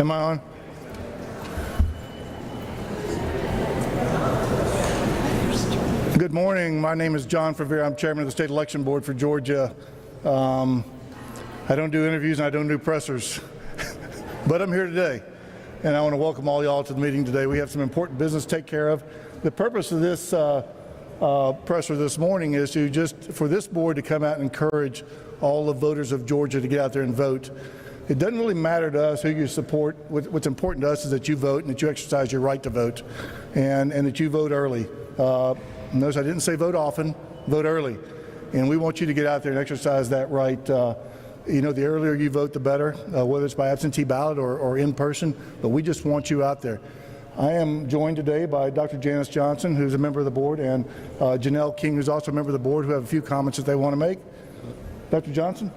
Am I on? Good morning. My name is John Favre. I'm chairman of the State Election Board for Georgia. I don't do interviews and I don't do pressers, but I'm here today, and I want to welcome all y'all to the meeting today. We have some important business to take care of. The purpose of this presser this morning is for this board to come out and encourage all the voters of Georgia to get out there and vote. It doesn't really matter to us who you support. What's important to us is that you vote and that you exercise your right to vote, and that you vote early. Notice I didn't say vote often, vote early. And we want you to get out there and exercise that right. You know, the earlier you vote, the better, whether it's by absentee ballot or in person, but we just want you out there. I am joined today by Dr. Janice Johnson, who's a member of the board, and Janelle King, who's also a member of the board, who have a few comments that they want to make. Dr. Johnson?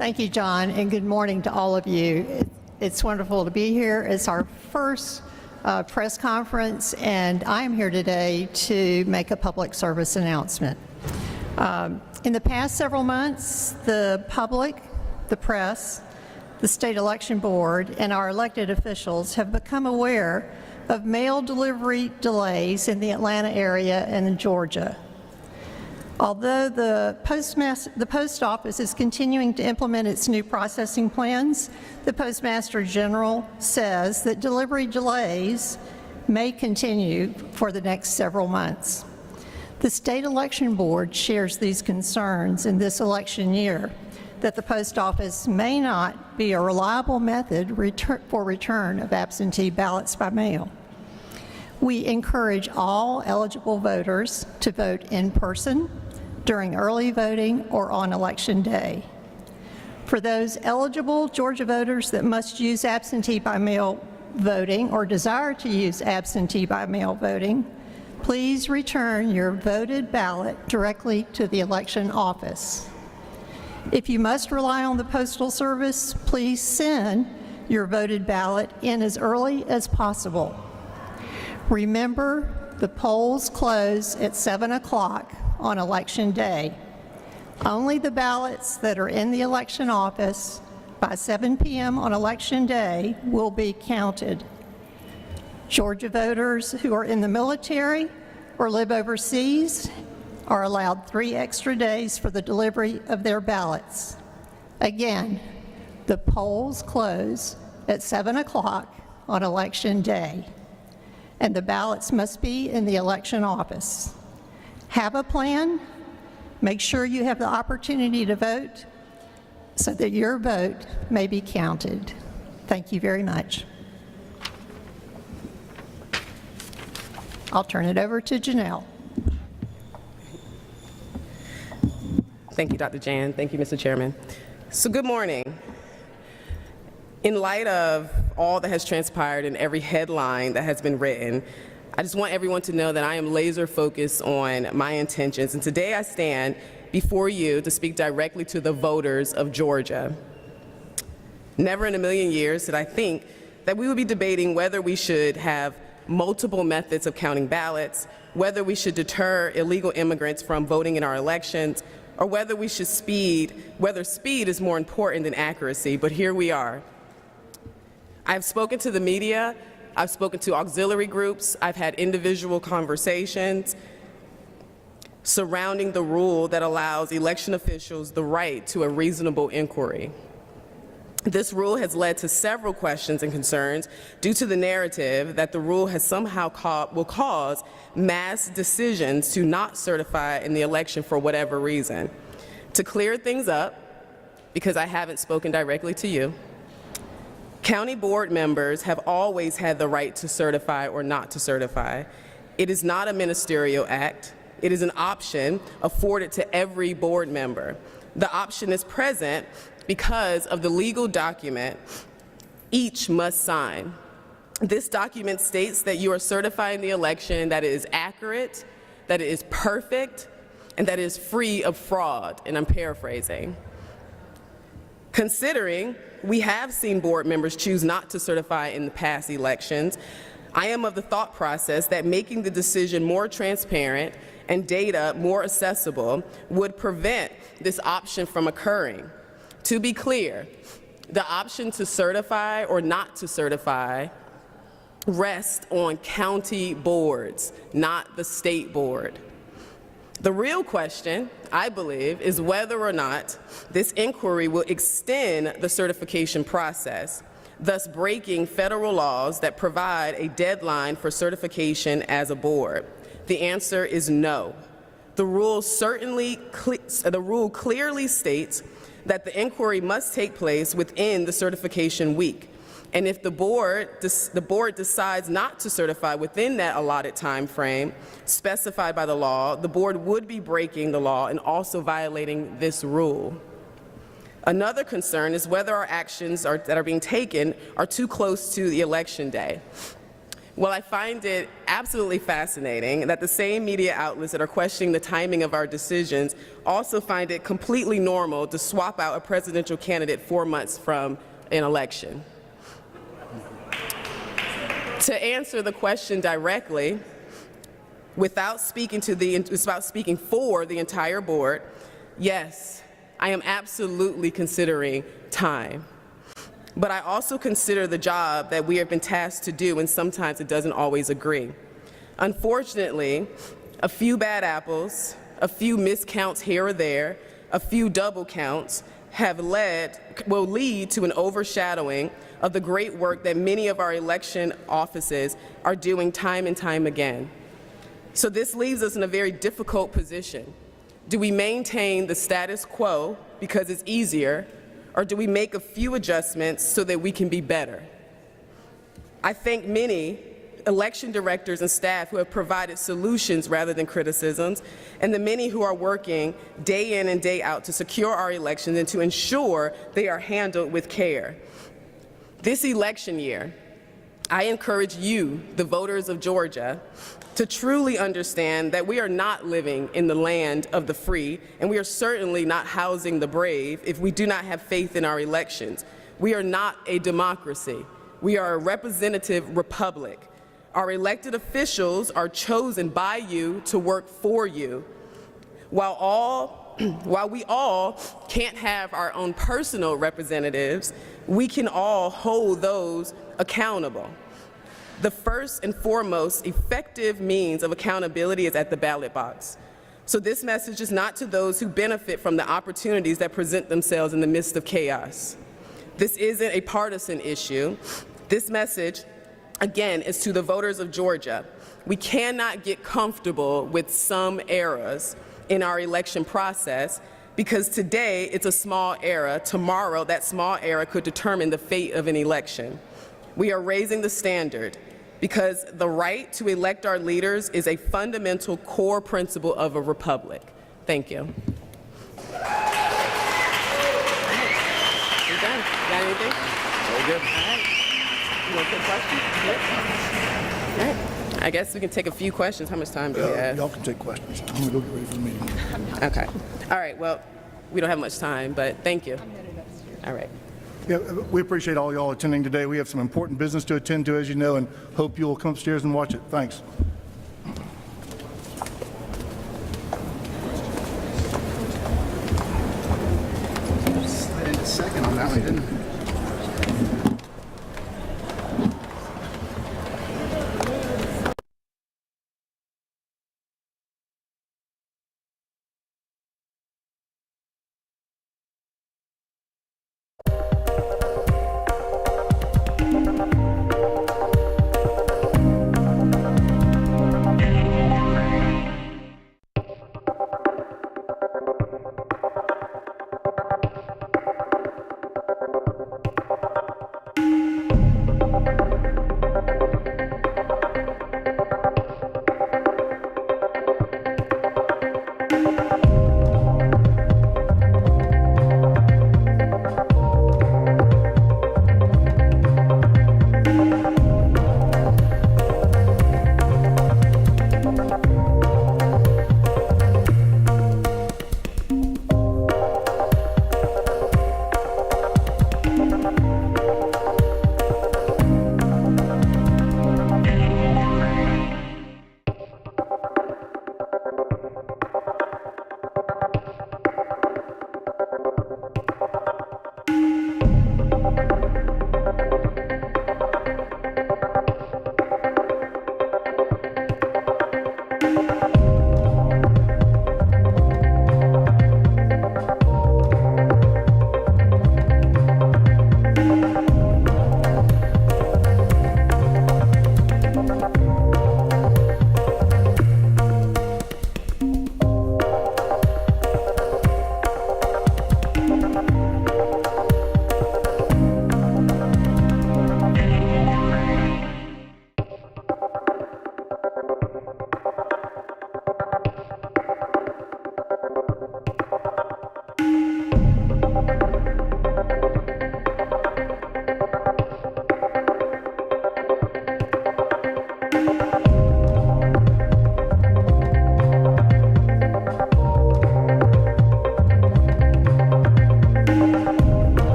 Thank you, John, and good morning to all of you. It's wonderful to be here. It's our first press conference, and I am here today to make a public service announcement. In the past several months, the public, the press, the State Election Board, and our elected officials have become aware of mail delivery delays in the Atlanta area and in Georgia. Although the Post Office is continuing to implement its new processing plans, the Postmaster General says that delivery delays may continue for the next several months. The State Election Board shares these concerns in this election year that the Post Office may not be a reliable method for return of absentee ballots by mail. We encourage all eligible voters to vote in person, during early voting, or on Election Day. For those eligible Georgia voters that must use absentee-by-mail voting or desire to use absentee-by-mail voting, please return your voted ballot directly to the election office. If you must rely on the Postal Service, please send your voted ballot in as early as possible. Remember, the polls close at 7 o'clock on Election Day. Only the ballots that are in the election office by 7 p.m. on Election Day will be counted. Georgia voters who are in the military or live overseas are allowed 3 extra days for the delivery of their ballots. Again, the polls close at 7 o'clock on Election Day, and the ballots must be in the election office. Have a plan. Make sure you have the opportunity to vote so that your vote may be counted. Thank you very much. I'll turn it over to Janelle. Thank you, Dr. Jan. Thank you, Mr. Chairman. So good morning. In light of all that has transpired and every headline that has been written, I just want everyone to know that I am laser focused on my intentions, and today I stand before you to speak directly to the voters of Georgia. Never in a million years did I think that we would be debating whether we should have multiple methods of counting ballots, whether we should deter illegal immigrants from voting in our elections, or whether speed is more important than accuracy, but here we are. I've spoken to the media, I've spoken to auxiliary groups, I've had individual conversations surrounding the rule that allows election officials the right to a reasonable inquiry. This rule has led to several questions and concerns due to the narrative that the rule has somehow will cause mass decisions to not certify in the election for whatever reason. To clear things up, because I haven't spoken directly to you, county board members have always had the right to certify or not to certify. It is not a ministerial act. It is an option afforded to every board member. The option is present because of the legal document each must sign. This document states that you are certifying the election, that it is accurate, that it is perfect, and that it is free of fraud, and I'm paraphrasing. Considering we have seen board members choose not to certify in the past elections, I am of the thought process that making the decision more transparent and data more accessible would prevent this option from occurring. To be clear, the option to certify or not to certify rests on county boards, not the state board. The real question, I believe, is whether or not this inquiry will extend the certification process, thus breaking federal laws that provide a deadline for certification as a board. The answer is no. The rule clearly states that the inquiry must take place within the certification week. And if the board decides not to certify within that allotted time frame specified by the law, the board would be breaking the law and also violating this rule. Another concern is whether our actions that are being taken are too close to the election day. Well, I find it absolutely fascinating that the same media outlets that are questioning the timing of our decisions also find it completely normal to swap out a presidential candidate 4 months from an election. To answer the question directly, without speaking for the entire board, yes, I am absolutely considering time. But I also consider the job that we have been tasked to do, and sometimes it doesn't always agree. Unfortunately, a few bad apples, a few miscounts here or there, a few double counts will lead to an overshadowing of the great work that many of our election offices are doing time and time again. So this leaves us in a very difficult position. Do we maintain the status quo because it's easier, or do we make a few adjustments so that we can be better? I thank many election directors and staff who have provided solutions rather than criticisms, and the many who are working day in and day out to secure our elections and to ensure they are handled with care. This election year, I encourage you, the voters of Georgia, to truly understand that we are not living in the land of the free, and we are certainly not housing the brave if we do not have faith in our elections. We are not a democracy. We are a representative republic. Our elected officials are chosen by you to work for you. While we all can't have our own personal representatives, we can all hold those accountable. The first and foremost effective means of accountability is at the ballot box. So this message is not to those who benefit from the opportunities that present themselves in the midst of chaos. This isn't a partisan issue. This message, again, is to the voters of Georgia. We cannot get comfortable with some errors in our election process, because today it's a small error. Tomorrow, that small error could determine the fate of an election. We are raising the standard, because the right to elect our leaders is a fundamental core principle of a republic. Thank you. You done? Got anything? Very good. All right. You want to take questions? Good. All right. I guess we can take a few questions. How much time do we have? Y'all can take questions. I'm gonna go get ready for the meeting. Okay. All right. Well, we don't have much time, but thank you. All right. Yeah, we appreciate all y'all attending today. We have some important business to attend to, as you know, and hope you will come upstairs and watch it. Thanks. Slid into second on that one, didn't it?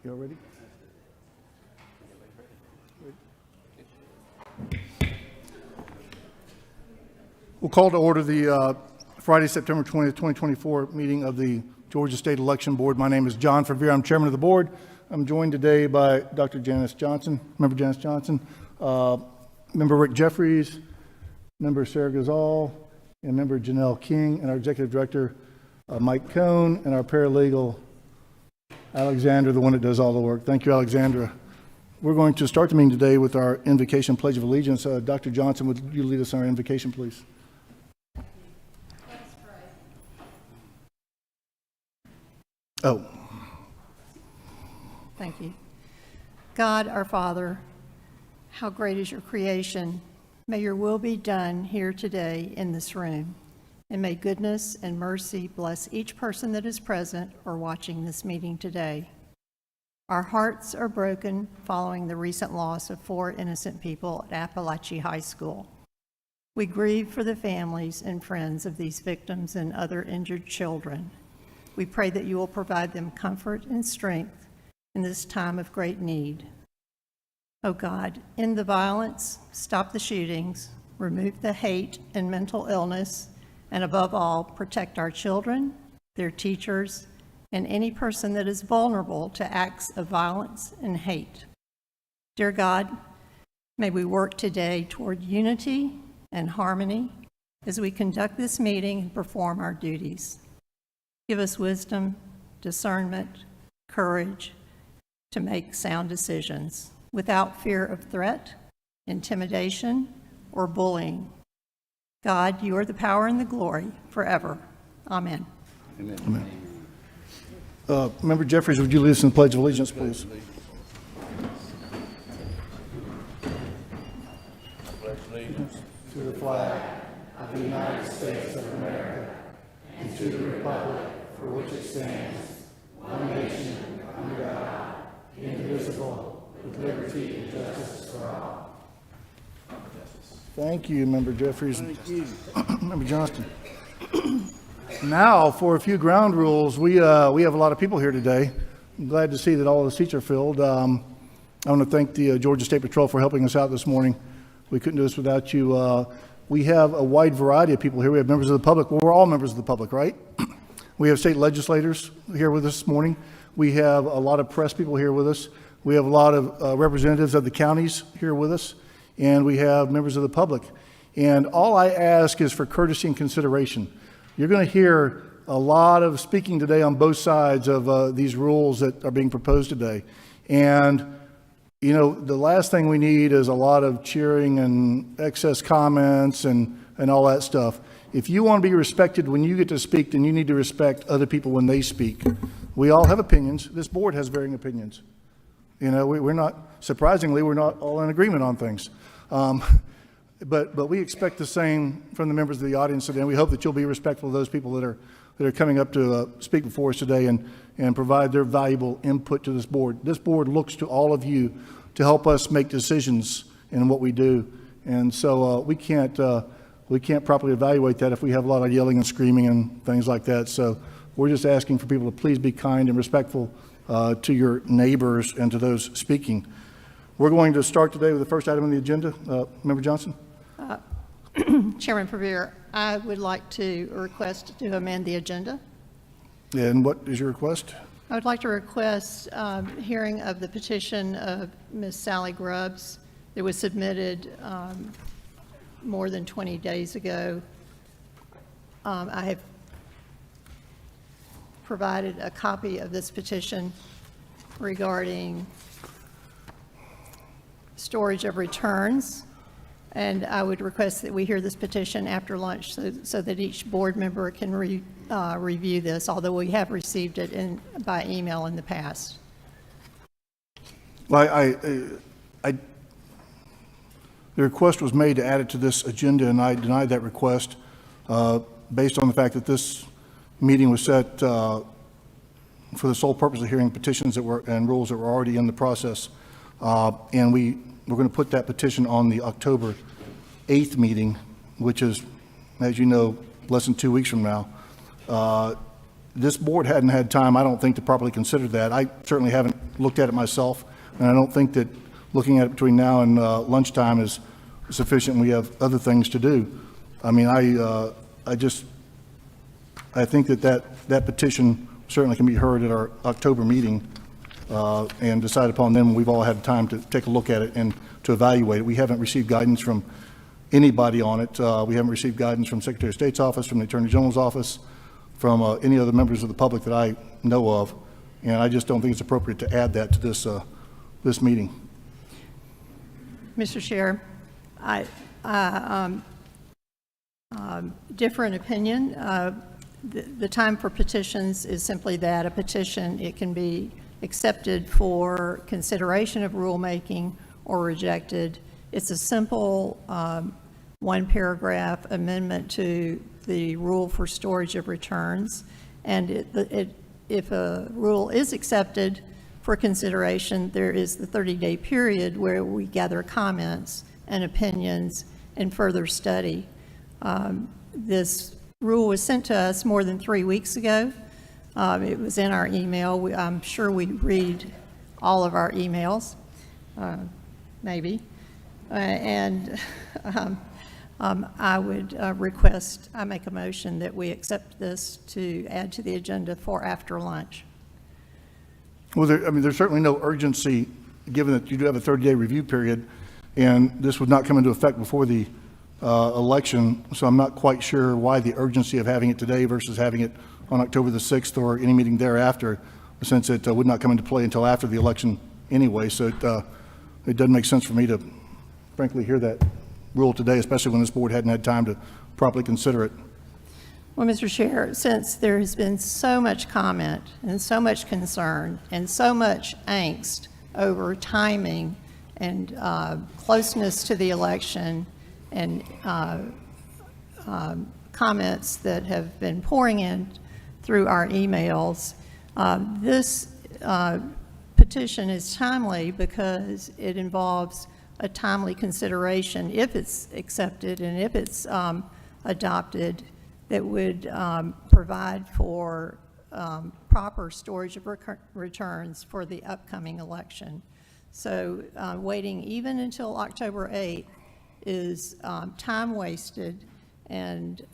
You all ready? We'll call to order the Friday, September 20th, 2024 meeting of the Georgia State Election Board. My name is John Favere. I'm chairman of the board. I'm joined today by Dr. Janice Johnson, Member Janice Johnson, Member Rick Jeffries, Member Sarah Gazal, and Member Janelle King, and our Executive Director, Mike Cohn, and our paralegal, Alexandra, the one that does all the work. Thank you, Alexandra. We're going to start the meeting today with our invocation, Pledge of Allegiance. Dr. Johnson, would you lead us in our invocation, please? Oh. Thank you. God, our Father, how great is your creation. May your will be done here today in this room. And may goodness and mercy bless each person that is present or watching this meeting today. Our hearts are broken following the recent loss of 4 innocent people at Appalachia High School. We grieve for the families and friends of these victims and other injured children. We pray that you will provide them comfort and strength in this time of great need. Oh God, end the violence, stop the shootings, remove the hate and mental illness, and above all, protect our children, their teachers, and any person that is vulnerable to acts of violence and hate. Dear God, may we work today toward unity and harmony as we conduct this meeting and perform our duties. Give us wisdom, discernment, courage to make sound decisions without fear of threat, intimidation, or bullying. God, you are the power and the glory forever. Amen. Amen. Member Jeffries, would you lead us in the Pledge of Allegiance, please? Pledge allegiance To the flag of the United States of America and to the republic for which it stands, one nation, under God, indivisible, with liberty and justice for all. Thank you, Member Jeffries. Thank you. Member Johnston. Now, for a few ground rules, we have a lot of people here today. I'm glad to see that all the seats are filled. I want to thank the Georgia State Patrol for helping us out this morning. We couldn't do this without you. We have a wide variety of people here. We have members of the public. Well, we're all members of the public, right? We have state legislators here with us this morning. We have a lot of press people here with us. We have a lot of representatives of the counties here with us. And we have members of the public. And all I ask is for courtesy and consideration. You're going to hear a lot of speaking today on both sides of these rules that are being proposed today. And, you know, the last thing we need is a lot of cheering and excess comments and all that stuff. If you want to be respected when you get to speak, then you need to respect other people when they speak. We all have opinions. This board has varying opinions. You know, we're not, surprisingly, we're not all in agreement on things. But we expect the same from the members of the audience today, and we hope that you'll be respectful of those people that are coming up to speak before us today and provide their valuable input to this board. This board looks to all of you to help us make decisions in what we do, and so we can't properly evaluate that if we have a lot of yelling and screaming and things like that. So we're just asking for people to please be kind and respectful to your neighbors and to those speaking. We're going to start today with the first item on the agenda. Member Johnson? Chairman Favere, I would like to request to amend the agenda. And what is your request? I would like to request hearing of the petition of Ms. Sally Grubbs that was submitted more than 20 days ago. I have provided a copy of this petition regarding storage of returns, and I would request that we hear this petition after lunch so that each board member can review this, although we have received it by email in the past. Well, the request was made to add it to this agenda, and I denied that request based on the fact that this meeting was set for the sole purpose of hearing petitions that were and rules that were already in the process, and we're going to put that petition on the October 8th meeting, which is, as you know, less than 2 weeks from now. this board hadn't had time, I don't think, to properly consider that. I certainly haven't looked at it myself, and I don't think that looking at it between now and lunchtime is sufficient. We have other things to do. I mean, I think that petition certainly can be heard at our October meeting and decide upon then when we've all had time to take a look at it and to evaluate it. We haven't received guidance from anybody on it. We haven't received guidance from Secretary of State's office, from the Attorney General's office, from any other members of the public that I know of, and I just don't think it's appropriate to add that to this meeting. Mr. Chair, different opinion. The time for petitions is simply that, a petition. It can be accepted for consideration of rulemaking or rejected. It's a simple one-paragraph amendment to the rule for storage of returns, and if a rule is accepted for consideration, there is the 30-day period where we gather comments and opinions and further study. This rule was sent to us more than 3 weeks ago. It was in our email. I'm sure we read all of our emails, maybe. I would request, I make a motion that we accept this to add to the agenda for after lunch. Well, there's certainly no urgency, given that you do have a 30-day review period, and this would not come into effect before the election, so I'm not quite sure why the urgency of having it today versus having it on October the 6th or any meeting thereafter, since it would not come into play until after the election anyway. So it doesn't make sense for me to, frankly, hear that rule today, especially when this board hadn't had time to properly consider it. Well, Mr. Chair, since there has been so much comment and so much concern and so much angst over timing and closeness to the election and comments that have been pouring in through our emails, this petition is timely because it involves a timely consideration, if it's accepted and if it's adopted, that would provide for proper storage of returns for the upcoming election. So waiting even until October 8th is time wasted and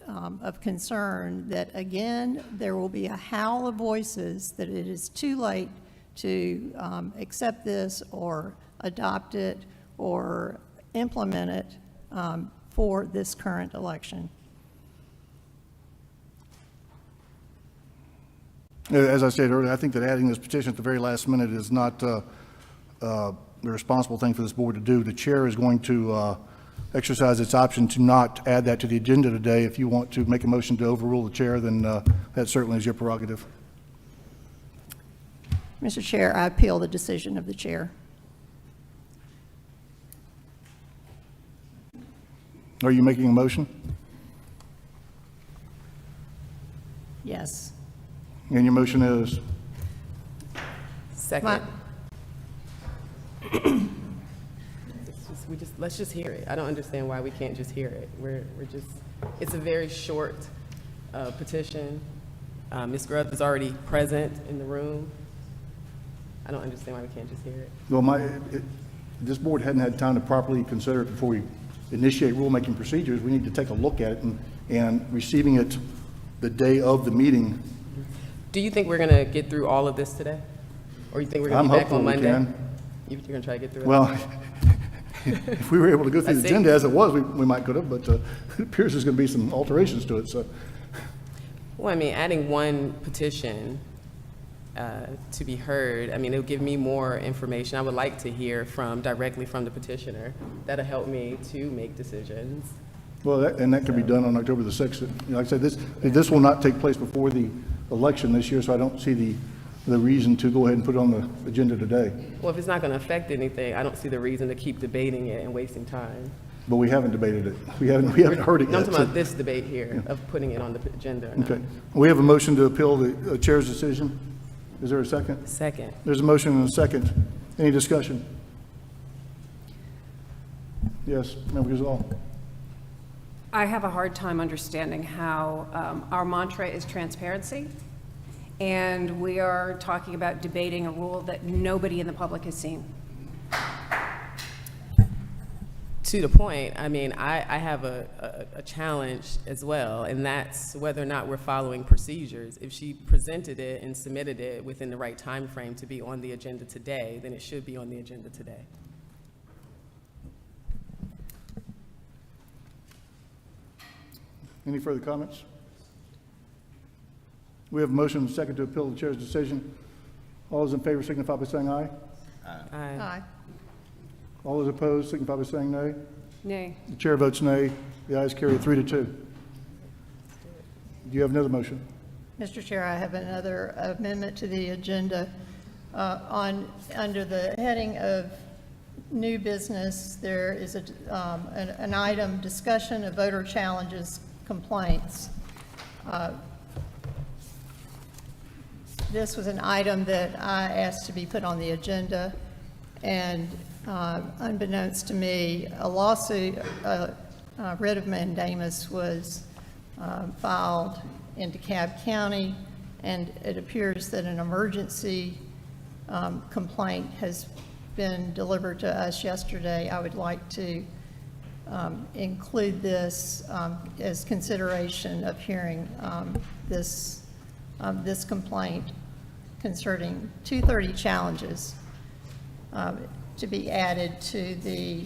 of concern that, again, there will be a howl of voices that it is too late to accept this or adopt it or implement it for this current election. As I said earlier, I think that adding this petition at the very last minute is not the responsible thing for this board to do. The chair is going to exercise its option to not add that to the agenda today. If you want to make a motion to overrule the chair, then that certainly is your prerogative. Mr. Chair, I appeal the decision of the chair. Are you making a motion? Yes. And your motion is? Second. Let's just hear it. I don't understand why we can't just hear it. It's a very short petition. Ms. Grubb is already present in the room. I don't understand why we can't just hear it. Well, this board hadn't had time to properly consider it before we initiate rulemaking procedures. We need to take a look at it, and receiving it the day of the meeting. Do you think we're going to get through all of this today? Or you think we're going to be back on Monday? You're going to try to get through it? Well, if we were able to go through the agenda as it was, we might could have, but it appears there's going to be some alterations to it. So, well, I mean, adding one petition to be heard, I mean, it'll give me more information. I would like to hear directly from the petitioner. That'll help me to make decisions. well, that can be done on October the 6th. Like I said, this will not take place before the election this year, so I don't see the reason to go ahead and put it on the agenda today. Well, if it's not going to affect anything, I don't see the reason to keep debating it and wasting time. But we haven't debated it. We haven't heard it No, I'm yet. talking about this debate here of putting it on the agenda or not. Okay. We have a motion to appeal the chair's decision. Is there a second? Second. There's a motion and a second. Any discussion? Yes, Member Gazal. I have a hard time understanding how our mantra is transparency, and we are talking about debating a rule that nobody in the public has seen. To the point, I mean, I have a challenge as well, and that's whether or not we're following procedures. If she presented it and submitted it within the right time frame to be on the agenda today, then it should be on the agenda today. Any further comments? We have a motion and a second to appeal the chair's decision. All those in favor signify by saying aye. Aye. All those opposed signify by saying nay. Nay. The chair votes nay. The ayes carry 3-2. Do you have another motion? Mr. Chair, I have another amendment to the agenda. Under the heading of new business, there is an item, discussion of voter challenges complaints. This was an item that I asked to be put on the agenda, and unbeknownst to me, a lawsuit, writ of mandamus was filed in DeKalb County, and it appears that an emergency complaint has been delivered to us yesterday. I would like to include this as consideration of hearing this complaint concerning 230 challenges to be added to the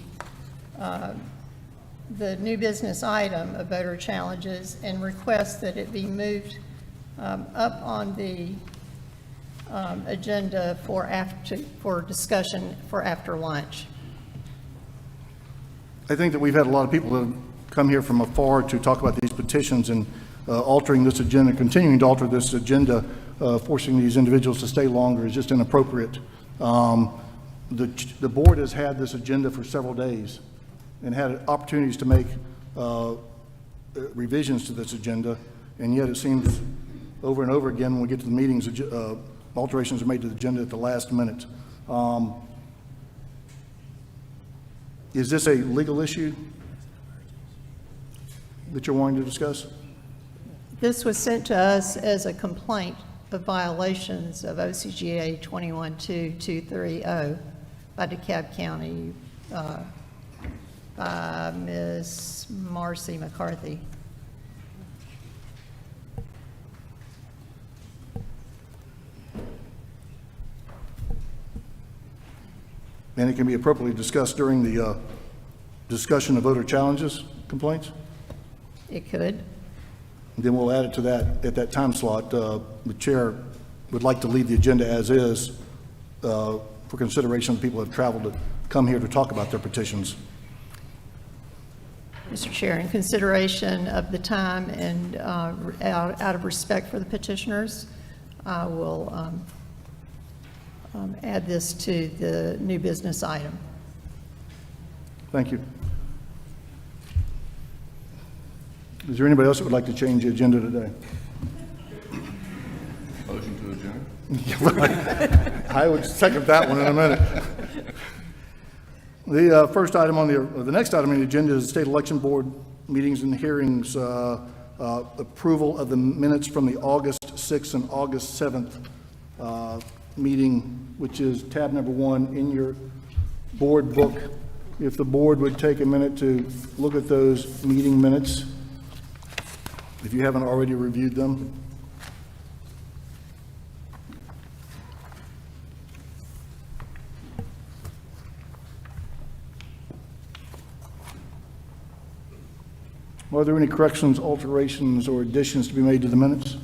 new business item of voter challenges, and request that it be moved up on the agenda for discussion for after lunch. I think that we've had a lot of people that have come here from afar to talk about these petitions, and altering this agenda, continuing to alter this agenda, forcing these individuals to stay longer is just inappropriate. The board has had this agenda for several days and had opportunities to make revisions to this agenda, and yet it seems over and over again when we get to the meetings, alterations are made to the agenda at the last minute. Is this a legal issue that you're wanting to discuss? This was sent to us as a complaint of violations of OCGA 212230 by DeKalb County by Ms. Marcy McCarthy. And it can be appropriately discussed during the discussion of voter challenges complaints? It could. And then we'll add it to that at that time slot. The chair would like to leave the agenda as is for consideration of people who have traveled to come here to talk about their petitions. Mr. Chair, in consideration of the time and out of respect for the petitioners, I will add this to the new business item. Thank you. Is there anybody else that would like to change the agenda today? Motion to adjourn? I would second that one in a minute. The first item on the next item on the agenda is the State Election Board meetings and hearings, approval of the minutes from the August 6th and August 7th meeting, which is tab number 1 in your board book. If the board would take a minute to look at those meeting minutes, if you haven't already reviewed them. Are there any corrections, alterations, or additions to be made to the minutes?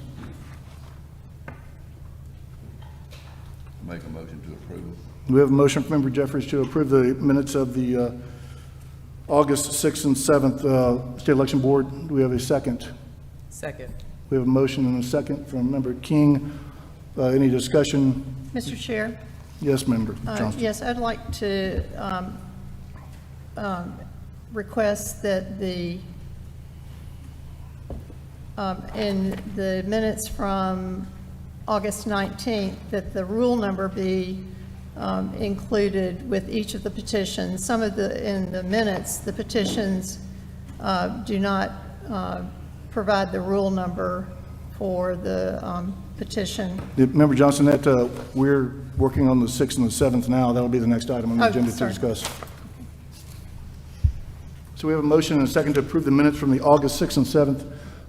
Make a motion to approve. We have a motion from Member Jeffries to approve the minutes of the August 6th and 7th State Election Board. Do we have a second? Second. We have a motion and a second from Member King. Any discussion? Mr. Chair? Yes, Member Johnston. Yes, I'd like to request that in the minutes from August 19th, that the rule number be included with each of the petitions. Some of in the minutes, the petitions do not provide the rule number for the petition. Member Johnson, that we're working on the 6th and the 7th now. That'll be the next item on the Oh, agenda to sorry. discuss. So we have a motion and a second to approve the minutes from the August 6th and 7th,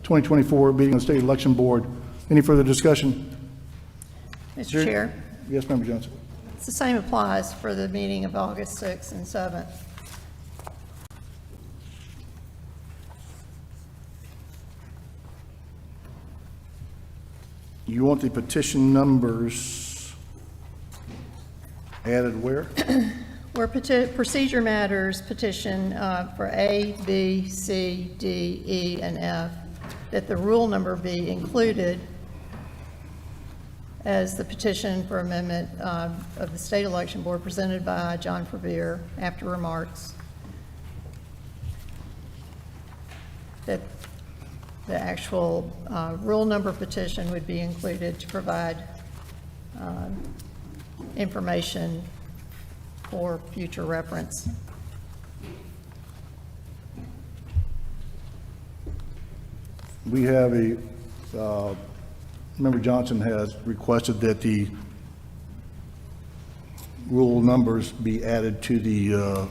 2024 meeting of the State Election Board. Any further discussion? Mr. Chair, Yes, Member Johnson. it's the same applies for the meeting of August 6th and 7th. You want the petition numbers added where? Where procedure matters petition for A, B, C, D, E, and F, that the rule number be included as the petition for amendment of the State Election Board presented by John Verveer after remarks. That the actual rule number petition would be included to provide information for future reference. We have Member Johnson has requested that the rule numbers be added to the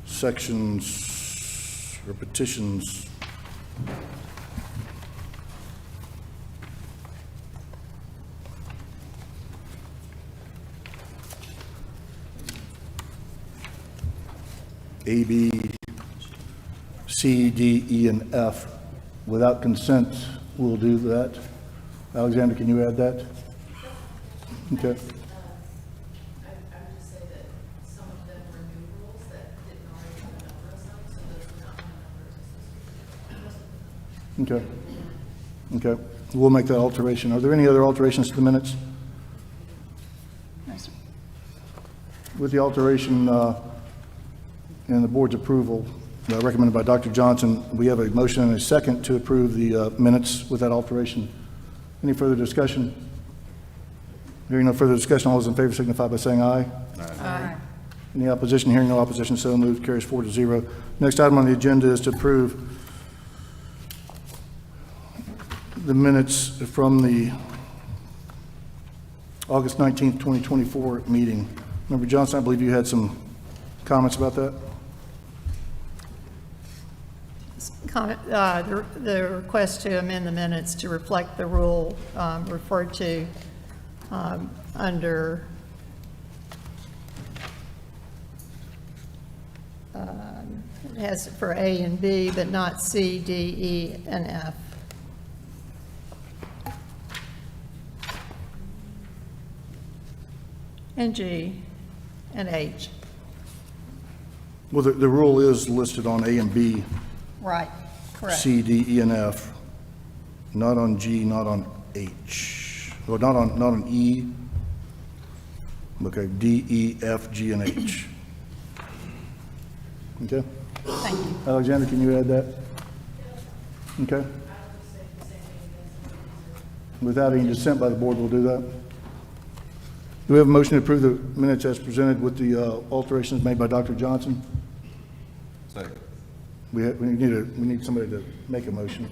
sections or petitions. A, B, C, D, E, and F. Without consent, we'll do that. Alexander, can you add that? Okay. I would just say that some of them were new rules that didn't already have a number of them, so those are not my numbers. Okay. We'll make that alteration. Are there any other alterations to the minutes? No, sir. With the alteration and the board's approval recommended by Dr. Johnson, we have a motion and a second to approve the minutes with that alteration. Any further discussion? Hearing no further discussion, all those in favor signify by saying aye. Aye. Any opposition? Hearing no opposition, so moved. Carries 4-0. Next item on the agenda is to approve the minutes from the August 19th, 2024 meeting. Member Johnson, I believe you had some comments about that? The request to amend the minutes to reflect the rule referred to under it has for A and B, but not C, D, E, and F. And G and H. Well, the rule is listed on A and B, Right, correct. C, D, E, and F, not on G, not on H. Well, not on E. Okay, D, E, F, G, and H. Okay? Thank you. Alexander, can you add that? Okay. Without any dissent by the board, we'll do that. Do we have a motion to approve the minutes as presented with the alterations made by Dr. Johnson? Second. We need somebody to make a motion.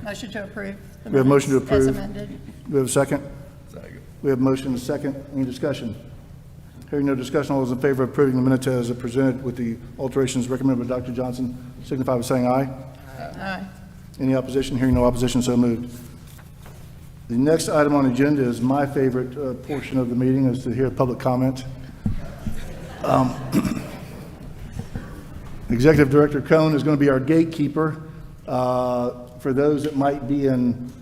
Motion to approve. the We have a motion to minutes as approve. amended. Do we have a second? Second. We have a motion and a second. Any discussion? Hearing no discussion, all those in favor of approving the minutes as presented with the alterations recommended by Dr. Johnson signify by saying aye. Aye. Any opposition? Hearing no opposition, so moved. The next item on the agenda is my favorite portion of the meeting, is to hear public comment. Executive Director Cohn is going to be our gatekeeper. For those that might be in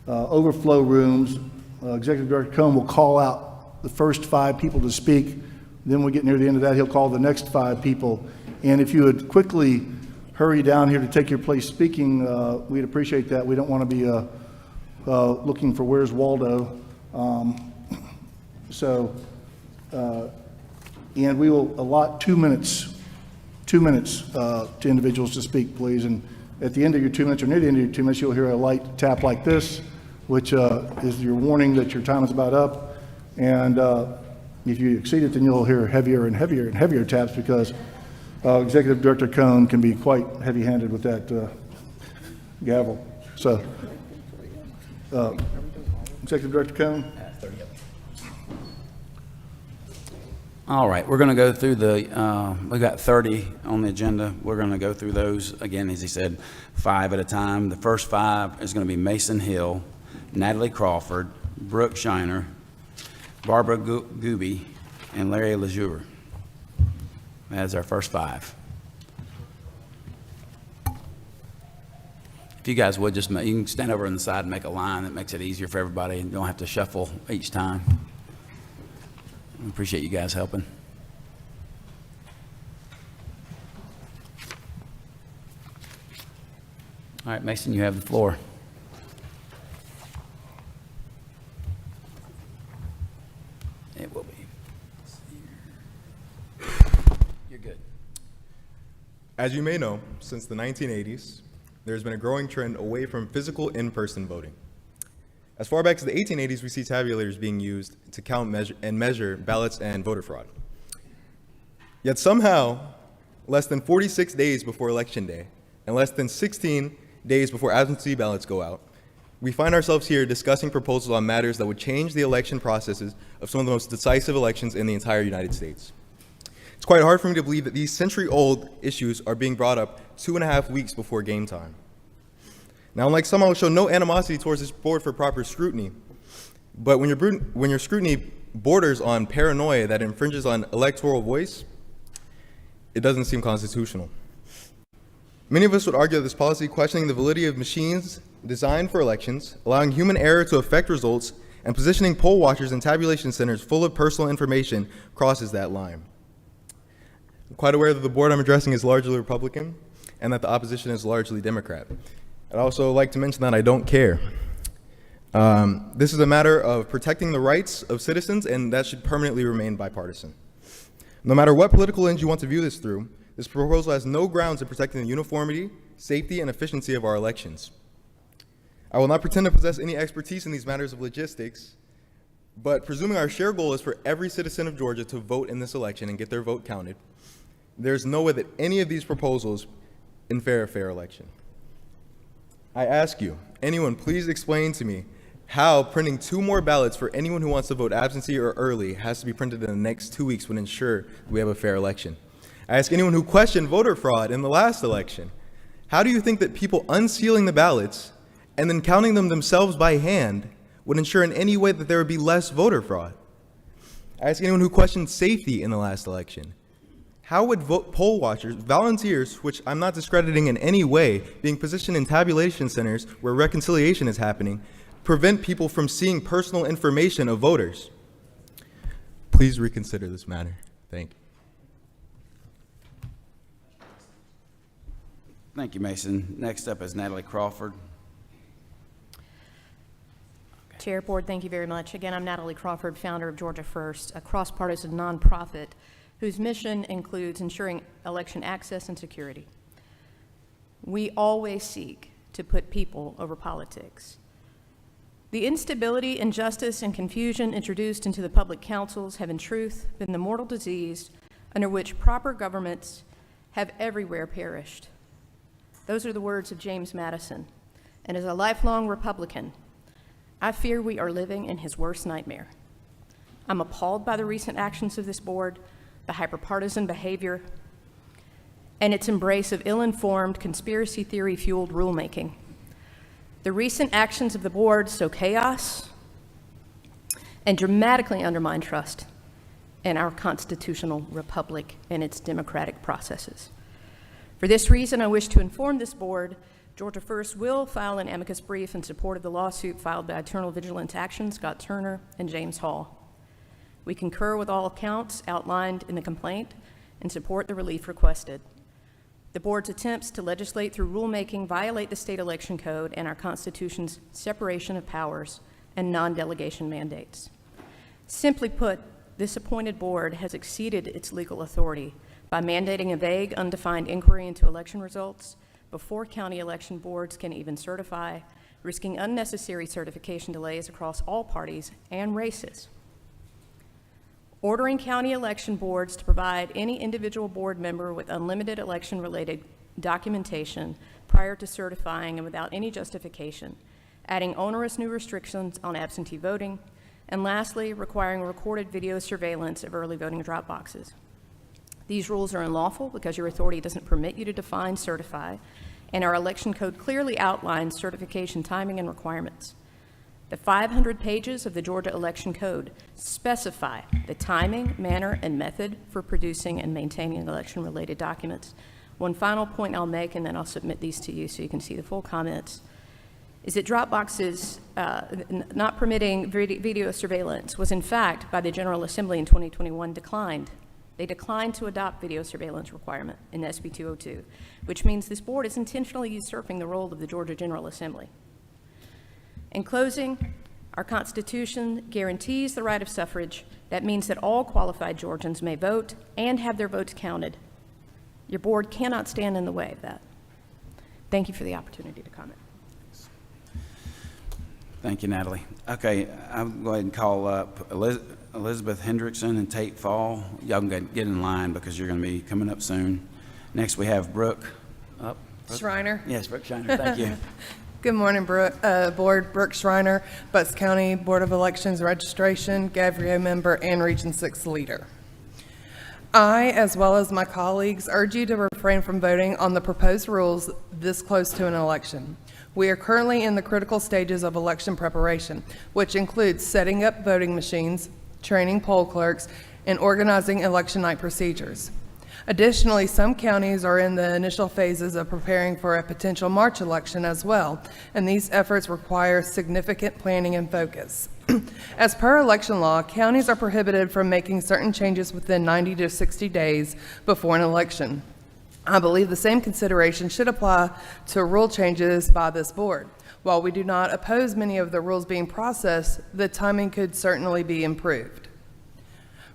overflow rooms, Executive Director Cohn will call out the first 5 people to speak. Then we get near the end of that, he'll call the next 5 people. And if you would quickly hurry down here to take your place speaking, we'd appreciate that. We don't want to be looking for where's Waldo. And we will allot 2 minutes to individuals to speak, please. And at the end of your 2 minutes, or near the end of your 2 minutes, you'll hear a light tap like this, which is your warning that your time is about up. And if you exceed it, then you'll hear heavier and heavier and heavier taps, because Executive Director Cohn can be quite heavy-handed with that gavel. So Executive Director Cohen? All right, we're going to go through we've got 30 on the agenda. We're going to go through those, again, as he said, 5 at a time. The first 5 is going to be Mason Hill, Natalie Crawford, Brooke Shiner, Barbara Gooby, and Larry Lejour. That's our first 5. If you guys would just, you can stand over on the side and make a line. That makes it easier for everybody. You don't have to shuffle each time. I appreciate you guys helping. All right, Mason, you have the floor. It will be. You're good. As you may know, since the 1980s, there's been a growing trend away from physical in-person voting. As far back as the 1880s, we see tabulators being used to count measure ballots and voter fraud. Yet somehow, less than 46 days before Election Day, and less than 16 days before absentee ballots go out, we find ourselves here discussing proposals on matters that would change the election processes of some of the most decisive elections in the entire United States. It's quite hard for me to believe that these century-old issues are being brought up 2.5 weeks before game time. Now, unlike some, I will show no animosity towards this board for proper scrutiny, but when your scrutiny borders on paranoia that infringes on electoral voice, it doesn't seem constitutional. Many of us would argue that this policy questioning the validity of machines designed for elections, allowing human error to affect results, and positioning poll watchers in tabulation centers full of personal information crosses that line. I'm quite aware that the board I'm addressing is largely Republican and that the opposition is largely Democrat. I'd also like to mention that I don't care. This is a matter of protecting the rights of citizens, and that should permanently remain bipartisan. No matter what political lens you want to view this through, this proposal has no grounds in protecting the uniformity, safety, and efficiency of our elections. I will not pretend to possess any expertise in these matters of logistics, but presuming our shared goal is for every citizen of Georgia to vote in this election and get their vote counted, there's no way that any of these proposals infer a fair election. I ask you, anyone, please explain to me how printing 2 more ballots for anyone who wants to vote absentee or early has to be printed in the next 2 weeks would ensure we have a fair election. I ask anyone who questioned voter fraud in the last election, how do you think that people unsealing the ballots and then counting them themselves by hand would ensure in any way that there would be less voter fraud? I ask anyone who questioned safety in the last election, how would poll watchers, volunteers, which I'm not discrediting in any way, being positioned in tabulation centers where reconciliation is happening, prevent people from seeing personal information of voters? Please reconsider this matter. Thank you. Thank you, Mason. Next up is Natalie Crawford. Chair, Board, thank you very much. Again, I'm Natalie Crawford, founder of Georgia First, a cross-partisan nonprofit whose mission includes ensuring election access and security. We always seek to put people over politics. The instability, injustice, and confusion introduced into the public councils have in truth been the mortal disease under which proper governments have everywhere perished. Those are the words of James Madison, and as a lifelong Republican, I fear we are living in his worst nightmare. I'm appalled by the recent actions of this board, the hyperpartisan behavior, and its embrace of ill-informed, conspiracy theory-fueled rulemaking. The recent actions of the board sow chaos and dramatically undermine trust in our constitutional republic and its democratic processes. For this reason, I wish to inform this board, Georgia First will file an amicus brief in support of the lawsuit filed by Eternal Vigilance Action, Scott Turner, and James Hall. We concur with all counts outlined in the complaint and support the relief requested. The board's attempts to legislate through rulemaking violate the state election code and our Constitution's separation of powers and non-delegation mandates. Simply put, this appointed board has exceeded its legal authority by mandating a vague, undefined inquiry into election results before county election boards can even certify, risking unnecessary certification delays across all parties and races. Ordering county election boards to provide any individual board member with unlimited election-related documentation prior to certifying and without any justification adding onerous new restrictions on absentee voting, and lastly, requiring recorded video surveillance of early voting drop boxes. These rules are unlawful because your authority doesn't permit you to define certify, and our election code clearly outlines certification timing and requirements. The 500 pages of the Georgia Election Code specify the timing, manner, and method for producing and maintaining election-related documents. One final point I'll make, and then I'll submit these to you so you can see the full comments, is that drop boxes not permitting video surveillance was in fact by the General Assembly in 2021 declined. They declined to adopt video surveillance requirement in SB 202, which means this board is intentionally usurping the role of the Georgia General Assembly. In closing, our Constitution guarantees the right of suffrage. That means that all qualified Georgians may vote and have their votes counted. Your board cannot stand in the way of that. Thank you for the opportunity to comment. Thank you, Natalie. Okay, I'll go ahead and call up Elizabeth Hendrickson and Tate Fall. Y'all can get in line because you're going to be coming up soon. Next, we have Brooke. Brooke? Schreiner. Yes, Brooke Schreiner. Thank you. Good morning, Board. Brooke Schreiner, Butts County Board of Elections Registration, Gavrio member, and Region 6 leader. I, as well as my colleagues, urge you to refrain from voting on the proposed rules this close to an election. We are currently in the critical stages of election preparation, which includes setting up voting machines, training poll clerks, and organizing election night procedures. Additionally, some counties are in the initial phases of preparing for a potential March election as well, and these efforts require significant planning and focus. As per election law, counties are prohibited from making certain changes within 90 to 60 days before an election. I believe the same consideration should apply to rule changes by this board. While we do not oppose many of the rules being processed, the timing could certainly be improved.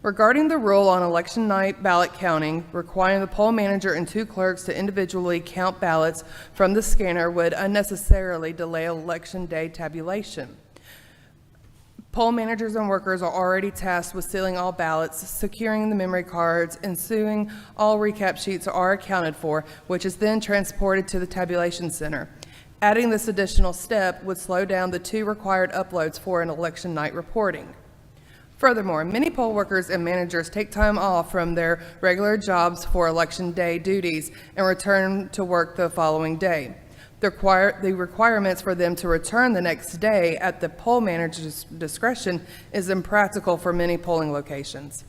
Regarding the rule on election night ballot counting, requiring the poll manager and 2 clerks to individually count ballots from the scanner would unnecessarily delay election day tabulation. Poll managers and workers are already tasked with sealing all ballots, securing the memory cards, ensuring all recap sheets are accounted for, which is then transported to the tabulation center. Adding this additional step would slow down the 2 required uploads for an election night reporting. Furthermore, many poll workers and managers take time off from their regular jobs for election day duties and return to work the following day. The requirements for them to return the next day at the poll manager's discretion is impractical for many polling locations.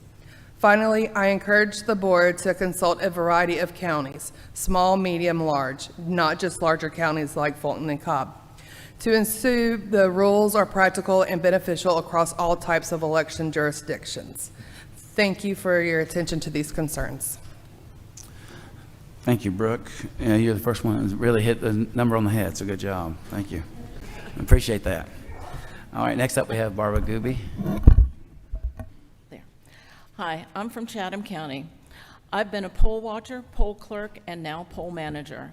Finally, I encourage the board to consult a variety of counties, small, medium, large, not just larger counties like Fulton and Cobb, to ensure the rules are practical and beneficial across all types of election jurisdictions. Thank you for your attention to these concerns. Thank you, Brooke. You're the first one that really hit the number on the head, so good job. Thank you. I appreciate that. All right, next up we have Barbara Gooby. There. Hi, I'm from Chatham County. I've been a poll watcher, poll clerk, and now poll manager.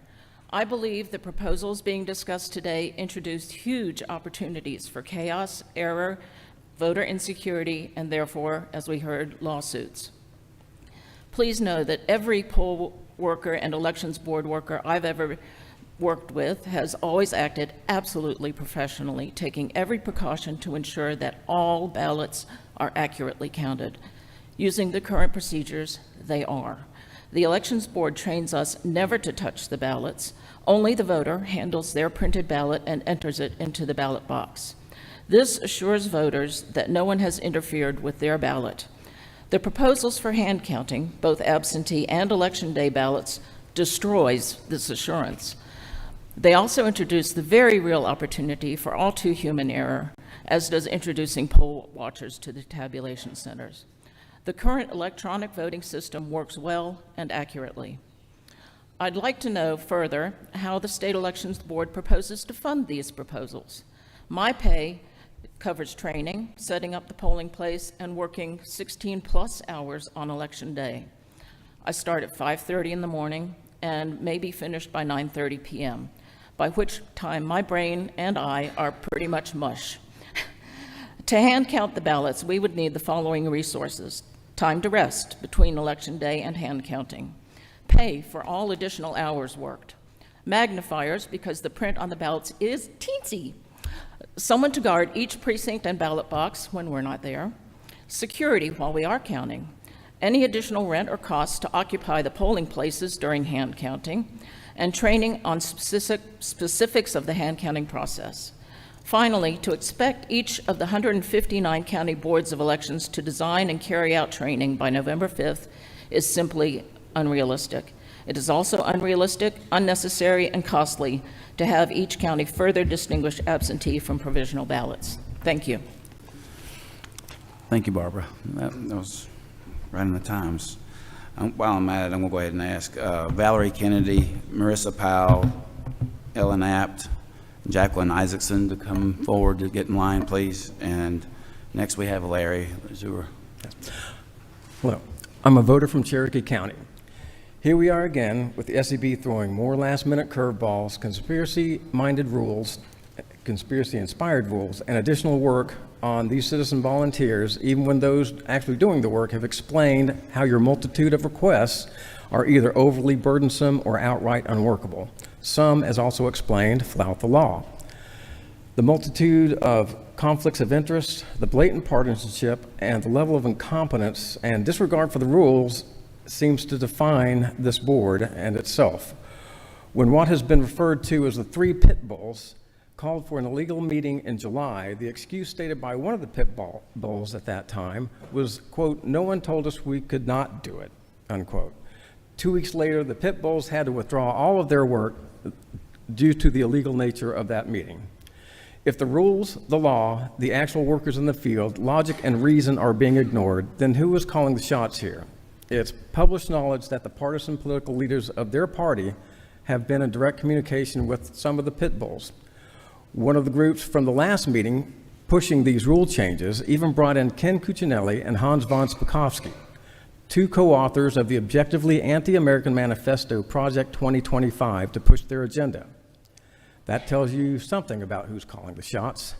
I believe the proposals being discussed today introduced huge opportunities for chaos, error, voter insecurity, and therefore, as we heard, lawsuits. Please know that every poll worker and elections board worker I've ever worked with has always acted absolutely professionally, taking every precaution to ensure that all ballots are accurately counted. Using the current procedures, they are. The elections board trains us never to touch the ballots. Only the voter handles their printed ballot and enters it into the ballot box. This assures voters that no one has interfered with their ballot. The proposals for hand counting, both absentee and election day ballots, destroys this assurance. They also introduce the very real opportunity for all too human error, as does introducing poll watchers to the tabulation centers. The current electronic voting system works well and accurately. I'd like to know further how the State Elections Board proposes to fund these proposals. My pay covers training, setting up the polling place, and working 16+ hours on election day. I start at 5:30 in the morning and may be finished by 9:30 p.m., by which time my brain and I are pretty much mush. To hand count the ballots, we would need the following resources: time to rest between election day and hand counting, pay for all additional hours worked, magnifiers because the print on the ballots is teensy, someone to guard each precinct and ballot box when we're not there, security while we are counting, any additional rent or costs to occupy the polling places during hand counting, and training on specifics of the hand counting process. Finally, to expect each of the 159 county boards of elections to design and carry out training by November 5th is simply unrealistic. It is also unrealistic, unnecessary, and costly to have each county further distinguish absentee from provisional ballots. Thank you. Thank you, Barbara. That was right in the times. While I'm at it, I'm going to go ahead and ask Valerie Kennedy, Marissa Powell, Ellen Apt, Jacqueline Isaacson to come forward to get in line, please. And next we have Larry Zuer. Hello, I'm a voter from Cherokee County. Here we are again with the SEB throwing more last-minute curveballs, conspiracy-minded rules, conspiracy-inspired rules, and additional work on these citizen volunteers, even when those actually doing the work have explained how your multitude of requests are either overly burdensome or outright unworkable. Some, as also explained, flout the law. The multitude of conflicts of interest, the blatant partisanship, and the level of incompetence and disregard for the rules seems to define this board and itself. When what has been referred to as the 3 pit bulls called for an illegal meeting in July, the excuse stated by one of the pit bulls at that time was, quote, "No one told us we could not do it," unquote. 2 weeks later, the pit bulls had to withdraw all of their work due to the illegal nature of that meeting. If the rules, the law, the actual workers in the field, logic and reason are being ignored, then who is calling the shots here? It's published knowledge that the partisan political leaders of their party have been in direct communication with some of the pit bulls. One of the groups from the last meeting pushing these rule changes even brought in Ken Cuccinelli and Hans von Spakovsky, 2 co-authors of the objectively anti-American manifesto Project 2025, to push their agenda. That tells you something about who's calling the shots.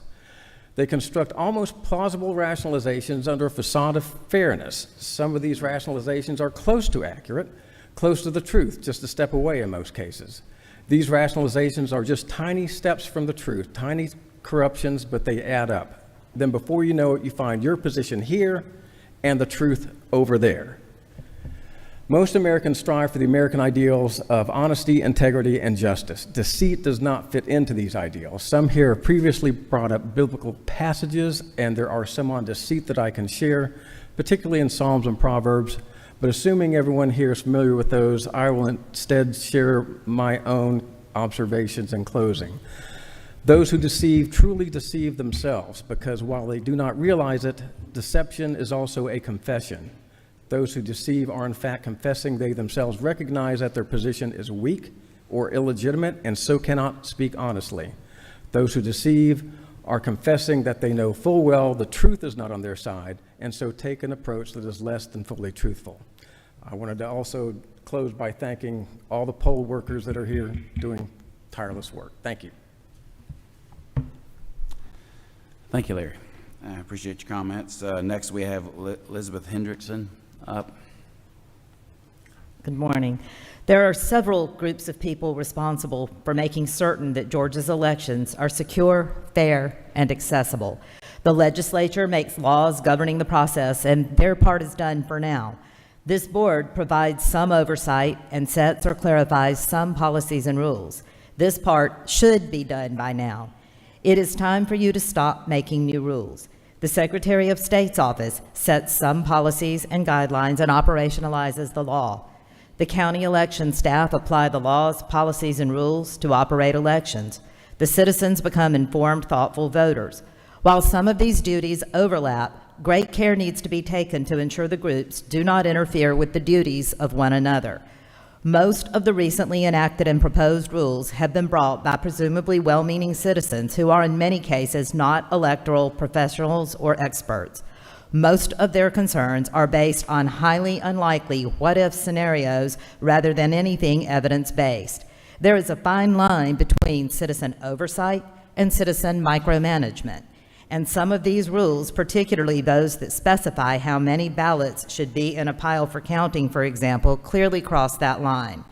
They construct almost plausible rationalizations under a facade of fairness. Some of these rationalizations are close to accurate, close to the truth, just a step away in most cases. These rationalizations are just tiny steps from the truth, tiny corruptions, but they add up. Then before you know it, you find your position here and the truth over there. Most Americans strive for the American ideals of honesty, integrity, and justice. Deceit does not fit into these ideals. Some here have previously brought up biblical passages, and there are some on deceit that I can share, particularly in Psalms and Proverbs. But assuming everyone here is familiar with those, I will instead share my own observations in closing. Those who deceive truly deceive themselves, because while they do not realize it, deception is also a confession. Those who deceive are in fact confessing they themselves recognize that their position is weak or illegitimate and so cannot speak honestly. Those who deceive are confessing that they know full well the truth is not on their side and so take an approach that is less than fully truthful. I wanted to also close by thanking all the poll workers that are here doing tireless work. Thank you. Thank you, Larry. I appreciate your comments. Next, we have Elizabeth Hendrickson up. Good morning. There are several groups of people responsible for making certain that Georgia's elections are secure, fair, and accessible. The legislature makes laws governing the process, and their part is done for now. This board provides some oversight and sets or clarifies some policies and rules. This part should be done by now. It is time for you to stop making new rules. The Secretary of State's office sets some policies and guidelines and operationalizes the law. The county election staff apply the laws, policies, and rules to operate elections. The citizens become informed, thoughtful voters. While some of these duties overlap, great care needs to be taken to ensure the groups do not interfere with the duties of one another. Most of the recently enacted and proposed rules have been brought by presumably well-meaning citizens who are in many cases not electoral professionals or experts. Most of their concerns are based on highly unlikely what-if scenarios rather than anything evidence-based. There is a fine line between citizen oversight and citizen micromanagement. And some of these rules, particularly those that specify how many ballots should be in a pile for counting, for example, clearly cross that line.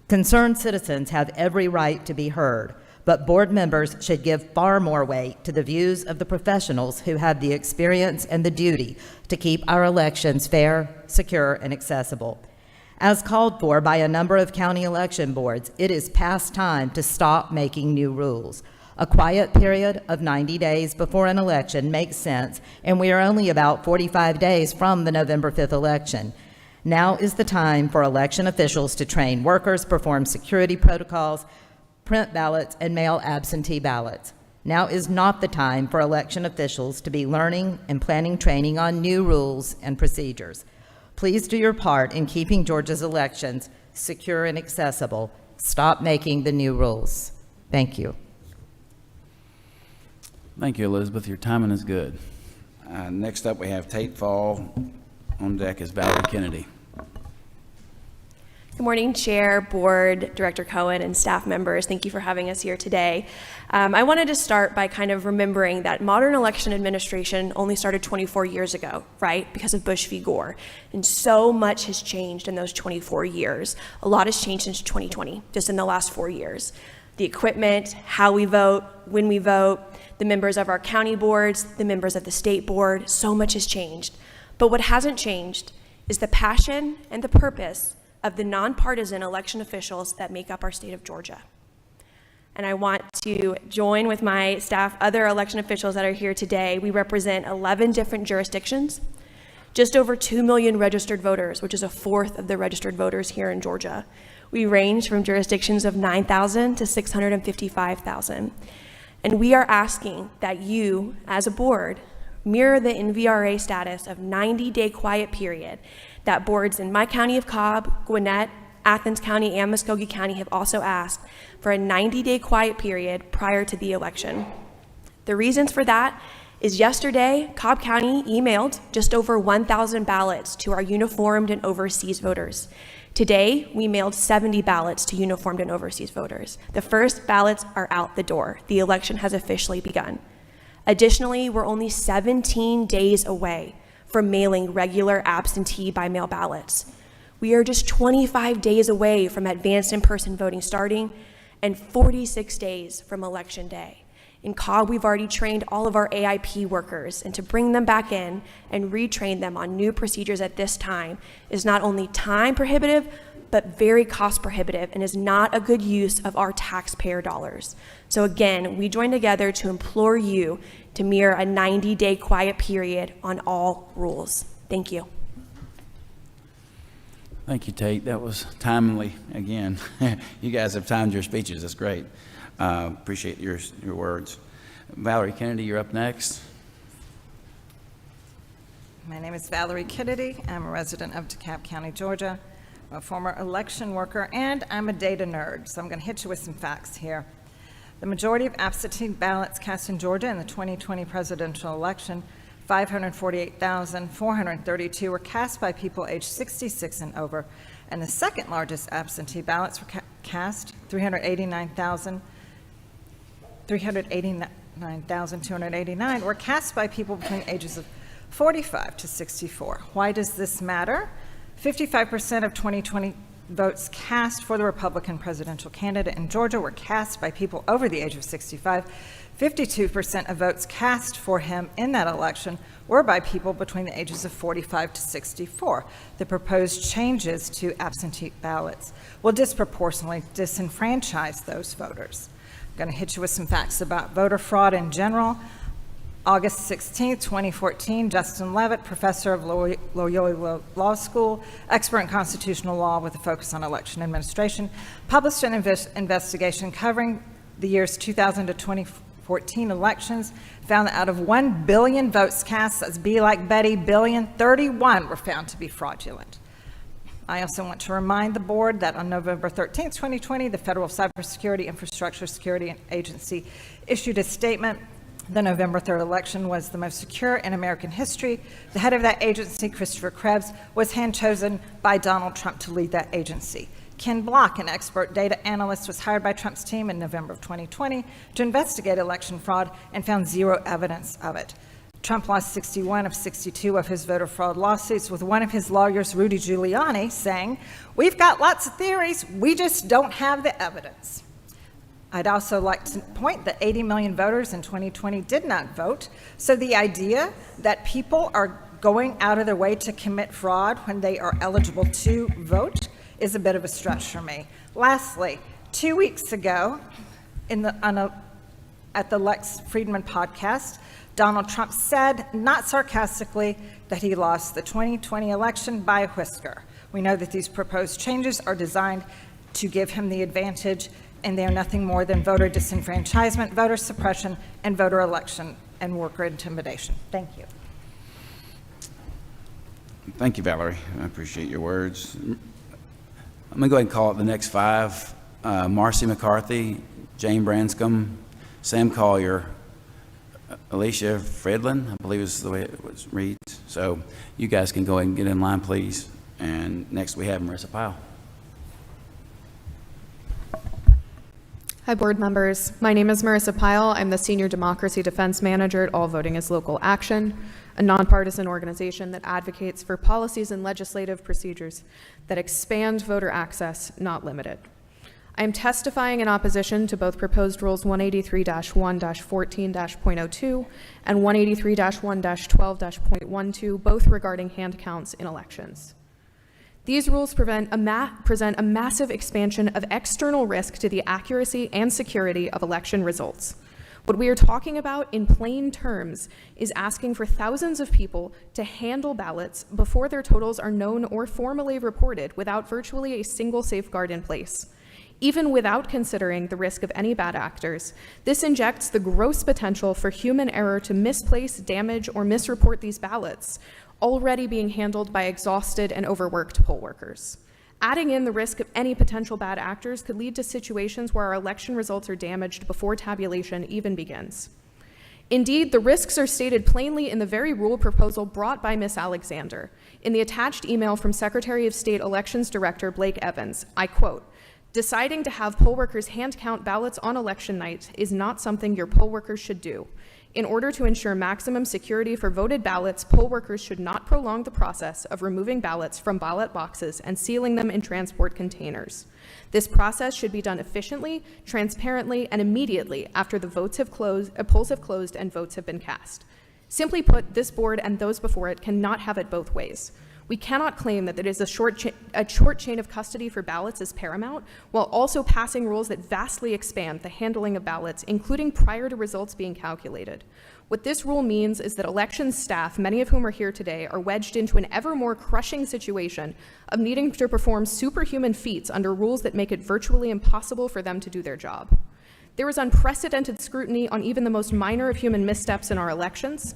Concerned citizens have every right to be heard, but board members should give far more weight to the views of the professionals who have the experience and the duty to keep our elections fair, secure, and accessible. As called for by a number of county election boards, it is past time to stop making new rules. A quiet period of 90 days before an election makes sense, and we are only about 45 days from the November 5th election. Now is the time for election officials to train workers, perform security protocols, print ballots, and mail absentee ballots. Now is not the time for election officials to be learning and planning training on new rules and procedures. Please do your part in keeping Georgia's elections secure and accessible. Stop making the new rules. Thank you. Thank you, Elizabeth. Your timing is good. Next up, we have Tate Fall. On deck is Valerie Kennedy. Good morning, Chair, Board, Director Cohen, and staff members. Thank you for having us here today. I wanted to start by kind of remembering that modern election administration only started 24 years ago, right? Because of Bush v. Gore. And so much has changed in those 24 years. A lot has changed since 2020, just in the last 4 years. The equipment, how we vote, when we vote, the members of our county boards, the members of the state board, so much has changed. But what hasn't changed is the passion and the purpose of the nonpartisan election officials that make up our state of Georgia. And I want to join with my staff, other election officials that are here today. We represent 11 different jurisdictions, just over 2 million registered voters, which is a fourth of the registered voters here in Georgia. We range from jurisdictions of 9,000 to 655,000. And we are asking that you, as a board, mirror the NVRA status of 90-day quiet period that boards in my county of Cobb, Gwinnett, Athens County, and Muskogee County have also asked for a 90-day quiet period prior to the election. The reasons for that is yesterday, Cobb County emailed just over 1,000 ballots to our uniformed and overseas voters. Today, we mailed 70 ballots to uniformed and overseas voters. The first ballots are out the door. The election has officially begun. Additionally, we're only 17 days away from mailing regular absentee-by-mail ballots. We are just 25 days away from advanced in-person voting starting and 46 days from Election Day. In Cobb, we've already trained all of our AIP workers, and to bring them back in and retrain them on new procedures at this time is not only time prohibitive, but very cost prohibitive and is not a good use of our taxpayer dollars. So again, we join together to implore you to mirror a 90-day quiet period on all rules. Thank you. Thank you, Tate. That was timely again. You guys have timed your speeches. That's great. Appreciate your words. Valerie Kennedy, you're up next. My name is Valerie Kennedy. I'm a resident of DeKalb County, Georgia. I'm a former election worker, and I'm a data nerd, so I'm going to hit you with some facts here. The majority of absentee ballots cast in Georgia in the 2020 presidential election, 548,432, were cast by people aged 66 and over, and the second largest absentee ballots were cast, 389,289 were cast by people between the ages of 45 to 64. Why does this matter? 55% of 2020 votes cast for the Republican presidential candidate in Georgia were cast by people over the age of 65. 52% of votes cast for him in that election were by people between the ages of 45 to 64. The proposed changes to absentee ballots will disproportionately disenfranchise those voters. I'm going to hit you with some facts about voter fraud in general. August 16, 2014, Justin Levitt, professor of Loyola Law School, expert in constitutional law with a focus on election administration, published an investigation covering the years 2000 to 2014 elections, found that out of 1 billion votes cast, that's B like Betty, billion, 31 were found to be fraudulent. I also want to remind the board that on November 13, 2020, the Federal Cybersecurity Infrastructure Security Agency issued a statement. The November 3rd election was the most secure in American history. The head of that agency, Christopher Krebs, was hand-chosen by Donald Trump to lead that agency. Ken Block, an expert data analyst, was hired by Trump's team in November of 2020 to investigate election fraud and found zero evidence of it. Trump lost 61 of 62 of his voter fraud lawsuits, with one of his lawyers, Rudy Giuliani, saying, "We've got lots of theories, we just don't have the evidence." I'd also like to point that 80 million voters in 2020 did not vote. So the idea that people are going out of their way to commit fraud when they are eligible to vote is a bit of a stretch for me. Lastly, 2 weeks ago, at the Lex Friedman podcast, Donald Trump said, not sarcastically, that he lost the 2020 election by a whisker. We know that these proposed changes are designed to give him the advantage, and they are nothing more than voter disenfranchisement, voter suppression, and voter election and worker intimidation. Thank you. Thank you, Valerie. I appreciate your words. I'm going to go ahead and call it the next five. Marcy McCarthy, Jane Branscombe, Sam Collier, Alicia Fredlin, I believe is the way it was reads. So you guys can go ahead and get in line, please. And next we have Marissa Powell. Hi, board members. My name is Marissa Pyle. I'm the Senior Democracy Defense Manager at All Voting is Local Action, a nonpartisan organization that advocates for policies and legislative procedures that expand voter access, not limit it. I am testifying in opposition to both proposed Rules 183-1-14-.02 and 183-1-12-.12, both regarding hand counts in elections. These rules present a massive expansion of external risk to the accuracy and security of election results. What we are talking about in plain terms is asking for thousands of people to handle ballots before their totals are known or formally reported without virtually a single safeguard in place. Even without considering the risk of any bad actors, this injects the gross potential for human error to misplace, damage, or misreport these ballots, already being handled by exhausted and overworked poll workers. Adding in the risk of any potential bad actors could lead to situations where our election results are damaged before tabulation even begins. Indeed, the risks are stated plainly in the very rule proposal brought by Ms. Alexander. In the attached email from Secretary of State Elections Director Blake Evans, I quote, "Deciding to have poll workers hand count ballots on election night is not something your poll workers should do. In order to ensure maximum security for voted ballots, poll workers should not prolong the process of removing ballots from ballot boxes and sealing them in transport containers. This process should be done efficiently, transparently, and immediately after the polls have closed and votes have been cast. Simply put, this board and those before it cannot have it both ways. We cannot claim that it is a short chain of custody for ballots is paramount, while also passing rules that vastly expand the handling of ballots, including prior to results being calculated. What this rule means is that elections staff, many of whom are here today, are wedged into an ever more crushing situation of needing to perform superhuman feats under rules that make it virtually impossible for them to do their job. There is unprecedented scrutiny on even the most minor of human missteps in our elections,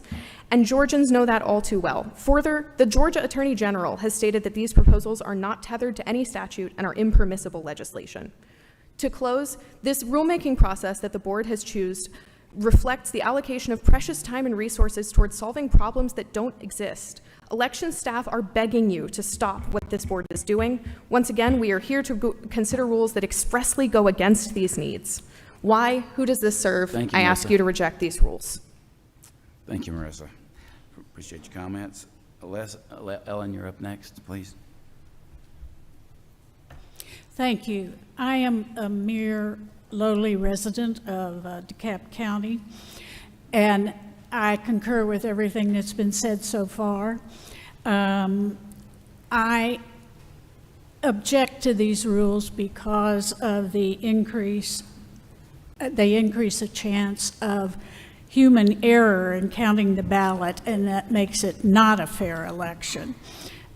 and Georgians know that all too well. Further, the Georgia Attorney General has stated that these proposals are not tethered to any statute and are impermissible legislation. To close, this rulemaking process that the board has chosen reflects the allocation of precious time and resources towards solving problems that don't exist. Election staff are begging you to stop what this board is doing. Once again, we are here to consider rules that expressly go against these needs. Why? Who does this serve? Thank you, I ask Marissa. you to reject these rules. Thank you, Marissa. Appreciate your comments. Ellen, you're up next, please. Thank you. I am a mere lowly resident of DeKalb County, and I concur with everything that's been said so far. I object to these rules because of the increase. They increase a chance of human error in counting the ballot, and that makes it not a fair election.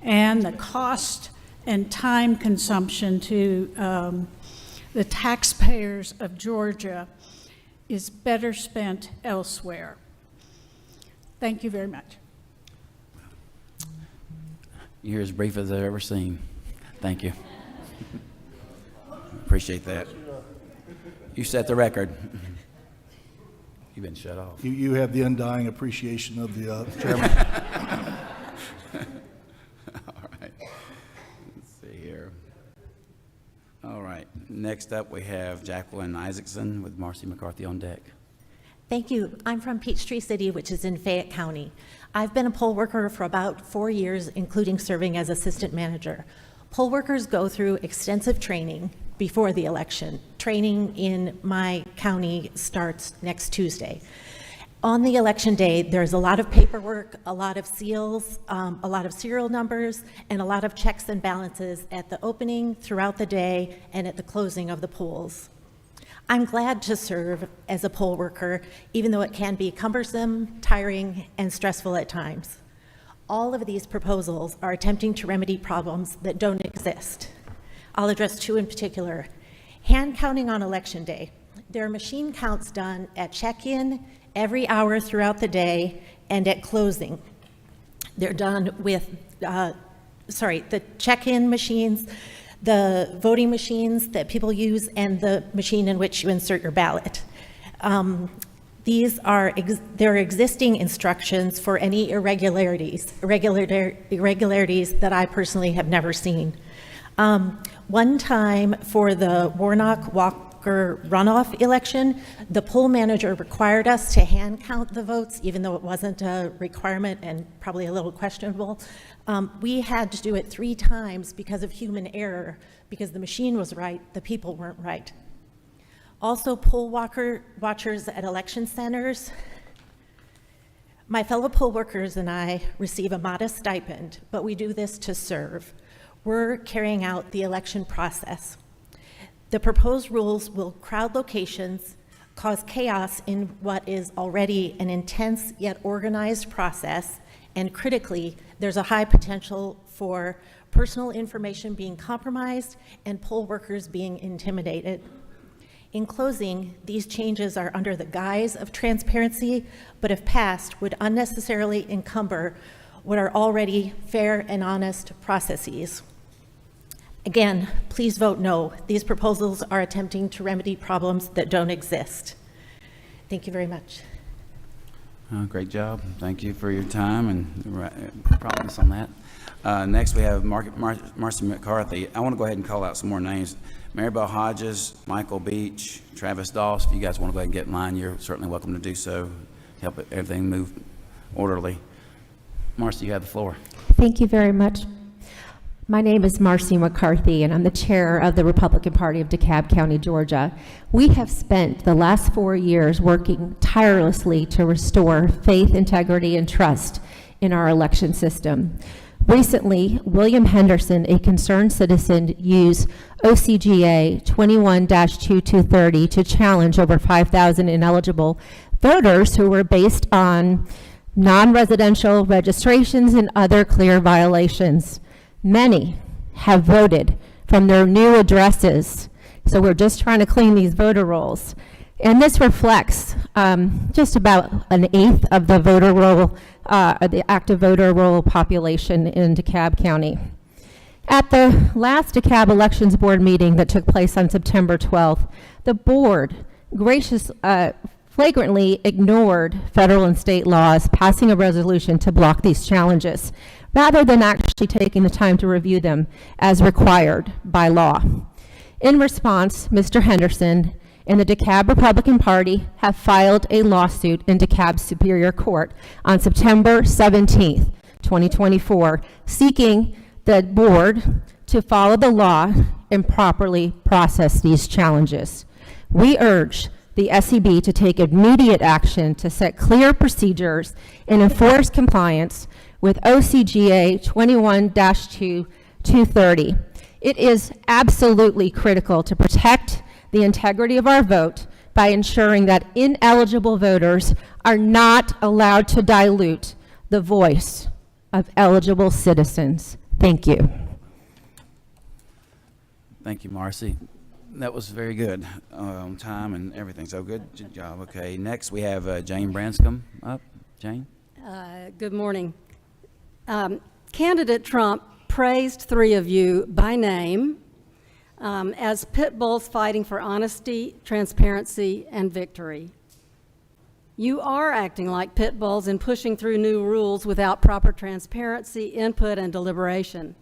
And the cost and time consumption to the taxpayers of Georgia is better spent elsewhere. Thank you very much. You're as brief as I've ever seen. Thank you. Appreciate that. You set the record. You've been shut off. You have the undying appreciation of the chairman. All right. Let's see here. All right. Next up, we have Jacqueline Isaacson with Marcy McCarthy on deck. Thank you. I'm from Peachtree City, which is in Fayette County. I've been a poll worker for about 4 years, including serving as assistant manager. Poll workers go through extensive training, before the election. Training in my county starts next Tuesday. On the election day, there's a lot of paperwork, a lot of seals, a lot of serial numbers, and a lot of checks and balances at the opening, throughout the day, and at the closing of the polls. I'm glad to serve as a poll worker, even though it can be cumbersome, tiring, and stressful at times. All of these proposals are attempting to remedy problems that don't exist. I'll address two in particular. Hand counting on election day. There are machine counts done at check-in, every hour throughout the day, and at closing. They're done with, the check-in machines, the voting machines that people use, and the machine in which you insert your ballot. These are there are existing instructions for any irregularities that I personally have never seen. One time for the Warnock-Walker runoff election, the poll manager required us to hand count the votes, even though it wasn't a requirement and probably a little questionable. We had to do it 3 times because of human error, because the machine was right, the people weren't right. Also, poll watchers at election centers. My fellow poll workers and I receive a modest stipend, but we do this to serve. We're carrying out the election process. The proposed rules will crowd locations, cause chaos in what is already an intense yet organized process, and critically, there's a high potential for personal information being compromised and poll workers being intimidated. In closing, these changes are under the guise of transparency, but if passed, would unnecessarily encumber what are already fair and honest processes. Again, please vote no. These proposals are attempting to remedy problems that don't exist. Thank you very much. Great job. Thank you for your time and promptness on that. Next, we have Marcy McCarthy. I want to go ahead and call out some more names. Maribel Hodges, Michael Beach, Travis Doss. If you guys want to go ahead and get in line, you're certainly welcome to do so. Help everything move orderly. Marcy, you have the floor. Thank you very much. My name is Marcy McCarthy, and I'm the chair of the Republican Party of DeKalb County, Georgia. We have spent the last 4 years working tirelessly to restore faith, integrity, and trust in our election system. Recently, William Henderson, a concerned citizen, used OCGA 21-2230 to challenge over 5,000 ineligible voters who were based on non-residential registrations and other clear violations. Many have voted from their new addresses, so we're just trying to clean these voter rolls. And this reflects just about 1/8 of the voter roll, the active voter roll population in DeKalb County. At the last DeKalb Elections Board meeting that took place on September 12th, the board flagrantly ignored federal and state laws, passing a resolution to block these challenges, rather than actually taking the time to review them as required by law. In response, Mr. Henderson and the DeKalb Republican Party have filed a lawsuit in DeKalb Superior Court on September 17th, 2024, seeking the board to follow the law and properly process these challenges. We urge the SEB to take immediate action to set clear procedures and enforce compliance with OCGA 21-2230. It is absolutely critical to protect the integrity of our vote by ensuring that ineligible voters are not allowed to dilute the voice of eligible citizens. Thank you. Thank you, Marcy. That was very good on time and everything. So good job. Okay, next we have Jane Branscombe up. Jane? Good morning. Candidate Trump praised 3 of you by name as pit bulls fighting for honesty, transparency, and victory. You are acting like pit bulls and pushing through new rules without proper transparency, input, and deliberation.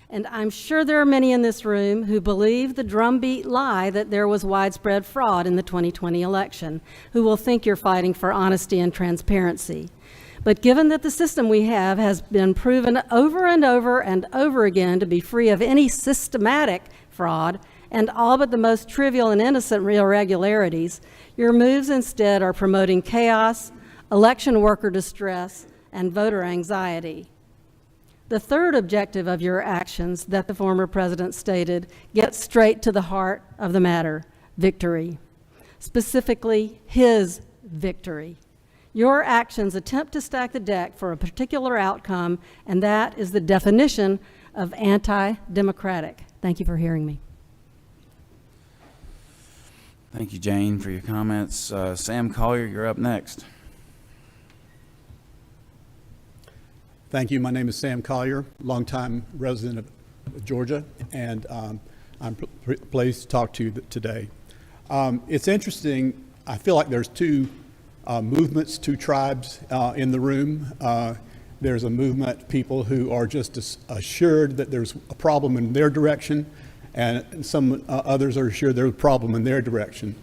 And I'm sure there are many in this room who believe the drumbeat lie that there was widespread fraud in the 2020 election, who will think you're fighting for honesty and transparency. But given that the system we have has been proven over and over and over again to be free of any systematic fraud and all but the most trivial and innocent irregularities, your moves instead are promoting chaos, election worker distress, and voter anxiety. The third objective of your actions that the former president stated gets straight to the heart of the matter: victory. Specifically, his victory. Your actions attempt to stack the deck for a particular outcome, and that is the definition of anti-democratic. Thank you for hearing me. Thank you, Jane, for your comments. Sam Collier, you're up next. Thank you. My name is Sam Collier, longtime resident of Georgia, and I'm pleased to talk to you today. It's interesting. I feel like there's two movements, two tribes in the room. There's a movement, people who are just assured that there's a problem in their direction, and some others are assured there's a problem in their direction.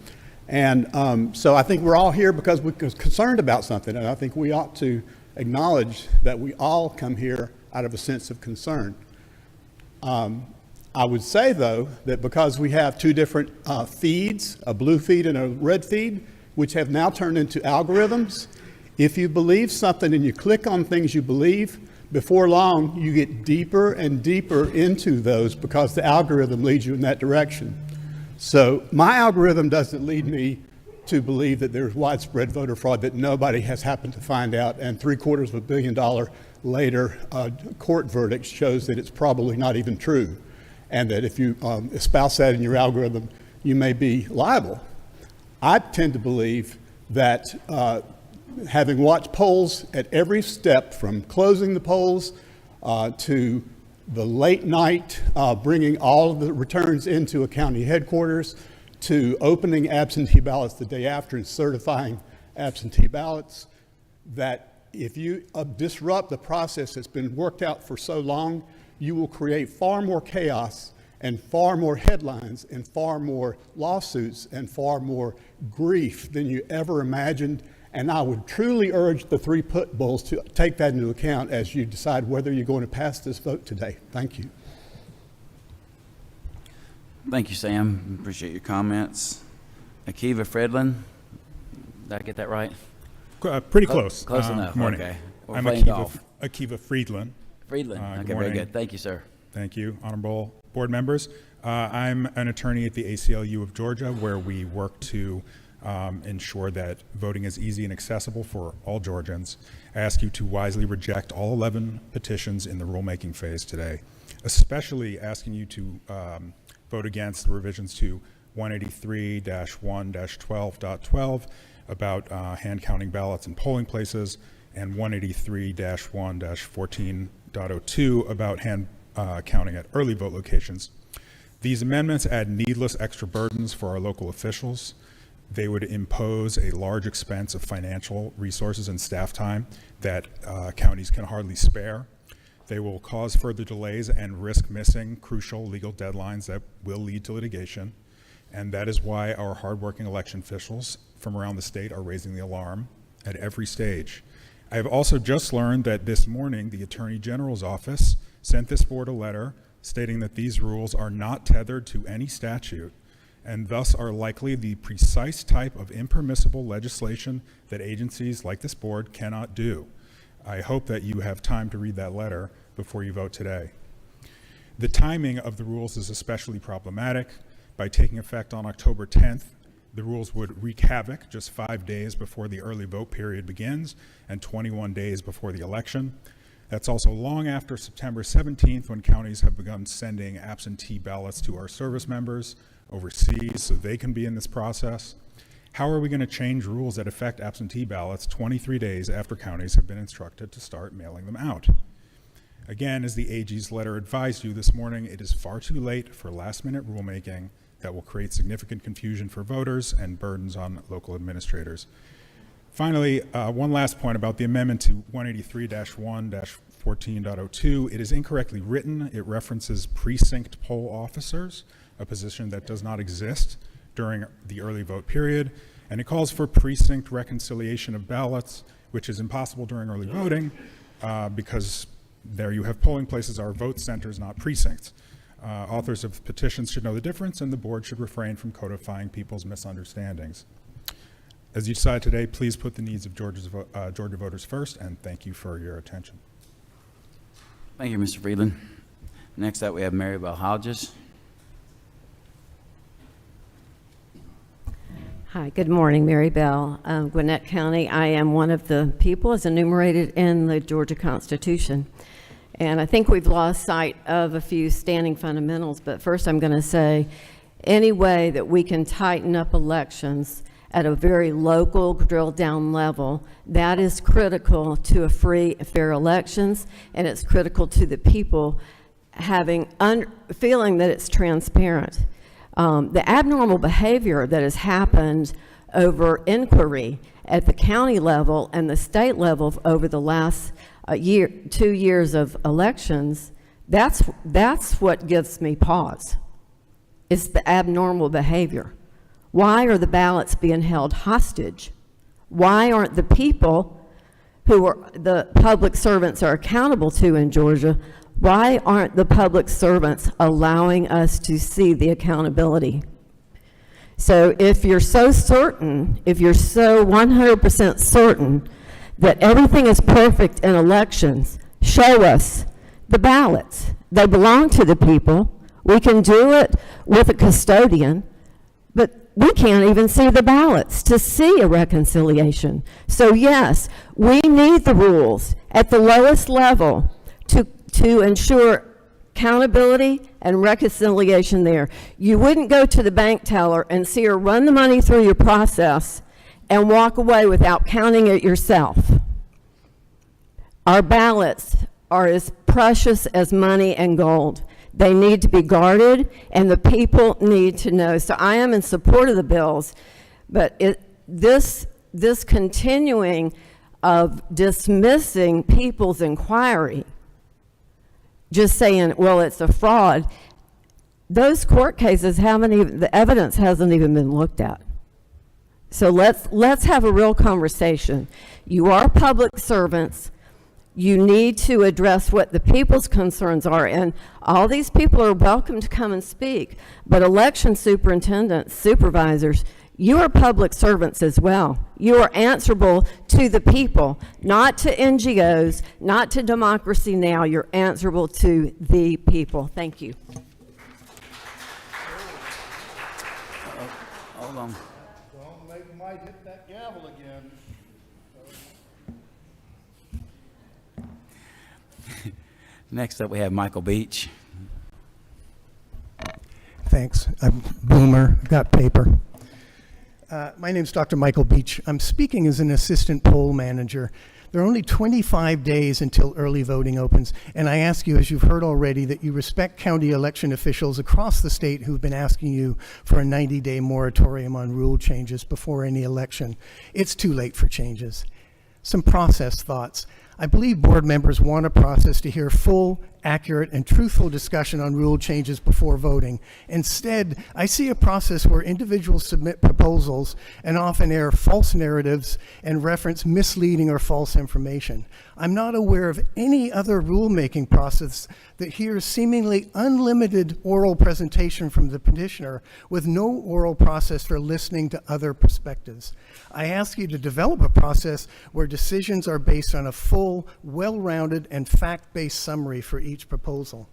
And so I think we're all here because we're concerned about something, and I think we ought to acknowledge that we all come here out of a sense of concern. I would say, though, that because we have two different feeds, a blue feed and a red feed, which have now turned into algorithms, if you believe something and you click on things you believe, before long you get deeper and deeper into those because the algorithm leads you in that direction. So my algorithm doesn't lead me to believe that there's widespread voter fraud that nobody has happened to find out, and $750 million later court verdict shows that it's probably not even true, and that if you espouse that in your algorithm, you may be liable. I tend to believe that having watched polls at every step, from closing the polls to the late night bringing all of the returns into a county headquarters, to opening absentee ballots the day after and certifying absentee ballots, that if you disrupt the process that's been worked out for so long, you will create far more chaos and far more headlines and far more lawsuits and far more grief than you ever imagined. And I would truly urge the three pit bulls to take that into account as you decide whether you're going to pass this vote today. Thank you. Thank you, Sam. Appreciate your comments. Akiva Fredlin, did I get that right? Pretty close. Close enough. Morning. Okay. We're I'm playing golf. Akiva Friedland. Friedland. Okay, very morning. good. Thank you, sir. Thank you, honorable board members. I'm an attorney at the ACLU of Georgia, where we work to ensure that voting is easy and accessible for all Georgians. I ask you to wisely reject all 11 petitions in the rulemaking phase today, especially asking you to vote against the revisions to 183-1-12.12 about hand counting ballots in polling places, and 183-1-14.02 about hand counting at early vote locations. These amendments add needless extra burdens for our local officials. They would impose a large expense of financial resources and staff time that counties can hardly spare. They will cause further delays and risk missing crucial legal deadlines that will lead to litigation. And that is why our hardworking election officials from around the state are raising the alarm at every stage. I have also just learned that this morning the Attorney General's office sent this board a letter stating that these rules are not tethered to any statute and thus are likely the precise type of impermissible legislation that agencies like this board cannot do. I hope that you have time to read that letter before you vote today. The timing of the rules is especially problematic. By taking effect on October 10th, the rules would wreak havoc just 5 days before the early vote period begins and 21 days before the election. That's also long after September 17th, when counties have begun sending absentee ballots to our service members overseas so they can be in this process. How are we going to change rules that affect absentee ballots 23 days after counties have been instructed to start mailing them out? Again, as the AG's letter advised you this morning, it is far too late for last-minute rulemaking that will create significant confusion for voters and burdens on local administrators. Finally, one last point about the amendment to 183-1-14.02. It is incorrectly written. It references precinct poll officers, a position that does not exist during the early vote period, and it calls for precinct reconciliation of ballots, which is impossible during early voting because there you have polling places are vote centers, not precincts. Authors of petitions should know the difference, and the board should refrain from codifying people's misunderstandings. As you decide today, please put the needs of Georgia voters first, and thank you for your attention. Thank you, Mr. Friedland. Next up, we have Mary Bell Hodges. Hi, good morning, Mary Bell, Gwinnett County. I am one of the people as enumerated in the Georgia Constitution. And I think we've lost sight of a few standing fundamentals, but first I'm going to say any way that we can tighten up elections at a very local, drilled down level, that is critical to a free, fair elections, and it's critical to the people having feeling that it's transparent. The abnormal behavior that has happened over inquiry at the county level and the state level over the last 2 years of elections, that's what gives me pause. It's the abnormal behavior. Why are the ballots being held hostage? Why aren't the people who are the public servants are accountable to in Georgia, why aren't the public servants allowing us to see the accountability? So if you're so certain, if you're so 100% certain that everything is perfect in elections, show us the ballots. They belong to the people. We can do it with a custodian, but we can't even see the ballots to see a reconciliation. So yes, we need the rules at the lowest level to ensure accountability and reconciliation there. You wouldn't go to the bank teller and see her run the money through your process and walk away without counting it yourself. Our ballots are as precious as money and gold. They need to be guarded, and the people need to know. So I am in support of the bills, but this continuing of dismissing people's inquiry, just saying, well, it's a fraud, those court cases haven't even, the evidence hasn't even been looked at. So let's have a real conversation. You are public servants. You need to address what the people's concerns are, and all these people are welcome to come and speak, but election superintendents, supervisors, you are public servants as well. You are answerable to the people, not to NGOs, not to Democracy Now! You're answerable to the people. Thank you. Hold on. Well, they might hit that gavel again. Next up, we have Michael Beach. Thanks. I'm Boomer. I've got paper. My name's Dr. Michael Beach. I'm speaking as an assistant poll manager. There are only 25 days until early voting opens, and I ask you, as you've heard already, that you respect county election officials across the state who've been asking you for a 90-day moratorium on rule changes before any election. It's too late for changes. Some process thoughts. I believe board members want a process to hear full, accurate, and truthful discussion on rule changes before voting. Instead, I see a process where individuals submit proposals and often air false narratives and reference misleading or false information. I'm not aware of any other rulemaking process that hears seemingly unlimited oral presentation from the petitioner with no oral process for listening to other perspectives. I ask you to develop a process where decisions are based on a full, well-rounded, and fact-based summary for each proposal.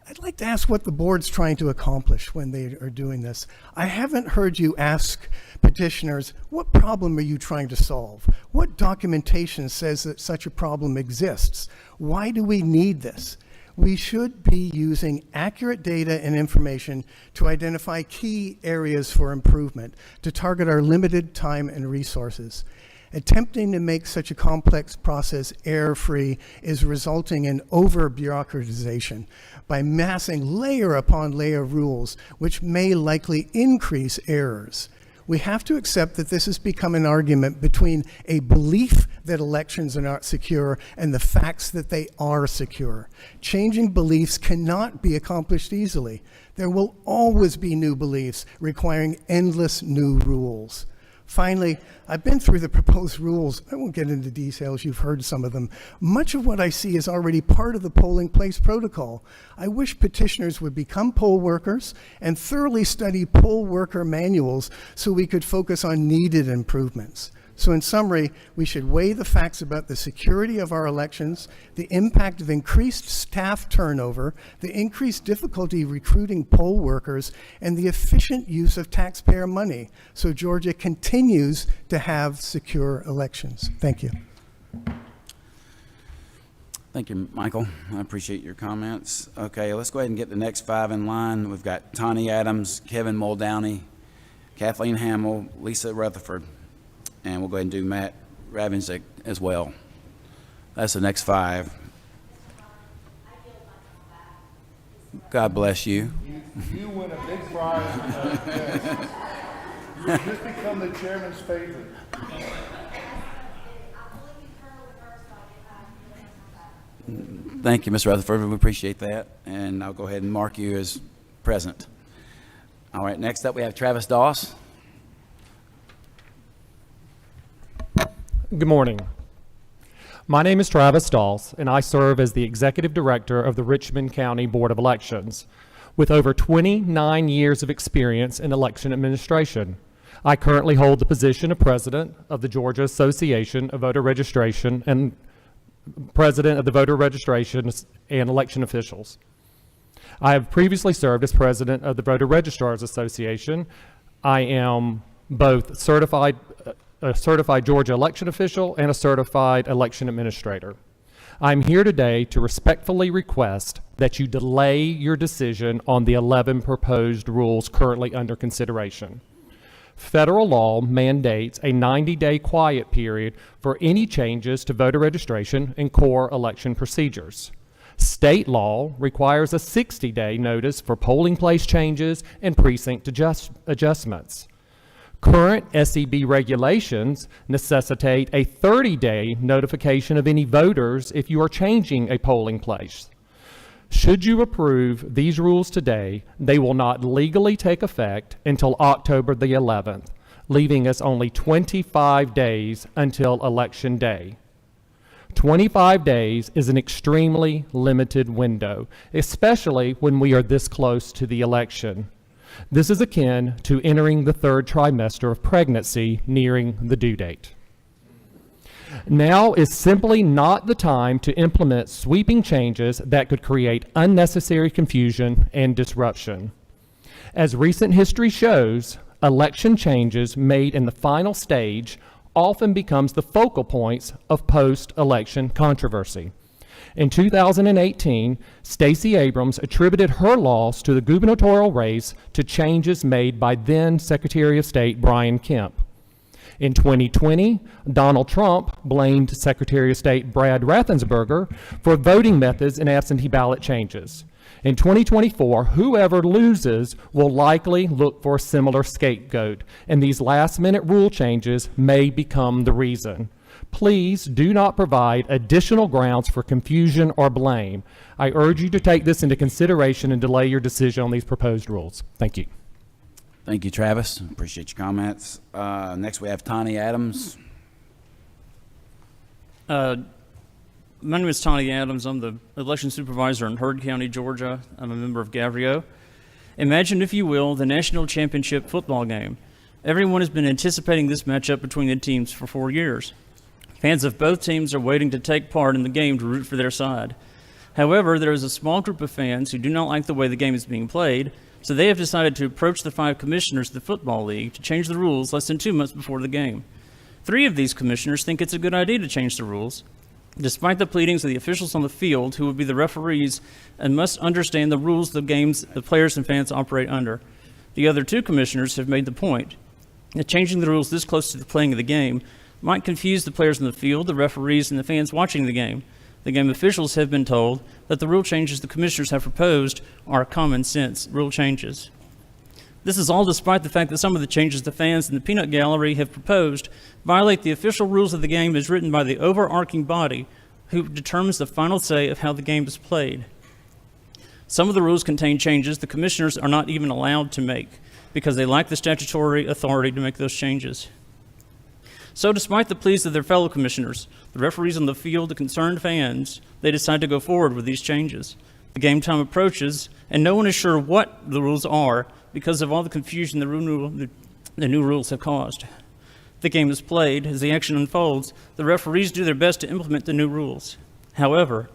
I'd like to ask what the board's trying to accomplish when they are doing this. I haven't heard you ask petitioners, what problem are you trying to solve? What documentation says that such a problem exists? Why do we need this? We should be using accurate data and information to identify key areas for improvement, to target our limited time and resources. Attempting to make such a complex process error-free is resulting in over-bureaucratization by massing layer upon layer of rules, which may likely increase errors. We have to accept that this has become an argument between a belief that elections are not secure and the facts that they are secure. Changing beliefs cannot be accomplished easily. There will always be new beliefs requiring endless new rules. Finally, I've been through the proposed rules. I won't get into details. You've heard some of them. Much of what I see is already part of the polling place protocol. I wish petitioners would become poll workers and thoroughly study poll worker manuals so we could focus on needed improvements. So in summary, we should weigh the facts about the security of our elections, the impact of increased staff turnover, the increased difficulty recruiting poll workers, and the efficient use of taxpayer money so Georgia continues to have secure elections. Thank you. Thank you, Michael. I appreciate your comments. Okay, let's go ahead and get the next 5 in line. We've got Tawny Adams, Kevin Muldowney, Kathleen Hamill, Lisa Rutherford. And we'll go ahead and do Matt Ravensick as well. That's the next 5. God bless you. You win a big prize. You just become the chairman's favorite. Thank you, Ms. Rutherford. We appreciate that. And I'll go ahead and mark you as present. All right, next up we have Travis Doss. Good morning. My name is Travis Doss, and I serve as the Executive Director of the Richmond County Board of Elections. With over 29 years of experience in election administration, I currently hold the position of President of the Georgia Association of Voter Registration and President of the Voter Registration and Election Officials. I have previously served as President of the Voter Registrars Association. I am both a certified Georgia election official and a certified election administrator. I'm here today to respectfully request that you delay your decision on the 11 proposed rules currently under consideration. Federal law mandates a 90-day quiet period for any changes to voter registration and core election procedures. State law requires a 60-day notice for polling place changes and precinct adjustments. Current SEB regulations necessitate a 30-day notification of any voters if you are changing a polling place. Should you approve these rules today, they will not legally take effect until October the 11th, leaving us only 25 days until Election Day. 25 days is an extremely limited window, especially when we are this close to the election. This is akin to entering the 3rd trimester of pregnancy nearing the due date. Now is simply not the time to implement sweeping changes that could create unnecessary confusion and disruption. As recent history shows, election changes made in the final stage often becomes the focal points of post-election controversy. In 2018, Stacey Abrams attributed her loss to the gubernatorial race to changes made by then Secretary of State Brian Kemp. In 2020, Donald Trump blamed Secretary of State Brad Raffensperger for voting methods and absentee ballot changes. In 2024, whoever loses will likely look for a similar scapegoat, and these last-minute rule changes may become the reason. Please do not provide additional grounds for confusion or blame. I urge you to take this into consideration and delay your decision on these proposed rules. Thank you. Thank you, Travis. Appreciate your comments. Next, we have Tawny Adams. My name is Tawny Adams. I'm the election supervisor in Heard County, Georgia. I'm a member of Gavrio. Imagine, if you will, the national championship football game. Everyone has been anticipating this matchup between the teams for 4 years. Fans of both teams are waiting to take part in the game to root for their side. However, there is a small group of fans who do not like the way the game is being played, so they have decided to approach the 5 commissioners of the Football League to change the rules less than 2 months before the game. 3 of these commissioners think it's a good idea to change the rules, despite the pleadings of the officials on the field who would be the referees and must understand the rules the games the players and fans operate under. The other 2 commissioners have made the point that changing the rules this close to the playing of the game might confuse the players in the field, the referees, and the fans watching the game. The game officials have been told that the rule changes the commissioners have proposed are common sense rule changes. This is all despite the fact that some of the changes the fans in the peanut gallery have proposed violate the official rules of the game as written by the overarching body who determines the final say of how the game is played. Some of the rules contain changes the commissioners are not even allowed to make because they lack the statutory authority to make those changes. So despite the pleas of their fellow commissioners, the referees on the field, the concerned fans, they decide to go forward with these changes. The game time approaches, and no one is sure what the rules are because of all the confusion the new rules have caused. The game is played. As the action unfolds, the referees do their best to implement the new rules. However,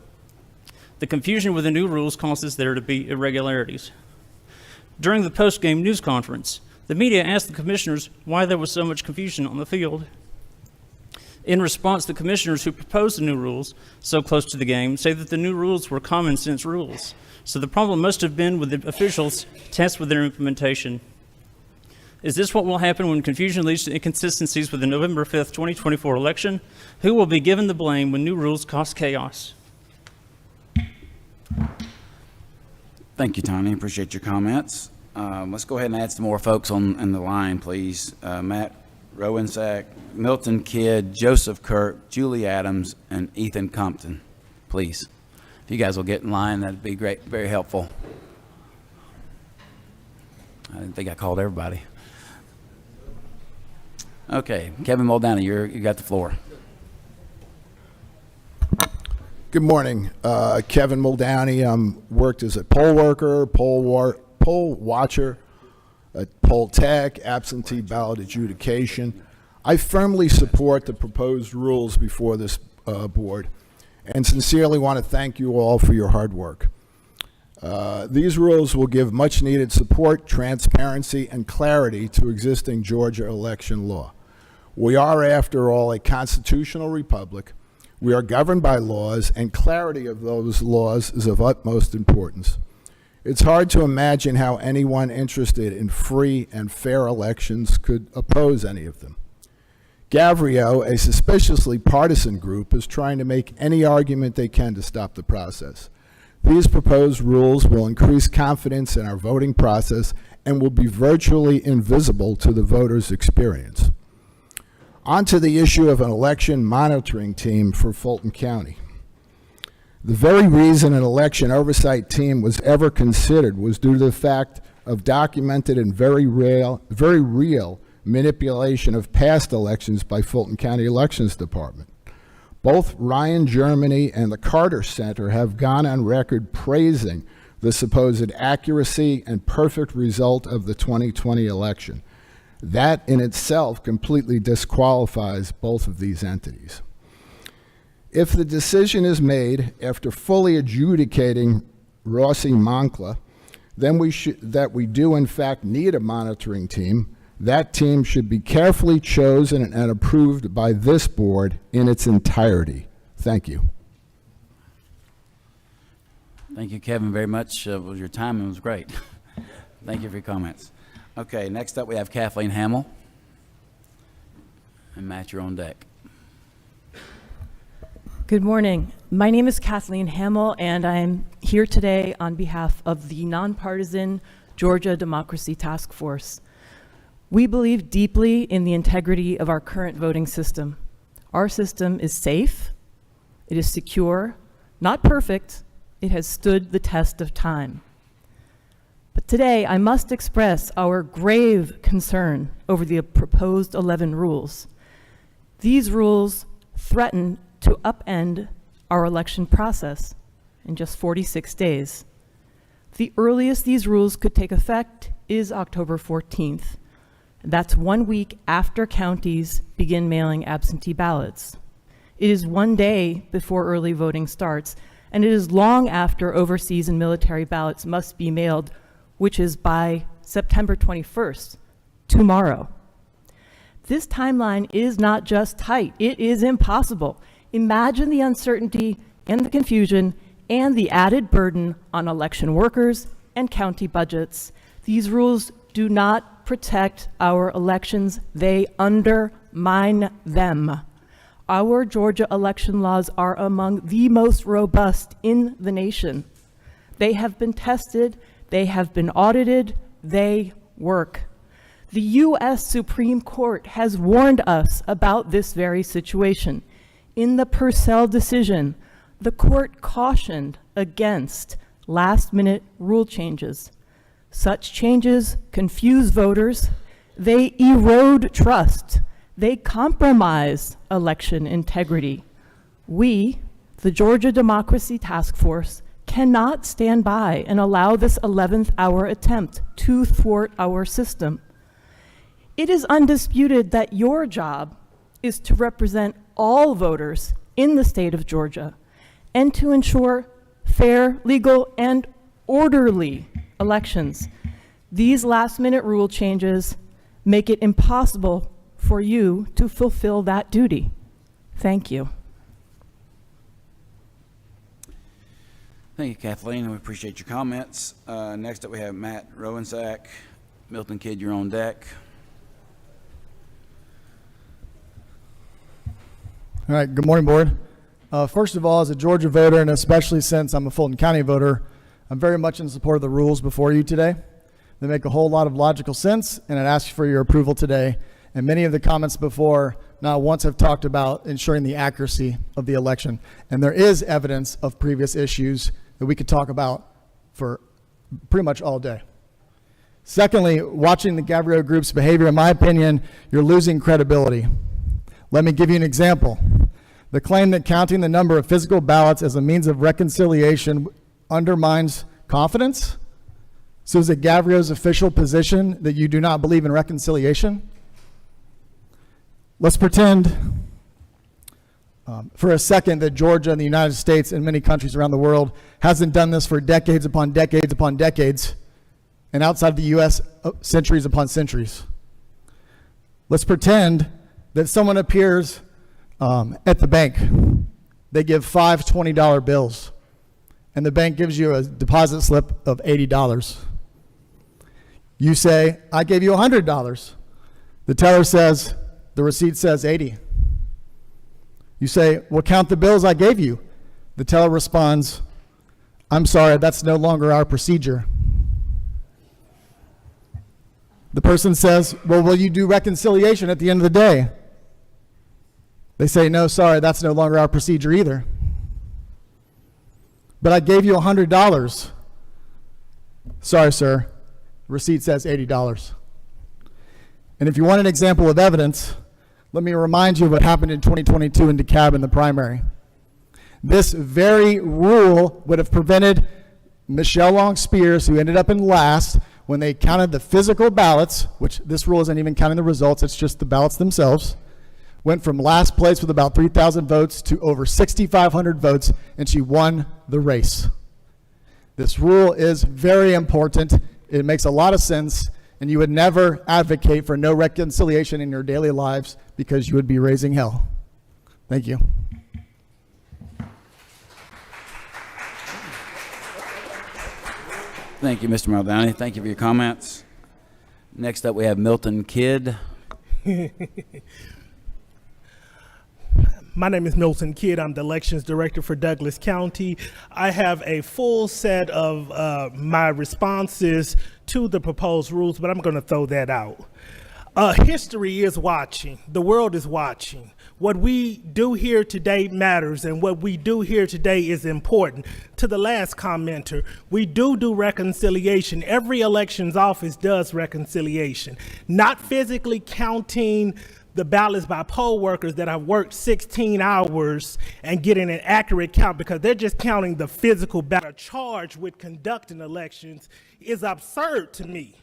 the confusion with the new rules causes there to be irregularities. During the post-game news conference, the media asked the commissioners why there was so much confusion on the field. In response, the commissioners who proposed the new rules so close to the game say that the new rules were common sense rules. So the problem must have been with the officials tasked with their implementation. Is this what will happen when confusion leads to inconsistencies with the November 5th, 2024 election? Who will be given the blame when new rules cause chaos? Thank you, Tony. Appreciate your comments. Let's go ahead and add some more folks in the line, please. Matt Rowensack, Milton Kidd, Joseph Kirk, Julie Adams, and Ethan Compton, please. If you guys will get in line, that'd be great, very helpful. I didn't think I called everybody. Okay, Kevin Muldowney, you got the floor. Good morning. Kevin Muldowney. Worked as a poll worker, poll watcher, at poll tech, absentee ballot adjudication. I firmly support the proposed rules before this board and sincerely want to thank you all for your hard work. These rules will give much needed support, transparency, and clarity to existing Georgia election law. We are, after all, a constitutional republic. We are governed by laws, and clarity of those laws is of utmost importance. It's hard to imagine how anyone interested in free and fair elections could oppose any of them. Gavrio, a suspiciously partisan group, is trying to make any argument they can to stop the process. These proposed rules will increase confidence in our voting process and will be virtually invisible to the voters' experience. On to the issue of an election monitoring team for Fulton County. The very reason an election oversight team was ever considered was due to the fact of documented and very real manipulation of past elections by Fulton County Elections Department. Both Ryan Germany and the Carter Center have gone on record praising the supposed accuracy and perfect result of the 2020 election. That in itself completely disqualifies both of these entities. If the decision is made after fully adjudicating Rossi Moncla, then that we do in fact need a monitoring team. That team should be carefully chosen and approved by this board in its entirety. Thank you. Thank you, Kevin, very much. Your timing was great. Thank you for your comments. Okay, next up we have Kathleen Hamill. And Matt, you're on deck. Good morning. My name is Kathleen Hamill, and I'm here today on behalf of the nonpartisan Georgia Democracy Task Force. We believe deeply in the integrity of our current voting system. Our system is safe, it is secure, not perfect, it has stood the test of time. But today, I must express our grave concern over the proposed 11 rules. These rules threaten to upend our election process in just 46 days. The earliest these rules could take effect is October 14th. That's 1 week after counties begin mailing absentee ballots. It is 1 day before early voting starts, and it is long after overseas and military ballots must be mailed, which is by September 21st, tomorrow. This timeline is not just tight, it is impossible. Imagine the uncertainty and the confusion and the added burden on election workers and county budgets. These rules do not protect our elections, they undermine them. Our Georgia election laws are among the most robust in the nation. They have been tested, they have been audited, they work. The U.S. Supreme Court has warned us about this very situation. In the Purcell decision, the court cautioned against last-minute rule changes. Such changes confuse voters, they erode trust, They compromise election integrity. We, the Georgia Democracy Task Force, cannot stand by and allow this 11th hour attempt to thwart our system. It is undisputed that your job is to represent all voters in the state of Georgia and to ensure fair, legal, and orderly elections. These last-minute rule changes make it impossible for you to fulfill that duty. Thank you. Thank you, Kathleen. We appreciate your comments. Next up, we have Matt Rowensack. Milton Kidd, you're on deck. All right, good morning, board. First of all, as a Georgia voter, and especially since I'm a Fulton County voter, I'm very much in support of the rules before you today. They make a whole lot of logical sense, and I'd ask for your approval today. And many of the comments before not once have talked about ensuring the accuracy of the election. And there is evidence of previous issues that we could talk about for pretty much all day. Secondly, watching the Gabrielle Group's behavior, in my opinion, you're losing credibility. Let me give you an example. The claim that counting the number of physical ballots as a means of reconciliation undermines confidence. So is it Gabrielle's official position that you do not believe in reconciliation? Let's pretend for a second that Georgia and the United States and many countries around the world hasn't done this for decades upon decades upon decades, and outside the U.S., centuries upon centuries. Let's pretend that someone appears at the bank. They give 5 $20 bills, and the bank gives you a deposit slip of $80. You say, I gave you $100. The teller says, the receipt says 80. You say, well, count the bills I gave you. The teller responds, I'm sorry, that's no longer our procedure. The person says, well, will you do reconciliation at the end of the day? They say, no, sorry, that's no longer our procedure either. But I gave you $100. Sorry, sir. The receipt says $80. And if you want an example of evidence, let me remind you of what happened in 2022 in DeKalb in the primary. This very rule would have prevented Michelle Long Spears, who ended up in last, when they counted the physical ballots, which this rule isn't even counting the results, it's just the ballots themselves, went from last place with about 3,000 votes to over 6,500 votes, and she won the race. This rule is very important. It makes a lot of sense, and you would never advocate for no reconciliation in your daily lives because you would be raising hell. Thank you. Thank you, Mr. Muldowney. Thank you for your comments. Next up, we have Milton Kidd. My name is Milton Kidd. I'm the Elections Director for Douglas County. I have a full set of my responses to the proposed rules, but I'm going to throw that out. History is watching. The world is watching. What we do here today matters, and what we do here today is important. To the last commenter, we do reconciliation. Every elections office does reconciliation. Not physically counting the ballots by poll workers that have worked 16 hours and getting an accurate count, because they're just counting the physical ballot. Charged with conducting elections is absurd to me.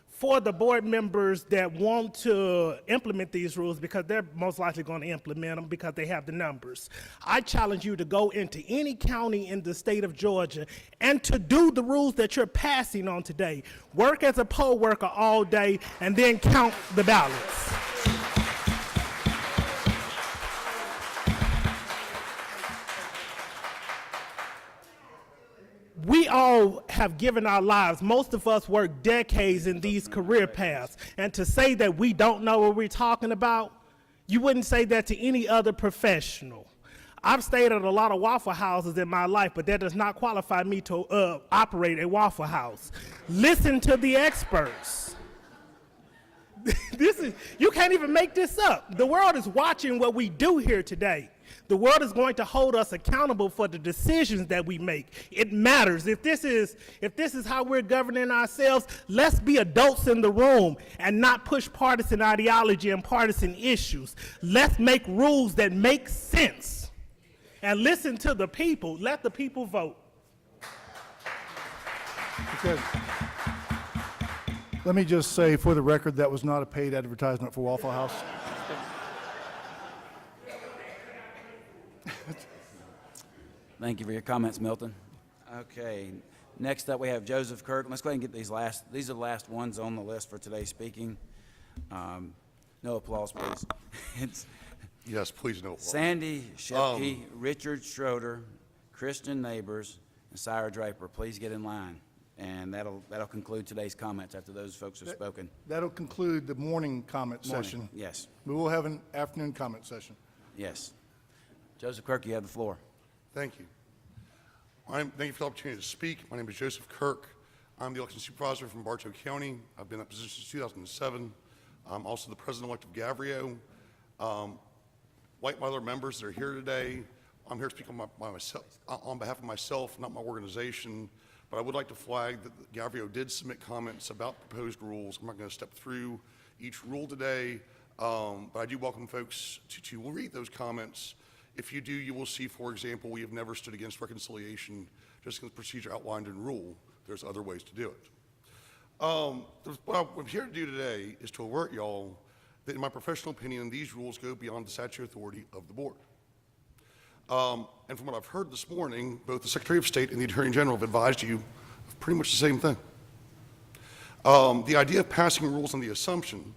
For the board members that want to implement these rules, because they're most likely going to implement them because they have the numbers, I challenge you to go into any county in the state of Georgia and to do the rules that you're passing on today. Work as a poll worker all day and then count the ballots. We all have given our lives. Most of us work decades in these career paths. And to say that we don't know what we're talking about, you wouldn't say that to any other professional. I've stayed at a lot of Waffle Houses in my life, but that does not qualify me to operate a Waffle House. Listen to the experts. You can't even make this up. The world is watching what we do here today. The world is going to hold us accountable for the decisions that we make. It matters. If this is how we're governing ourselves, let's be adults in the room and not push partisan ideology and partisan issues. Let's make rules that make sense and listen to the people. Let the people vote. Okay. Let me just say for the record, that was not a paid advertisement for Waffle House. Thank you for your comments, Milton. Okay, next up we have Joseph Kirk. Let's go ahead and get these are the last ones on the list for today's speaking. No applause, please. Yes, please, no applause. Sandy Shepke, Richard Schroeder, Christian Neighbors, and Syra Draper. Please get in line. And that'll conclude today's comments after those folks have spoken. That'll conclude the morning comment session. Yes. We will have an afternoon comment session. Yes. Joseph Kirk, you have the floor. Thank you. Thank you for the opportunity to speak. My name is Joseph Kirk. I'm the election supervisor from Bartow County. I've been in that position since 2007. I'm also the president-elect of Gavrio. Like my other members that are here today, I'm here to speak on behalf of myself, not my organization. But I would like to flag that Gavrio did submit comments about proposed rules. I'm not going to step through each rule today, but I do welcome folks to read those comments. If you do, you will see, for example, we have never stood against reconciliation just in the procedure outlined in rule. There's other ways to do it. What I'm here to do today is to alert y'all that in my professional opinion, these rules go beyond the statutory authority of the board. And from what I've heard this morning, both the Secretary of State and the Attorney General have advised you of pretty much the same thing. The idea of passing rules on the assumption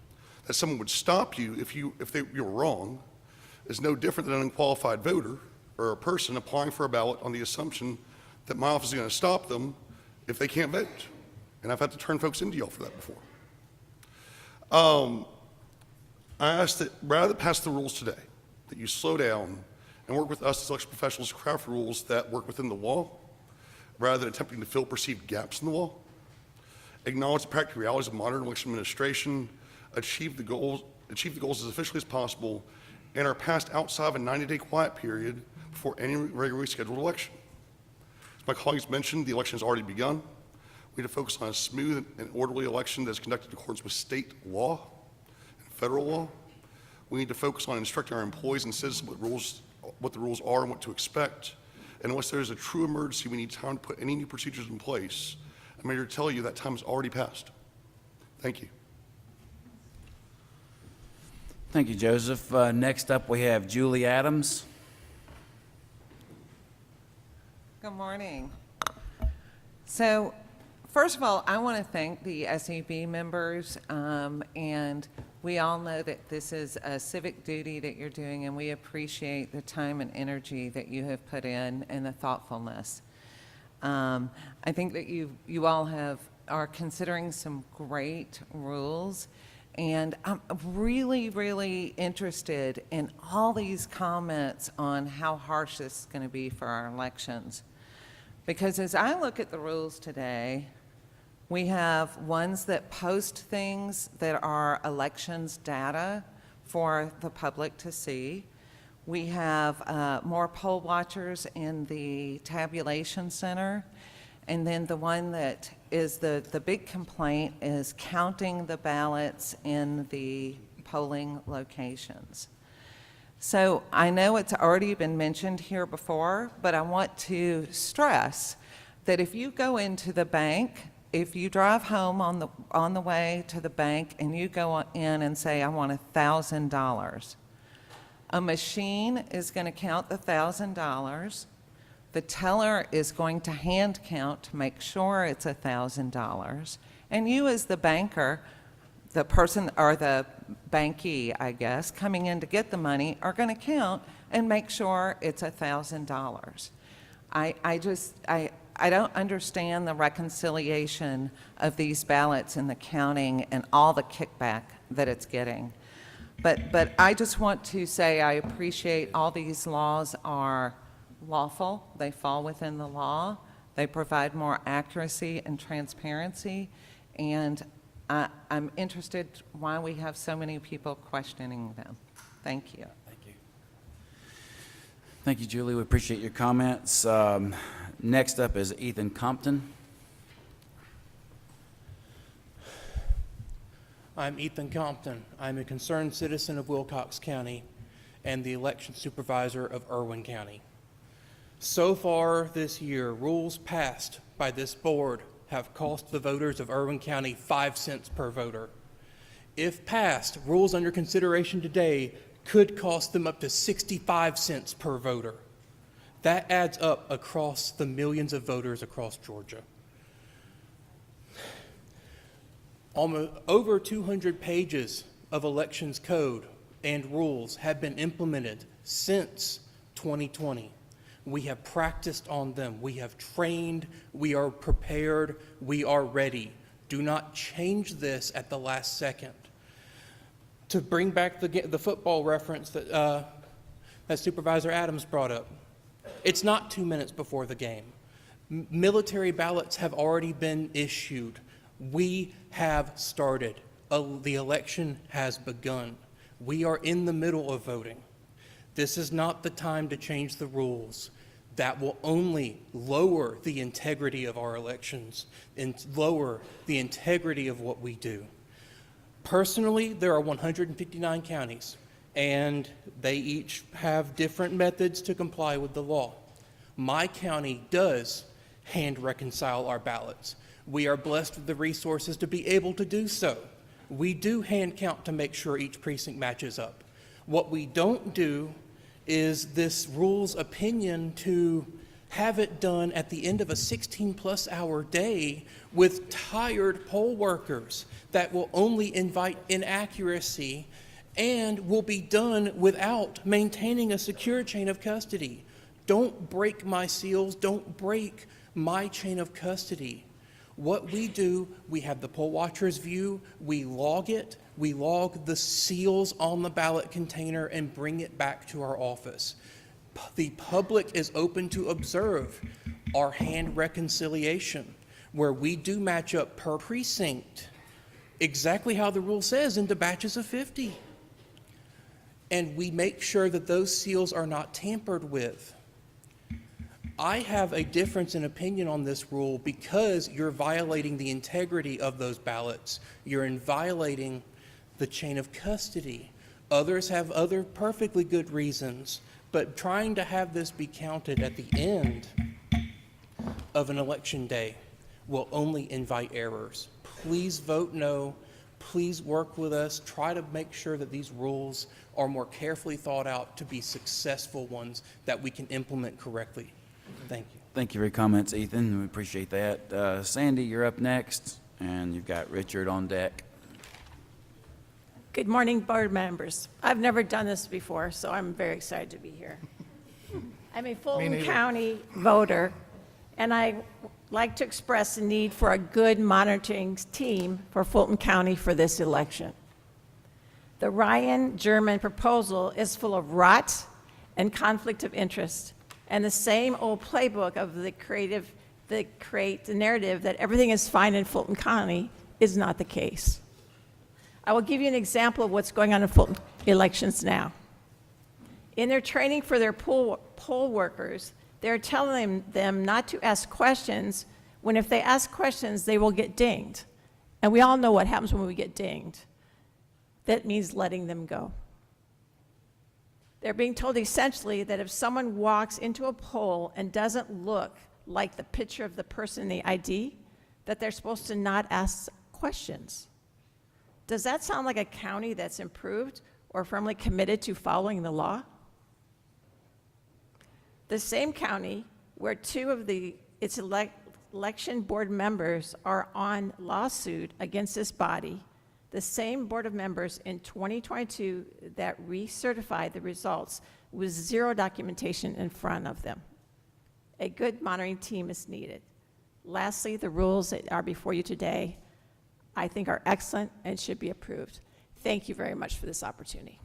that someone would stop you if you were wrong is no different than an unqualified voter or a person applying for a ballot on the assumption that my office is going to stop them if they can't vote. And I've had to turn folks into y'all for that before. I ask that rather than pass the rules today, that you slow down and work with us as election professionals to craft rules that work within the law, rather than attempting to fill perceived gaps in the law, acknowledge the practical realities of modern election administration, achieve the goals as efficiently as possible, and are passed outside of a 90-day quiet period before any regularly scheduled election. As my colleagues mentioned, the election has already begun. We need to focus on a smooth and orderly election that is conducted in accordance with state law and federal law. We need to focus on instructing our employees and citizens what the rules are and what to expect. And unless there is a true emergency, we need time to put any new procedures in place. I'm here to tell you that time has already passed. Thank you. Thank you, Joseph. Next up, we have Julie Adams. Good morning. So, first of all, I want to thank the SEB members, and we all know that this is a civic duty that you're doing, and we appreciate the time and energy that you have put in and the thoughtfulness. I think that you all are considering some great rules, and I'm really, really interested in all these comments on how harsh this is going to be for our elections. Because as I look at the rules today, we have ones that post things that are elections data for the public to see. We have more poll watchers in the tabulation center. And then the one that is the big complaint is counting the ballots in the polling locations. So I know it's already been mentioned here before, but I want to stress that if you go into the bank, if you drive home on the way to the bank and you go in and say, I want $1,000, a machine is going to count the $1,000. The teller is going to hand count to make sure it's $1,000. And you as the banker, the person or the bankee, I guess, coming in to get the money are going to count and make sure it's $1,000. I don't understand the reconciliation of these ballots and the counting and all the kickback that it's getting. But I just want to say I appreciate all these laws are lawful. They fall within the law. They provide more accuracy and transparency. And I'm interested why we have so many people questioning them. Thank you. Thank you. Thank you, Julie. We appreciate your comments. Next up is Ethan Compton. I'm Ethan Compton. I'm a concerned citizen of Wilcox County and the election supervisor of Irwin County. So far this year, rules passed by this board have cost the voters of Irwin County 5 cents per voter. If passed, rules under consideration today could cost them up to 65 cents per voter. That adds up across the millions of voters across Georgia. Almost over 200 pages of elections code and rules have been implemented since 2020. We have practiced on them. We have trained. We are prepared. We are ready. Do not change this at the last second. To bring back the football reference that Supervisor Adams brought up, it's not 2 minutes before the game. Military ballots have already been issued. We have started. The election has begun. We are in the middle of voting. This is not the time to change the rules. That will only lower the integrity of our elections and lower the integrity of what we do. Personally, there are 159 counties, and they each have different methods to comply with the law. My county does hand reconcile our ballots. We are blessed with the resources to be able to do so. We do hand count to make sure each precinct matches up. What we don't do is this rule's opinion to have it done at the end of a 16-plus hour day with tired poll workers that will only invite inaccuracy and will be done without maintaining a secure chain of custody. Don't break my seals. Don't break my chain of custody. What we do, we have the poll watcher's view, we log it, we log the seals on the ballot container and bring it back to our office. The public is open to observe our hand reconciliation, where we do match up per precinct, exactly how the rule says, into batches of 50. And we make sure that those seals are not tampered with. I have a difference in opinion on this rule because you're violating the integrity of those ballots. You're violating the chain of custody. Others have other perfectly good reasons, but trying to have this be counted at the end of an election day will only invite errors. Please vote no. Please work with us. Try to make sure that these rules are more carefully thought out to be successful ones that we can implement correctly. Thank you. Thank you for your comments, Ethan. We appreciate that. Sandy, you're up next, and you've got Richard on deck. Good morning, board members. I've never done this before, so I'm very excited to be here. I'm a Fulton County voter, and I like to express the need for a good monitoring team for Fulton County for this election. The Ryan German proposal is full of rot and conflict of interest, and the same old playbook of the narrative that everything is fine in Fulton County is not the case. I will give you an example of what's going on in Fulton elections now. In their training for their poll workers, they're telling them not to ask questions when if they ask questions, they will get dinged. And we all know what happens when we get dinged. That means letting them go. They're being told essentially that if someone walks into a poll and doesn't look like the picture of the person in the ID, that they're supposed to not ask questions. Does that sound like a county that's improved or firmly committed to following the law? The same county where two of its election board members are on lawsuit against this body, the same board of members in 2022 that recertified the results with zero documentation in front of them. A good monitoring team is needed. Lastly, the rules that are before you today, I think are excellent and should be approved. Thank you very much for this opportunity.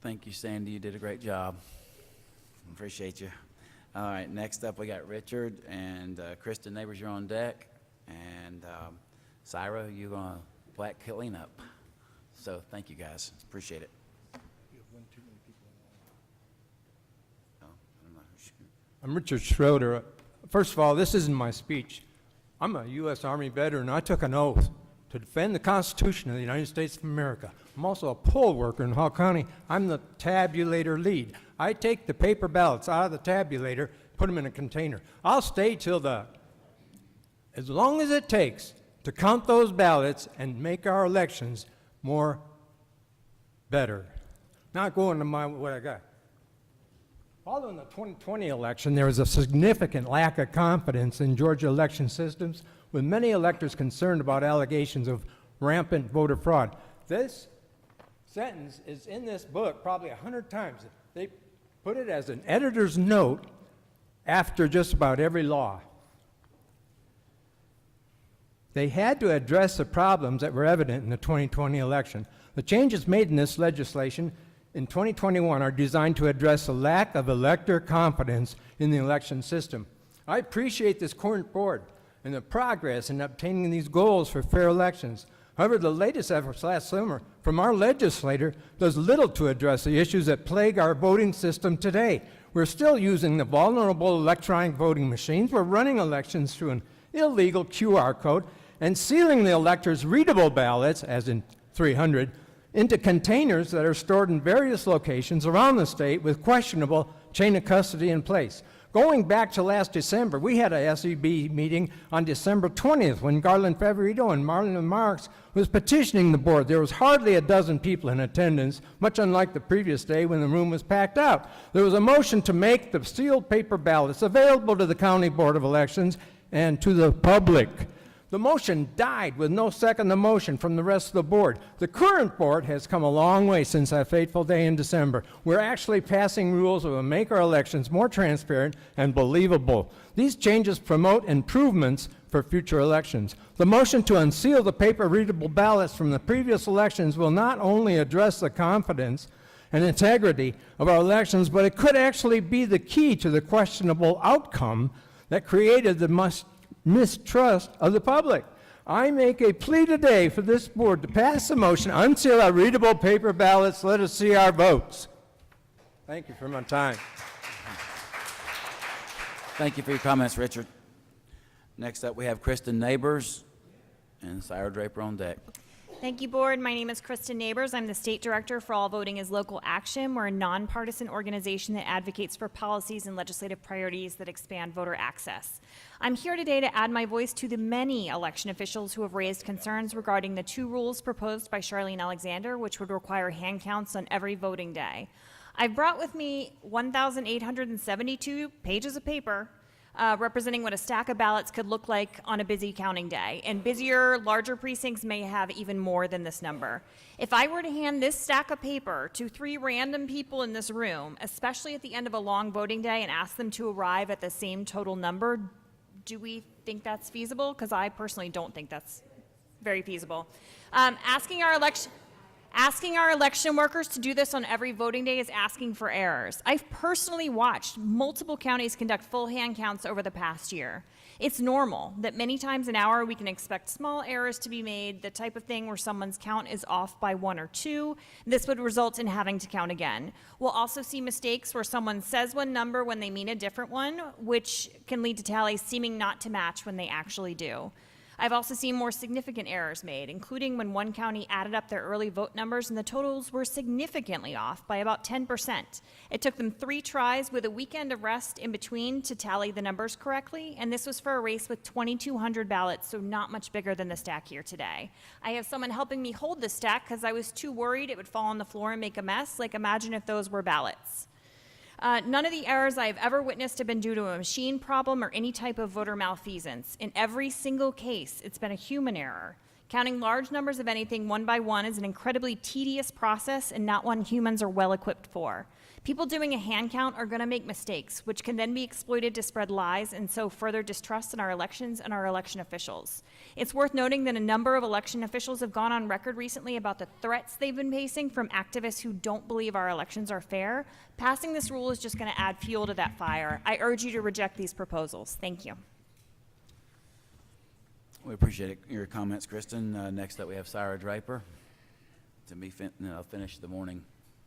Thank you, Sandy. You did a great job. Appreciate you. All right, next up we got Richard and Kristen Neighbors, you're on deck. And Syra, you're going to black clean up. So thank you guys. Appreciate it. I'm Richard Schroeder. First of all, this isn't my speech. I'm a U.S. Army veteran. I took an oath to defend the Constitution of the United States of America. I'm also a poll worker in Hall County. I'm the tabulator lead. I take the paper ballots out of the tabulator, put them in a container. I'll stay till as long as it takes to count those ballots and make our elections better. Not going to what I got. Following the 2020 election, there was a significant lack of confidence in Georgia election systems, with many electors concerned about allegations of rampant voter fraud. This sentence is in this book probably 100 times. They put it as an editor's note after just about every law. They had to address the problems that were evident in the 2020 election. The changes made in this legislation in 2021 are designed to address the lack of elector confidence in the election system. I appreciate this current board and the progress in obtaining these goals for fair elections. However, the latest efforts last summer from our legislator does little to address the issues that plague our voting system today. We're still using the vulnerable electronic voting machines. We're running elections through an illegal QR code and sealing the electors' readable ballots, as in 300, into containers that are stored in various locations around the state with questionable chain of custody in place. Going back to last December, we had a SEB meeting on December 20th when Garland Favorito and Marlon Marks was petitioning the board. There was hardly a dozen people in attendance, much unlike the previous day when the room was packed out. There was a motion to make the sealed paper ballots available to the County Board of Elections and to the public. The motion died with no second the motion from the rest of the board. The current board has come a long way since that fateful day in December. We're actually passing rules that will make our elections more transparent and believable. These changes promote improvements for future elections. The motion to unseal the paper-readable ballots from the previous elections will not only address the confidence and integrity of our elections, but it could actually be the key to the questionable outcome that created the mistrust of the public. I make a plea today for this board to pass the motion, unseal our readable paper ballots, let us see our votes. Thank you for my time. Thank you for your comments, Richard. Next up, we have Kristen Neighbors and Sarah Draper on deck. Thank you, Board. My name is Kristen Neighbors. I'm the State Director for All Voting is Local Action. We're a nonpartisan organization that advocates for policies and legislative priorities that expand voter access. I'm here today to add my voice to the many election officials who have raised concerns regarding the 2 rules proposed by Charlene Alexander, which would require hand counts on every voting day. I've brought with me 1,872 pages of paper representing what a stack of ballots could look like on a busy counting day. And busier, larger precincts may have even more than this number. If I were to hand this stack of paper to 3 random people in this room, especially at the end of a long voting day, and ask them to arrive at the same total number, do we think that's feasible? Because I personally don't think that's very feasible. Asking our election workers to do this on every voting day is asking for errors. I've personally watched multiple counties conduct full hand counts over the past year. It's normal that many times an hour we can expect small errors to be made, the type of thing where someone's count is off by 1 or 2. This would result in having to count again. We'll also see mistakes where someone says one number when they mean a different one, which can lead to tallies seeming not to match when they actually do. I've also seen more significant errors made, including when one county added up their early vote numbers and the totals were significantly off by about 10%. It took them 3 tries with a weekend of rest in between to tally the numbers correctly, and this was for a race with 2,200 ballots, so not much bigger than the stack here today. I have someone helping me hold the stack because I was too worried it would fall on the floor and make a mess. Like, imagine if those were ballots. None of the errors I have ever witnessed have been due to a machine problem or any type of voter malfeasance. In every single case, it's been a human error. Counting large numbers of anything one by one is an incredibly tedious process and not one humans are well equipped for. People doing a hand count are going to make mistakes, which can then be exploited to spread lies and sow further distrust in our elections and our election officials. It's worth noting that a number of election officials have gone on record recently about the threats they've been facing from activists who don't believe our elections are fair. Passing this rule is just going to add fuel to that fire. I urge you to reject these proposals. Thank you. We appreciate your comments, Kristen. Next up, we have Sarah Draper to finish the morning.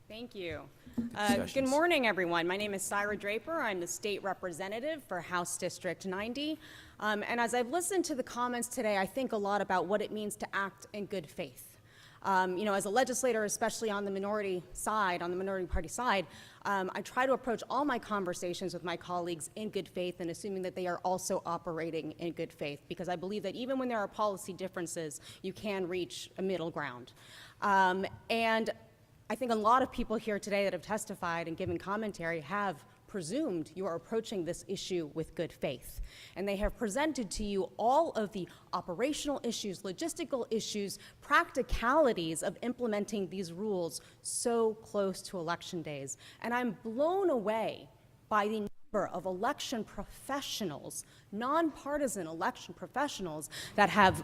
Thank you. Discussions. Good morning, everyone. My name is Syra Draper. I'm the state representative for House District 90. And as I've listened to the comments today, I think a lot about what it means to act in good faith. As a legislator, especially on the minority side, on the minority party side, I try to approach all my conversations with my colleagues in good faith and assuming that they are also operating in good faith, because I believe that even when there are policy differences, you can reach a middle ground. And I think a lot of people here today that have testified and given commentary have presumed you are approaching this issue with good faith. And they have presented to you all of the operational issues, logistical issues, practicalities of implementing these rules so close to election days. And I'm blown away by the number of election professionals, nonpartisan election professionals that have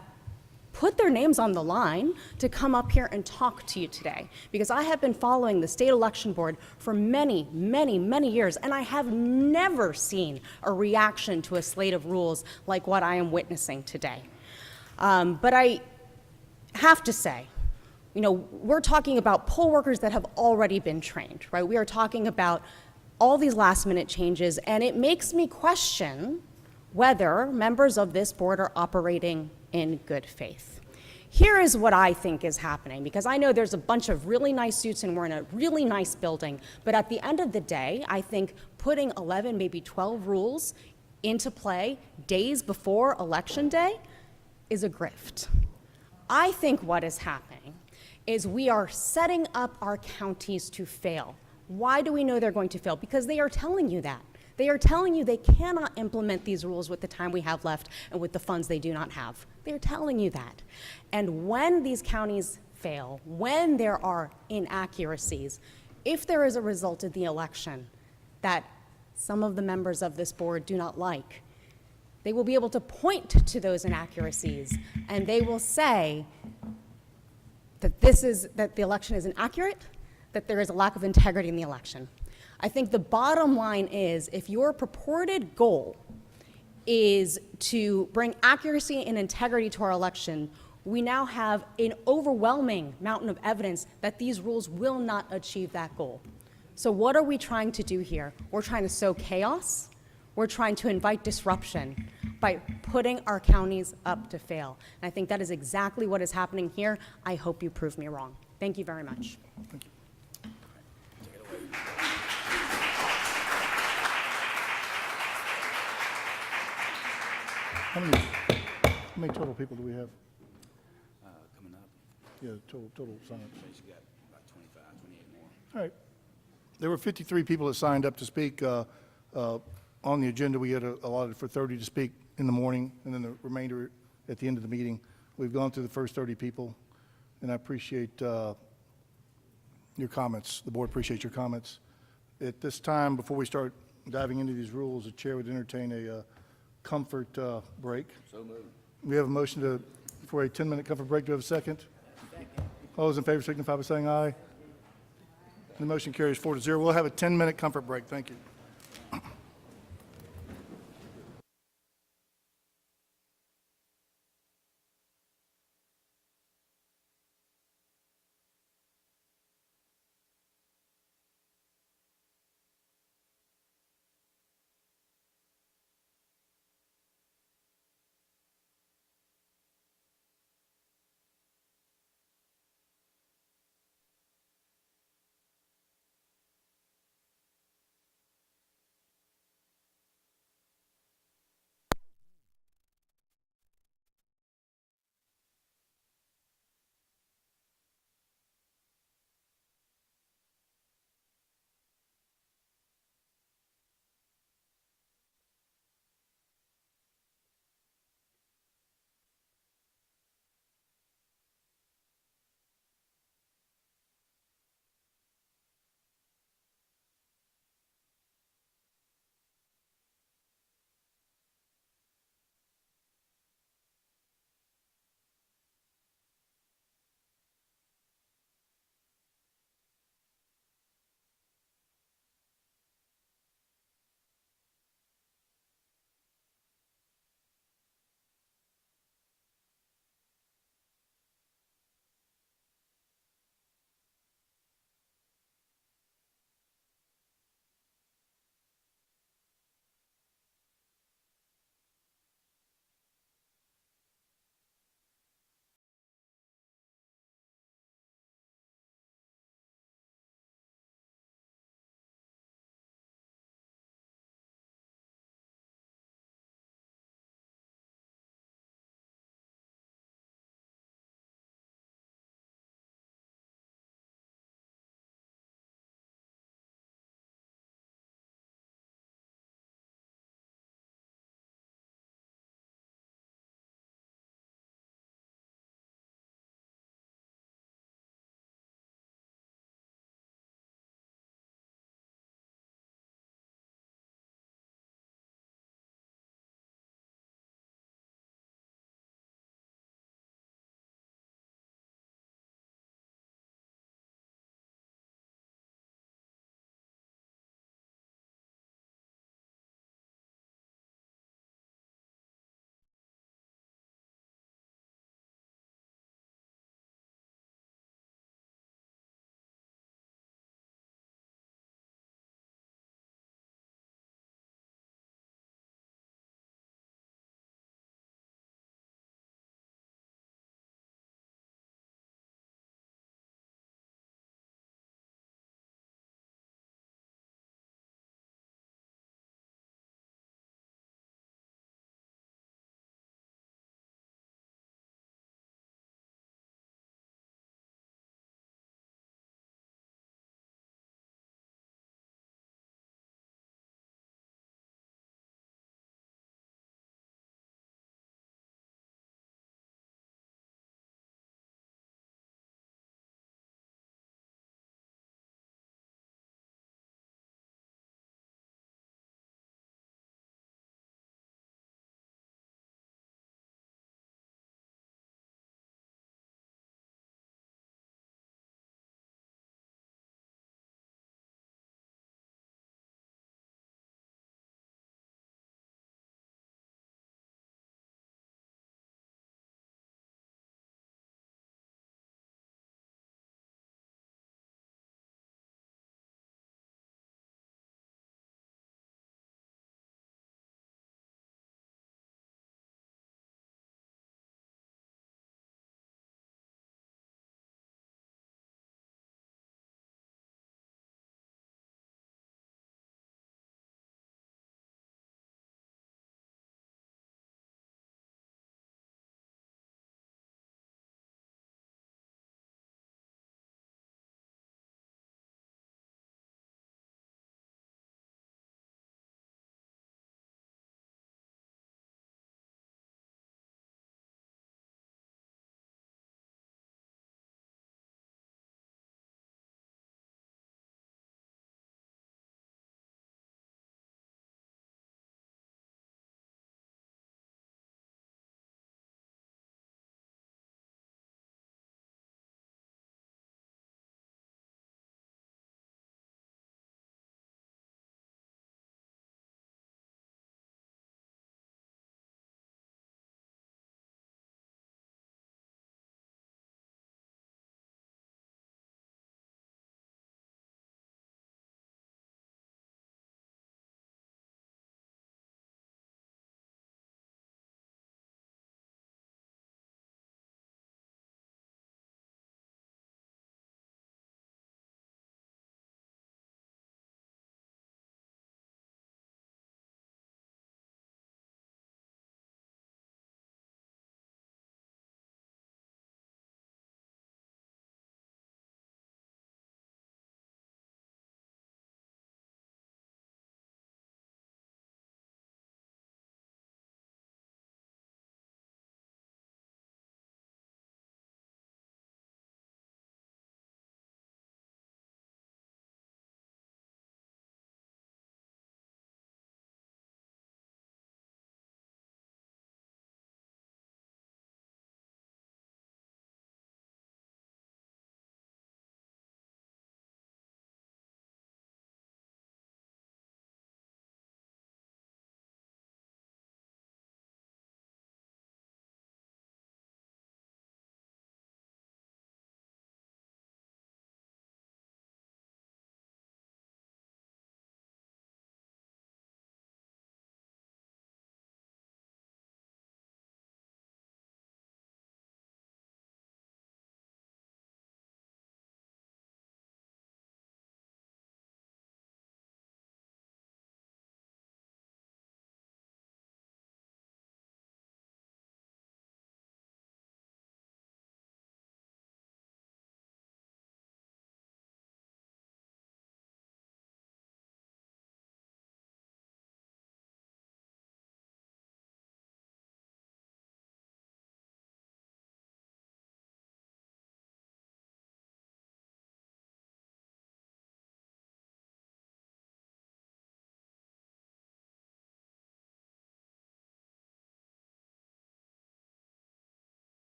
put their names on the line to come up here and talk to you today. Because I have been following the state election board for many, many, many years, and I have never seen a reaction to a slate of rules like what I am witnessing today. But I have to say, we're talking about poll workers that have already been trained, right? We are talking about all these last-minute changes, and it makes me question whether members of this board are operating in good faith. Here is what I think is happening, because I know there's a bunch of really nice suits and we're in a really nice building, but at the end of the day, I think putting 11, maybe 12 rules into play days before Election Day is a grift. I think what is happening is we are setting up our counties to fail. Why do we know they're going to fail? Because they are telling you that. They are telling you they cannot implement these rules with the time we have left and with the funds they do not have. They're telling you that. And when these counties fail, when there are inaccuracies, if there is a result of the election that some of the members of this board do not like, they will be able to point to those inaccuracies and they will say that that the election is inaccurate, that there is a lack of integrity in the election. I think the bottom line is, if your purported goal is to bring accuracy and integrity to our election, we now have an overwhelming mountain of evidence that these rules will not achieve that goal. So what are we trying to do here? We're trying to sow chaos. We're trying to invite disruption by putting our counties up to fail. And I think that is exactly what is happening here. I hope you prove me wrong. Thank you very much. Take it away. How many total people do we have? Coming up, Yeah, total signups. you got about 25, 28 more. All right. There were 53 people that signed up to speak. On the agenda, we had allotted for 30 to speak in the morning, and then the remainder at the end of the meeting. We've gone through the first 30 people, and I appreciate your comments. The board appreciates your comments. At this time, before we start diving into these rules, the chair would entertain a comfort break. So moved. We have a motion for a 10-minute comfort break. Do we have a second? All those in favor signify by saying aye. The motion carries 4-0. We'll have a 10-minute comfort break. Thank you.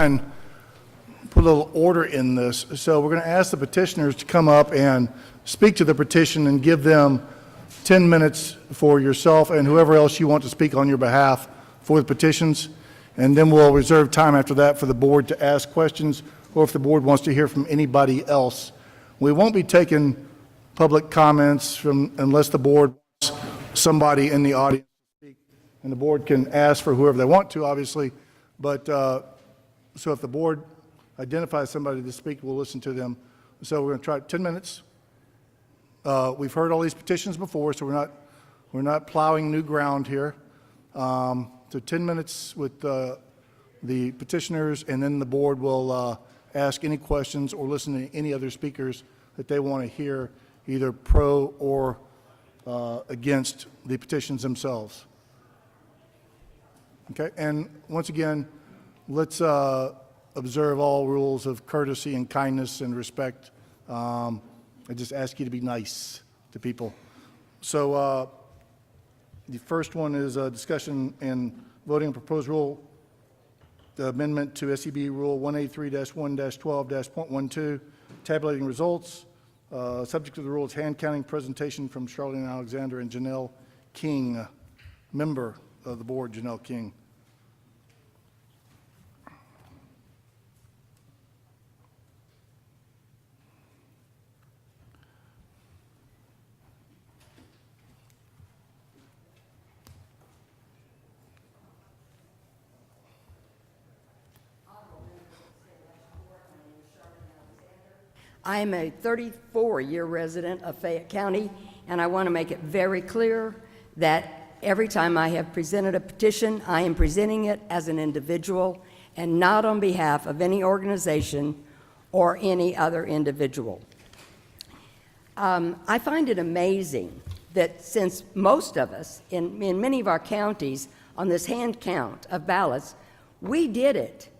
and put a little order in this. So we're going to ask the petitioners to come up and speak to the petition and give them 10 minutes for yourself and whoever else you want to speak on your behalf for the petitions. And then we'll reserve time after that for the board to ask questions, or if the board wants to hear from anybody else. We won't be taking public comments unless the board wants somebody in the audience to speak. And the board can ask for whoever they want to, obviously. But so if the board identifies somebody to speak, we'll listen to them. So we're going to try 10 minutes. We've heard all these petitions before, so we're not plowing new ground here. So 10 minutes with the petitioners, and then the board will ask any questions or listen to any other speakers that they want to hear, either pro or against the petitions themselves. Okay, and once again, let's observe all rules of courtesy and kindness and respect. I just ask you to be nice to people. So the first one is a discussion and voting on proposed rule, the amendment to SEB Rule 183-1-12-.12, tabulating results. Subject to the rules, hand counting presentation from Charlene Alexander and Janelle King, member of the board, Janelle King. I am a 34-year resident of Fayette County, and I want to make it very clear that every time I have presented a petition, I am presenting it as an individual and not on behalf of any organization or any other individual. I find it amazing that since most of us in many of our counties on this hand count of ballots, we did it.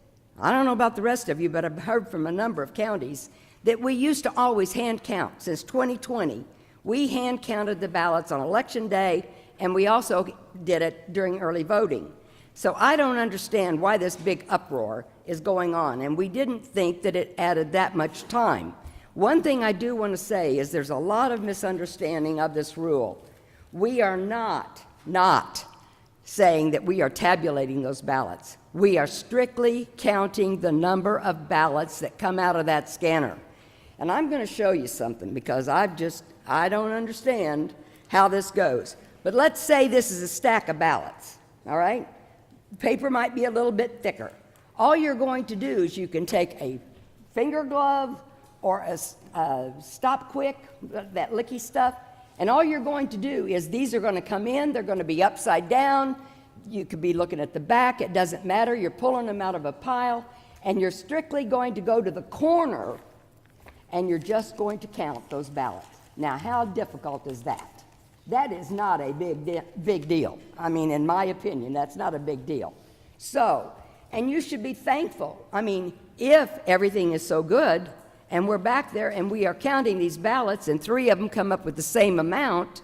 I don't know about the rest of you, but I've heard from a number of counties that we used to always hand count. Since 2020, we hand counted the ballots on Election Day, and we also did it during early voting. So I don't understand why this big uproar is going on, and we didn't think that it added that much time. One thing I do want to say is there's a lot of misunderstanding of this rule. We are not saying that we are tabulating those ballots. We are strictly counting the number of ballots that come out of that scanner. And I'm going to show you something because I don't understand how this goes. But let's say this is a stack of ballots, all right? The paper might be a little bit thicker. All you're going to do is you can take a finger glove or a stop quick, that licky stuff, and all you're going to do is these are going to come in, they're going to be upside down, you could be looking at the back, it doesn't matter, you're pulling them out of a pile, and you're strictly going to go to the corner and you're just going to count those ballots. Now, how difficult is that? That is not a big deal. I mean, in my opinion, that's not a big deal. So, and you should be thankful. I mean, if everything is so good, and we're back there and we are counting these ballots, and 3 of them come up with the same amount,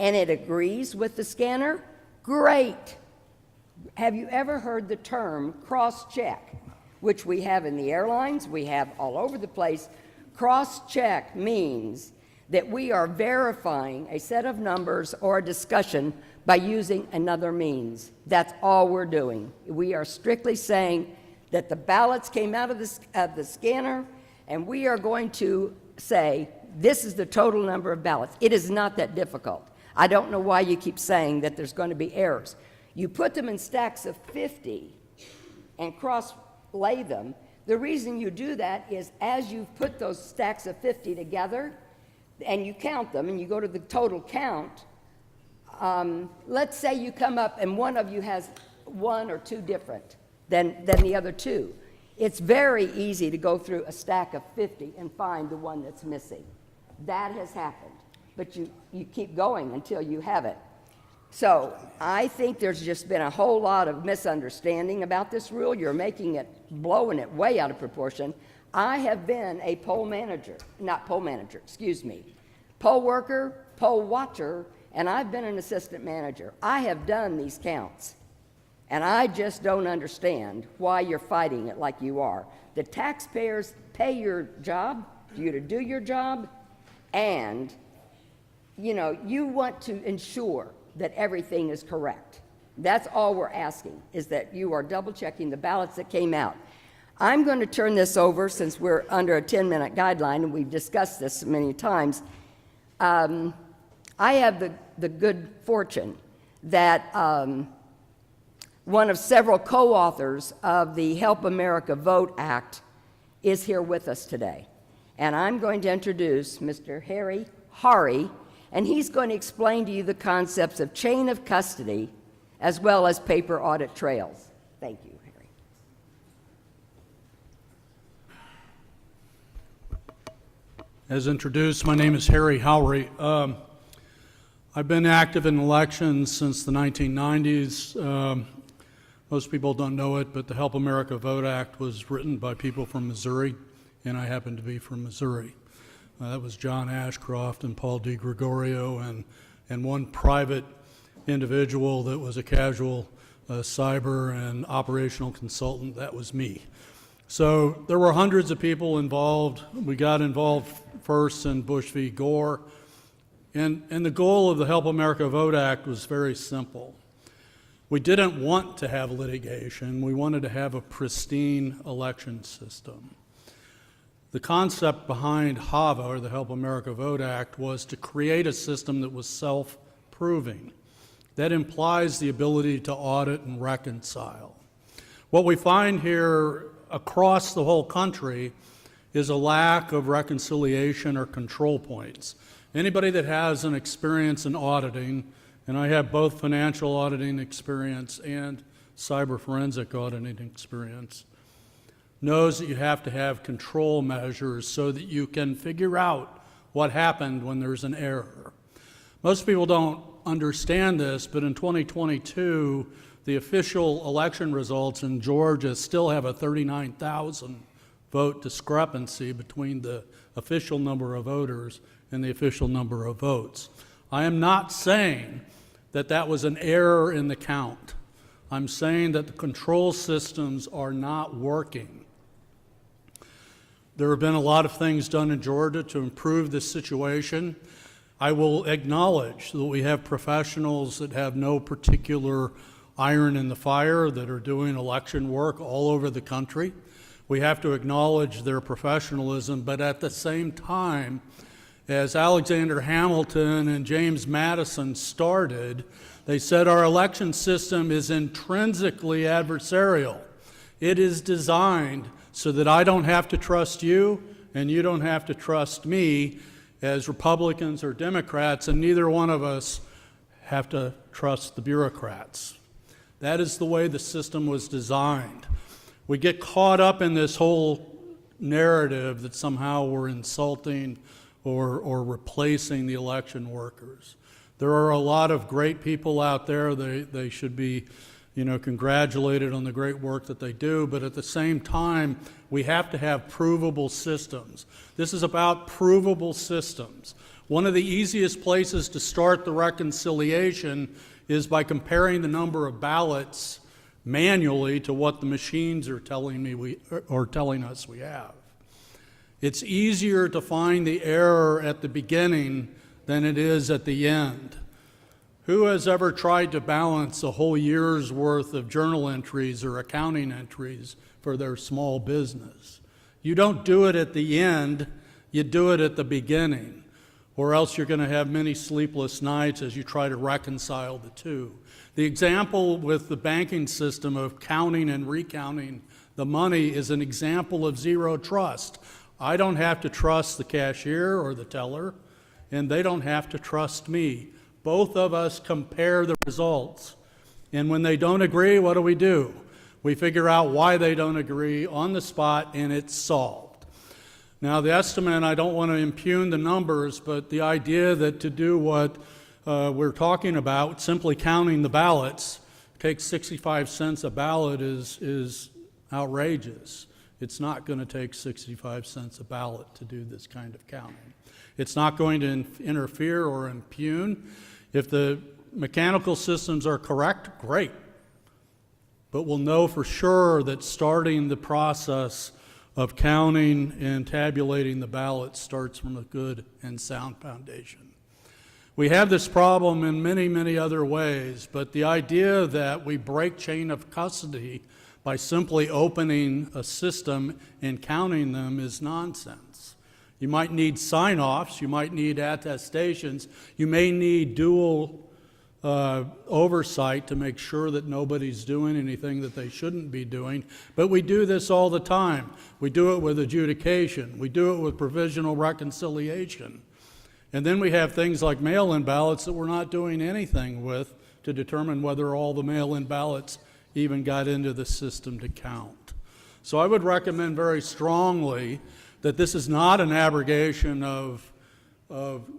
and it agrees with the scanner, great. Have you ever heard the term cross-check, which we have in the airlines, we have all over the place? Cross-check means that we are verifying a set of numbers or a discussion by using another means. That's all we're doing. We are strictly saying that the ballots came out of the scanner, and we are going to say, this is the total number of ballots. It is not that difficult. I don't know why you keep saying that there's going to be errors. You put them in stacks of 50 and cross-lay them. The reason you do that is as you put those stacks of 50 together and you count them and you go to the total count, let's say you come up and one of you has 1 or 2 different than the other 2. It's very easy to go through a stack of 50 and find the one that's missing. That has happened, but you keep going until you have it. So I think there's just been a whole lot of misunderstanding about this rule. You're blowing it way out of proportion. I have been a poll worker, poll watcher, and I've been an assistant manager. I have done these counts. And I just don't understand why you're fighting it like you are. The taxpayers pay your job, for you to do your job, and, you know, you want to ensure that everything is correct. That's all we're asking, is that you are double-checking the ballots that came out. I'm going to turn this over, since we're under a 10-minute guideline, and we've discussed this many times. I have the good fortune that one of several co-authors of the Help America Vote Act is here with us today. And I'm going to introduce Mr. Harry Hari, and he's going to explain to you the concepts of chain of custody as well as paper audit trails. Thank you, Harry. As introduced, my name is Harry Howry. I've been active in elections since the 1990s. Most people don't know it, but the Help America Vote Act was written by people from Missouri, and I happen to be from Missouri. That was John Ashcroft and Paul DiGregorio and one private individual that was a casual cyber and operational consultant. That was me. So there were hundreds of people involved. We got involved first in Bush v. Gore. And the goal of the Help America Vote Act was very simple. We didn't want to have litigation. We wanted to have a pristine election system. The concept behind HAVA, or the Help America Vote Act, was to create a system that was self-proving. That implies the ability to audit and reconcile. What we find here across the whole country is a lack of reconciliation or control points. Anybody that has an experience in auditing, and I have both financial auditing experience and cyber forensic auditing experience, knows that you have to have control measures so that you can figure out what happened when there's an error. Most people don't understand this, but in 2022, the official election results in Georgia still have a 39,000 vote discrepancy between the official number of voters and the official number of votes. I am not saying that that was an error in the count. I'm saying that the control systems are not working. There have been a lot of things done in Georgia to improve this situation. I will acknowledge that we have professionals that have no particular iron in the fire that are doing election work all over the country. We have to acknowledge their professionalism, but at the same time, as Alexander Hamilton and James Madison started, they said our election system is intrinsically adversarial. It is designed so that I don't have to trust you and you don't have to trust me as Republicans or Democrats, and neither one of us have to trust the bureaucrats. That is the way the system was designed. We get caught up in this whole narrative that somehow we're insulting or replacing the election workers. There are a lot of great people out there. They should be, congratulated on the great work that they do, but at the same time, we have to have provable systems. This is about provable systems. One of the easiest places to start the reconciliation is by comparing the number of ballots manually to what the machines are telling us we have. It's easier to find the error at the beginning than it is at the end. Who has ever tried to balance a whole year's worth of journal entries or accounting entries for their small business? You don't do it at the end, you do it at the beginning, or else you're going to have many sleepless nights as you try to reconcile the two. The example with the banking system of counting and recounting the money is an example of zero trust. I don't have to trust the cashier or the teller, and they don't have to trust me. Both of us compare the results. And when they don't agree, what do? We figure out why they don't agree on the spot, and it's solved. Now, the estimate, I don't want to impugn the numbers, but the idea that to do what we're talking about, simply counting the ballots, takes 65 cents a ballot is outrageous. It's not going to take 65 cents a ballot to do this kind of counting. It's not going to interfere or impugn. If the mechanical systems are correct, great. but we'll know for sure that starting the process of counting and tabulating the ballots starts from a good and sound foundation. We have this problem in many, many other ways, but the idea that we break chain of custody by simply opening a system and counting them is nonsense. You might need sign-offs, you might need attestations, you may need dual oversight to make sure that nobody's doing anything that they shouldn't be doing, but we do this all the time. We do it with adjudication, we do it with provisional reconciliation. And then we have things like mail-in ballots that we're not doing anything with to determine whether all the mail-in ballots even got into the system to count. So I would recommend very strongly that this is not an abrogation of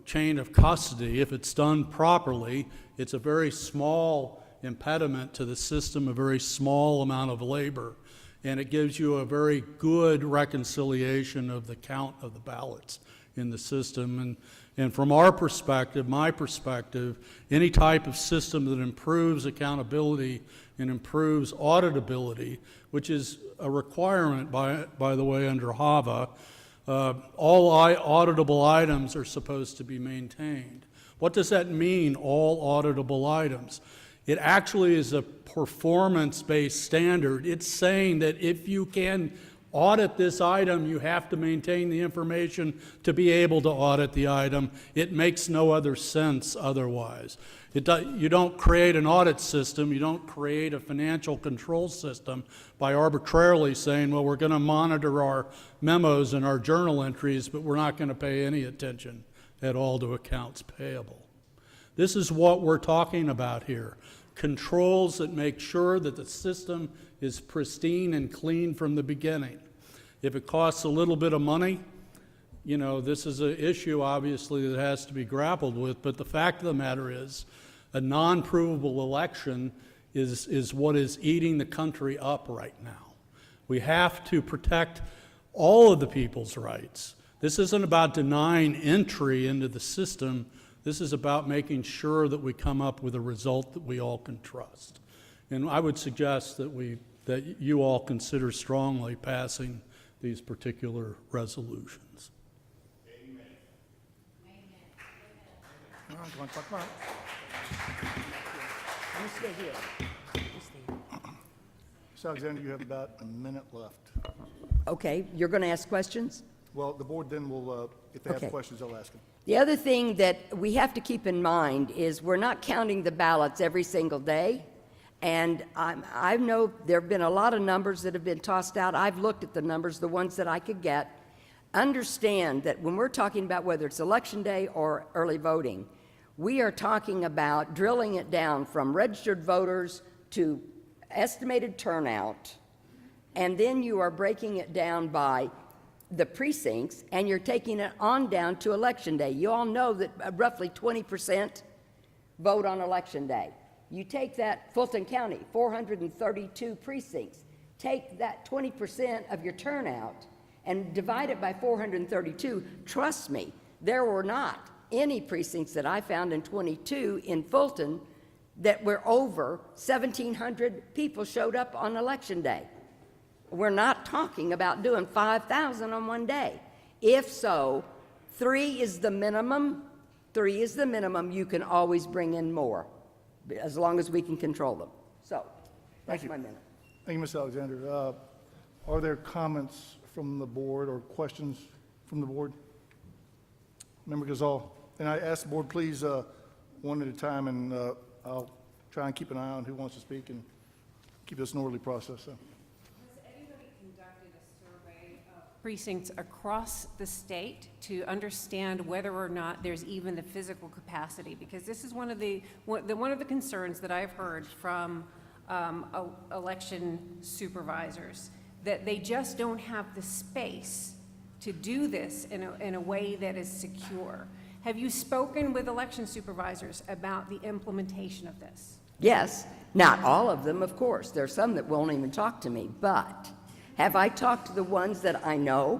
chain of custody. If it's done properly, it's a very small impediment to the system, a very small amount of labor, and it gives you a very good reconciliation of the count of the ballots in the system. And from our perspective, my perspective, any type of system that improves accountability and improves auditability, which is a requirement, by the way, under HAVA, all auditable items are supposed to be maintained. What does that mean, all auditable items? It actually is a performance-based standard. It's saying that if you can audit this item, you have to maintain the information to be able to audit the item. It makes no other sense otherwise. You don't create an audit system, you don't create a financial control system by arbitrarily saying, well, we're going to monitor our memos and our journal entries, but we're not going to pay any attention at all to accounts payable. This is what we're talking about here. Controls that make sure that the system is pristine and clean from the beginning. If it costs a little bit of money, you know, this is an issue obviously that has to be grappled with, but the fact of the matter is a non-provable election is what is eating the country up right now. We have to protect all of the people's rights. This isn't about denying entry into the system. This is about making sure that we come up with a result that we all can trust. And I would suggest that you all consider strongly passing these particular resolutions. Amen. All right, go on, talk about it. You stay here. Ms. Alexander, you have about a minute left. Okay, you're going to ask questions? Well, the board then will, if they Okay. have questions, they'll ask them. The other thing that we have to keep in mind is we're not counting the ballots every single day. And I know there have been a lot of numbers that have been tossed out. I've looked at the numbers, the ones that I could get. Understand that when we're talking about whether it's election day or early voting, we are talking about drilling it down from registered voters to estimated turnout, and then you are breaking it down by the precincts, and you're taking it on down to election day. You all know that roughly 20% vote on election day. You take that, Fulton County, 432 precincts, take that 20% of your turnout and divide it by 432. Trust me, there were not any precincts that I found in 22 in Fulton that were over 1,700 people showed up on election day. We're not talking about doing 5,000 on one day. If so, 3 is the minimum. 3 is the minimum. You can always bring in more, as long as we can control them. So, that's my minute. Thank you, Ms. Alexander. Are there comments from the board or questions from the board? Member Gazal, and I ask the board, please, one at a time, and I'll try and keep an eye on who wants to speak and keep this an orderly process. So. Has anybody conducted a survey of precincts across the state to understand whether or not there's even the physical capacity? Because this is one of the concerns that I've heard from election supervisors, that they just don't have the space to do this in a way that is secure. Have you spoken with election supervisors about the implementation of this? Yes, not all of them, of course. There are some that won't even talk to me, but have I talked to the ones that I know?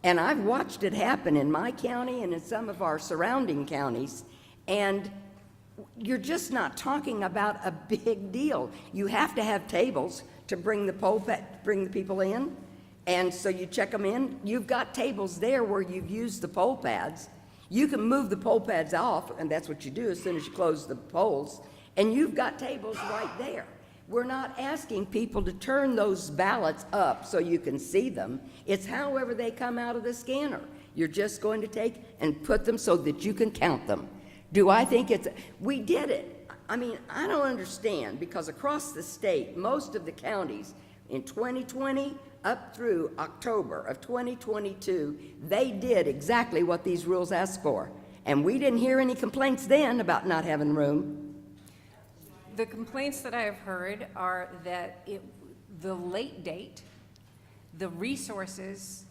And I've watched it happen in my county and in some of our surrounding counties, and you're just not talking about a big deal. You have to have tables to bring the bring the people in, and so you check them in. You've got tables there where you've used the poll pads. You can move the poll pads off, and that's what you do as soon as you close the polls, and you've got tables right there. We're not asking people to turn those ballots up so you can see them. It's however they come out of the scanner. You're just going to take and put them so that you can count them. Do I think we did it. I mean, I don't understand, because across the state, most of the counties in 2020 up through October of 2022, they did exactly what these rules ask for. And we didn't hear any complaints then about not having room. The complaints that I have heard are that the late date, the resources,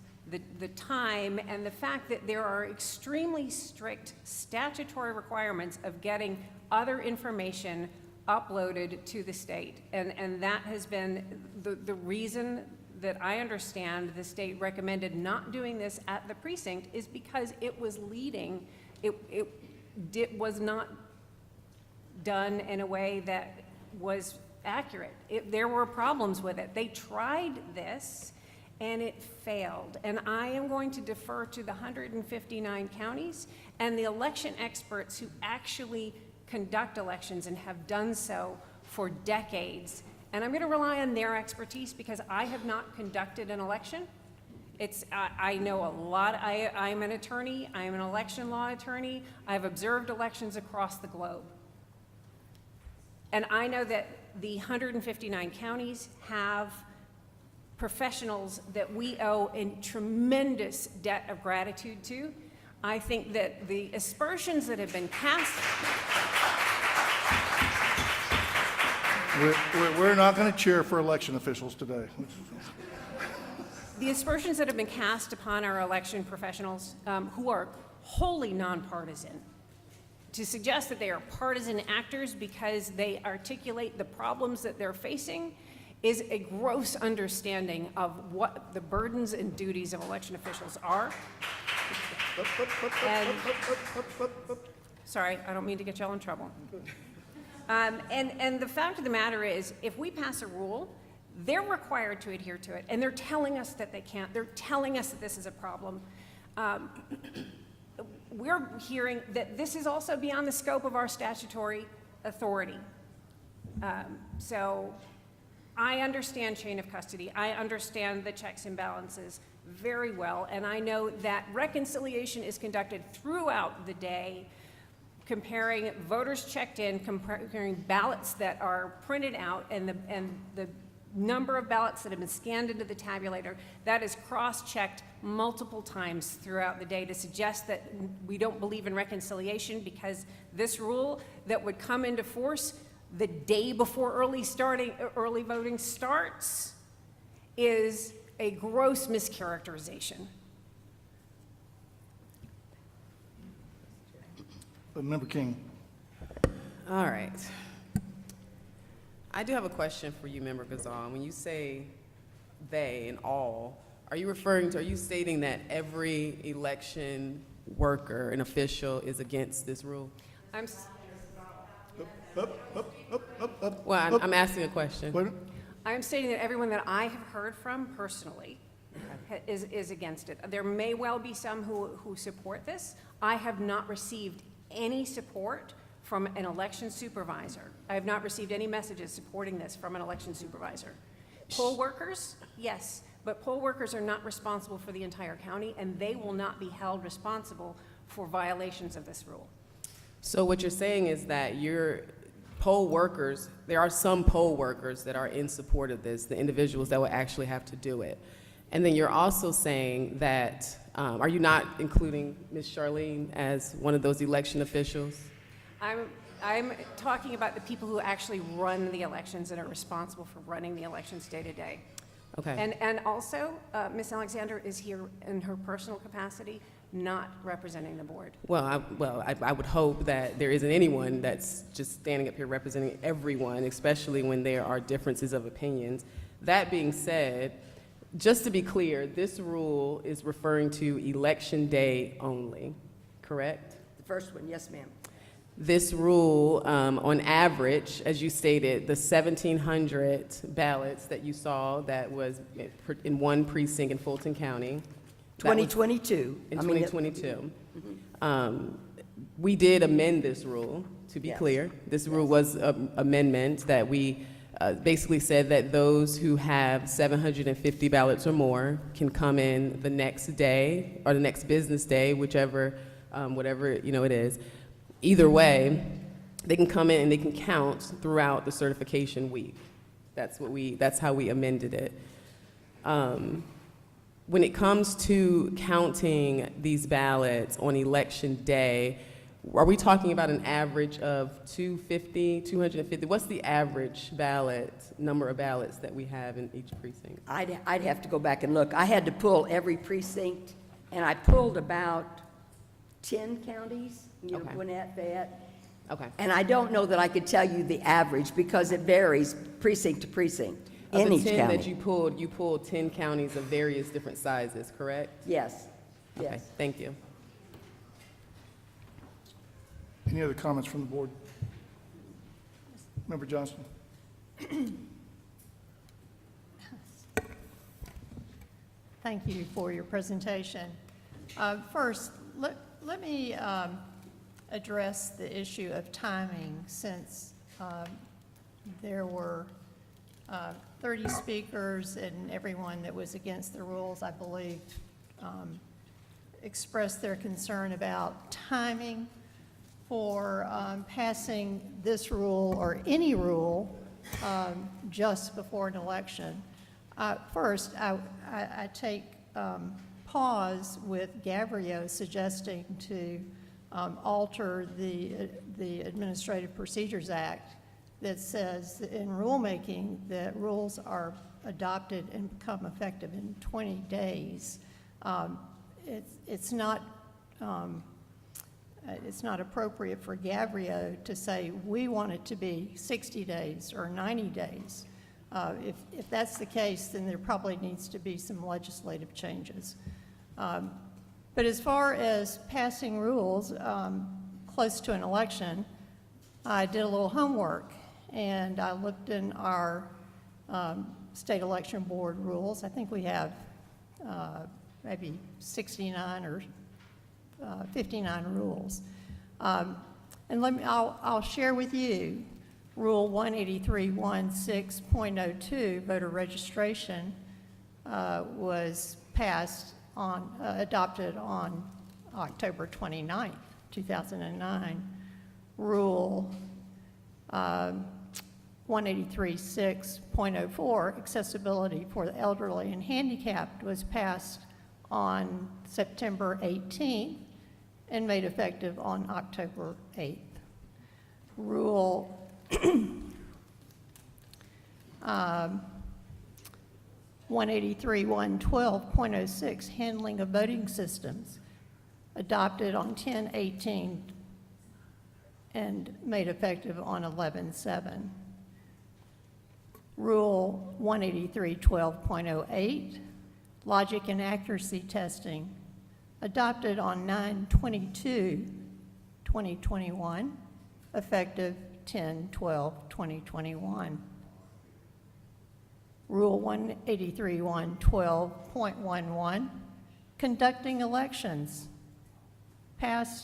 the time, and the fact that there are extremely strict statutory requirements of getting other information uploaded to the state. And that has been the reason that I understand the state recommended not doing this at the precinct, is because it was leading, it was not done in a way that was accurate. There were problems with it. They tried this and it failed. And I am going to defer to the 159 counties and the election experts who actually conduct elections and have done so for decades. And I'm going to rely on their expertise, because I have not conducted an election. I know a lot. I'm an attorney. I'm an election law attorney. I've observed elections across the globe. And I know that the 159 counties have professionals that we owe a tremendous debt of gratitude to. I think that the aspersions that have been cast... We're not going to cheer for election officials today. The aspersions that have been cast upon our election professionals, who are wholly nonpartisan, to suggest that they are partisan actors because they articulate the problems that they're facing, is a gross understanding of what the burdens and duties of election officials are. And, sorry, I don't mean to get y'all in trouble. And the fact of the matter is, if we pass a rule, they're required to adhere to it, and they're telling us that they can't. They're telling us that this is a problem. We're hearing that this is also beyond the scope of our statutory authority. So I understand chain of custody. I understand the checks and balances very well, and I know that reconciliation is conducted throughout the day, comparing voters checked in, comparing ballots that are printed out, and the number of ballots that have been scanned into the tabulator. That is cross-checked multiple times throughout the day to suggest that we don't believe in reconciliation, because this rule that would come into force the day before early voting starts is a gross mischaracterization. Member King. All right. I do have a question for you, Member Gazan. When you say they and all, are you stating that every election worker and official is against this rule? I'm asking a question. I'm stating that everyone that I have heard from personally is against it. There may well be some who support this. I have not received any support from an election supervisor. I have not received any messages supporting this from an election supervisor. Poll workers, yes, but poll workers are not responsible for the entire county, and they will not be held responsible for violations of this rule. So what you're saying is that your poll workers, there are some poll workers that are in support of this, the individuals that will actually have to do it. And then you're also saying that, are you not including Ms. Charlene as one of those election officials? I'm talking about the people who actually run the elections and are responsible for running the elections day to day. Okay. And also, Ms. Alexander is here in her personal capacity, not representing the board. Well, I would hope that there isn't anyone that's just standing up here representing everyone, especially when there are differences of opinions. That being said, just to be clear, this rule is referring to election day only, correct? The first one, yes, ma'am. This rule, on average, as you stated, the 1,700 ballots that you saw that was in one precinct in Fulton County. that was 2022. In I mean, 2022. We did amend this rule, to be Yes. clear. This rule was an amendment that we basically said that those who have 750 ballots or more can come in the next day or the next business day, whichever, whatever, it is. Either way, they can come in and they can count throughout the certification week. That's how we amended it. When it comes to counting these ballots on election day, are we talking about an average of 250? What's the average number of ballots that we have in each precinct? I'd have to go back and look. I had to pull every precinct, and I pulled about 10 counties, Okay. Gwinnett, Fayette. Okay. And I don't know that I could tell you the average because it varies precinct to precinct Of in the each 10 county. that you pulled 10 counties of various different sizes, correct? Yes, Okay, yes. thank you. Any other comments from the board? Member Johnston? Thank you for your presentation. First, let me address the issue of timing, since there were 30 speakers and everyone that was against the rules, I believe, expressed their concern about timing for passing this rule or any rule just before an election. First, I take pause with Gabrielle suggesting to alter the Administrative Procedures Act that says in rulemaking that rules are adopted and become effective in 20 days. It's not appropriate for Gabrielle to say, we want it to be 60 days or 90 days. If that's the case, then there probably needs to be some legislative changes. But as far as passing rules close to an election, I did a little homework, and I looked in our state election board rules. I think we have maybe 69 or 59 rules. And I'll share with you Rule 183.16.02, voter registration, was adopted on October 29th, 2009. Rule 183.6.04, accessibility for the elderly and handicapped, was passed on September 18th and made effective on October 8th. Rule 183.112.06, handling of voting systems, adopted on 10/18 and made effective on 11/7. Rule 183.12.08, logic and accuracy testing, adopted on 9/22/2021, effective 10/12/2021. Rule 183.112.11, conducting elections,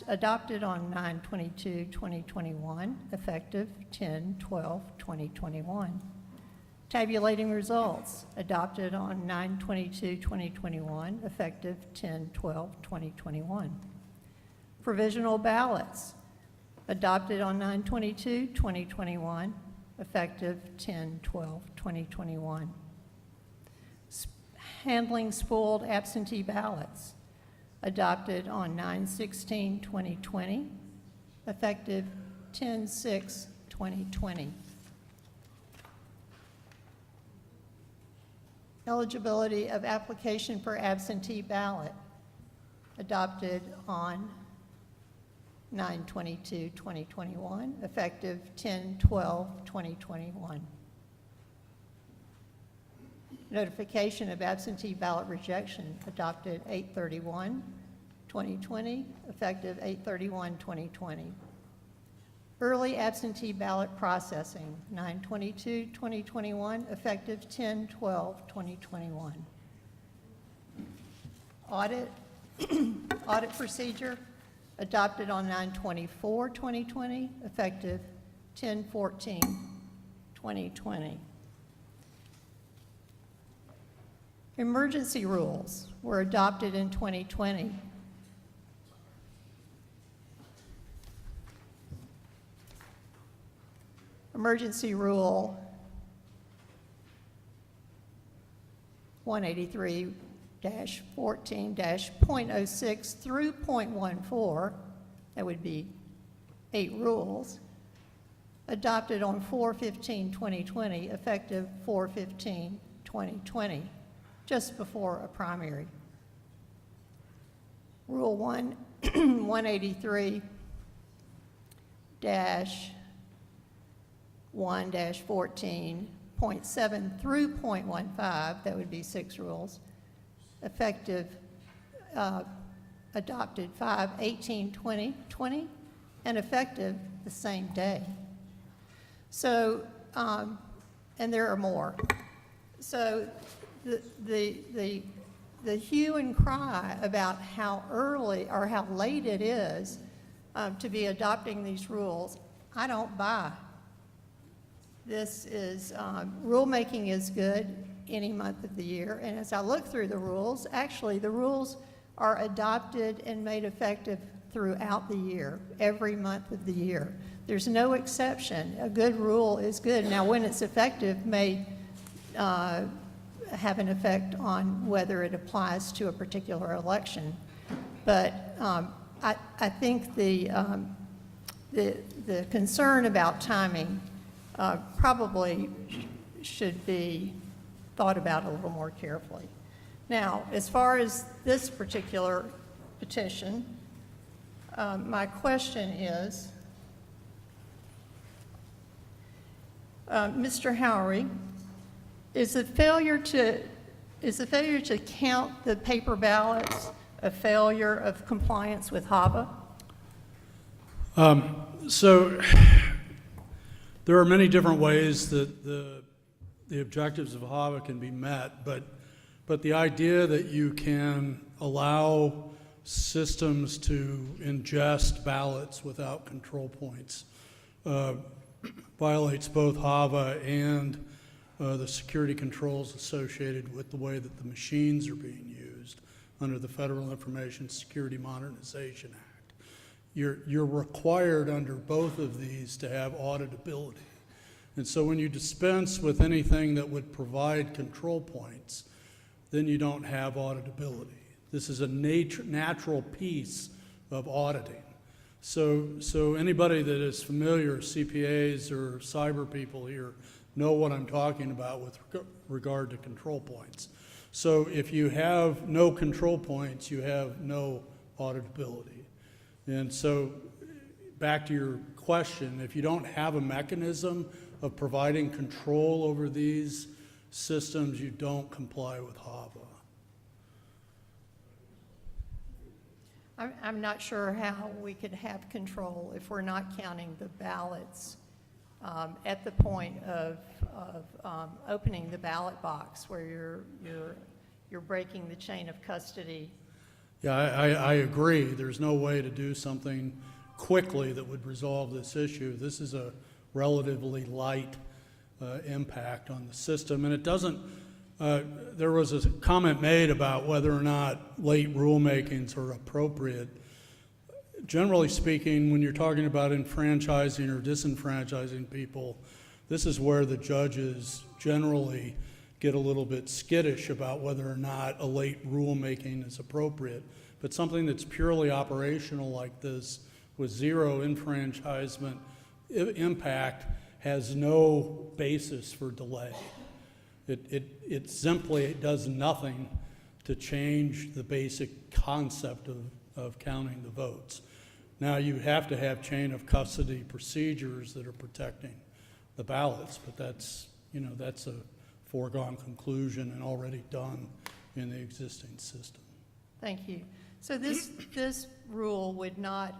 adopted on 9/22/2021, effective 10/12/2021. Tabulating results, adopted on 9/22/2021, effective 10/12/2021. Provisional ballots, adopted on 9/22/2021, effective 10/12/2021. Handling spooled absentee ballots, adopted on 9/16/2020, effective 10/6/2020. Eligibility of application for absentee ballot, adopted on 9/22/2021, effective 10/12/2021. Notification of absentee ballot rejection, adopted 8/31/2020, effective 8/31/2020. Early absentee ballot processing, 9/22/2021, effective 10/12/2021. Audit, audit procedure, adopted on 9/24/2020, effective 10/14/2020. Emergency rules were adopted in 2020. Emergency Rule 183-14-.06 through .14, that would be 8 rules, adopted on 4/15/2020, effective 4/15/2020, just before a primary. Rule 183-1-14.7 through .15, that would be 6 rules, effective, adopted 5/18/2020, and effective the same day. So, and there are more. So the hue and cry about how early or how late it is to be adopting these rules, I don't buy. This is, rulemaking is good any month of the year, and as I look through the rules, actually the rules are adopted and made effective throughout the year, every month of the year. There's no exception. A good rule is good. Now, when it's effective may have an effect on whether it applies to a particular election. But I think the concern about timing probably should be thought about a little more carefully. Now, as far as this particular petition, my question is, Mr. Howery, is the failure to count the paper ballots a failure of compliance with HAVA? So there are many different ways that the objectives of HAVA can be met, but the idea that you can allow systems to ingest ballots without control points violates both HAVA and the security controls associated with the way that the machines are being used under the Federal Information Security Modernization Act. You're required under both of these to have auditability. And so when you dispense with anything that would provide control points, then you don't have auditability. This is a natural piece of auditing. So anybody that is familiar, CPAs or cyber people here, know what I'm talking about with regard to control points. So if you have no control points, you have no auditability. And so back to your question, if you don't have a mechanism of providing control over these systems, you don't comply with HAVA. I'm not sure how we could have control if we're not counting the ballots at the point of opening the ballot box, where you're breaking the chain of custody. Yeah, I agree. There's no way to do something quickly that would resolve this issue. This is a relatively light impact on the system, and it doesn't. There was a comment made about whether or not late rulemakings are appropriate. Generally speaking, when you're talking about enfranchising or disenfranchising people, this is where the judges generally get a little bit skittish about whether or not a late rulemaking is appropriate. But something that's purely operational like this, with zero enfranchisement impact, has no basis for delay. It simply does nothing to change the basic concept of counting the votes. Now, you have to have chain of custody procedures that are protecting the ballots, but that's a foregone conclusion and already done in the existing system. Thank you. So this rule would not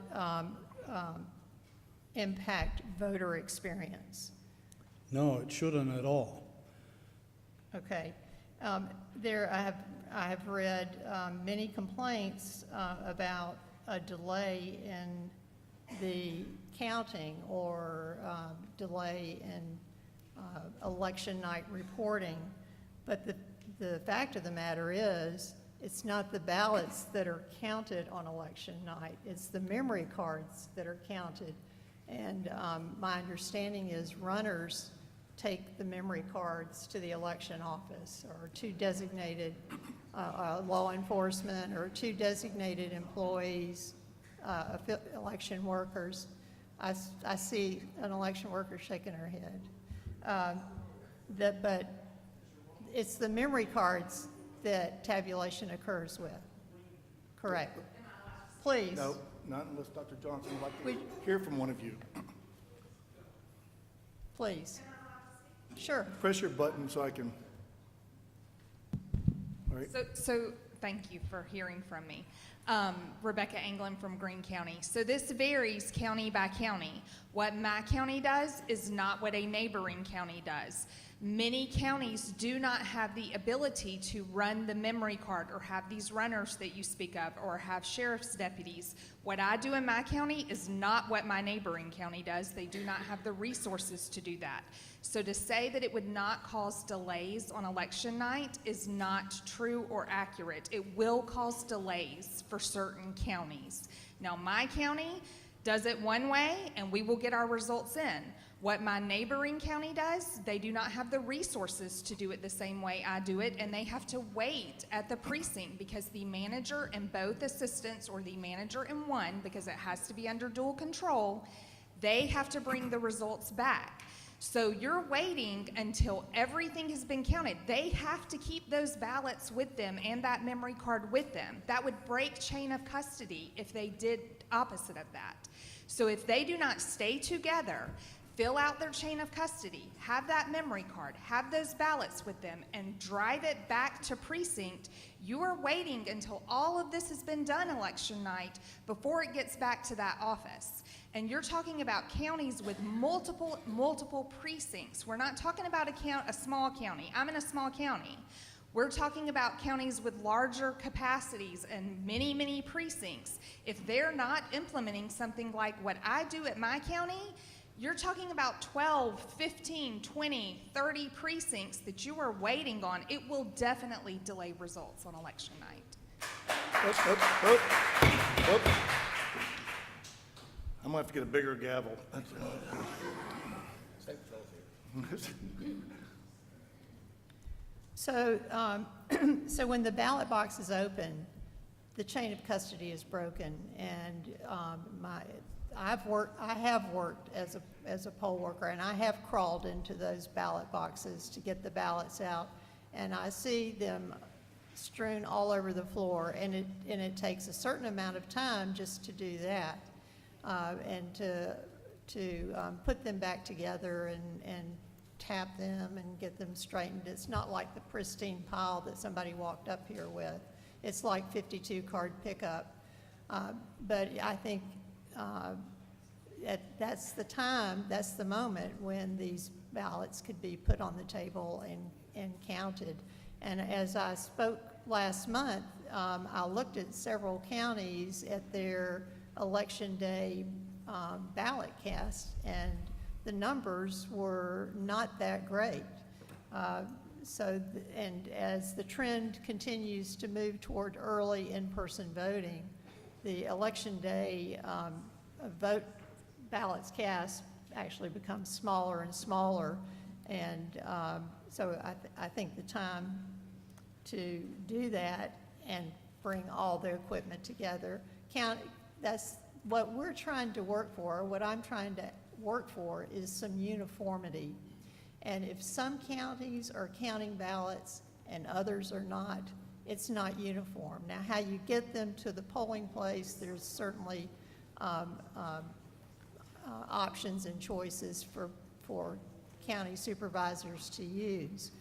impact voter experience. No, it shouldn't at all. Okay. I have read many complaints about a delay in the counting or delay in election night reporting. But the fact of the matter is, it's not the ballots that are counted on election night. It's the memory cards that are counted. And my understanding is runners take the memory cards to the election office or to designated law enforcement or to designated employees, election workers. I see an election worker shaking her head. But it's the memory cards that tabulation occurs with. Correct. Please. No, not unless Dr. Johnson would like to hear from one of you. Please. Sure. Press your button so I can. All right. So thank you for hearing from me. Rebecca Anglin from Greene County. So this varies county by county. What my county does is not what a neighboring county does. Many counties do not have the ability to run the memory card or have these runners that you speak of or have sheriff's deputies. What I do in my county is not what my neighboring county does. They do not have the resources to do that. So to say that it would not cause delays on election night is not true or accurate. It will cause delays for certain counties. Now, my county does it one way, and we will get our results in. What my neighboring county does, they do not have the resources to do it the same way I do it, and they have to wait at the precinct because the manager and both assistants, or the manager and one, because it has to be under dual control, they have to bring the results back. So you're waiting until everything has been counted. They have to keep those ballots with them and that memory card with them. That would break chain of custody if they did opposite of that. So if they do not stay together, fill out their chain of custody, have that memory card, have those ballots with them, and drive it back to precinct, you are waiting until all of this has been done election night before it gets back to that office. And you're talking about counties with multiple precincts. We're not talking about a small county. I'm in a small county. We're talking about counties with larger capacities and many precincts. If they're not implementing something like what I do at my county, you're talking about 12, 15, 20, 30 precincts that you are waiting on. It will definitely delay results on election night. I'm going to have to get a bigger gavel. So, so when the ballot box is open, the chain of custody is broken, and I have worked as a poll worker, and I have crawled into those ballot boxes to get the ballots out, and I see them strewn all over the floor, and it takes a certain amount of time just to do that, and to put them back together and tap them and get them straightened. It's not like the pristine pile that somebody walked up here with. It's like 52 card pickup. But I think that's the time, that's the moment when these ballots could be put on the table and counted. And as I spoke last month, I looked at several counties at their election day ballot cast, and the numbers were not that great. And as the trend continues to move toward early in-person voting, the election day vote ballots cast actually becomes smaller and smaller. And so I think the time to do that and bring all the equipment together, that's what we're trying to work for. What I'm trying to work for is some uniformity. And if some counties are counting ballots and others are not, it's not uniform. Now, how you get them to the polling place, there's certainly options and choices for county supervisors to use.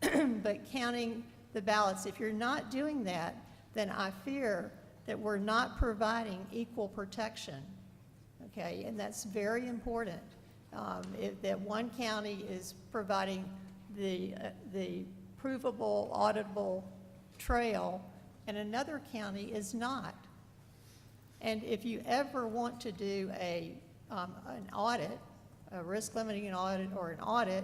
But counting the ballots, if you're not doing that, then I fear that we're not providing equal protection. okay? And that's very important. That one county is providing the provable, auditable trail, and another county is not. And if you ever want to do an audit, a risk limiting audit,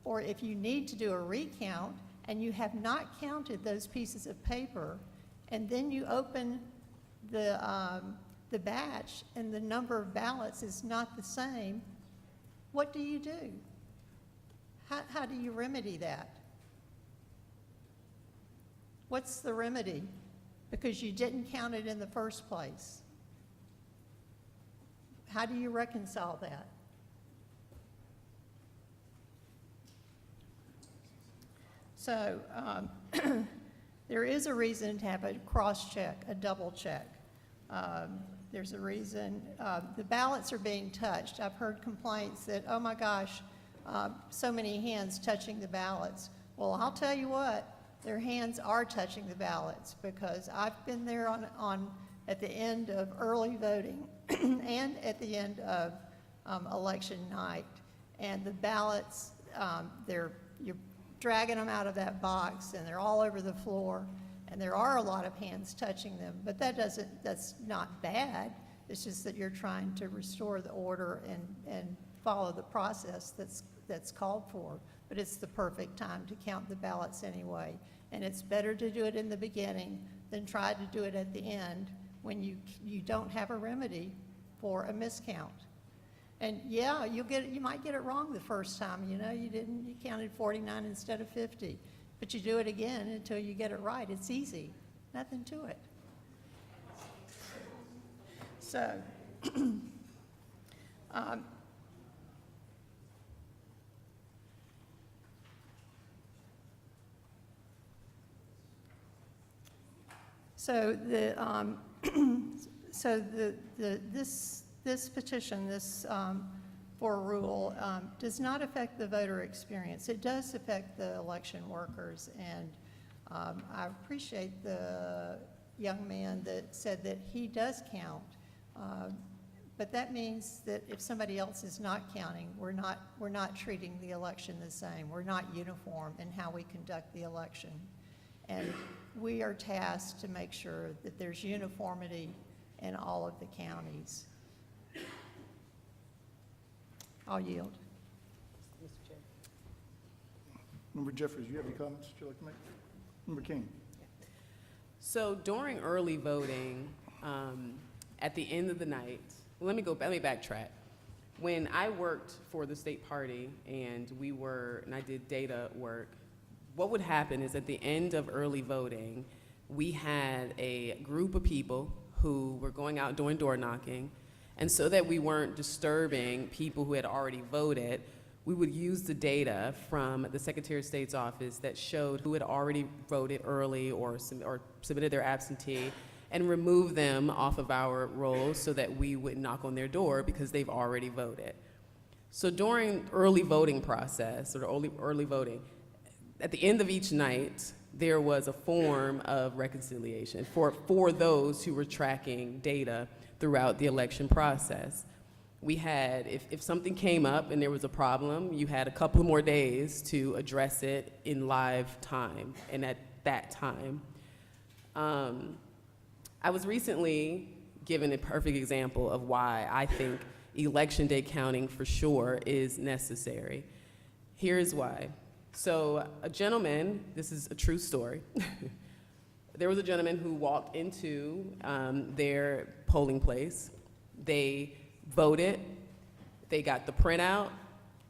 or if you need to do a recount and you have not counted those pieces of paper, and then you open the batch and the number of ballots is not the same, what do you do? How do you remedy that? What's the remedy? Because you didn't count it in the first place. How do you reconcile that? So there is a reason to have a cross-check, a double check. There's a reason the ballots are being touched. I've heard complaints that, oh my gosh, so many hands touching the ballots. Well, I'll tell you what, their hands are touching the ballots, because I've been there at the end of early voting and at the end of election night, and the ballots, you're dragging them out of that box, and they're all over the floor, and there are a lot of hands touching them, but that's not bad. It's just that you're trying to restore the order and follow the process that's called for. But it's the perfect time to count the ballots anyway. And it's better to do it in the beginning than try to do it at the end when you don't have a remedy for a miscount. And yeah, you might get it wrong the first time. You counted 49 instead of 50. But you do it again until you get it right. It's easy, nothing to it. So, this petition, for rule, does not affect the voter experience. It does affect the election workers, and I appreciate the young man that said that he does count, but that means that if somebody else is not counting, we're not treating the election the same. We're not uniform in how we conduct the election, and we are tasked to make sure that there's uniformity in all of the counties. I'll yield. Mr. Chair. Member Jeffries, you have any comments that you'd like to make? Member King. So during early voting, at the end of the night, let me backtrack. When I worked for the state party and I did data work, what would happen is at the end of early voting, we had a group of people who were going out doing door knocking, and so that we weren't disturbing people who had already voted, we would use the data from the Secretary of State's office that showed who had already voted early or submitted their absentee, and remove them off of our rolls so that we wouldn't knock on their door because they've already voted. So during early voting process, or early voting, at the end of each night, there was a form of reconciliation for those who were tracking data throughout the election process. We had, if something came up and there was a problem, you had a couple more days to address it in live time, and at that time. I was recently given a perfect example of why I think election day counting for sure is necessary. Here's why. So a gentleman, this is a true story, there was a gentleman who walked into their polling place. They voted, they got the printout,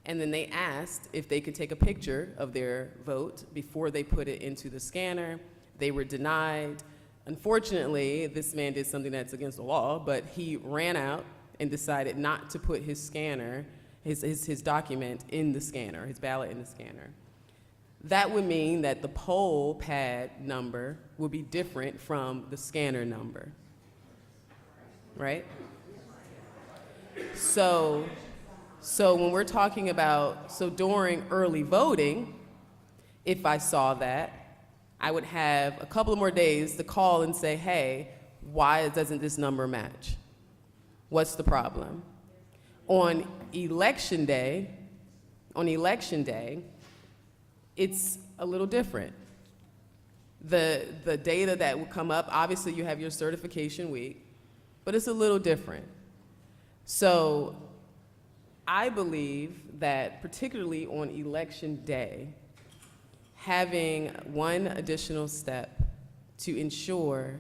and then they asked if they could take a picture of their vote before they put it into the scanner. They were denied. Unfortunately, this man did something that's against the law, but he ran out and decided not to put his scanner, his document in the scanner, his ballot in the scanner. That would mean that the poll pad number would be different from the scanner number, right? So when we're talking about, during early voting, if I saw that, I would have a couple of more days to call and say, hey, why doesn't this number match? What's the problem? On election day, it's a little different. The data that will come up, obviously you have your certification week, but it's a little different. So I believe that particularly on election day, having one additional step to ensure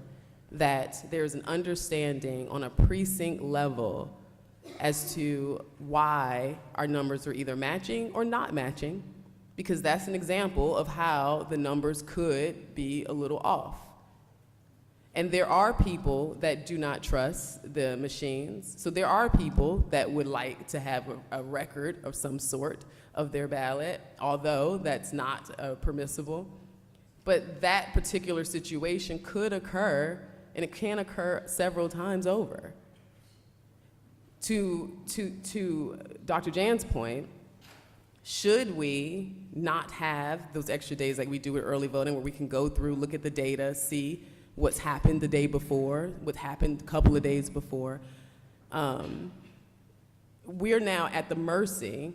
that there's an understanding on a precinct level as to why our numbers are either matching or not matching, because that's an example of how the numbers could be a little off. And there are people that do not trust the machines. So there are people that would like to have a record of some sort of their ballot, although that's not permissible. But that particular situation could occur, and it can occur several times over. To Dr. Jan's point, should we not have those extra days like we do with early voting, where we can go through, look at the data, see what's happened the day before, what happened a couple of days before? We're now at the mercy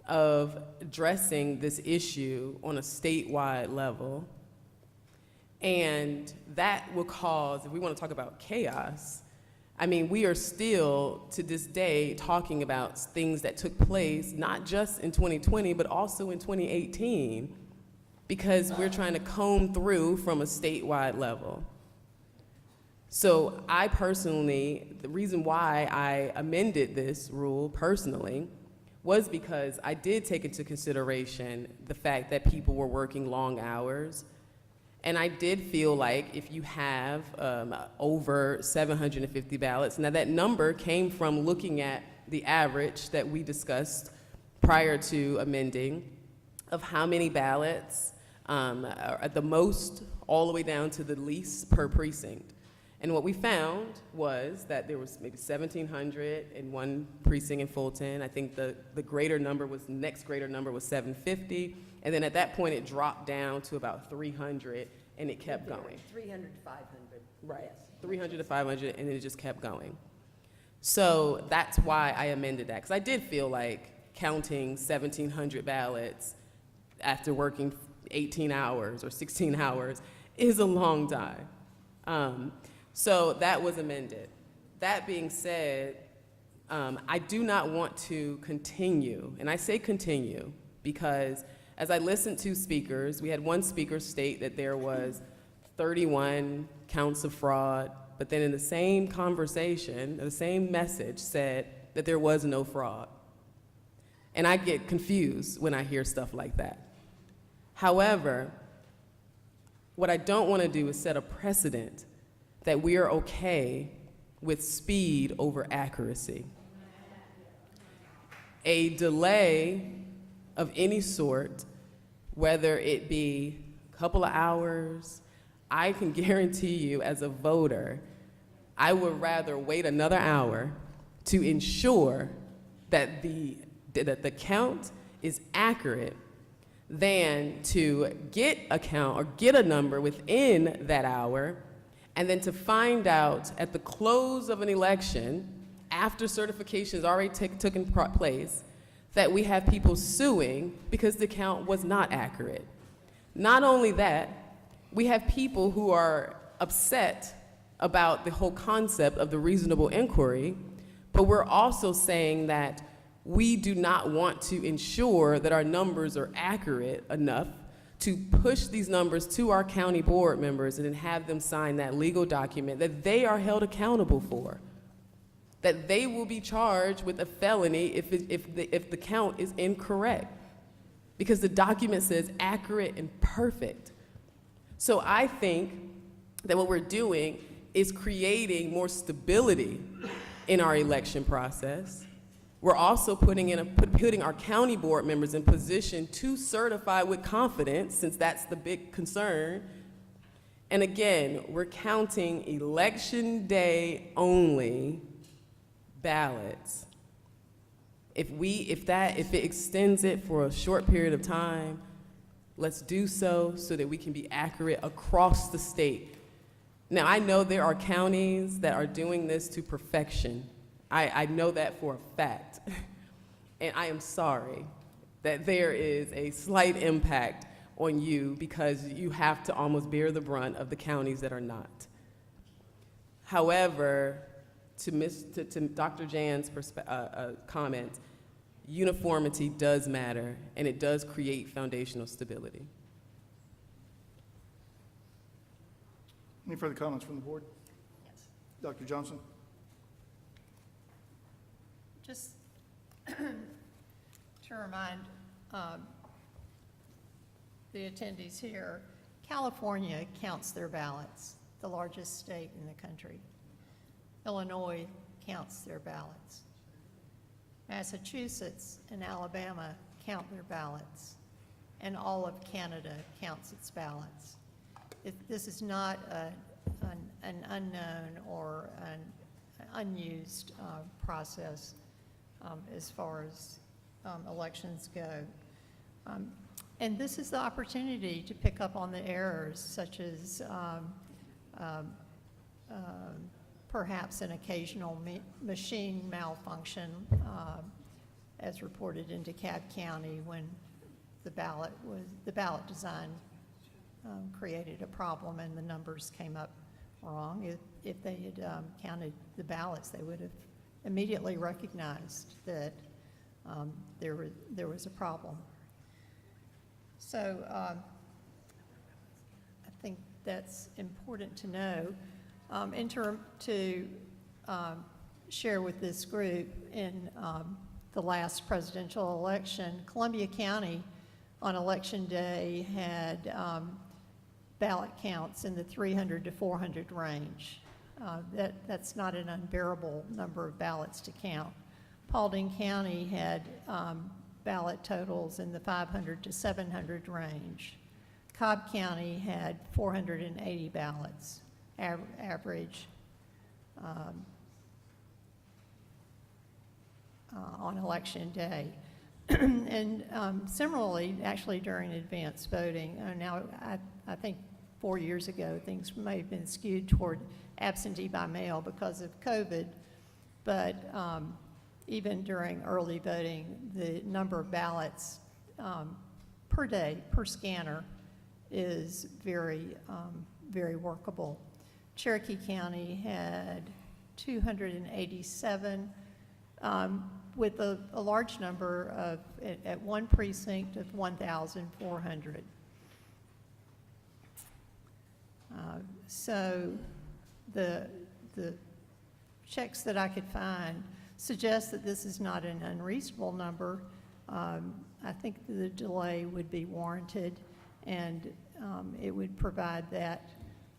of addressing this issue on a statewide level. And that will cause, if we want to talk about chaos, I mean, we are still, to this day, talking about things that took place, not just in 2020, but also in 2018, because we're trying to comb through from a statewide level. So I personally, the reason why I amended this rule personally was because I did take into consideration the fact that people were working long hours. And I did feel like if you have over 750 ballots, now that number came from looking at the average that we discussed prior to amending of how many ballots at the most all the way down to the least per precinct. And what we found was that there was maybe 1,700 in one precinct in Fulton. I think the next greater number was 750. And then at that point, it dropped down to about 300, and it kept going. 300 to 500. Right, Yes. 300 to 500, and it just kept going. So that's why I amended that, because I did feel like counting 1,700 ballots after working 18 hours or 16 hours is a long time. So that was amended. That being said, I do not want to continue, and I say continue because as I listened to speakers, we had one speaker state that there was 31 counts of fraud, but then in the same conversation, the same message said that there was no fraud. And I get confused when I hear stuff like that. However, what I don't want to do is set a precedent that we are okay with speed over accuracy. A delay of any sort, whether it be a couple of hours, I can guarantee you as a voter, I would rather wait another hour to ensure that the count is accurate than to get a count or get a number within that hour, and then to find out at the close of an election, after certification has already taken place, that we have people suing because the count was not accurate. Not only that, we have people who are upset about the whole concept of the reasonable inquiry, but we're also saying that we do not want to ensure that our numbers are accurate enough to push these numbers to our county board members and then have them sign that legal document that they are held accountable for, that they will be charged with a felony if the count is incorrect, because the document says accurate and perfect. So I think that what we're doing is creating more stability in our election process. We're also putting our county board members in position to certify with confidence, since that's the big concern. And again, we're counting election day only ballots. If it extends it for a short period of time, let's do so that we can be accurate across the state. Now, I know there are counties that are doing this to perfection. I know that for a fact. And I am sorry that there is a slight impact on you because you have to almost bear the brunt of the counties that are not. However, to Dr. Jan's comment, uniformity does matter, and it does create foundational stability. Any further comments from the board? Yes. Dr. Johnson? Just to remind the attendees here, California counts their ballots, the largest state in the country. Illinois counts their ballots. Massachusetts and Alabama count their ballots, and all of Canada counts its ballots. This is not an unknown or an unused process as far as elections go. And this is the opportunity to pick up on the errors, such as perhaps an occasional machine malfunction, as reported in DeKalb County when the ballot design created a problem and the numbers came up wrong. If they had counted the ballots, they would have immediately recognized that there was a problem. So I think that's important to know. To share with this group, in the last presidential election, Columbia County on election day had ballot counts in the 300 to 400 range. That's not an unbearable number of ballots to count. Paulding County had ballot totals in the 500 to 700 range. Cobb County had 480 ballots average on election day. And similarly, actually during advanced voting, now I think 4 years ago things may have been skewed toward absentee by mail because of COVID, but even during early voting, the number of ballots per day, per scanner, is very, very workable. Cherokee County had 287, with a large number of, at one precinct, of 1,400. So the checks that I could find suggest that this is not an unreasonable number. I think the delay would be warranted, and it would provide that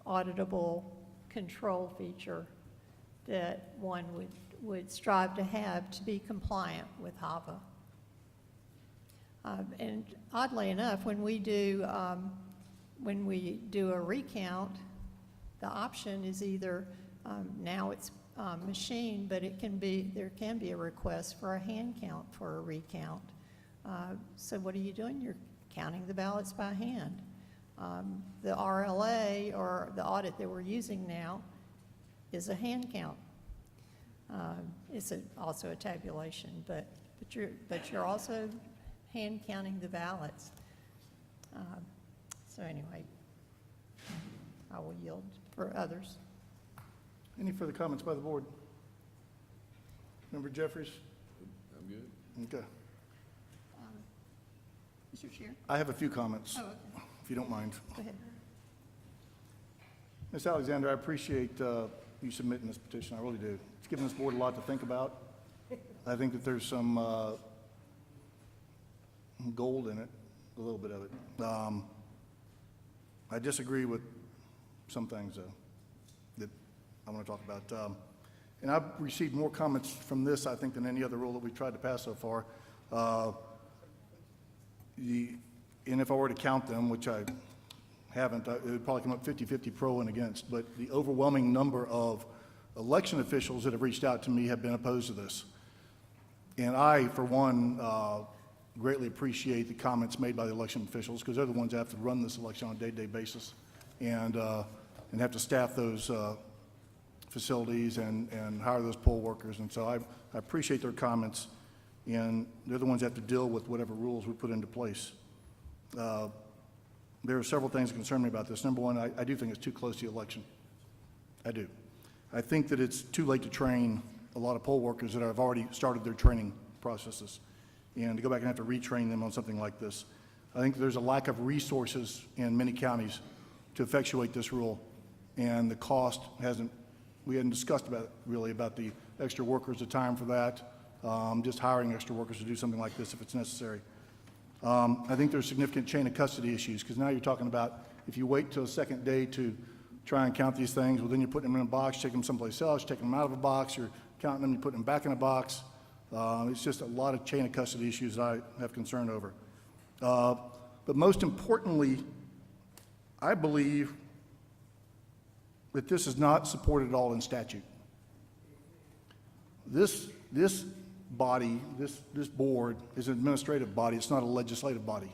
auditable control feature that one would strive to have to be compliant with HAVA. And oddly enough, when we do a recount, the option is either now it's machine, but there can be a request for a hand count for a recount. So what are you doing? You're counting the ballots by hand. The RLA, or the audit that we're using now, is a hand count. It's also a tabulation, but you're also hand counting the ballots. So anyway, I will yield for others. Any further comments by the board? Member Jeffries? I'm good. Okay. Mr. Chair? I have a few comments, Oh, okay. if you don't mind. Go ahead. Ms. Alexander, I appreciate you submitting this petition. I really do. It's given this board a lot to think about. I think that there's some gold in it, a little bit of it. I disagree with some things that I want to talk about. And I've received more comments from this, I think, than any other rule that we've tried to pass so far. And if I were to count them, which I haven't, it would probably come up 50-50 pro and against, but the overwhelming number of election officials that have reached out to me have been opposed to this. And I, for one, greatly appreciate the comments made by the election officials, because they're the ones that have to run this election on a day-to-day basis and have to staff those facilities and hire those poll workers. And so I appreciate their comments, and they're the ones that have to deal with whatever rules we put into place. There are several things that concern me about this. Number one, I do think it's too close to the election. I do. I think that it's too late to train a lot of poll workers that have already started their training processes, and to go back and have to retrain them on something like this. I think there's a lack of resources in many counties to effectuate this rule, and the cost we hadn't discussed about the extra workers, the time for that, just hiring extra workers to do something like this if it's necessary. I think there's significant chain of custody issues, because now you're talking about if you wait till the second day to try and count these things, well, then you're putting them in a box, taking them someplace else, taking them out of a box, you're counting them, you're putting them back in a box. It's just a lot of chain of custody issues that I have concern over. But most importantly, I believe that this is not supported at all in statute. This body, this board is an administrative body. It's not a legislative body.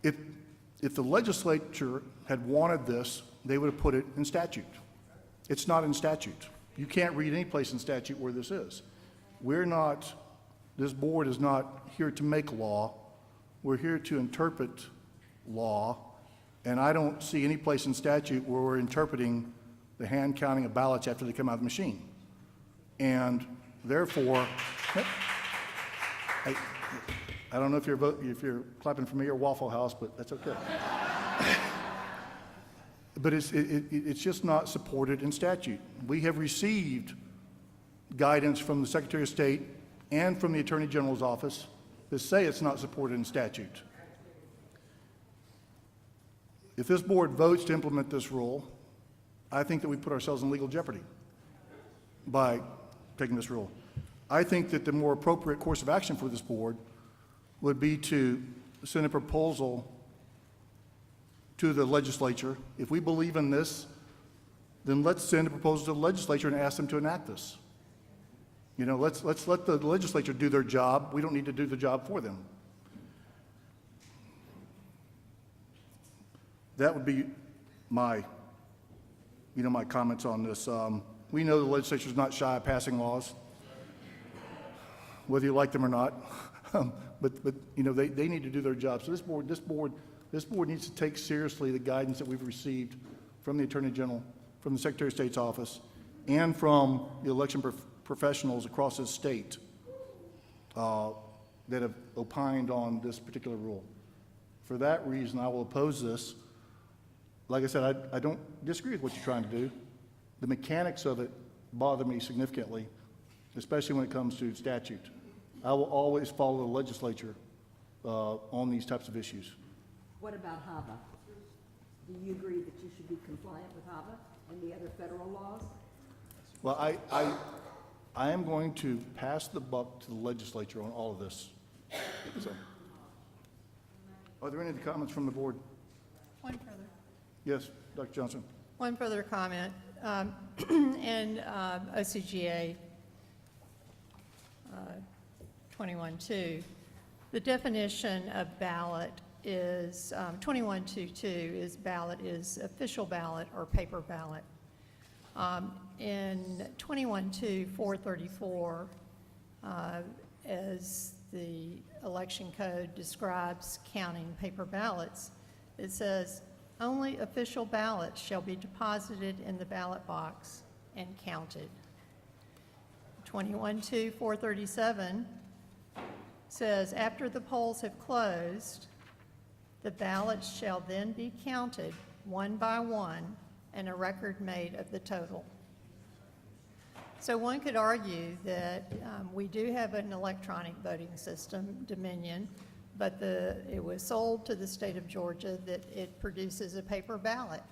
If the legislature had wanted this, they would have put it in statute. It's not in statute. You can't read any place in statute where this is. This board is not here to make law. We're here to interpret law, and I don't see any place in statute where we're interpreting the hand counting of ballots after they come out of the machine. And therefore, I don't know if you're clapping for me or Waffle House, but that's okay. But it's just not supported in statute. We have received guidance from the Secretary of State and from the Attorney General's office that say it's not supported in statute. If this board votes to implement this rule, I think that we put ourselves in legal jeopardy by taking this rule. I think that the more appropriate course of action for this board would be to send a proposal to the legislature. If we believe in this, then let's send a proposal to the legislature and ask them to enact this. You know, let's let the legislature do their job. We don't need to do the job for them. That would be my comments on this. We know the legislature is not shy of passing laws, whether you like them or not. But you know, they need to do their job. So this board needs to take seriously the guidance that we've received from the Attorney General, from the Secretary of State's office, and from the election professionals across this state that have opined on this particular rule. For that reason, I will oppose this. Like I said, I don't disagree with what you're trying to do. The mechanics of it bother me significantly, especially when it comes to statute. I will always follow the legislature on these types of issues. What about HAVA? Do you agree that you should be compliant with HAVA and the other federal laws? Well, I am going to pass the buck to the legislature on all of this. So, are there any other comments from the board? One further. Yes, Dr. Johnson. One further comment. In OCGA 21.2, the definition of ballot is 21.2.2 is ballot is official ballot or paper ballot. In 21.2.434, as the election code describes counting paper ballots, it says only official ballots shall be deposited in the ballot box and counted. 21.2.437 says after the polls have closed, the ballots shall then be counted one by one and a record made of the total. So one could argue that we do have an electronic voting system, Dominion, but it was sold to the state of Georgia that it produces a paper ballot.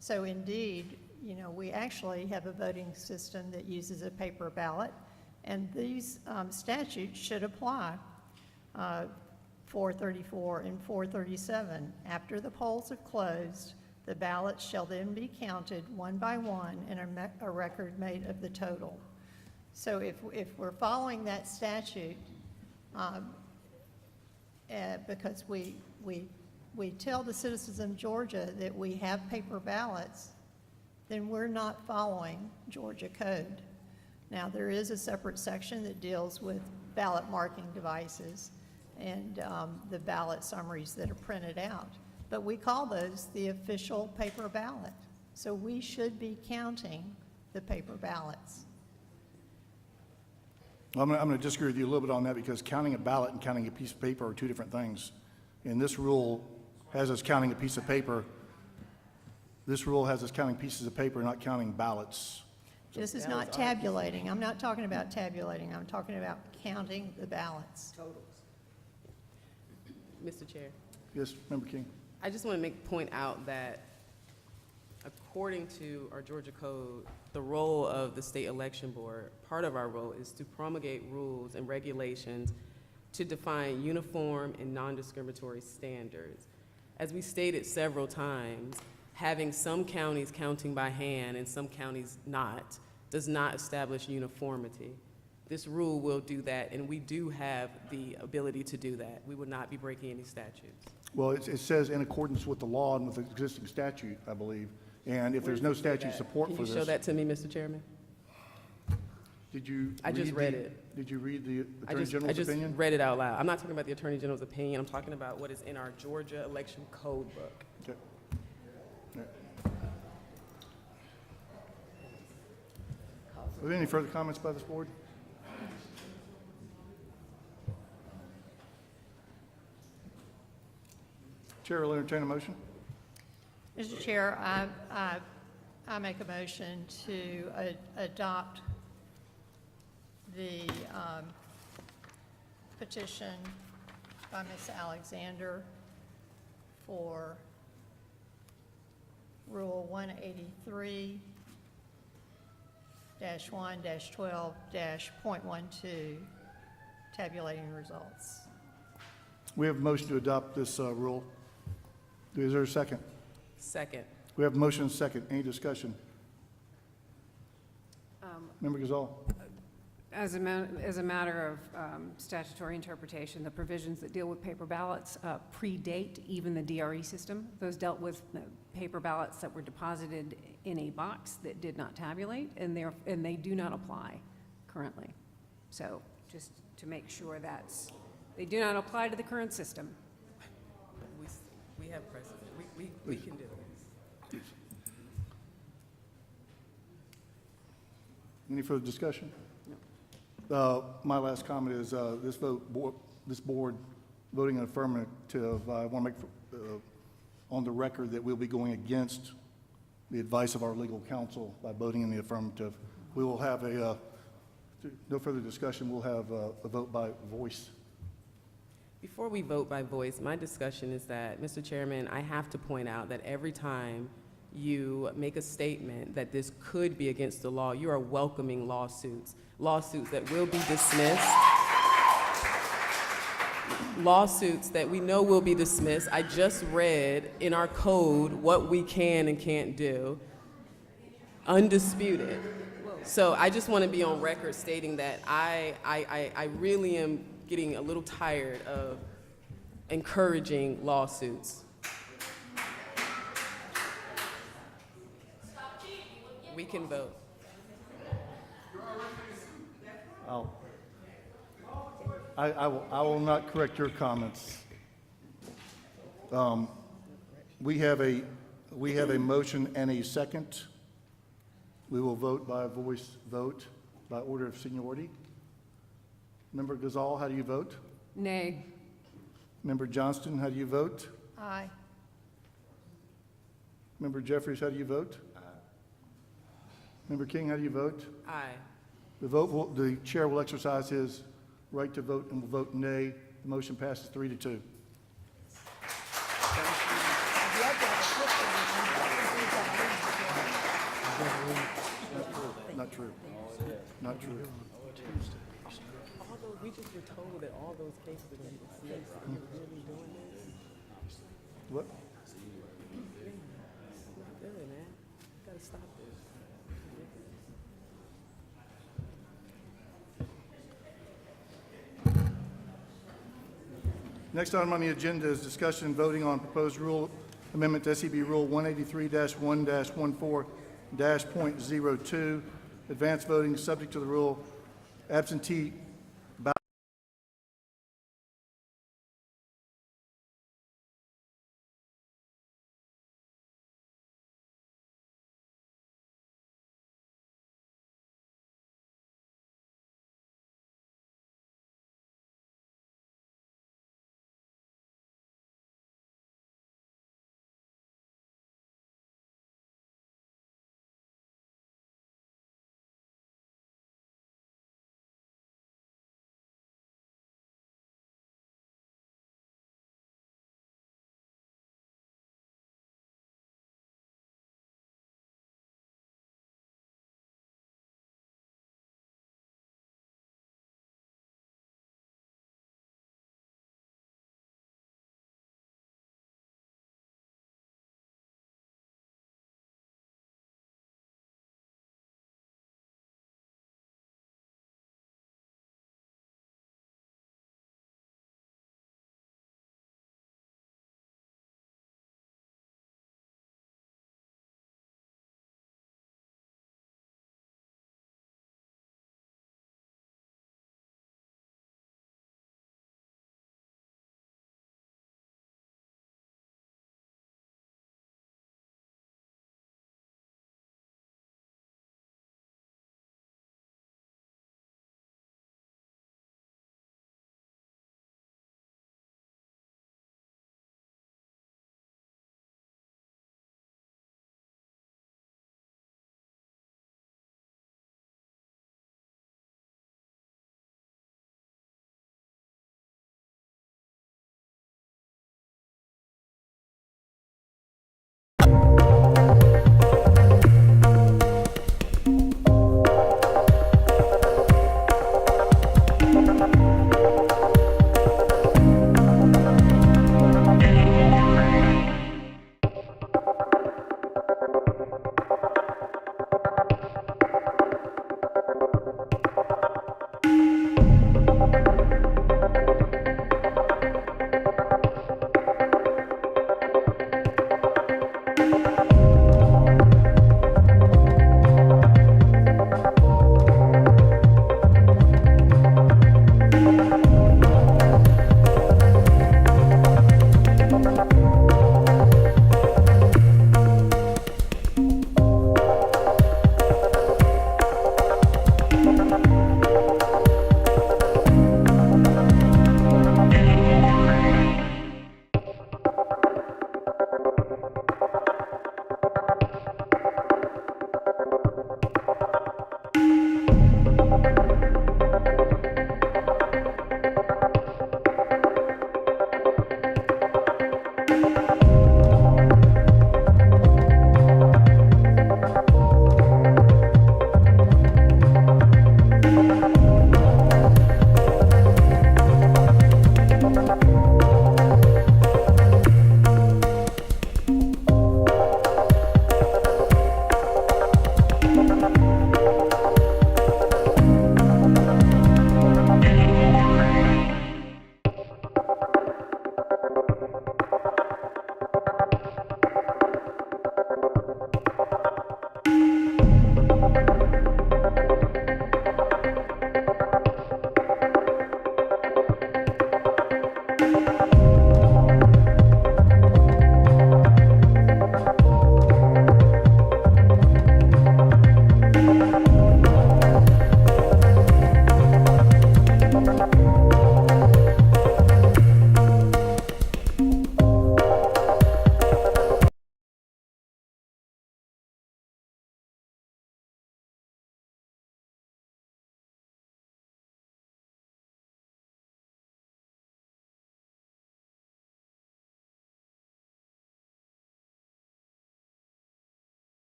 So indeed, you know, we actually have a voting system that uses a paper ballot, and these statutes should apply. 434 and 437, after the polls have closed, the ballots shall then be counted one by one and a record made of the total. So if we're following that statute, because we tell the citizens of Georgia that we have paper ballots, then we're not following Georgia code. Now, there is a separate section that deals with ballot marking devices and the ballot summaries that are printed out. But we call those the official paper ballot. So we should be counting the paper ballots. I'm going to disagree with you a little bit on that because counting a ballot and counting a piece of paper are two different things. And this rule has us counting a piece of paper. This rule has us counting pieces of paper, not counting ballots. This is not tabulating. I'm not talking about tabulating. I'm talking about counting the ballots. Mr. Chair, Yes, Member King. I just want to point out that according to our Georgia code, the role of the state election board, part of our role is to promulgate rules and regulations to define uniform and non-discriminatory standards. As we stated several times, having some counties counting by hand and some counties not does not establish uniformity. This rule will do that, and we do have the ability to do that. We would not be breaking any statutes. Well, it says in accordance with the law and with the existing statute, I believe. And if there's no statute support for Can this. you show that to me, Mr. Chairman? Did you? I just read it. Did you read the Attorney General's I just opinion? read it out loud. I'm not talking about the Attorney General's opinion. I'm talking about what is in our Georgia election code book. Okay. Yeah. Are there any further comments by this board? Chair will entertain a motion. Mr. Chair, I make a motion to adopt the petition by Ms. Alexander for Rule 183-1-12-.12, tabulating results. We have a motion to adopt this rule. Is there a second? Second. We have a motion and a second. Any discussion? Member Gazal. As a matter of statutory interpretation, the provisions that deal with paper ballots predate even the DRE system. Those dealt with paper ballots that were deposited in a box that did not tabulate, and they do not apply currently. So just to make sure they do not apply to the current system. We have precedent. We can do this. Any further discussion? My last comment is this board voting in affirmative, I want to make on the record that we'll be going against the advice of our legal counsel by voting in the affirmative. We will have no further discussion, we'll have a vote by voice. Before we vote by voice, my discussion is that, Mr. Chairman, I have to point out that every time you make a statement that this could be against the law, you are welcoming lawsuits that will be dismissed, lawsuits that we know will be dismissed. I just read in our code what we can and can't do, undisputed. So I just want to be on record stating that I really am getting a little tired of encouraging lawsuits. We can vote. I will not correct your comments. We have a motion and a second. We will vote by voice vote by order of seniority. Member Gazal, how do you vote? Nay. Member Johnston, how do you vote? Aye. Member Jeffries, how do you vote? Aye. Member King, how do you vote? Aye. The chair will exercise his right to vote and will vote nay. The motion passes 3-2. Not true. Not true. We just were told that all those cases are going to be dismissed. Are you really doing this? What? It's not good, man. You got to stop this. Next item on the agenda is discussion and voting on proposed rule amendment to SEB Rule 183-1-14, -.02, advanced voting subject to the rule absentee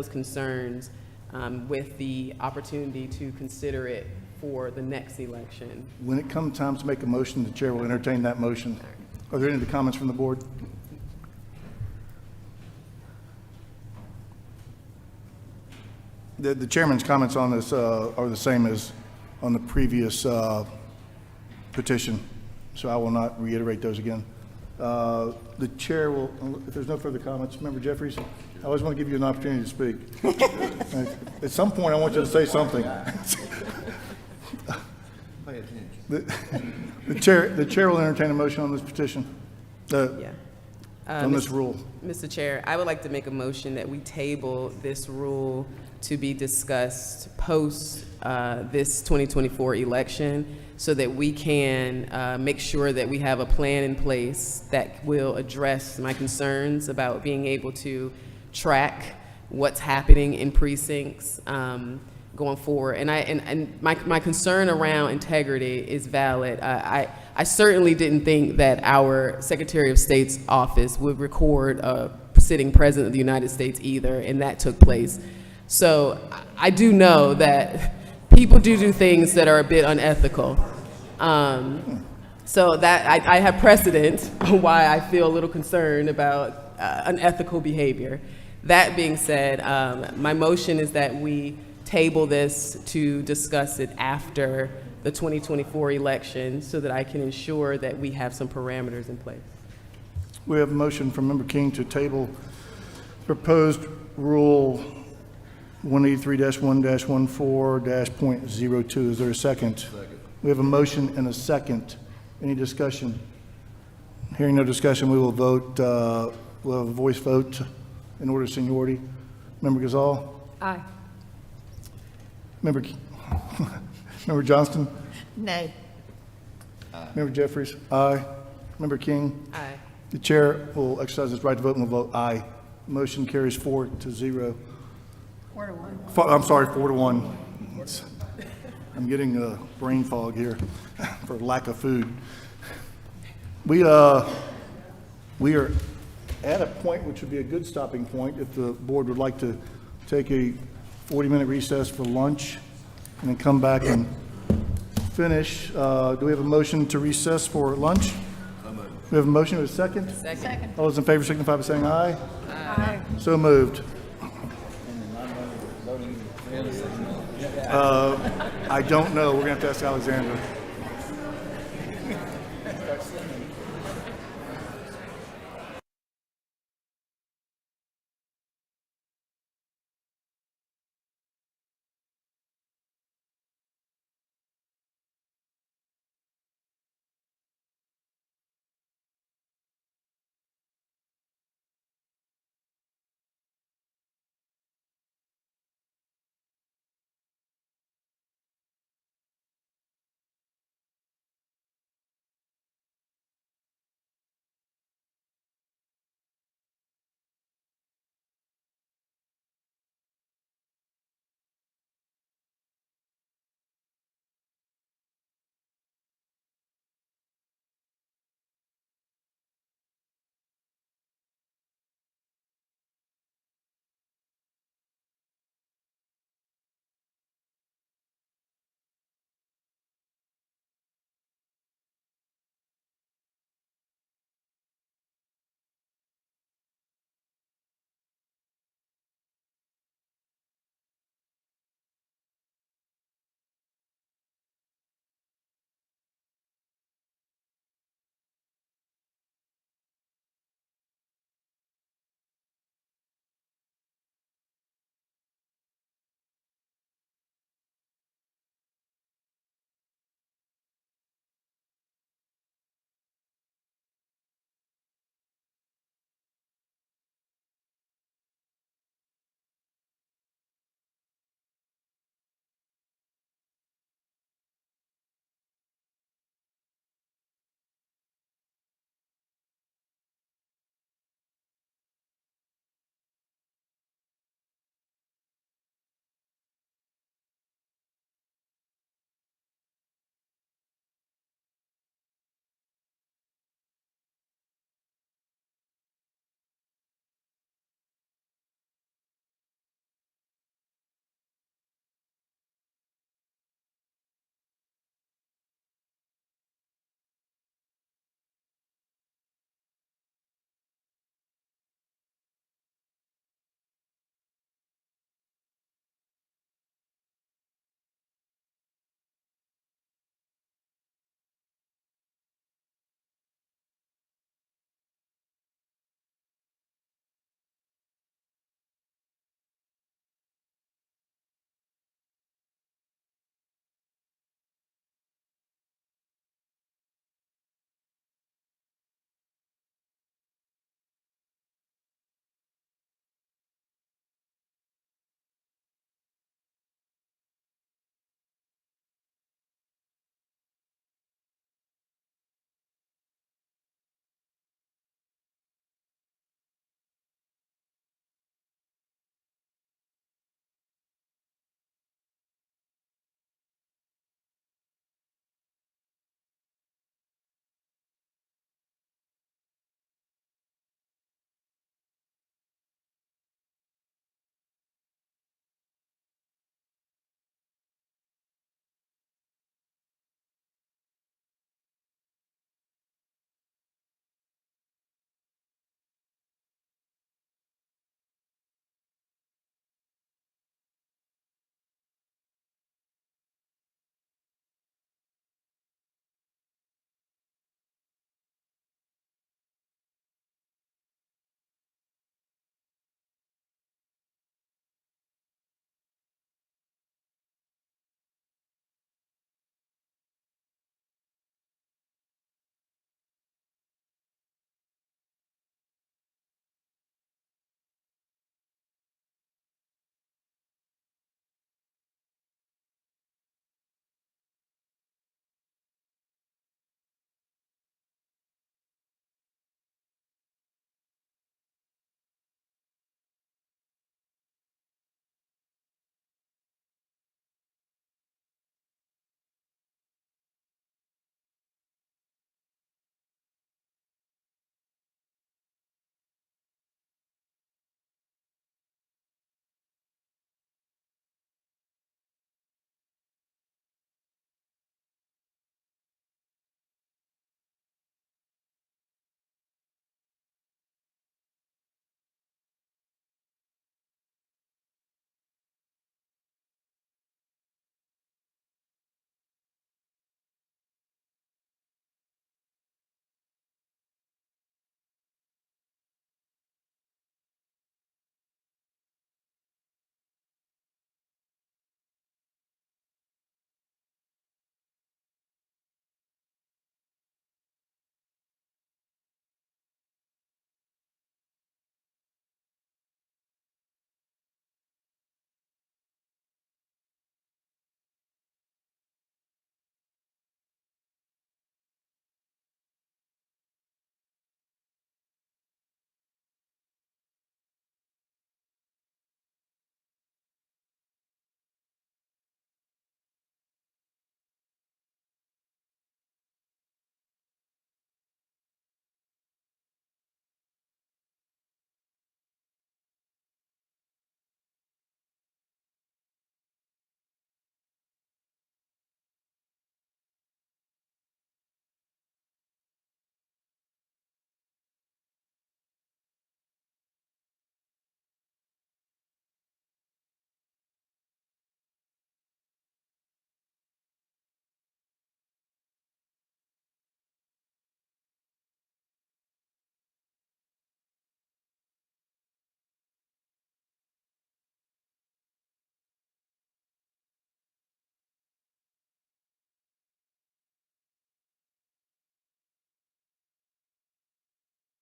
those concerns with the opportunity to consider it for the next election. When it comes time to make a motion, the chair will entertain that motion. Are there any other comments from the board? The chairman's comments on this are the same as on the previous petition, so I will not reiterate those again. The chair will, if there's no further comments, Member Jeffries, I always want to give you an opportunity to speak. At some point, I want you to say something. The chair will entertain a motion on this petition, on this rule. Mr. Chair, I would like to make a motion that we table this rule to be discussed post this 2024 election so that we can make sure that we have a plan in place that will address my concerns about being able to track what's happening in precincts going forward. And my concern around integrity is valid. I certainly didn't think that our Secretary of State's office would record a sitting President of the United States either, and that took place. So I do know that people do things that are a bit unethical. So that I have precedent why I feel a little concerned about unethical behavior. That being said, my motion is that we table this to discuss it after the 2024 election so that I can ensure that we have some parameters in place. We have a motion from Member King to table proposed rule 183-1-14-.02. Is there a second? Second. We have a motion and a second. Any discussion? Hearing no discussion, we will vote. We'll have a voice vote in order of seniority. Member Gazal? Aye. Member Member Johnston? Nay. Member Jeffries? Aye. Member King? Aye. The chair will exercise his right to vote and will vote aye. Motion carries 4-0. 4-1. I'm sorry, 4-1. I'm getting a brain fog here for lack of food. We are at a point which would be a good stopping point if the board would like to take a 40-minute recess for lunch and then come back and finish. Do we have a motion to recess for lunch? We have a motion with a second? Second. All those in favor signify by saying aye. Aye. So moved. I don't know. We're going to have to ask Alexandra.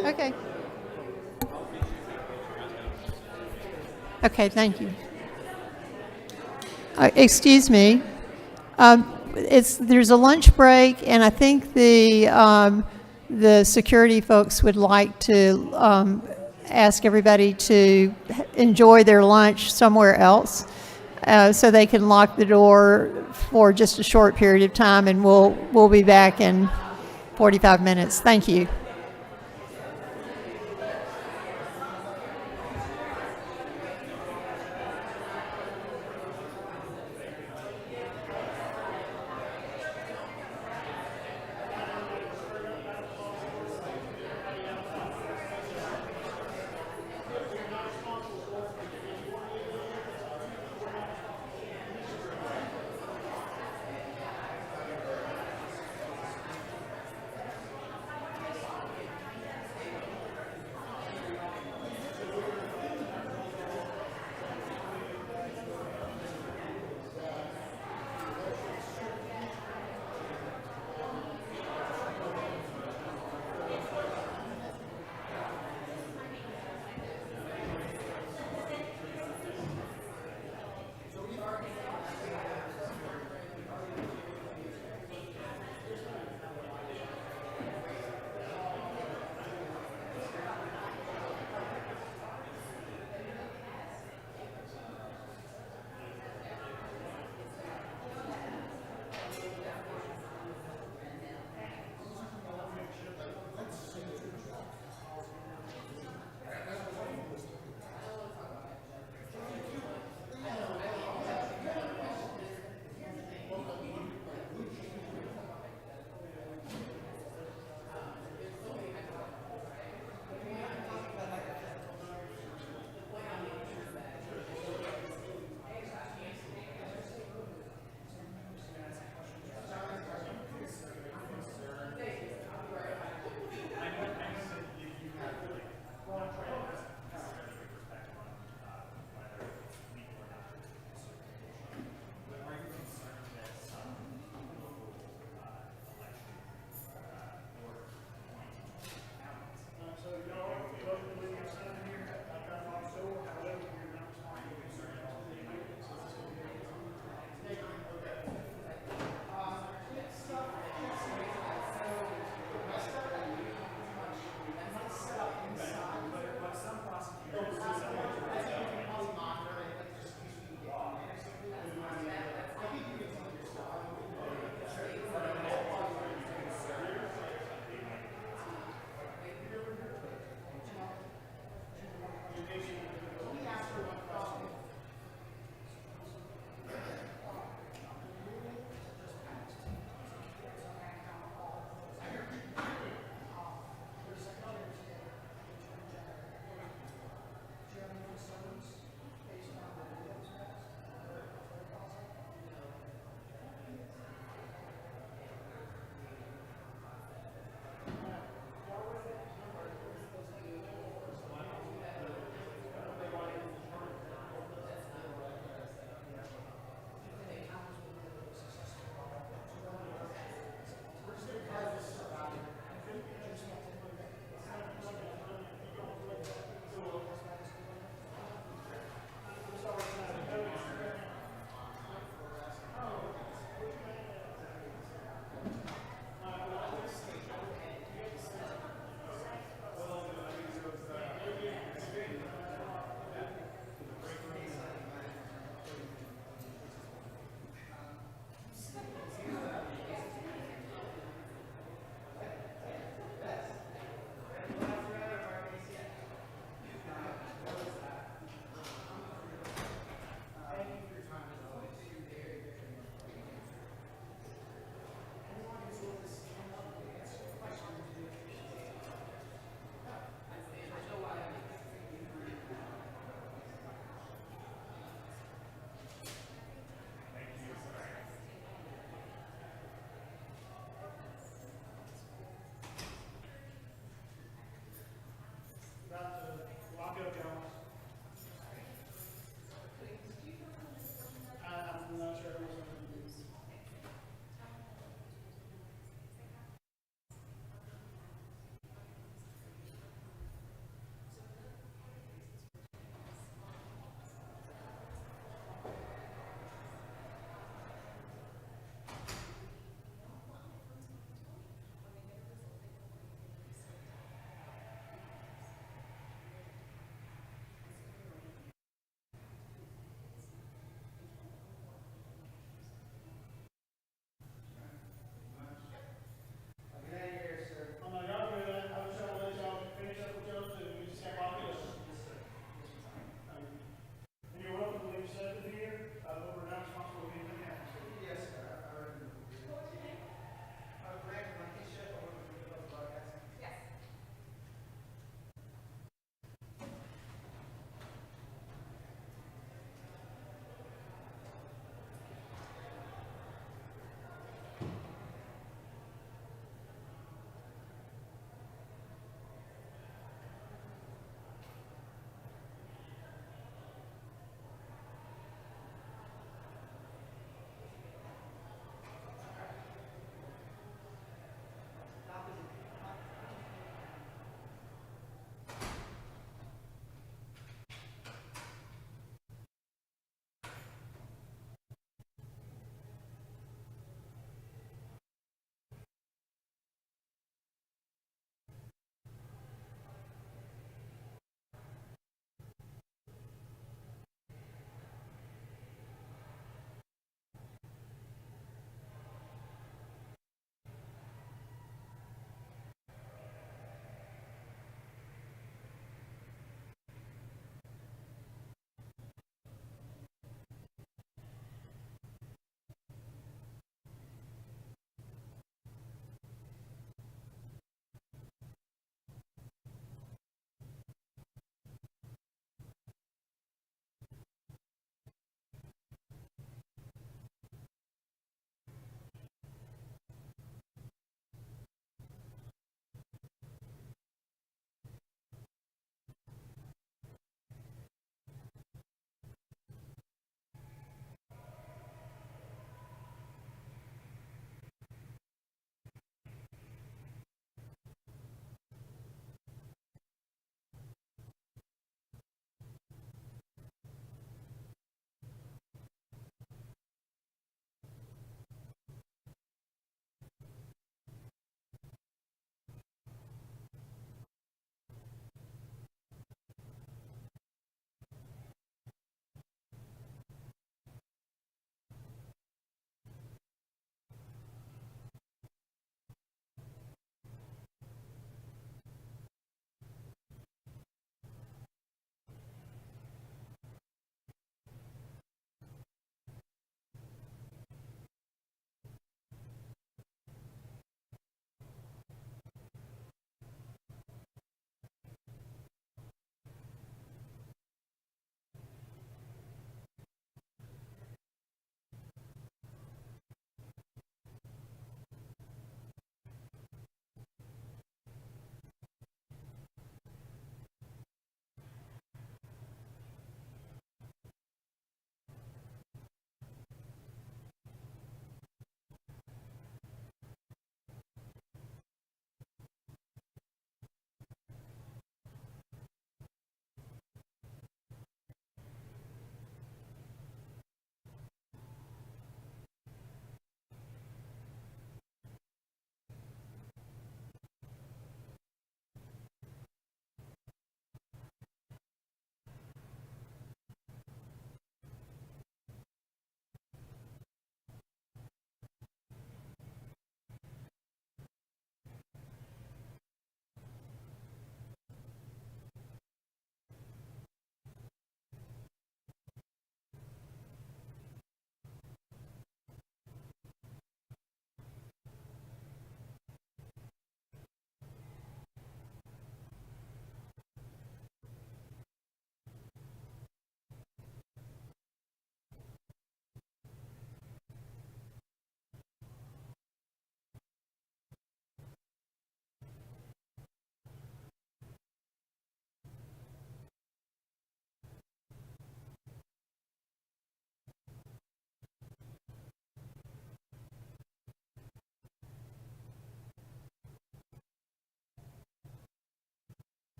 Okay. Okay, thank you. Excuse me. There's a lunch break, and I think the security folks would like to ask everybody to enjoy their lunch somewhere else, so they can lock the door for just a short period of time, and we'll be back in 45 minutes. Thank you.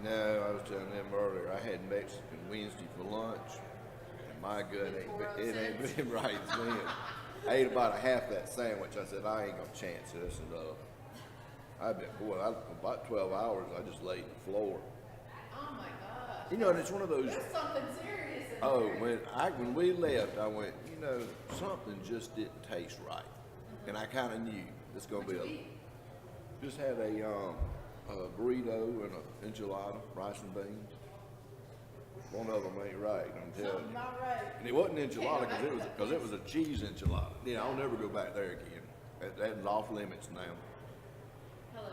No, I was telling them earlier, I had Mexican Wednesday for lunch, and my gut, it ain't been right then. I ate about a half that sandwich. I said, I ain't gonna chance this, and I've been, about 12 hours, I just laid on the floor. Oh my gosh. You know, and it's one of those. There's something serious in Oh, there. when we left, I went, you know, something just didn't taste right, and I kind of knew it's gonna be just had a burrito and an enchilada, rice and beans. One of them ain't right, I'm telling you. Not right. And it wasn't enchilada because it was a cheese enchilada. Yeah, I'll never go back there again. That is off limits now. Hello.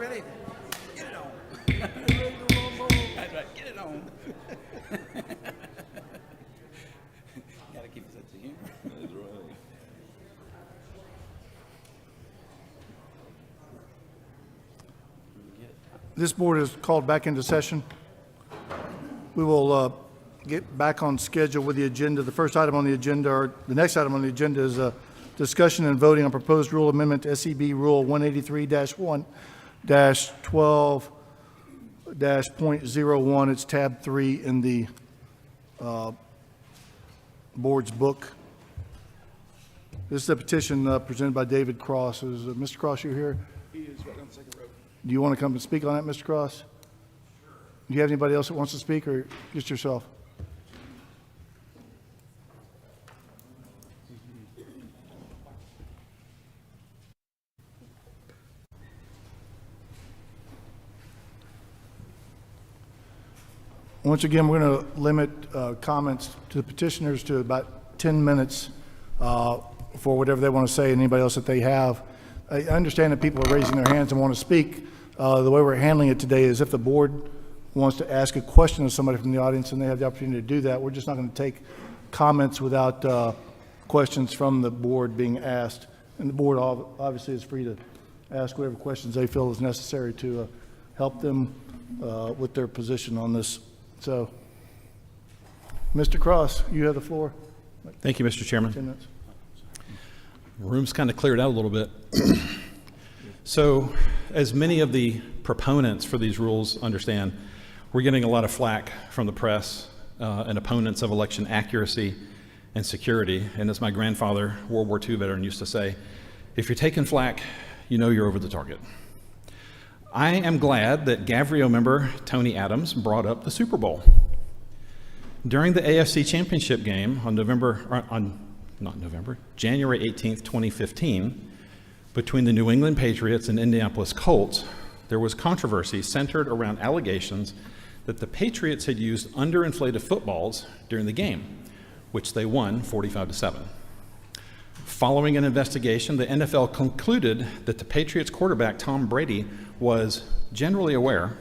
ready? Get it on. That's right, get it on. Gotta keep a sense of humor. That's right. This board is called back into session. We will get back on schedule with the agenda. The first item on the agenda, or the next item on the agenda, is a discussion and voting on proposed rule amendment to SEB Rule 183-1-12-.01. It's tab 3 in the board's book. This is a petition presented by David Cross. Is Mr. Cross, you here? He is right on the second row. Do you want to come and speak on that, Mr. Cross? Sure. Do you have anybody else that wants to speak, or just yourself? Once again, we're going to limit comments to the petitioners to about 10 minutes for whatever they want to say, and anybody else that they have. I understand that people are raising their hands and want to speak. The way we're handling it today is if the board wants to ask a question of somebody from the audience and they have the opportunity to do that, we're just not going to take comments without questions from the board being asked. And the board obviously is free to ask whatever questions they feel is necessary to help them with their position on this. So, Mr. Cross, you have the floor. Thank you, Mr. Chairman. 10 minutes. The room's kind of cleared out a little bit. So, as many of the proponents for these rules understand, we're getting a lot of flack from the press and opponents of election accuracy and security. And as my grandfather, World War II veteran, used to say, if you're taking flack, you know you're over the target. I am glad that Gavrio member Tony Adams brought up the Super Bowl. During the AFC Championship game on January 18th, 2015, between the New England Patriots and Indianapolis Colts, there was controversy centered around allegations that the Patriots had used underinflated footballs during the game, which they won 45-7. Following an investigation, the NFL concluded that the Patriots quarterback Tom Brady was generally aware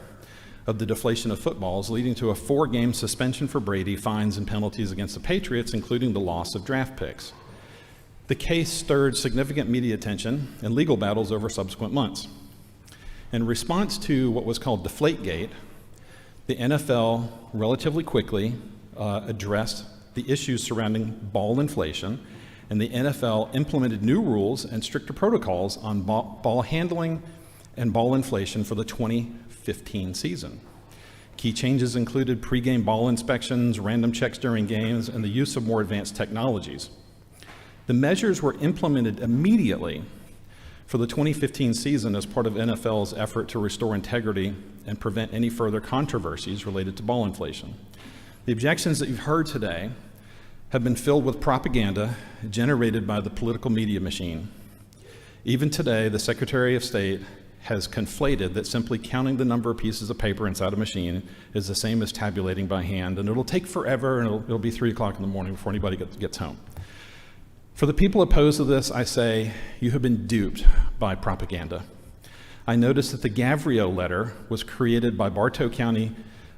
of the deflation of footballs, leading to a 4-game suspension for Brady, fines and penalties against the Patriots, including the loss of draft picks. The case stirred significant media attention and legal battles over subsequent months. In response to what was called Deflategate, the NFL relatively quickly addressed the issues surrounding ball inflation, and the NFL implemented new rules and stricter protocols on ball handling and ball inflation for the 2015 season. Key changes included pregame ball inspections, random checks during games, and the use of more advanced technologies. The measures were implemented immediately for the 2015 season as part of NFL's effort to restore integrity and prevent any further controversies related to ball inflation. The objections that you've heard today have been filled with propaganda generated by the political media machine. Even today, the Secretary of State has conflated that simply counting the number of pieces of paper inside a machine is the same as tabulating by hand, and it'll take forever, and it'll be 3 o'clock in the morning before anybody gets home. For the people opposed to this, I say, you have been duped by propaganda. I noticed that the Gavrio letter was created by Bartow County,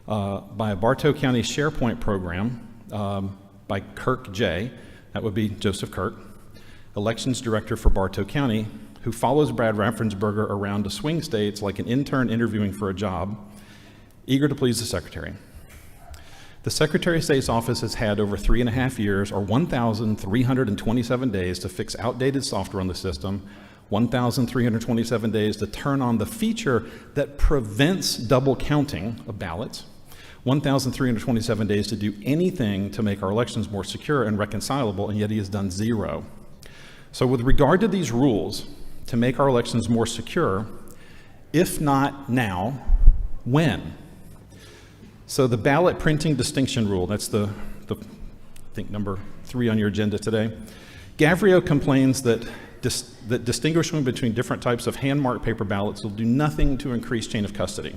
by a Bartow County SharePoint program by Kirk J., that would be Joseph Kirk, elections director for Bartow County, who follows Brad Raffensperger around to swing states like an intern interviewing for a job, eager to please the Secretary. The Secretary of State's office has had over 3.5 years, or 1,327 days, to fix outdated software on the system, 1,327 days to turn on the feature that prevents double counting of ballots, 1,327 days to do anything to make our elections more secure and reconcilable, and yet he has done 0. So with regard to these rules to make our elections more secure, if not now, when? So the ballot printing distinction rule, that's the I think number 3 on your agenda today. Gavrio complains that that distinguishing between different types of hand-marked paper ballots will do nothing to increase chain of custody.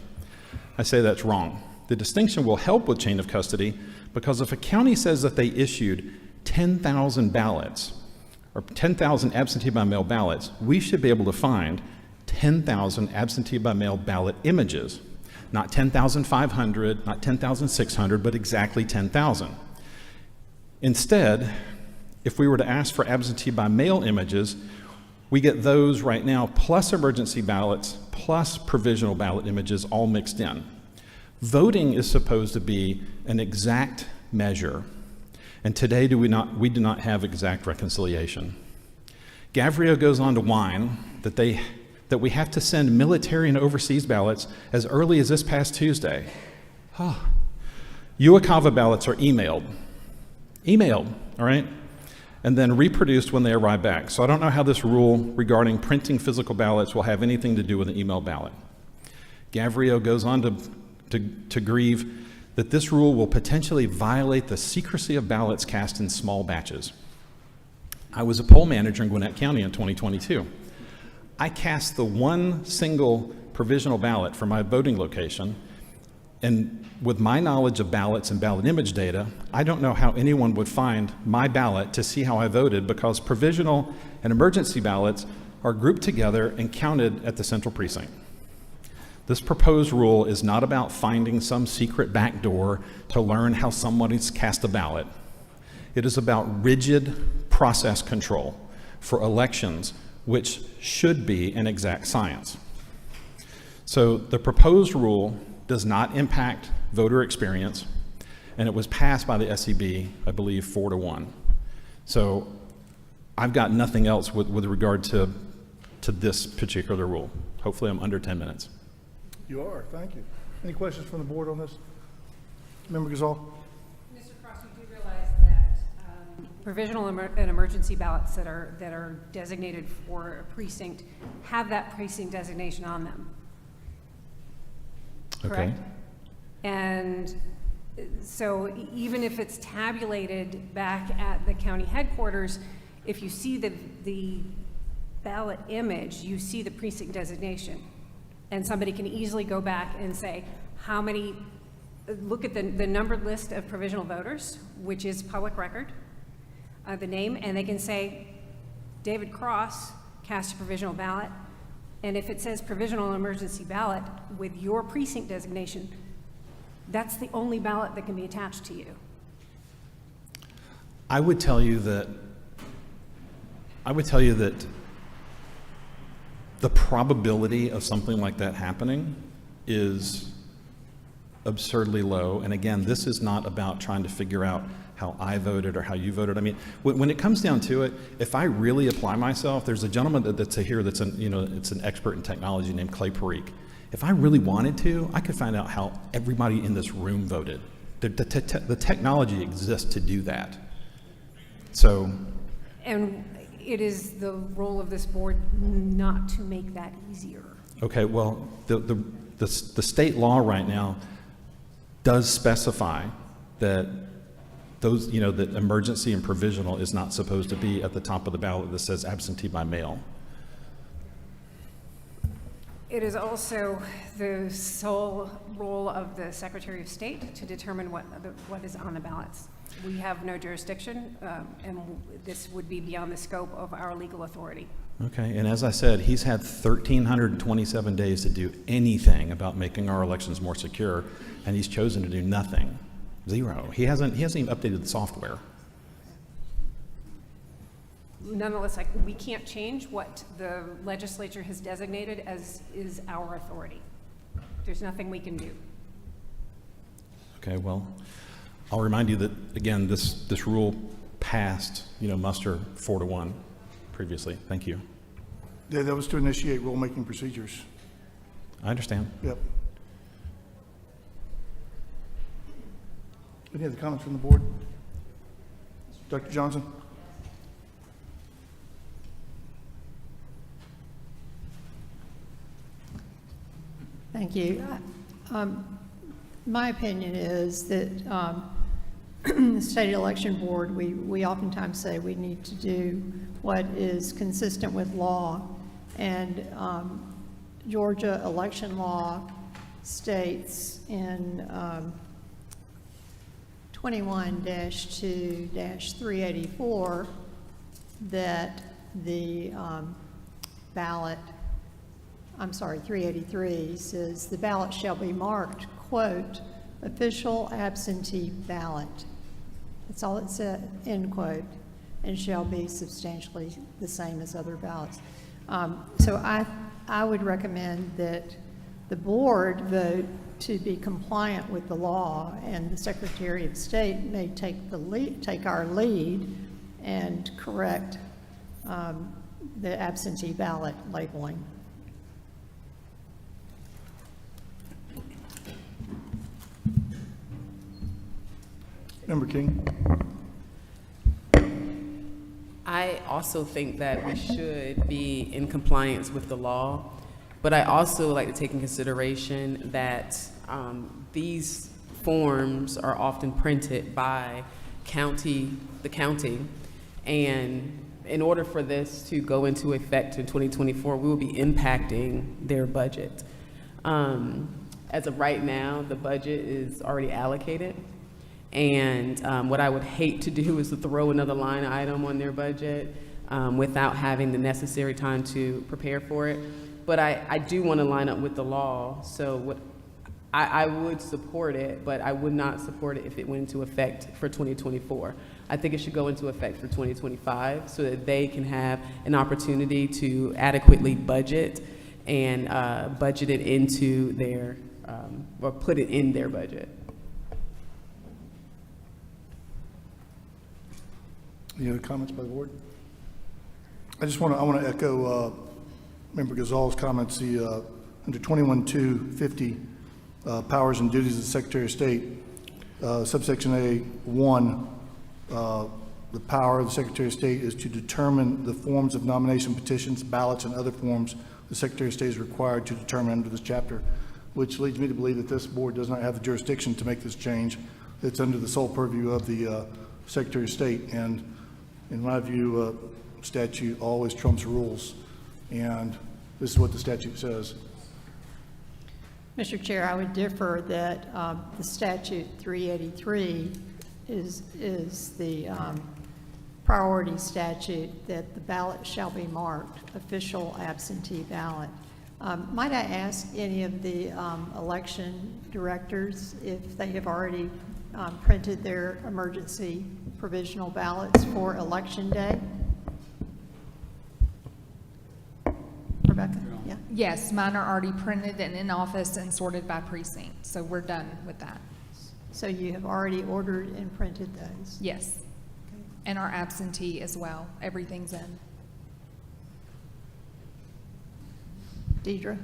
I say that's wrong. The distinction will help with chain of custody because if a county says that they issued 10,000 ballots or 10,000 absentee-by-mail ballots, we should be able to find 10,000 absentee-by-mail ballot images. Not 10,500, not 10,600, but exactly 10,000. Instead, if we were to ask for absentee-by-mail images, we get those right now, plus emergency ballots, plus provisional ballot images all mixed in. Voting is supposed to be an exact measure, and today we do not have exact reconciliation. Gavrio goes on to whine that we have to send military and overseas ballots as early as this past Tuesday. UOCAVA ballots are emailed, all right? And then reproduced when they arrive back. So I don't know how this rule regarding printing physical ballots will have anything to do with an email ballot. Gavrio goes on to grieve that this rule will potentially violate the secrecy of ballots cast in small batches. I was a poll manager in Gwinnett County in 2022. I cast the one single provisional ballot for my voting location, and with my knowledge of ballots and ballot image data, I don't know how anyone would find my ballot to see how I voted, because provisional and emergency ballots are grouped together and counted at the central precinct. This proposed rule is not about finding some secret back door to learn how somebody's cast a ballot. It is about rigid process control for elections, which should be an exact science. So the proposed rule does not impact voter experience, and it was passed by the SEB, I believe, 4-1. So I've got nothing else with regard to this particular rule. Hopefully I'm under 10 minutes. You are, thank you. Any questions from the board on this? Member Gazal? Mr. Cross, you do realize that provisional and emergency ballots that are designated for a precinct have that precinct designation on them. Correct? Okay. And so even if it's tabulated back at the county headquarters, if you see the ballot image, you see the precinct designation. And somebody can easily go back and say, how many, look at the numbered list of provisional voters, which is public record, the name, and they can say, David Cross cast a provisional ballot, and if it says provisional emergency ballot with your precinct designation, that's the only ballot that can be attached to you. I would tell you that the probability of something like that happening is absurdly low. And again, this is not about trying to figure out how I voted or how you voted. I mean, when it comes down to it, if I really apply myself, there's a gentleman that's here that's it's an expert in technology named Clay Parikh. If I really wanted to, I could find out how everybody in this room voted. The technology exists to do that. So. And it is the role of this board not to make that easier. Okay, well, the state law right now does specify that those, that emergency and provisional is not supposed to be at the top of the ballot that says absentee by mail. It is also the sole role of the Secretary of State to determine what is on the ballots. We have no jurisdiction, and this would be beyond the scope of our legal authority. Okay, and as I said, he's had 1,327 days to do anything about making our elections more secure, and he's chosen to do nothing. Zero. He hasn't even updated the software. Nonetheless, we can't change what the legislature has designated as is our authority. There's nothing we can do. Okay, well, I'll remind you that, again, this rule passed, muster 4-1 previously. Thank you. Yeah, that was to initiate rulemaking procedures. I understand. Yep. Any other comments from the board? Dr. Johnson? Thank you. My opinion is that the State Election Board, we oftentimes say we need to do what is consistent with law, and Georgia election law states in 21-2-384 that the ballot I'm sorry, 383 says the ballot shall be marked, quote, official absentee ballot. That's all it said, end quote, and shall be substantially the same as other ballots. So I would recommend that the board vote to be compliant with the law, and the Secretary of State may take our lead and correct the absentee ballot labeling. Member King. I also think that we should be in compliance with the law, but I also like to take in consideration that these forms are often printed by the county, and in order for this to go into effect in 2024, we will be impacting their budget. As of right now, the budget is already allocated. And what I would hate to do is to throw another line item on their budget without having the necessary time to prepare for it. But I do want to line up with the law. So I would support it, but I would not support it if it went into effect for 2024. I think it should go into effect for 2025 so that they can have an opportunity to adequately budget and budget it into their, or put it in their budget. Any other comments by the board? I want to echo Member Gazal's comments. The under 21.250 powers and duties of the Secretary of State, subsection A1, the power of the Secretary of State is to determine the forms of nomination petitions, ballots, and other forms the Secretary of State is required to determine under this chapter, which leads me to believe that this board does not have the jurisdiction to make this change. It's under the sole purview of the Secretary of State, and in my view, statute always trumps rules, and this is what the statute says. Mr. Chair, I would differ that the statute 383 is the priority statute, that the ballot shall be marked official absentee ballot. Might I ask any of the election directors if they have already printed their emergency provisional ballots for Election Day? Rebecca? Yeah. Yes, mine are already printed and in office and sorted by precinct, so we're done with that. So you have already ordered and printed those? Yes, and our absentee as well. Everything's in. Deidre?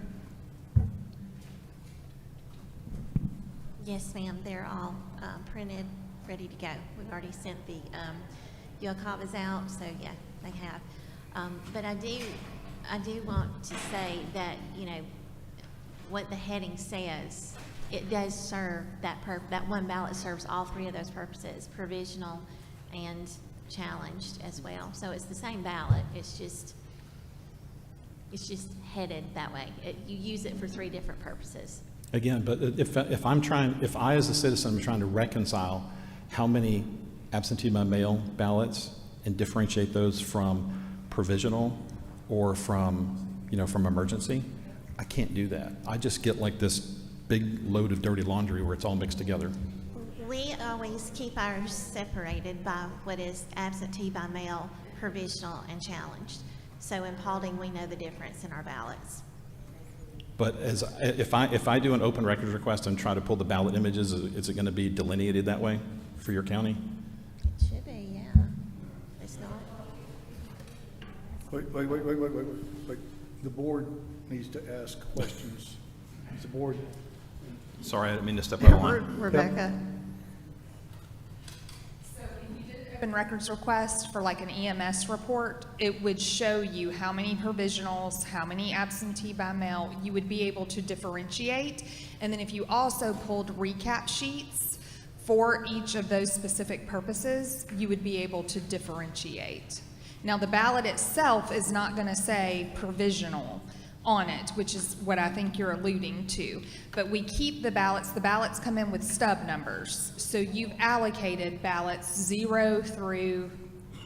Yes, ma'am, they're all printed, ready to go. We've already sent the Yocavas out, so yeah, they have. But I do want to say that, you know, what the heading says, it does serve that that one ballot serves all three of those purposes, provisional and challenged as well. So it's the same ballot, it's just headed that way. You use it for three different purposes. Again, but if I as a citizen am trying to reconcile how many absentee-by-mail ballots and differentiate those from provisional or from emergency, I can't do that. I just get like this big load of dirty laundry where it's all mixed together. We always keep ours separated by what is absentee-by-mail, provisional, and challenged. So in Paulding, we know the difference in our ballots. But if I do an open records request and try to pull the ballot images, is it going to be delineated that way for your county? It should be, yeah. It's not. Wait. The board needs to ask questions. Is the board? Sorry, I didn't mean to step out of line. Rebecca? Open records request for like an EMS report, it would show you how many provisionals, how many absentee by mail. You would be able to differentiate. And then if you also pulled recap sheets for each of those specific purposes, you would be able to differentiate. Now the ballot itself is not going to say provisional on it, which is what I think you're alluding to. But we keep the ballots come in with stub numbers. So you've allocated ballots 0 through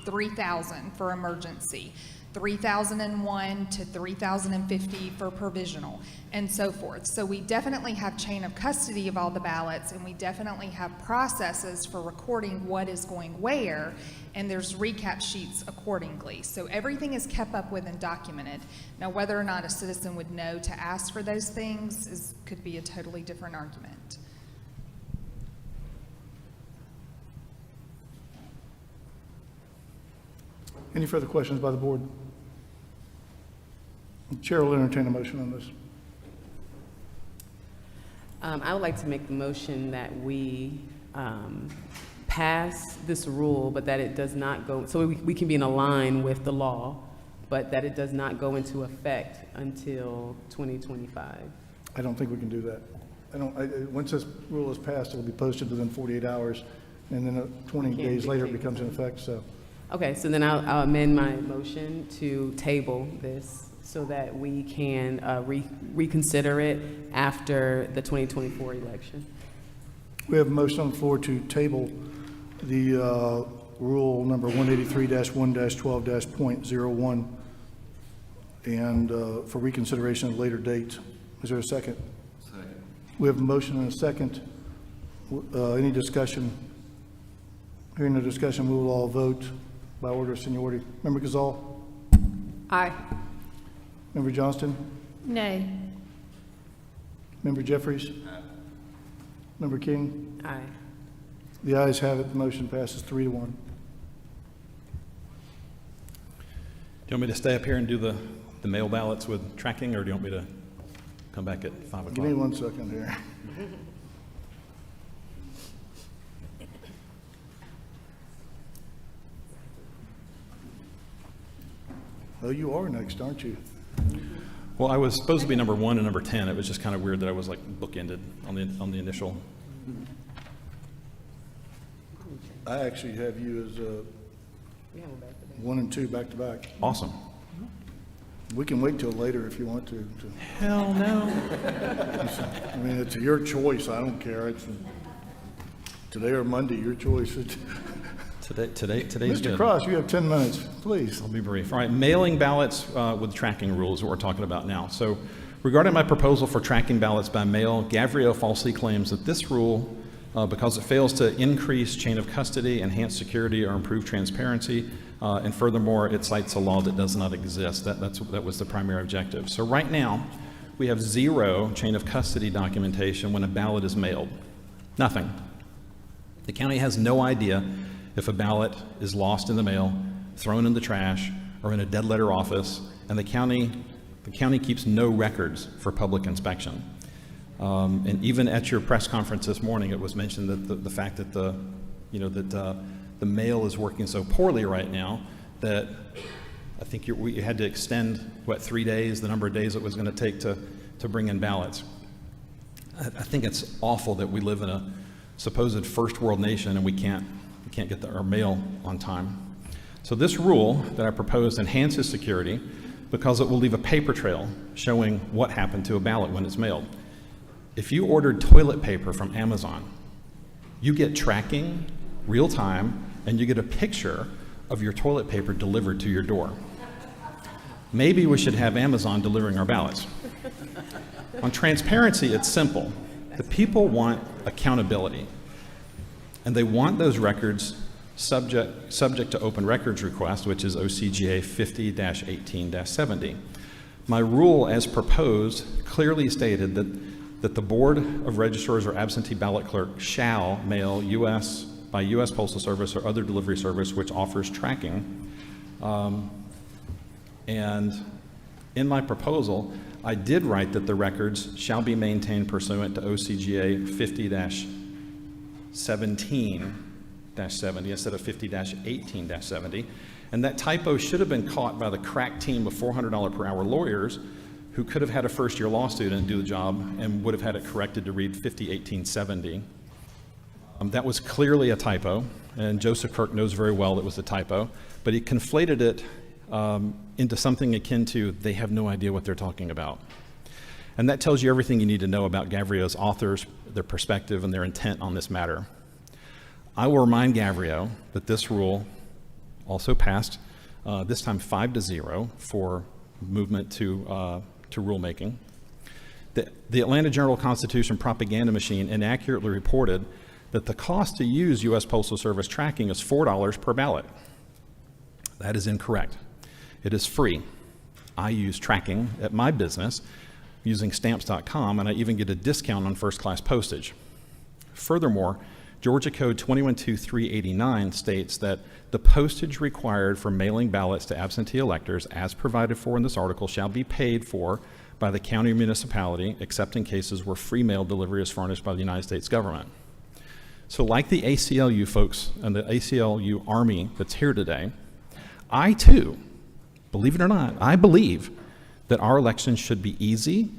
3,000 for emergency. 3,001 to 3,050 for provisional, and so forth. So we definitely have chain of custody of all the ballots, and we definitely have processes for recording what is going where, and there's recap sheets accordingly. So everything is kept up with and documented. Now, whether or not a citizen would know to ask for those things could be a totally different argument. Any further questions by the board? The chair will entertain a motion on this. I would like to make the motion that we pass this rule, but that it does not go, so we can be in a line with the law, but that it does not go into effect until 2025. I don't think we can do that. Once this rule is passed, it will be posted within 48 hours, and then 20 days later it becomes in effect, so. Okay, so then I'll amend my motion to table this so that we can reconsider it after the 2024 election. We have a motion on the floor to table the rule number 183-1-12-.01 and for reconsideration at a later date. Is there a second? Second. We have a motion and a second. Any discussion? Hearing no discussion, we will all vote by order of seniority. Member Gazal? Aye. Member Johnston? Nay. Member Jeffries? Member King? Aye. The ayes have it. The motion passes 3-1. Do you want me to stay up here and do the mail ballots with tracking, or do you want me to come back at 5 o'clock? Give me 1 second here. Oh, you are next, aren't you? Well, I was supposed to be number 1 and number 10. It was just kind of weird that I was like bookended on the initial. I actually have you as 1 and 2 back to back. Awesome. We can wait till later if you want to. Hell no. I mean, it's your choice. I don't care. It's today or Monday, your choice. Today's Mr. good. Cross, you have 10 minutes, please. I'll be brief. All right, mailing ballots with tracking rules is what we're talking about now. So regarding my proposal for tracking ballots by mail, Gavrio falsely claims that this rule, because it fails to increase chain of custody, enhance security, or improve transparency, and furthermore, it cites a law that does not exist. That was the primary objective. So right now, we have 0 chain of custody documentation when a ballot is mailed. Nothing. The county has no idea if a ballot is lost in the mail, thrown in the trash, or in a dead letter office, and the county keeps no records for public inspection. And even at your press conference this morning, it was mentioned that the fact that the mail is working so poorly right now that I think we had to extend 3 days, the number of days it was going to take to bring in ballots. I think it's awful that we live in a supposed first world nation and we can't get our mail on time. So this rule that I proposed enhances security because it will leave a paper trail showing what happened to a ballot when it's mailed. If you ordered toilet paper from Amazon, you get tracking, real time, and you get a picture of your toilet paper delivered to your door. Maybe we should have Amazon delivering our ballots. On transparency, it's simple. The people want accountability, and they want those records subject to open records request, which is OCGA 50-18-70. My rule as proposed clearly stated that the Board of Registrars or absentee ballot clerk shall mail by U.S. Postal Service or other delivery service which offers tracking. And in my proposal, I did write that the records shall be maintained pursuant to OCGA 50-17-70 instead of 50-18-70. And that typo should have been caught by the crack team of $400 per hour lawyers who could have had a first-year law student do the job and would have had it corrected to read 50-18-70. That was clearly a typo, and Joseph Kirk knows very well it was a typo, but he conflated it into something akin to they have no idea what they're talking about. And that tells you everything you need to know about Gavrio's authors, their perspective, and their intent on this matter. I will remind Gavrio that this rule also passed this time 5-0 for movement to rulemaking. The Atlanta Journal-Constitution propaganda machine inaccurately reported that the cost to use U.S. Postal Service tracking is $4 per ballot. That is incorrect. It is free. I use tracking at my business using stamps.com, and I even get a discount on first-class postage. Furthermore, Georgia Code 212389 states that the postage required for mailing ballots to absentee electors, as provided for in this article, shall be paid for by the county or municipality, except in cases where free mail delivery is furnished by the United States government. So like the ACLU folks and the ACLU Army that's here today, I too, believe it or not, I believe that our elections should be easy,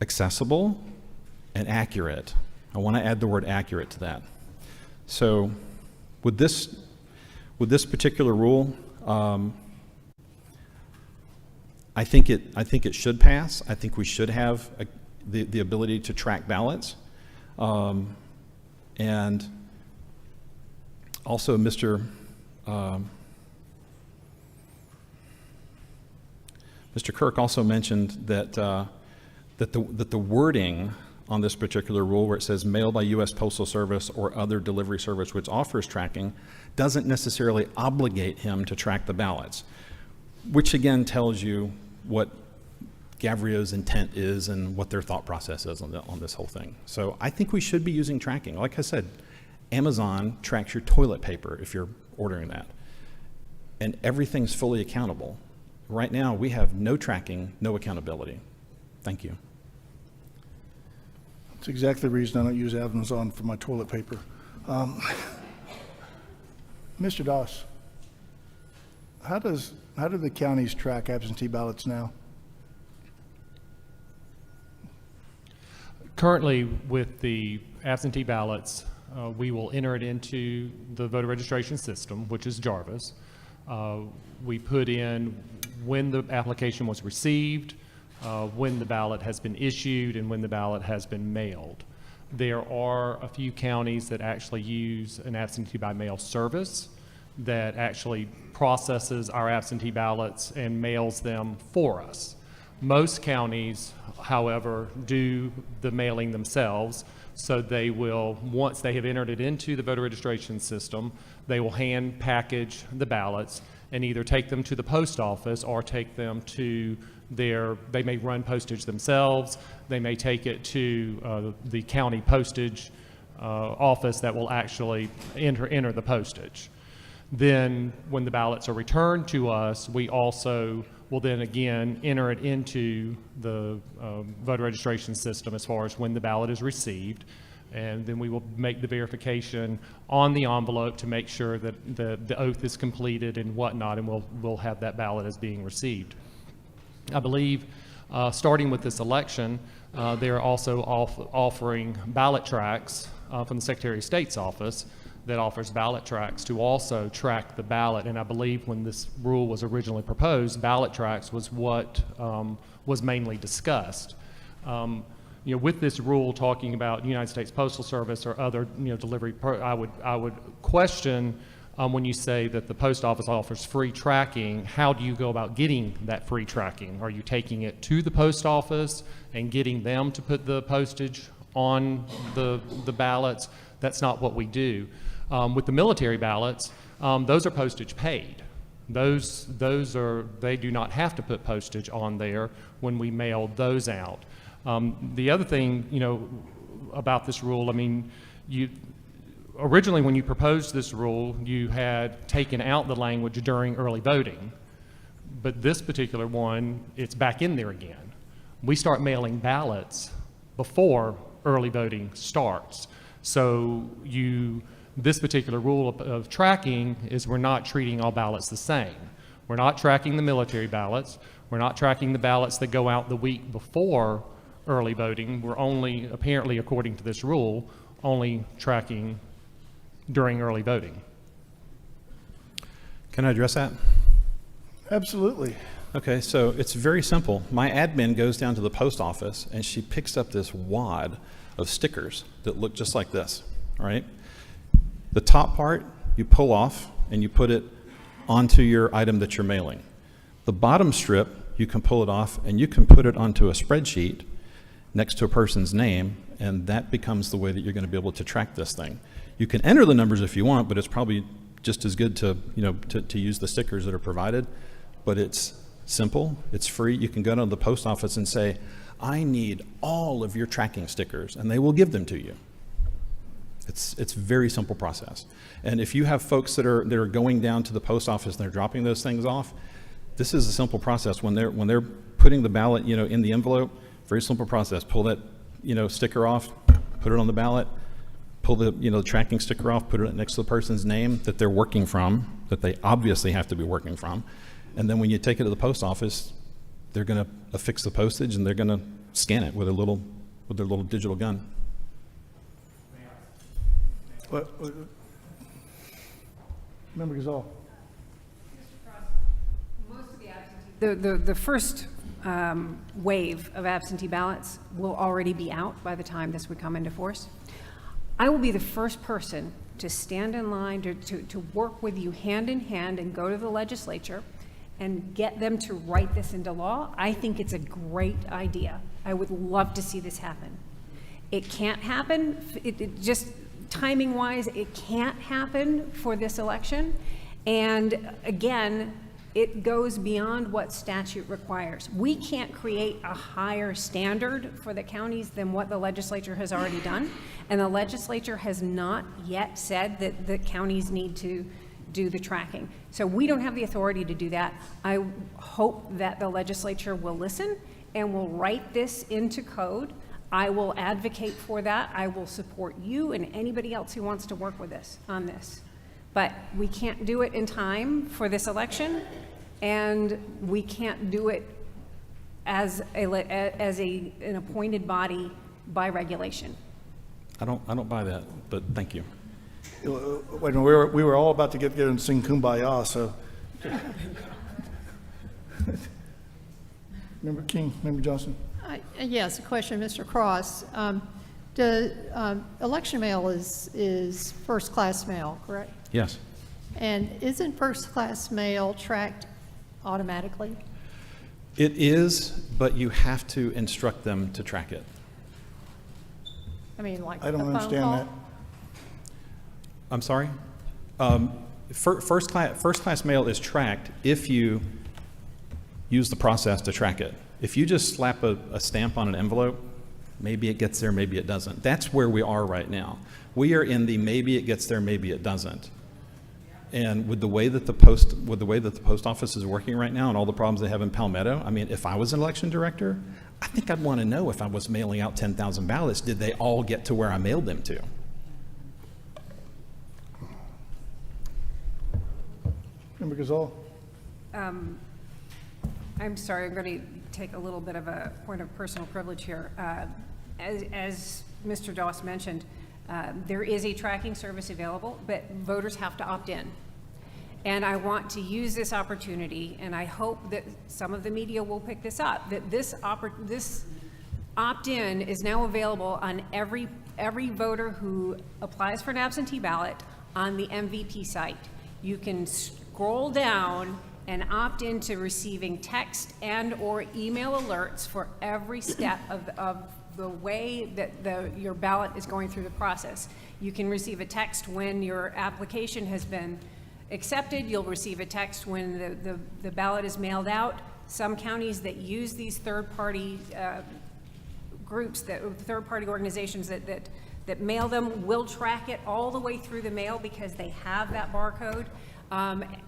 accessible, and accurate. I want to add the word accurate to that. So with this particular rule, I think it should pass. I think we should have the ability to track ballots. And also Mr. Kirk also mentioned that the wording on this particular rule, where it says mail by U.S. Postal Service or other delivery service which offers tracking, doesn't necessarily obligate him to track the ballots, which again tells you what Gavrio's intent is and what their thought process is on this whole thing. So I think we should be using tracking. Like I said, Amazon tracks your toilet paper if you're ordering that, and everything's fully accountable. Right now, we have no tracking, no accountability. Thank you. That's exactly the reason I don't use Amazon for my toilet paper. Mr. Doss, how do the counties track absentee ballots now? Currently, with the absentee ballots, we will enter it into the voter registration system, which is Jarvis. We put in when the application was received, when the ballot has been issued, and when the ballot has been mailed. There are a few counties that actually use an absentee-by-mail service that actually processes our absentee ballots and mails them for us. Most counties, however, do the mailing themselves, so they will, once they have entered it into the voter registration system, they will hand package the ballots and either take them to the post office or take them to they may run postage themselves, they may take it to the county postage office that will actually enter the postage. Then when the ballots are returned to us, we also will then again enter it into the voter registration system as far as when the ballot is received. And then we will make the verification on the envelope to make sure that the oath is completed and whatnot, and we'll have that ballot as being received. I believe starting with this election, they're also offering ballot tracks from the Secretary of State's office that offers ballot tracks to also track the ballot. And I believe when this rule was originally proposed, ballot tracks was what was mainly discussed. With this rule talking about United States Postal Service or other delivery, I would question when you say that the post office offers free tracking. How do you go about getting that free tracking? Are you taking it to the post office and getting them to put the postage on the ballots? That's not what we do. With the military ballots, those are postage paid. They do not have to put postage on there when we mail those out. The other thing, about this rule, originally when you proposed this rule, you had taken out the language during early voting, but this particular one, it's back in there again. We start mailing ballots before early voting starts. So this particular rule of tracking is we're not treating all ballots the same. We're not tracking the military ballots. We're not tracking the ballots that go out the week before early voting. We're only, apparently according to this rule, only tracking during early voting. Can I address that? Absolutely. Okay, so it's very simple. My admin goes down to the post office and she picks up this wad of stickers that look just like this, all right? The top part you pull off and you put it onto your item that you're mailing. The bottom strip, you can pull it off and you can put it onto a spreadsheet next to a person's name, and that becomes the way that you're going to be able to track this thing. You can enter the numbers if you want, but it's probably just as good to, to use the stickers that are provided. But it's simple, it's free. You can go to the post office and say, I need all of your tracking stickers, and they will give them to you. It's a very simple process. And if you have folks that are going down to the post office and they're dropping those things off, this is a simple process. When they're putting the ballot, in the envelope, very simple process. Pull that, sticker off, put it on the ballot, pull the, the tracking sticker off, put it next to the person's name that they're working from, that they obviously have to be working from. And then when you take it to the post office, they're going to affix the postage and they're going to scan it with their little digital gun. Member Gazal. The first wave of absentee ballots will already be out by the time this would come into force. I will be the first person to stand in line to work with you hand in hand and go to the legislature and get them to write this into law. I think it's a great idea. I would love to see this happen. It can't happen, it just timing-wise, it can't happen for this election. And again, it goes beyond what statute requires. We can't create a higher standard for the counties than what the legislature has already done. And the legislature has not yet said that the counties need to do the tracking. So we don't have the authority to do that. I hope that the legislature will listen and will write this into code. I will advocate for that. I will support you and anybody else who wants to work with us on this. But we can't do it in time for this election, and we can't do it as an appointed body by regulation. I don't buy that, but thank you. Wait a minute, we were all about to get together and sing Kumbaya, so. Member King, Member Johnson. Yes, a question, Mr. Cross. Election mail is first-class mail, correct? Yes. And isn't first-class mail tracked automatically? It is, but you have to instruct them to track it. I mean, like I don't a phone understand call? that. I'm sorry? First class mail is tracked if you use the process to track it. If you just slap a stamp on an envelope, maybe it gets there, maybe it doesn't. That's where we are right now. We are in the maybe it gets there, maybe it doesn't. And with the way that the post office is working right now and all the problems they have in Palmetto, I mean, if I was an election director, I think I'd want to know if I was mailing out 10,000 ballots, did they all get to where I mailed them to? Member Gazal. I'm sorry, I'm going to take a little bit of a point of personal privilege here. As Mr. Doss mentioned, there is a tracking service available, but voters have to opt in. And I want to use this opportunity, and I hope that some of the media will pick this up, that this opt-in is now available on every voter who applies for an absentee ballot on the MVP site. You can scroll down and opt into receiving text and or email alerts for every step of the way that your ballot is going through the process. You can receive a text when your application has been accepted. You'll receive a text when the ballot is mailed out. Some counties that use these third-party groups, third-party organizations that mail them will track it all the way through the mail because they have that barcode.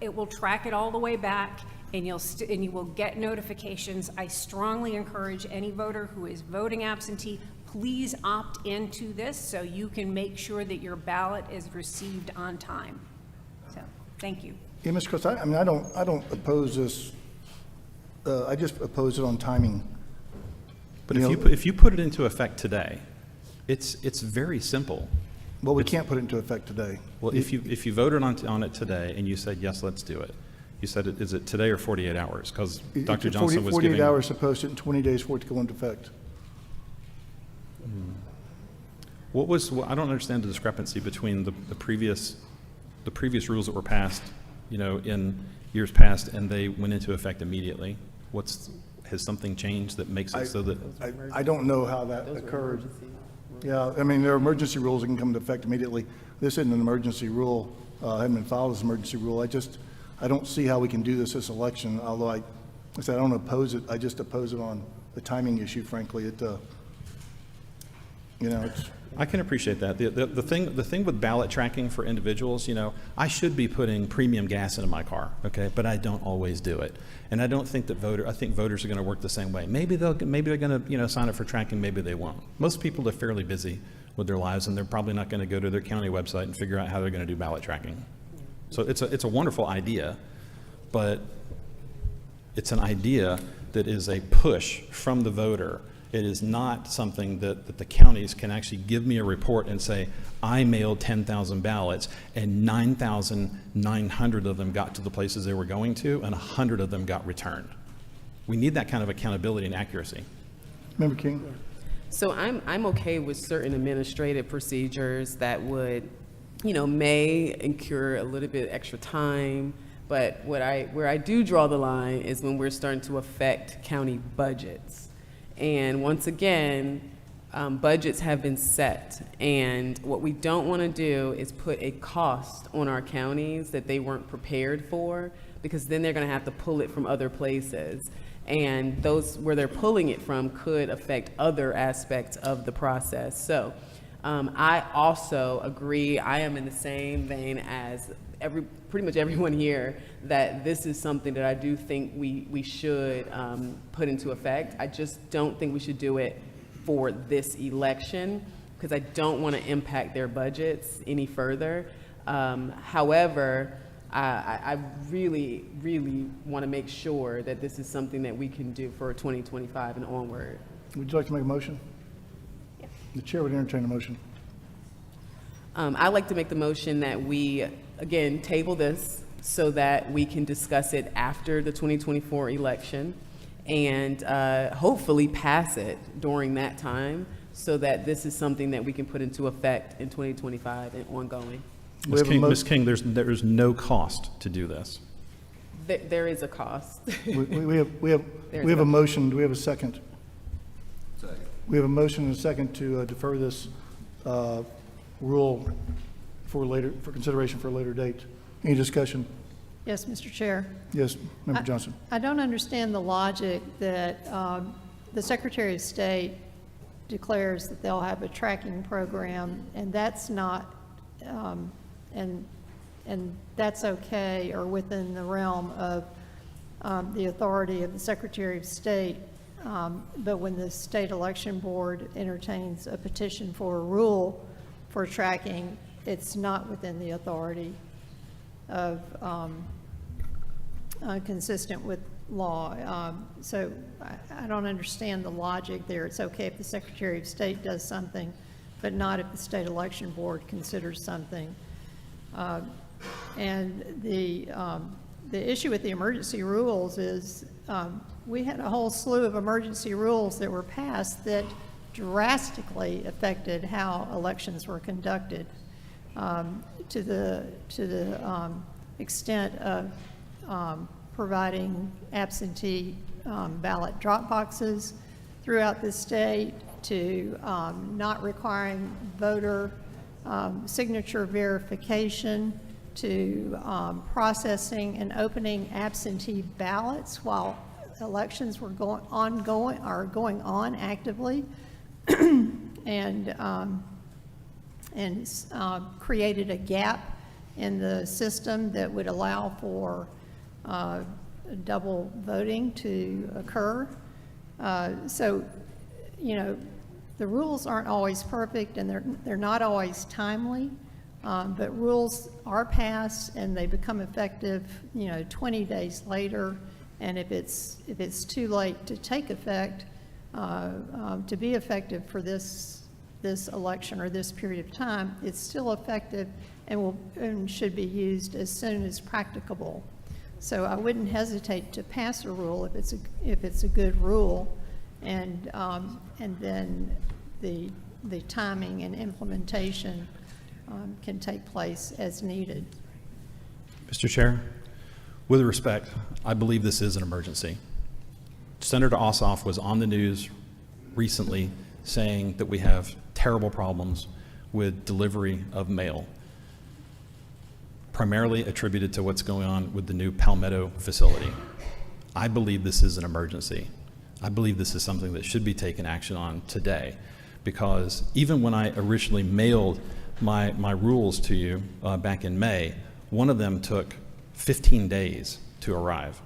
It will track it all the way back, and you will get notifications. I strongly encourage any voter who is voting absentee, please opt into this so you can make sure that your ballot is received on time. So, thank you. Yeah, Mr. Cross, I mean, I don't oppose this. I just oppose it on timing. But if you put it into effect today, it's very simple. Well, we can't put it into effect today. Well, if you voted on it today and you said, yes, let's do it, you said, is it today or 48 hours? Because Dr. Johnson was 48 giving... hours to post it and 20 days for it to go into effect. I don't understand the discrepancy between the previous rules that were passed in years past, and they went into effect immediately. Has something changed that makes it so that? I don't know how that occurred. Yeah, I mean, there are emergency rules that can come into effect immediately. This isn't an emergency rule, hadn't been filed as an emergency rule. I don't see how we can do this election, although I said I don't oppose it, I just oppose it on the timing issue, frankly. It's. I can appreciate that. The thing with ballot tracking for individuals, I should be putting premium gas into my car, okay, but I don't always do it. And I don't think I think voters are going to work the same way. Maybe they're going to sign up for tracking, maybe they won't. Most people are fairly busy with their lives, and they're probably not going to go to their county website and figure out how they're going to do ballot tracking. So it's a wonderful idea, but it's an idea that is a push from the voter. It is not something that the counties can actually give me a report and say, I mailed 10,000 ballots and 9,900 of them got to the places they were going to and 100 of them got returned. We need that kind of accountability and accuracy. Member King? So I'm okay with certain administrative procedures that would, may incur a little bit extra time, but where I do draw the line is when we're starting to affect county budgets. And once again, budgets have been set, and what we don't want to do is put a cost on our counties that they weren't prepared for, because then they're going to have to pull it from other places. And those where they're pulling it from could affect other aspects of the process. So I also agree, I am in the same vein as pretty much everyone here, that this is something that I do think we should put into effect. I just don't think we should do it for this election, because I don't want to impact their budgets any further. However, I really, really want to make sure that this is something that we can do for 2025 and onward. Would you like to make a motion? Yeah. The chair would entertain a motion. I'd like to make the motion that we, again, table this so that we can discuss it after the 2024 election and hopefully pass it during that time, so that this is something that we can put into effect in 2025 and ongoing. Ms. King, there's no cost to do this. There is a cost. We have a motion. Do we have a second? Second. We have a motion and a second to defer this rule for consideration for a later date. Any discussion? Yes, Mr. Chair. Yes, Member Johnson. I don't understand the logic that the Secretary of State declares that they'll have a tracking program, and that's not, and that's okay or within the realm of the authority of the Secretary of State. But when the State Election Board entertains a petition for a rule for tracking, it's not within the authority of consistent with law. So I don't understand the logic there. It's okay if the Secretary of State does something, but not if the State Election Board considers something. And the issue with the emergency rules is we had a whole slew of emergency rules that were passed that drastically affected how elections were conducted, to the extent of providing absentee ballot drop boxes throughout the state, to not requiring voter signature verification, to processing and opening absentee ballots while elections were going on actively, and created a gap in the system that would allow for double voting to occur. So, the rules aren't always perfect, and they're not always timely, but rules are passed and they become effective, 20 days later. And if it's too late to take effect, to be effective for this election or this period of time, it's still effective and should be used as soon as practicable. So I wouldn't hesitate to pass a rule if it's a good rule, and then the timing and implementation can take place as needed. Mr. Chair, with respect, I believe this is an emergency. Senator Ossoff was on the news recently saying that we have terrible problems with delivery of mail, primarily attributed to what's going on with the new Palmetto facility. I believe this is an emergency. I believe this is something that should be taken action on today, because even when I originally mailed my rules to you back in May, one of them took 15 days to arrive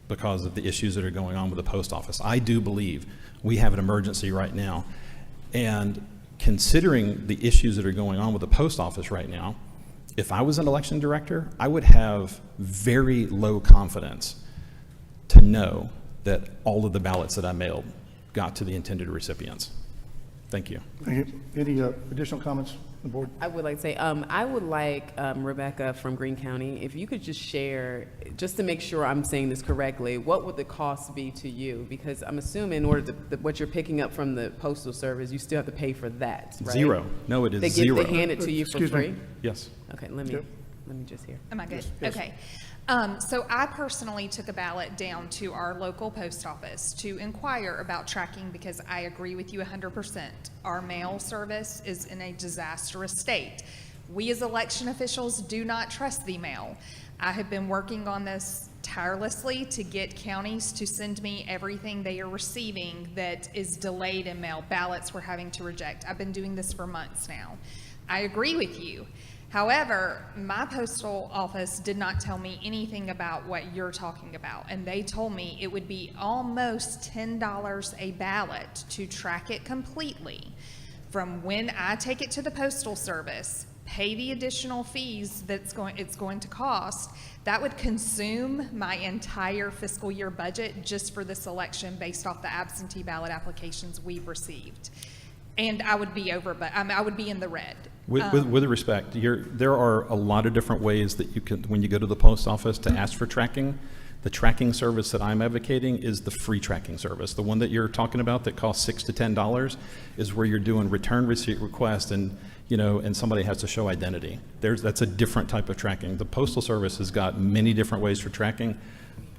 because of the issues that are going on with the post office. I do believe we have an emergency right now, and considering the issues that are going on with the post office right now, if I was an election director, I would have very low confidence to know that all of the ballots that I mailed got to the intended recipients. Thank you. Thank you. Any additional comments on the board? I would like to say, I would like Rebecca from Greene County, if you could just share, just to make sure I'm saying this correctly, what would the cost be to you? Because I'm assuming in order to, what you're picking up from the Postal Service, you still have to pay for that, right? Zero. No, it is zero. They hand it to you for free? Yes. Okay, let me just hear. Am I good? Yes. Okay. So I personally took a ballot down to our local post office to inquire about tracking, because I agree with you 100%. Our mail service is in a disastrous state. We as election officials do not trust the mail. I have been working on this tirelessly to get counties to send me everything they are receiving that is delayed in mail, ballots we're having to reject. I've been doing this for months now. I agree with you. However, my postal office did not tell me anything about what you're talking about, and they told me it would be almost $10 a ballot to track it completely. From when I take it to the Postal Service, pay the additional fees it's going to cost, that would consume my entire fiscal year budget just for this election based off the absentee ballot applications we've received. And I would be over, but I would be in the red. With respect, there are a lot of different ways that you can, when you go to the post office to ask for tracking. The tracking service that I'm advocating is the free tracking service. The one that you're talking about that costs $6 to $10 is where you're doing return receipt request, and and somebody has to show identity. That's a different type of tracking. The Postal Service has got many different ways for tracking.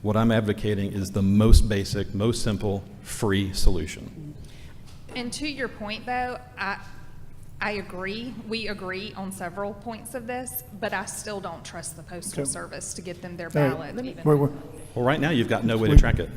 What I'm advocating is the most basic, most simple, free solution. And to your point, though, I agree. We agree on several points of this, but I still don't trust the Postal Service to get them their ballot. Well, right now you've got no way to track it.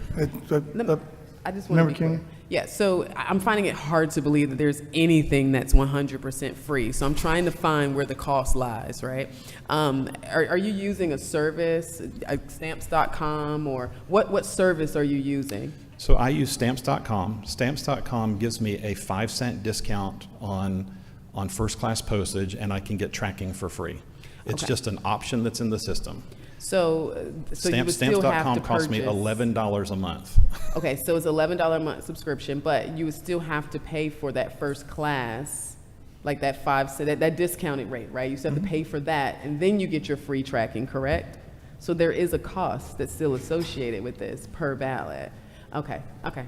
I just want to be clear. Yeah, so I'm finding it hard to believe that there's anything that's 100% free. So I'm trying to find where the cost lies, right? Are you using a service, stamps.com, or what service are you using? So I use stamps.com. Stamps.com gives me a 5-cent discount on first class postage, and I can get tracking for free. It's just an option that's in the system. So you would still have to Stamps.com costs me purchase- $11 a month. Okay, so it's $11 a month subscription, but you would still have to pay for that first class, like that 5-cent, that discounted rate, right? You still have to pay for that, and then you get your free tracking, correct? So there is a cost that's still associated with this per ballot. Okay,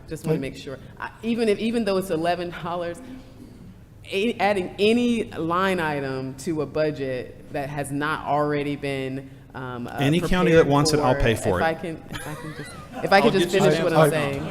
just want to make sure. Even though it's $11, adding any line item to a budget that has not already been any county that wants it, I'll pay for if it. If I can just finish what I'm saying.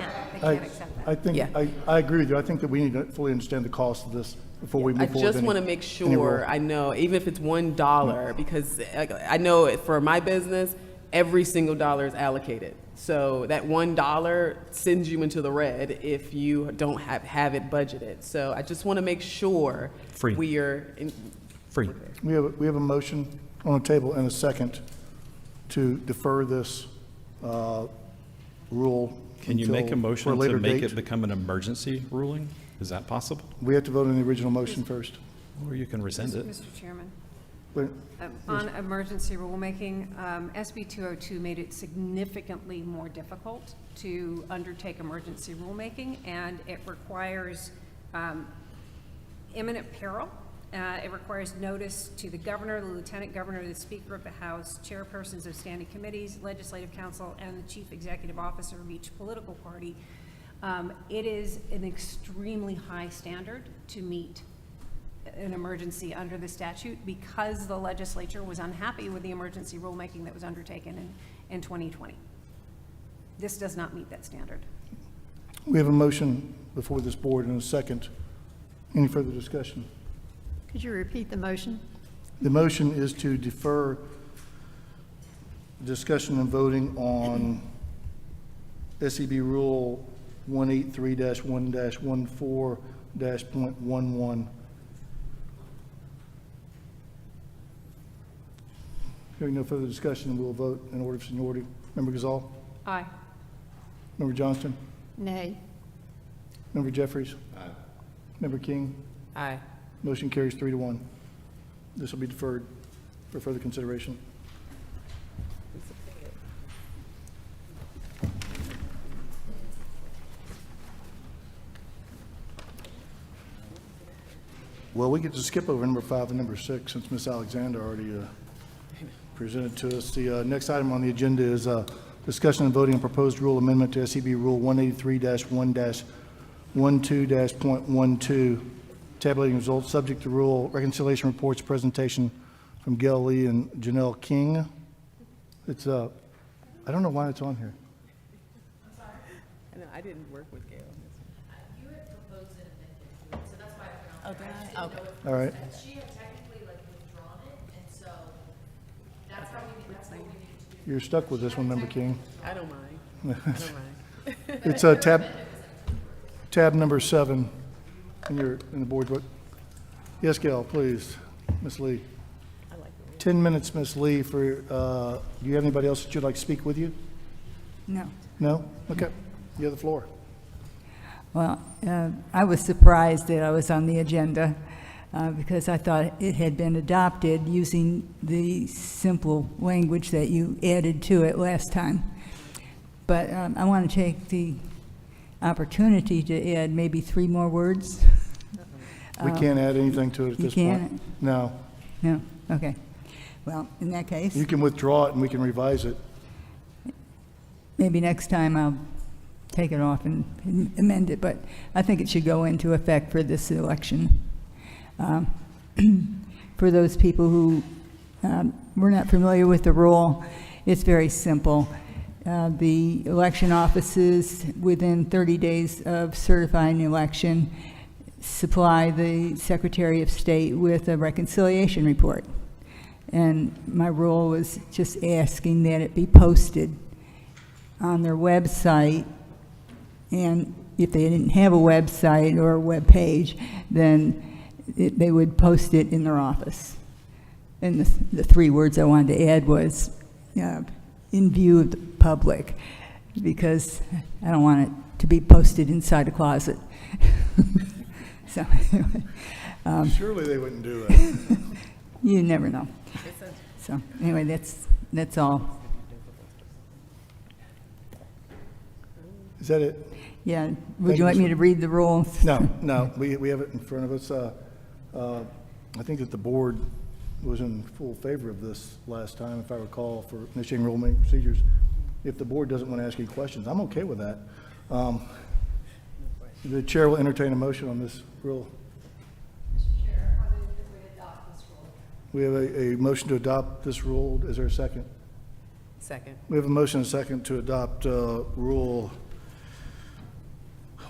I agree with you. I think that we need to fully understand the cost of this before we move forward. I just want to make sure I know, even if it's $1, because I know for my business, every single dollar is allocated. So that $1 sends you into the red if you don't have it budgeted. So I just want to make sure we are free. We have a motion on the table and a second to defer this rule. Can you make a for motion to later make date. it become an emergency ruling? Is that possible? We have to vote on the original motion first. Or you can rescind it. Mr. Chairman. Wait, On emergency rulemaking, SB 202 made it significantly more difficult to undertake emergency rulemaking, and it requires imminent peril. It requires notice to the governor, the lieutenant governor, the speaker of the House, chairpersons of standing committees, legislative council, and the chief executive officer of each political party. It is an extremely high standard to meet an emergency under the statute because the legislature was unhappy with the emergency rulemaking that was undertaken in 2020. This does not meet that standard. We have a motion before this board and a second. Any further discussion? Could you repeat the motion? The motion is to defer discussion and voting on SEB Rule 183-1-14-.11. Hearing no further discussion, we will vote in order of seniority. Member Gazal? Aye. Member Johnston? Nay. Member Jeffries? Aye. Member King? Aye. Motion carries 3-1. This will be deferred for further consideration. Well, we get to skip over number 5 and number 6 since Ms. Alexander already presented to us. The next item on the agenda is discussion and voting on proposed rule amendment to SEB Rule 183-1-12.12, tabulating results subject to rule reconciliation reports presentation from Gail Lee and Janelle King. It's I don't know why it's on here. I know, I didn't work with Gail. You had proposed an amendment to it, so that's why I put it on there. Okay. All right. She had technically withdrawn it, and so that's what we need to do. You're stuck with this one, Member King. I don't mind. I don't mind. It's tab number 7 in the board book. Yes, Gail, please. Ms. Lee. 10 minutes, Ms. Lee, for, do you have anybody else that you'd like to speak with you? No. No? Okay. You have the floor. Well, I was surprised that I was on the agenda because I thought it had been adopted using the simple language that you added to it last time. But I want to take the opportunity to add maybe 3 more words. We can't add anything to it at this point. You can't? No. No? Okay. Well, in that case, You can withdraw it and we can revise it. maybe next time I'll take it off and amend it, but I think it should go into effect for this election. For those people who were not familiar with the rule, it's very simple. The election offices, within 30 days of certifying the election, supply the Secretary of State with a reconciliation report. And my role was just asking that it be posted on their website, and if they didn't have a website or a web page, then they would post it in their office. And the 3 words I wanted to add was in view of the public, because I don't want it to be posted inside a closet. So anyway, Surely they wouldn't do that. you never know. So anyway, that's all. Is that it? Yeah, Thank would you like me Ms. to read the rules? No, we have it in front of us. I think that the board was in full favor of this last time, if I recall, for initiating rulemaking procedures. If the board doesn't want to ask any questions, I'm okay with that. The chair will entertain a motion on this rule. Mr. Chair, I move that we adopt this rule. We have a motion to adopt this rule. Is there a second? Second. We have a motion and a second to adopt Rule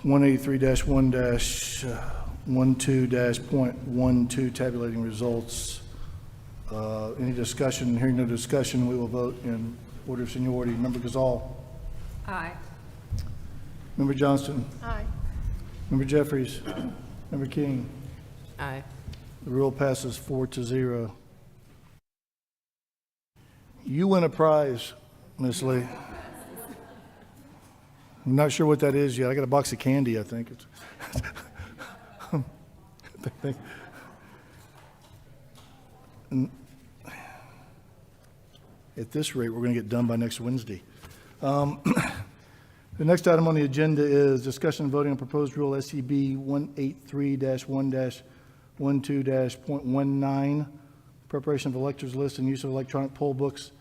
183-1-12.12, tabulating results. Any discussion? Hearing no discussion, we will vote in order of seniority. Member Gazal. Aye. Member Johnston. Aye. Member Jeffries. Member King. Aye. The rule passes 4-0. You win a prize, Ms. Lee. I'm not sure what that is yet. I got a box of candy, I think. At this rate, we're going to get done by next Wednesday. The next item on the agenda is discussion and voting on proposed rule SEB 183-1-12.19, preparation of electors list and use of electronic poll books,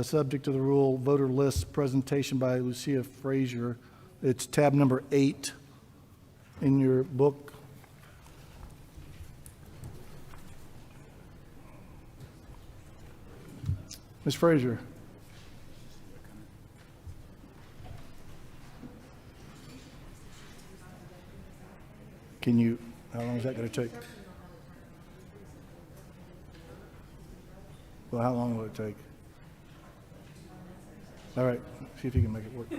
subject to the rule voter list presentation by Lucia Frazier. It's tab number 8 in your book. Ms. Frazier? Can you, how long is that going to take? Well, how long will it take? All right, see if you can make it work. Yeah.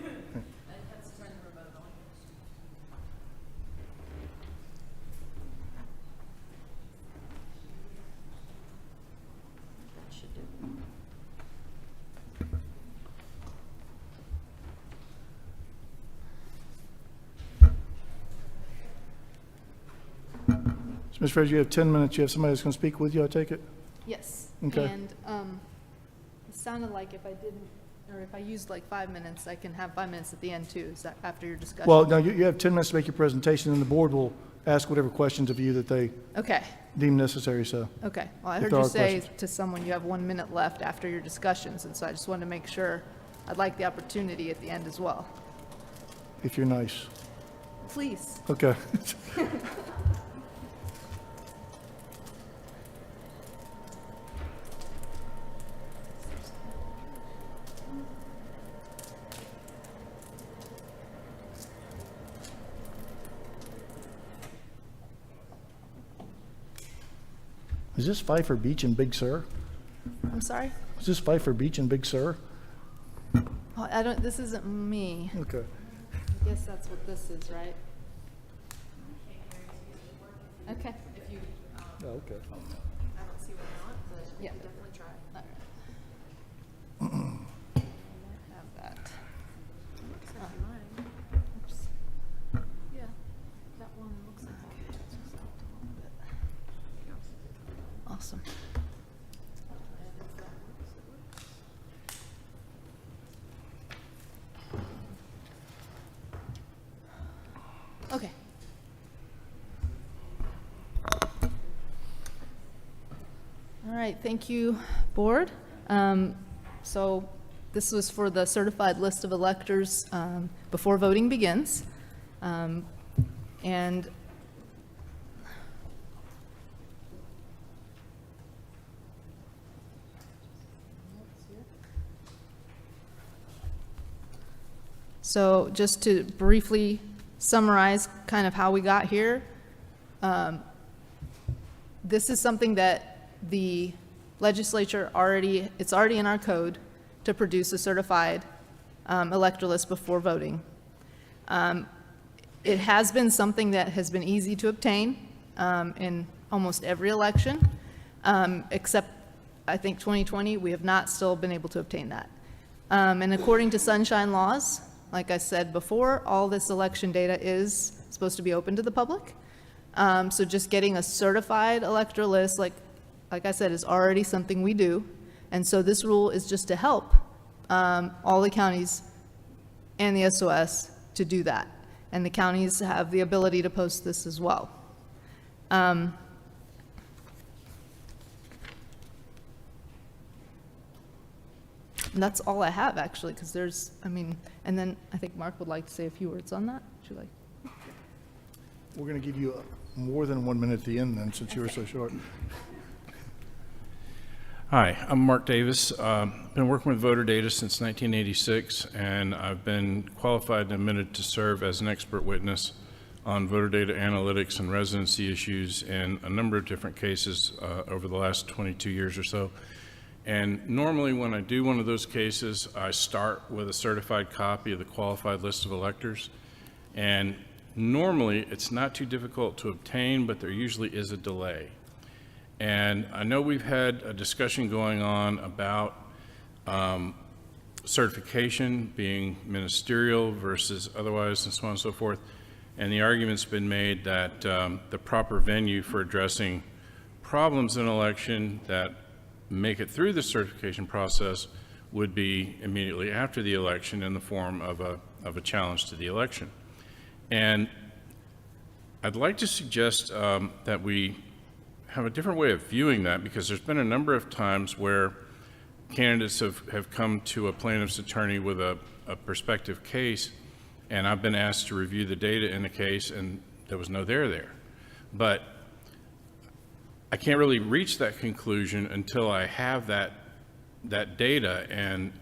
So, Ms. Frazier, you have 10 minutes. You have somebody that's going to speak with you, I take it? Yes. Okay. And it sounded like if I didn't, or if I used like 5 minutes, I can have 5 minutes at the end too. Is that after your discussion? Well, no, you have 10 minutes to make your presentation, and the board will ask whatever questions of you that they Okay. deem necessary, so. Okay. Well, I if heard there you are say questions. to someone you have 1 minute left after your discussions, and so I just wanted to make sure. I'd like the opportunity at the end as well. If you're nice. Please. Okay. Is this Pfeiffer Beach and Big Sur? I'm sorry? Is this Pfeiffer Beach and Big Sur? Oh, I don't, this isn't me. Okay. I guess that's what this is, right? Okay. If you, Oh, okay. I don't see why not, but yeah, definitely try. All right. Have that. Oops. Yeah, that one looks like it's just out a little bit. Awesome. Okay. All right, thank you, board. So this was for the certified list of electors before voting begins. And so just to briefly summarize kind of how we got here, this is something that the legislature it's already in our code to produce a certified elector list before voting. It has been something that has been easy to obtain in almost every election, except I think 2020, we have not still been able to obtain that. And according to sunshine laws, like I said before, all this election data is supposed to be open to the public. So just getting a certified elector list, like I said, is already something we do. And so this rule is just to help all the counties and the SOS to do that. And the counties have the ability to post this as well. And that's all I have, actually, because there's, and then I think Mark would like to say a few words on that. Would you like? We're going to give you more than 1 minute at the end then, since you were so short. Hi, I'm Mark Davis. Been working with voter data since 1986, and I've been qualified and admitted to serve as an expert witness on voter data analytics and residency issues in a number of different cases over the last 22 years or so. And normally when I do one of those cases, I start with a certified copy of the qualified list of electors. And normally it's not too difficult to obtain, but there usually is a delay. And I know we've had a discussion going on about certification being ministerial versus otherwise and so on and so forth. And the argument's been made that the proper venue for addressing problems in an election that make it through the certification process would be immediately after the election in the form of a challenge to the election. And I'd like to suggest that we have a different way of viewing that, because there's been a number of times where candidates have come to a plaintiff's attorney with a prospective case, and I've been asked to review the data in the case, and there was no there. But I can't really reach that conclusion until I have that that data, and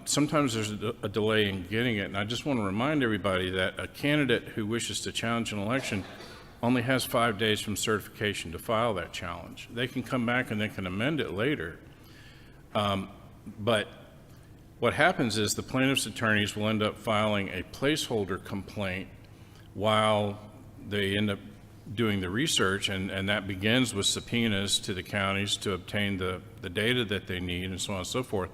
sometimes there's a delay in getting it. And I just want to remind everybody that a candidate who wishes to challenge an election only has 5 days from certification to file that challenge. They can come back and they can amend it later. But what happens is the plaintiff's attorneys will end up filing a placeholder complaint while they end up doing the research, and that begins with subpoenas to the counties to obtain the data that they need and so on and so forth.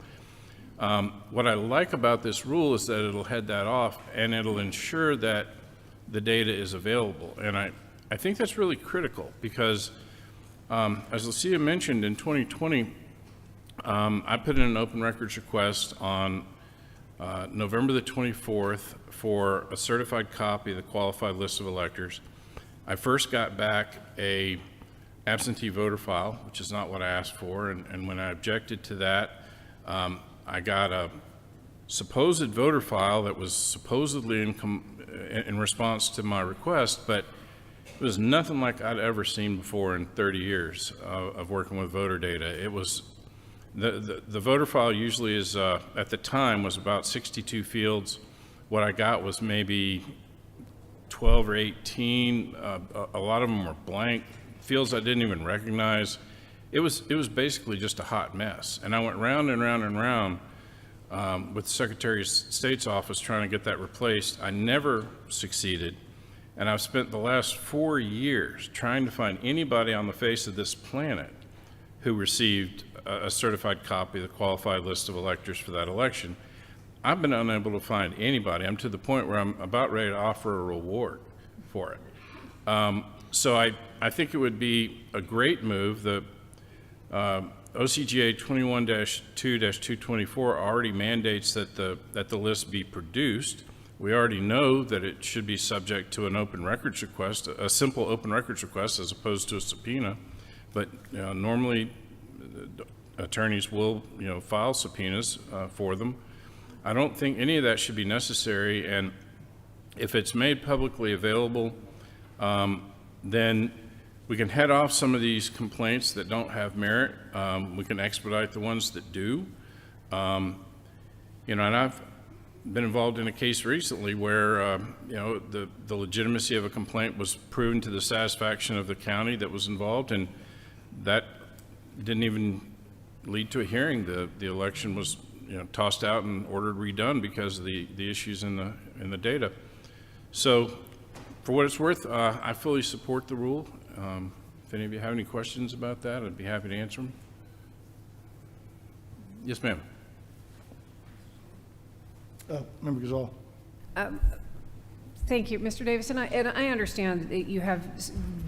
What I like about this rule is that it'll head that off and it'll ensure that the data is available. And I think that's really critical because, as Lucia mentioned, in 2020, I put in an open records request on November the 24th for a certified copy of the qualified list of electors. I first got back a absentee voter file, which is not what I asked for, and when I objected to that, I got a supposed voter file that was supposedly in response to my request, but it was nothing like I'd ever seen before in 30 years of working with voter data. It was the voter file usually is at the time was about 62 fields. What I got was maybe 12 or 18. A lot of them were blank fields I didn't even recognize. It was basically just a hot mess. And I went round and round and round with the Secretary of State's office trying to get that replaced. I never succeeded. And I've spent the last 4 years trying to find anybody on the face of this planet who received a certified copy of the qualified list of electors for that election. I've been unable to find anybody. I'm to the point where I'm about ready to offer a reward for it. So I think it would be a great move. The OCGA 21-2-224 already mandates that the list be produced. We already know that it should be subject to an open records request, a simple open records request as opposed to a subpoena. But normally attorneys will file subpoenas for them. I don't think any of that should be necessary, and if it's made publicly available, then we can head off some of these complaints that don't have merit. We can expedite the ones that do. And I've been involved in a case recently where the legitimacy of a complaint was proven to the satisfaction of the county that was involved, and that didn't even lead to a hearing. The election was tossed out and ordered redone because of the issues in the data. So for what it's worth, I fully support the rule. If any of you have any questions about that, I'd be happy to answer them. Yes, ma'am. Member Gazal. Thank you, Mr. Davis, and I understand that you have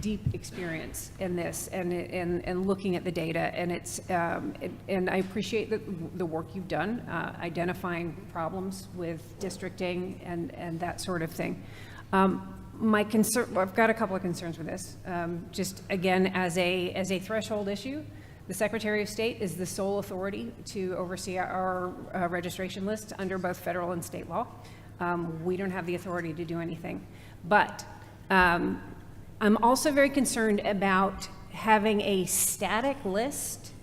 deep experience in this and looking at the data, and and I appreciate the work you've done identifying problems with districting and that sort of thing. My concern, I've got a couple of concerns with this. Just again, as a threshold issue, the Secretary of State is the sole authority to oversee our registration list under both federal and state law. We don't have the authority to do anything. But I'm also very concerned about having a static list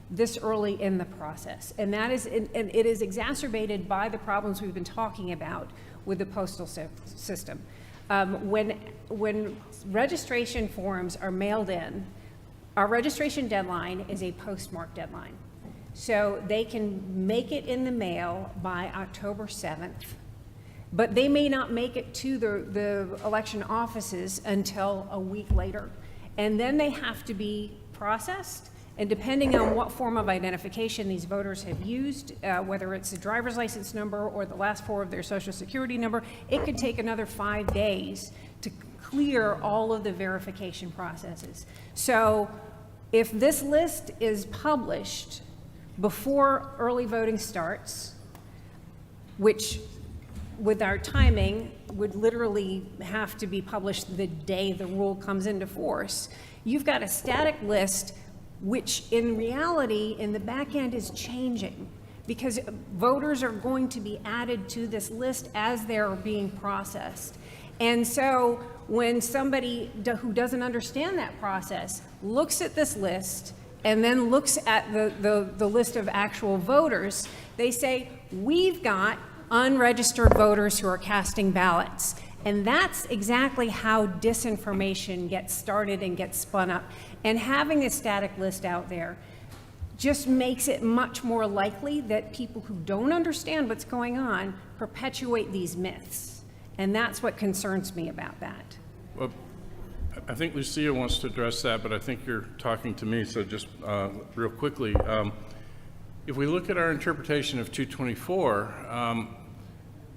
this early in the process. And that is, and it is exacerbated by the problems we've been talking about with the postal system. When registration forms are mailed in, our registration deadline is a postmark deadline. So they can make it in the mail by October 7th. But they may not make it to the election offices until a week later. And then they have to be processed. And depending on what form of identification these voters have used, whether it's a driver's license number or the last four of their social security number, it could take another 5 days to clear all of the verification processes. So if this list is published before early voting starts, which with our timing would literally have to be published the day the rule comes into force, you've got a static list which in reality in the back end is changing because voters are going to be added to this list as they're being processed. And so when somebody who doesn't understand that process looks at this list and then looks at the list of actual voters, they say, we've got unregistered voters who are casting ballots. And that's exactly how disinformation gets started and gets spun up. And having a static list out there just makes it much more likely that people who don't understand what's going on perpetuate these myths. And that's what concerns me about that. Well, I think Lucia wants to address that, but I think you're talking to me, so just real quickly. If we look at our interpretation of 224,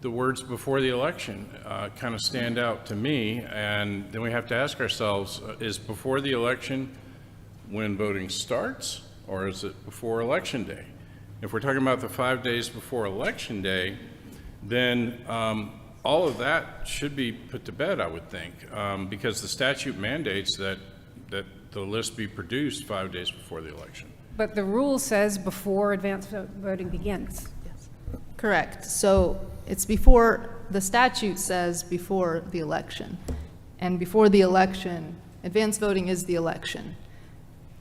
the words before the election kind of stand out to me, and then we have to ask ourselves, is before the election when voting starts, or is it before Election Day? If we're talking about the 5 days before Election Day, then all of that should be put to bed, I would think, because the statute mandates that the list be produced 5 days before the election. But the rule says before advanced voting begins. Correct. So it's before, the statute says before the election. And before the election, advanced voting is the election.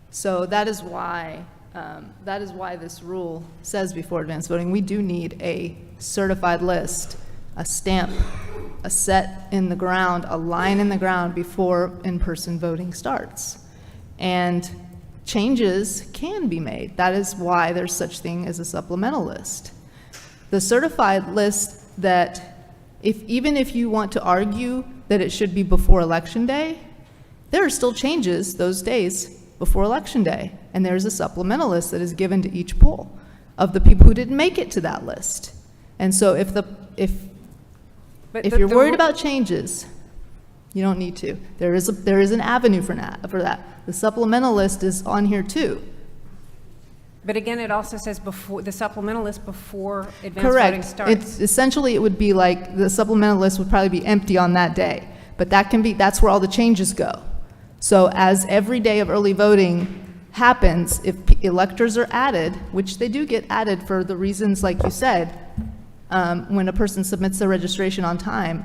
So that is why this rule says before advanced voting. We do need a certified list, a stamp, a set in the ground, a line in the ground before in-person voting starts. And changes can be made. That is why there's such thing as a supplemental list. The certified list that, even if you want to argue that it should be before Election Day, there are still changes those days before Election Day, and there's a supplemental list that is given to each poll of the people who didn't make it to that list. And so if you're worried about changes, you don't need to. There is an avenue for that. The supplemental list is on here too. But again, it also says before, the supplemental list before advanced voting starts. Correct. Essentially, it would be like the supplemental list would probably be empty on that day, but that's where all the changes go. So as every day of early voting happens, if electors are added, which they do get added for the reasons like you said, when a person submits their registration on time,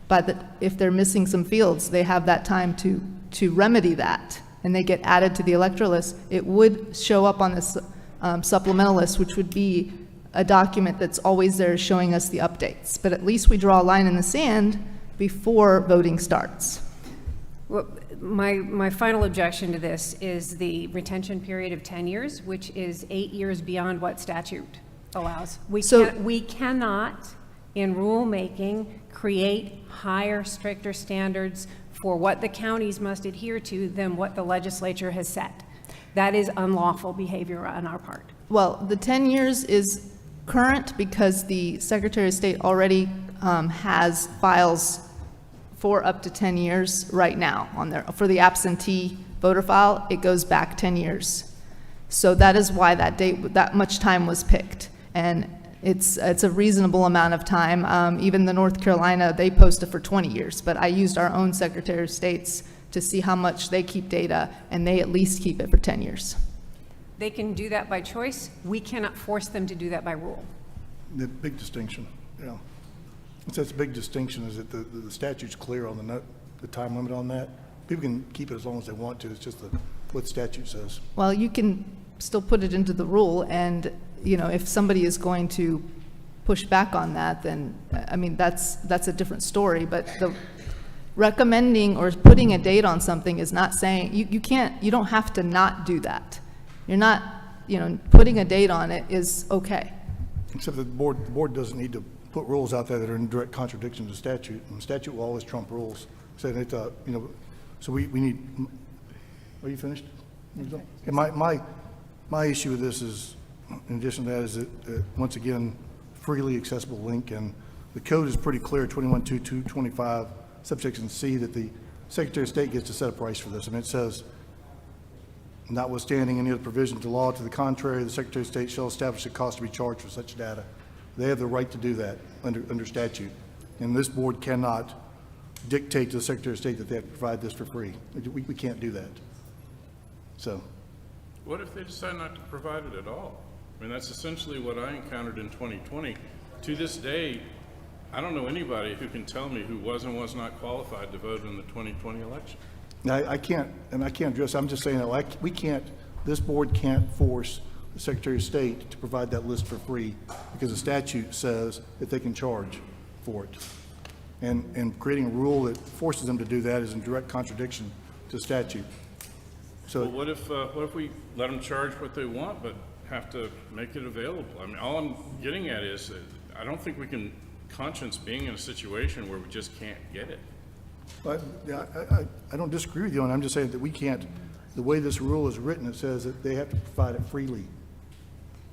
but if they're missing some fields, they have that time to remedy that, and they get added to the electoral list, it would show up on this supplemental list, which would be a document that's always there showing us the updates. But at least we draw a line in the sand before voting starts. Well, my final objection to this is the retention period of 10 years, which is 8 years beyond what statute allows. We cannot, in rulemaking, create higher, stricter standards for what the counties must adhere to than what the legislature has set. That is unlawful behavior on our part. Well, the 10 years is current because the Secretary of State already has files for up to 10 years right now on there. For the absentee voter file, it goes back 10 years. So that is why that much time was picked. And it's a reasonable amount of time. Even the North Carolina, they posted for 20 years, but I used our own Secretary of State's to see how much they keep data, and they at least keep it for 10 years. They can do that by choice. We cannot force them to do that by rule. The big distinction, yeah. That's a big distinction is that the statute's clear on the time limit on that. People can keep it as long as they want to. It's just what the statute says. Well, you can still put it into the rule, and if somebody is going to push back on that, then I mean that's a different story. But the recommending or putting a date on something is not saying you don't have to not do that. You're not, putting a date on it is okay. Except that the board doesn't need to put rules out there that are in direct contradiction to statute. And statute will always trump rules. So so we need. Are you finished? Okay, my issue with this is, in addition to that, is that once again, freely accessible link, and the code is pretty clear, 21.2.225. Subsection C, that the Secretary of State gets to set a price for this. I mean, it says, notwithstanding any other provision of the law to the contrary, the Secretary of State shall establish a cost to be charged for such data. They have the right to do that under statute. And this board cannot dictate to the Secretary of State that they have to provide this for free. We can't do that. So. What if they decide not to provide it at all? I mean, that's essentially what I encountered in 2020. To this day, I don't know anybody who can tell me who was and was not qualified to vote in the 2020 election. I can't address. I'm just saying that we can't This board can't force the Secretary of State to provide that list for free because the statute says that they can charge for it. And creating a rule that forces them to do that is in direct contradiction to statute. So Well, what if we let them charge what they want, but have to make it available? I mean, all I'm getting at is that I don't think we can conscience being in a situation where we just can't get it. But yeah, I don't disagree with you, and I'm just saying that we can't, the way this rule is written, it says that they have to provide it freely.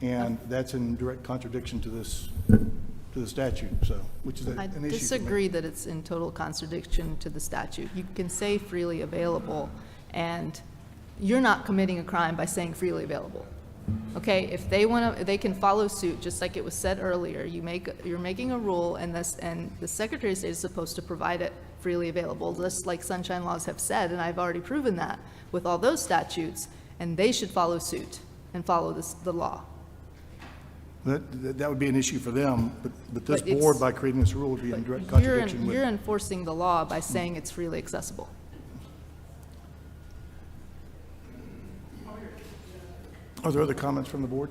And that's in direct contradiction to this, to the statute, so, which is an I issue for me. disagree that it's in total contradiction to the statute. You can say freely available, and you're not committing a crime by saying freely available. Okay, if they want to, they can follow suit, just like it was said earlier. You're making a rule, and the Secretary of State is supposed to provide it freely available, just like sunshine laws have said, and I've already proven that with all those statutes, and they should follow suit and follow the law. That would be an issue for them, but this But it's- board, by creating this rule, would be in direct You're contradiction with. you're enforcing the law by saying it's freely accessible. Are there other comments from the board?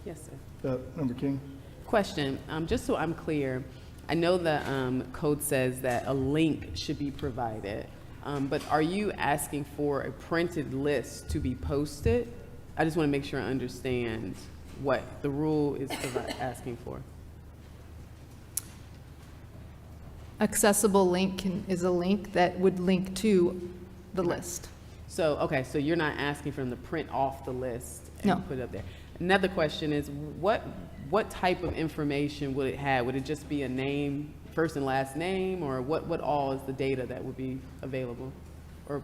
Yes, sir. Member King? Question, just so I'm clear, I know the code says that a link should be provided, but are you asking for a printed list to be posted? I just want to make sure I understand what the rule is asking for. Accessible link is a link that would link to the list. So, okay, so you're not asking for them to print off the list and No. put it up there. Another question is, what type of information would it have? Would it just be a name, first and last name, or what all is the data that would be available? Or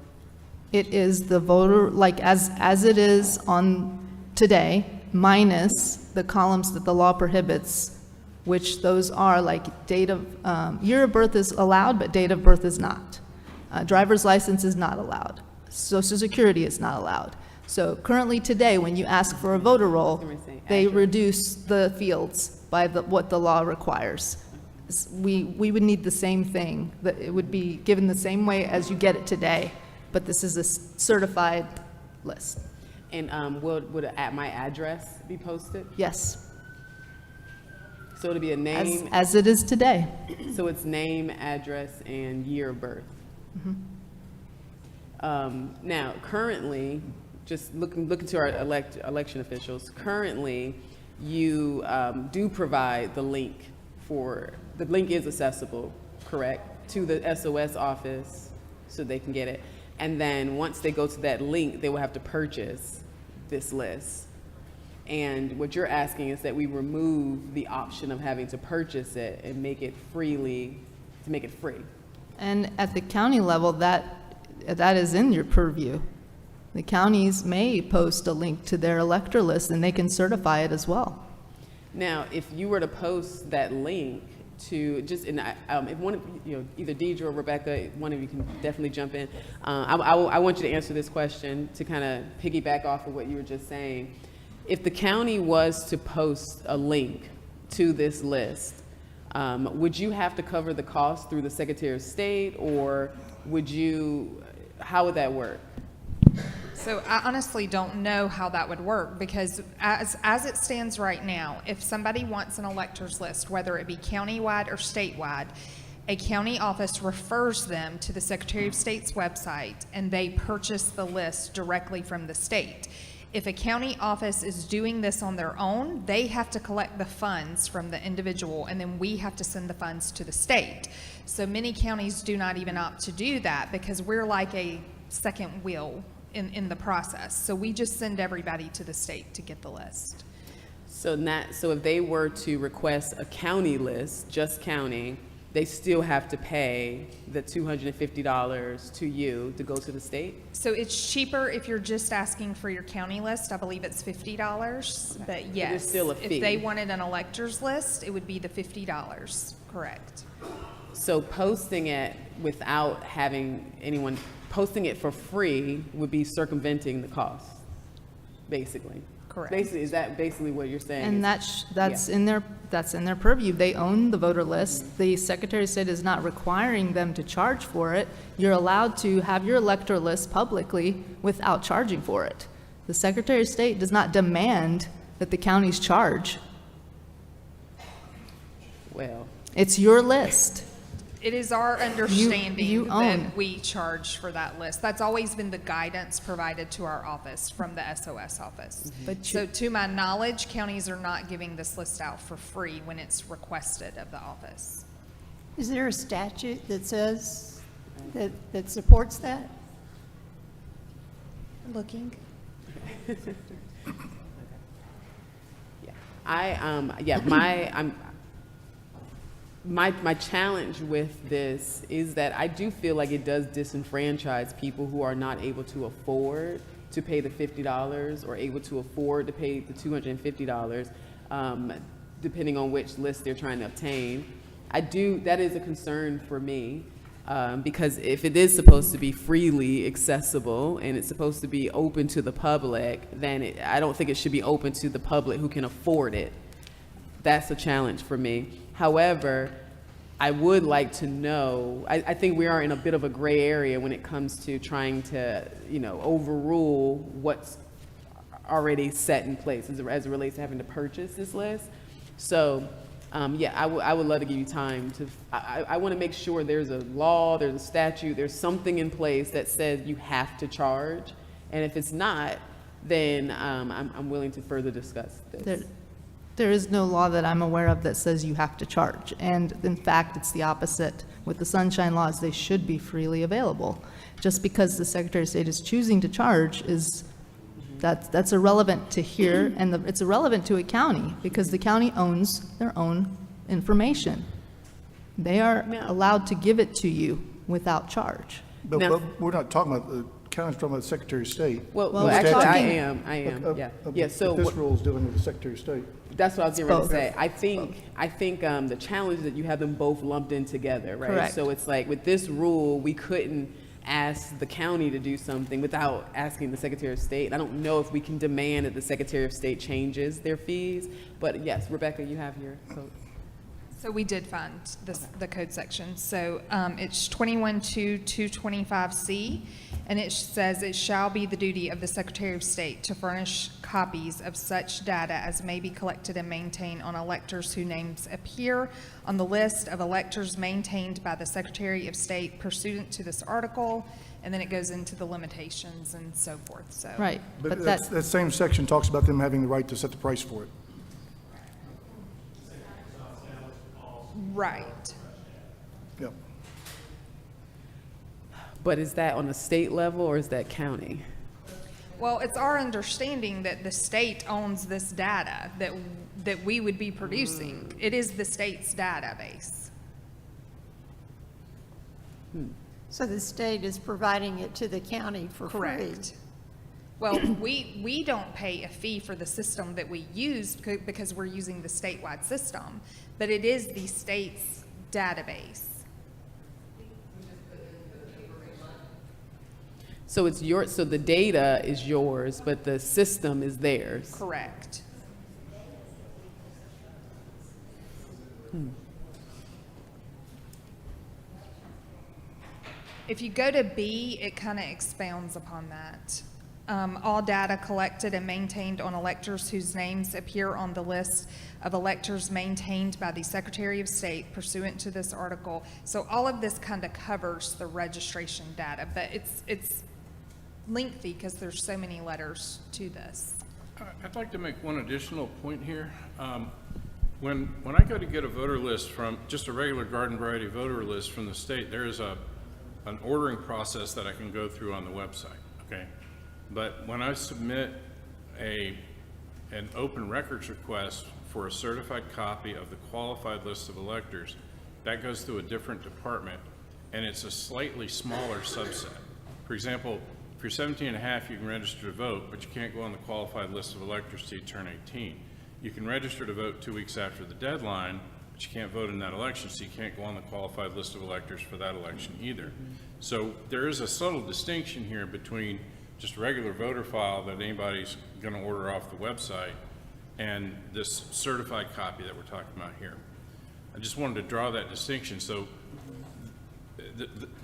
It is the voter, like as it is on today, minus the columns that the law prohibits, which those are like date of, year of birth is allowed, but date of birth is not. Driver's license is not allowed. Social Security is not allowed. So currently today, when you ask for a voter roll, they reduce the fields by what the law requires. We would need the same thing, that it would be given the same way as you get it today, but this is a certified list. And would my address be posted? Yes, So it'd be a name? as it is today. So it's name, address, and year of birth. Now, currently, just looking to our election officials, currently, you do provide the link the link is accessible, correct, to the SOS office so they can get it. And then once they go to that link, they will have to purchase this list. And what you're asking is that we remove the option of having to purchase it and make it free. And at the county level, that is in your purview. The counties may post a link to their elector list, and they can certify it as well. Now, if you were to post that link to just, if one of you, either Deidre or Rebecca, one of you can definitely jump in. I want you to answer this question to kind of piggyback off of what you were just saying. If the county was to post a link to this list, would you have to cover the cost through the Secretary of State, or how would that work? So I honestly don't know how that would work, because as it stands right now, if somebody wants an electors list, whether it be countywide or statewide, a county office refers them to the Secretary of State's website, and they purchase the list directly from the state. If a county office is doing this on their own, they have to collect the funds from the individual, and then we have to send the funds to the state. So many counties do not even opt to do that, because we're like a second wheel in the process. So we just send everybody to the state to get the list. So if they were to request a county list, just county, they still have to pay the $250 to you to go to the state? So it's cheaper if you're just asking for your county list. I believe it's $50, but yes. still a fee. If they wanted an electors list, it would be the $50, correct. So posting it without having anyone, posting it for free would be circumventing the cost, basically. Correct. Basically, is that basically what you're saying? And that's in their purview. They own the voter list. The Secretary of State is not requiring them to charge for it. You're allowed to have your elector list publicly without charging for it. The Secretary of State does not demand that the counties charge. Well, It's your list. It is our understanding you own. that we charge for that list. That's always been the guidance provided to our office from the SOS office. But So to my knowledge, counties are not giving this list out for free when it's requested of the office. Is there a statute that says, that supports that? Looking. My challenge with this is that I do feel like it does disenfranchise people who are not able to afford to pay the $50 or able to afford to pay the $250, depending on which list they're trying to obtain. That is a concern for me, because if it is supposed to be freely accessible and it's supposed to be open to the public, then I don't think it should be open to the public who can afford it. That's a challenge for me. However, I would like to know, I think we are in a bit of a gray area when it comes to trying to, overrule what's already set in place as it relates to having to purchase this list. So, I would love to give you time to, I want to make sure there's a law, there's a statute, there's something in place that says you have to charge. And if it's not, then I'm willing to further discuss this. There is no law that I'm aware of that says you have to charge. And in fact, it's the opposite. With the sunshine laws, they should be freely available. Just because the Secretary of State is choosing to charge that's irrelevant to here, and it's irrelevant to a county because the county owns their own information. They are allowed to give it to you without charge. But we're not talking about the county's talking about the Secretary of State. Well, actually, I am, yeah. So this rule is dealing with the Secretary of State. That's what I was getting ready to say. I think the challenge is that you have them both lumped in together, right? Correct. So it's like with this rule, we couldn't ask the county to do something without asking the Secretary of State. I don't know if we can demand that the Secretary of State changes their fees, but yes, Rebecca, you have your code. So we did find the code section. So it's 21.2.225C, and it says it shall be the duty of the Secretary of State to furnish copies of such data as may be collected and maintained on electors whose names appear on the list of electors maintained by the Secretary of State pursuant to this article, and then it goes into the limitations and so forth. So Right. But that same section talks about them having the right to set the price for it. Right. Yep. But is that on a state level or is that county? Well, it's our understanding that the state owns this data that we would be producing. It is the state's database. So the state is providing it to the county for free? Correct. Well, we don't pay a fee for the system that we use because we're using the statewide system, but it is the state's database. So so the data is yours, but the system is theirs. Correct. If you go to B, it kind of expounds upon that. All data collected and maintained on electors whose names appear on the list of electors maintained by the Secretary of State pursuant to this article. So all of this kind of covers the registration data, but it's lengthy because there's so many letters to this. I'd like to make one additional point here. When I go to get a voter list from just a regular garden variety voter list from the state, there is an ordering process that I can go through on the website, okay? But when I submit an open records request for a certified copy of the qualified list of electors, that goes through a different department, and it's a slightly smaller subset. For example, if you're 17 and a half, you can register to vote, but you can't go on the qualified list of electors till you turn 18. You can register to vote 2 weeks after the deadline, but you can't vote in that election, so you can't go on the qualified list of electors for that election either. So there is a subtle distinction here between just a regular voter file that anybody's going to order off the website and this certified copy that we're talking about here. I just wanted to draw that distinction. So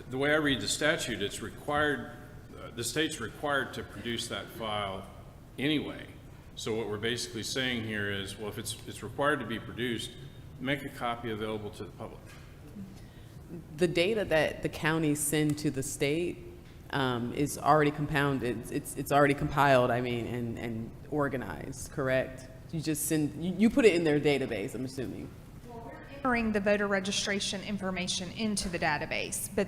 the way I read the statute, it's required, the state's required to produce that file anyway. So what we're basically saying here is, well, if it's required to be produced, make a copy available to the public. The data that the counties send to the state is already compounded. It's already compiled, and organized, correct? You just you put it in their database, I'm assuming. Entering the voter registration information into the database, but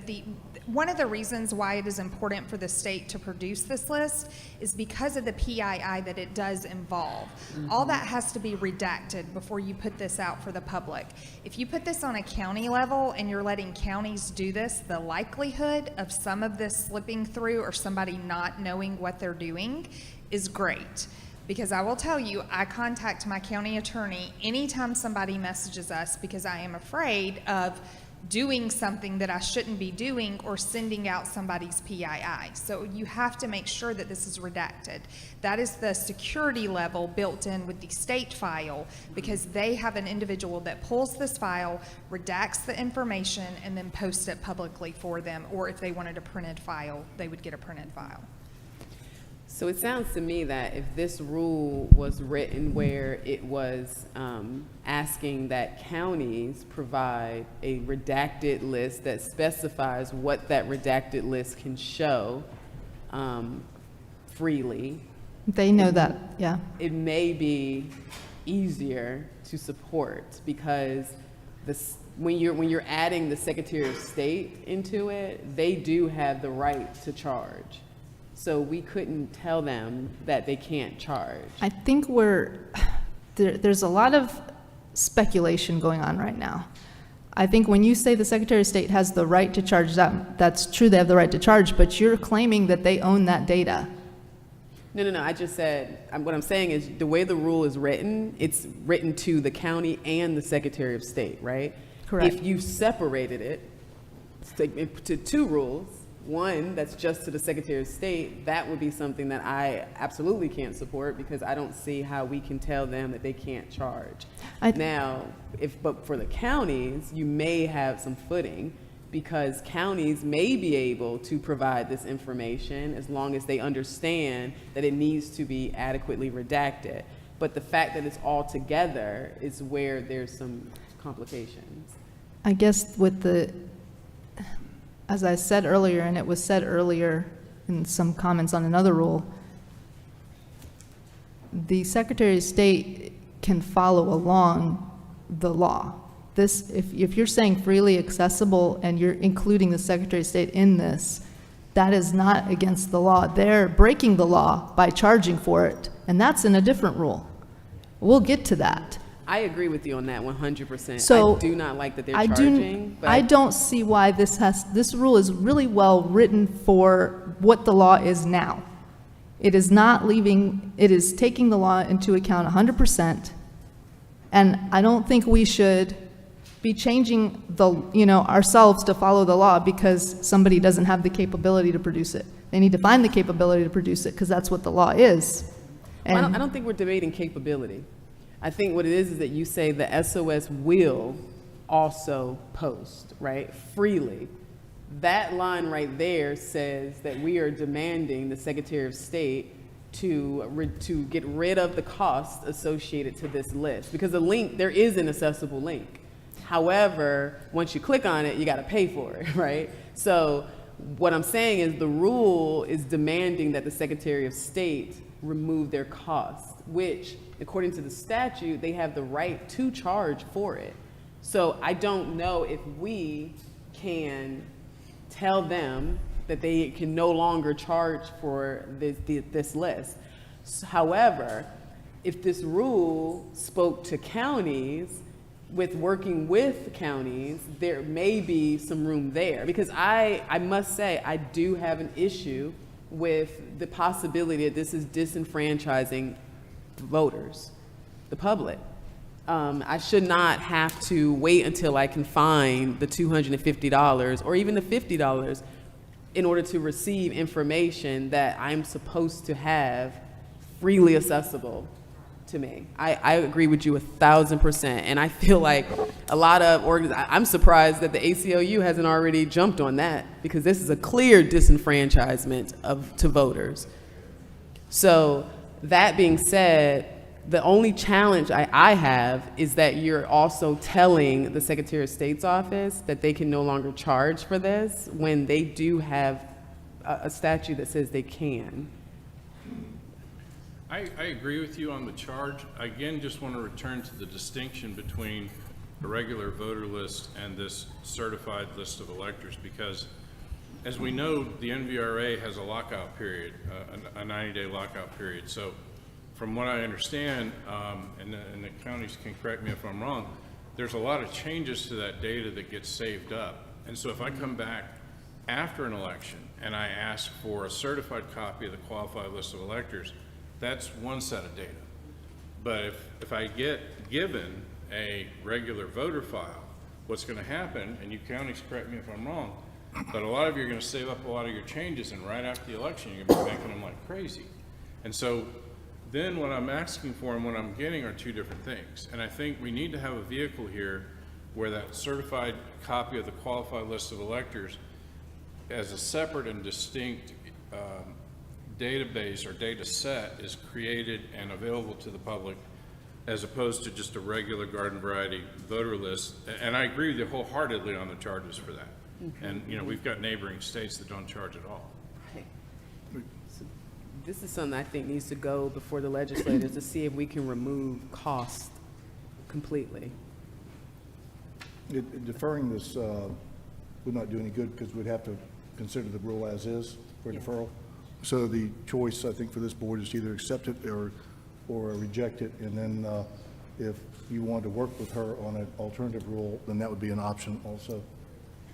one of the reasons why it is important for the state to produce this list is because of the PII that it does involve. All that has to be redacted before you put this out for the public. If you put this on a county level and you're letting counties do this, the likelihood of some of this slipping through or somebody not knowing what they're doing is great. Because I will tell you, I contact my county attorney anytime somebody messages us because I am afraid of doing something that I shouldn't be doing or sending out somebody's PII. So you have to make sure that this is redacted. That is the security level built in with the state file, because they have an individual that pulls this file, redacts the information, and then posts it publicly for them. Or if they wanted a printed file, they would get a printed file. So it sounds to me that if this rule was written where it was asking that counties provide a redacted list that specifies what that redacted list can show freely. They know that, yeah. It may be easier to support because when you're adding the Secretary of State into it, they do have the right to charge. So we couldn't tell them that they can't charge. I think there's a lot of speculation going on right now. I think when you say the Secretary of State has the right to charge, that's true, they have the right to charge, but you're claiming that they own that data. No, I just said, what I'm saying is the way the rule is written, it's written to the county and the Secretary of State, right? Correct. If you separated it to two rules, one that's just to the Secretary of State, that would be something that I absolutely can't support because I don't see how we can tell them that they can't charge. But for the counties, you may have some footing because counties may be able to provide this information as long as they understand that it needs to be adequately redacted. But the fact that it's all together is where there's some complications. I guess as I said earlier, and it was said earlier in some comments on another rule, the Secretary of State can follow along the law. If you're saying freely accessible and you're including the Secretary of State in this, that is not against the law. They're breaking the law by charging for it, and that's in a different rule. We'll get to that. I agree with you on that 100%. So I do not like that they're charging. But I don't see why this rule is really well written for what the law is now. It is it is taking the law into account 100%, and I don't think we should be changing ourselves to follow the law because somebody doesn't have the capability to produce it. They need to find the capability to produce it because that's what the law is. And I don't think we're debating capability. I think what it is that you say the SOS will also post, right, freely. That line right there says that we are demanding the Secretary of State to get rid of the costs associated to this list. Because the link, there is an accessible link. However, once you click on it, you got to pay for it, right? So what I'm saying is the rule is demanding that the Secretary of State remove their costs, which, according to the statute, they have the right to charge for it. So I don't know if we can tell them that they can no longer charge for this list. However, if this rule spoke to counties, with working with counties, there may be some room there. Because I must say, I do have an issue with the possibility that this is disenfranchising voters, the public. I should not have to wait until I can find the $250 or even the $50 in order to receive information that I'm supposed to have freely accessible to me. I agree with you 1,000%. And I feel like a lot of I'm surprised that the ACLU hasn't already jumped on that because this is a clear disenfranchisement to voters. So that being said, the only challenge I have is that you're also telling the Secretary of State's office that they can no longer charge for this when they do have a statute that says they can. I agree with you on the charge. I again just want to return to the distinction between a regular voter list and this certified list of electors, because as we know, the NVRA has a lockout period, a 90-day lockout period. So from what I understand, and the counties can correct me if I'm wrong, there's a lot of changes to that data that gets saved up. And so if I come back after an election and I ask for a certified copy of the qualified list of electors, that's one set of data. But if I get given a regular voter file, what's going to happen, and you counties correct me if I'm wrong, but a lot of you are going to save up a lot of your changes, and right after the election, you're going to be making them like crazy. And so then what I'm asking for and what I'm getting are two different things. And I think we need to have a vehicle here where that certified copy of the qualified list of electors as a separate and distinct database or data set is created and available to the public, as opposed to just a regular garden variety voter list. And I agree with you wholeheartedly on the charges for that. And you know, we've got neighboring states that don't charge at all. So this is something I think needs to go before the legislators to see if we can remove cost completely. Deferring this would not do any good because we'd have to consider the rule as is for deferral. So the choice, I think, for this board is to either accept it or reject it. And then if you want to work with her on an alternative rule, then that would be an option also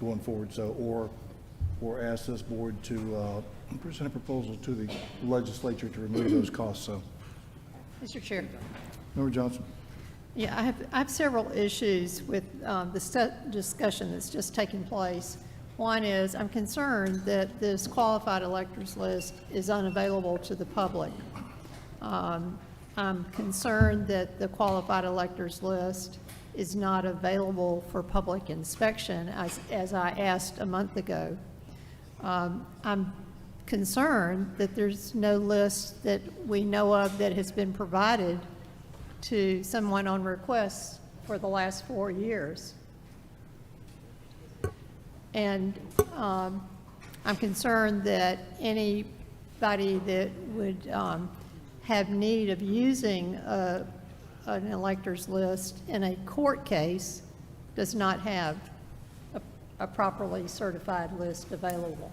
going forward. So, or ask this board to present a proposal to the legislature to remove those costs. So, Mr. Chair. Member Johnson. Yeah, I have several issues with the discussion that's just taken place. One is I'm concerned that this qualified electors list is unavailable to the public. I'm concerned that the qualified electors list is not available for public inspection as I asked a month ago. I'm concerned that there's no list that we know of that has been provided to someone on request for the last 4 years. And I'm concerned that anybody that would have need of using an electors list in a court case does not have a properly certified list available.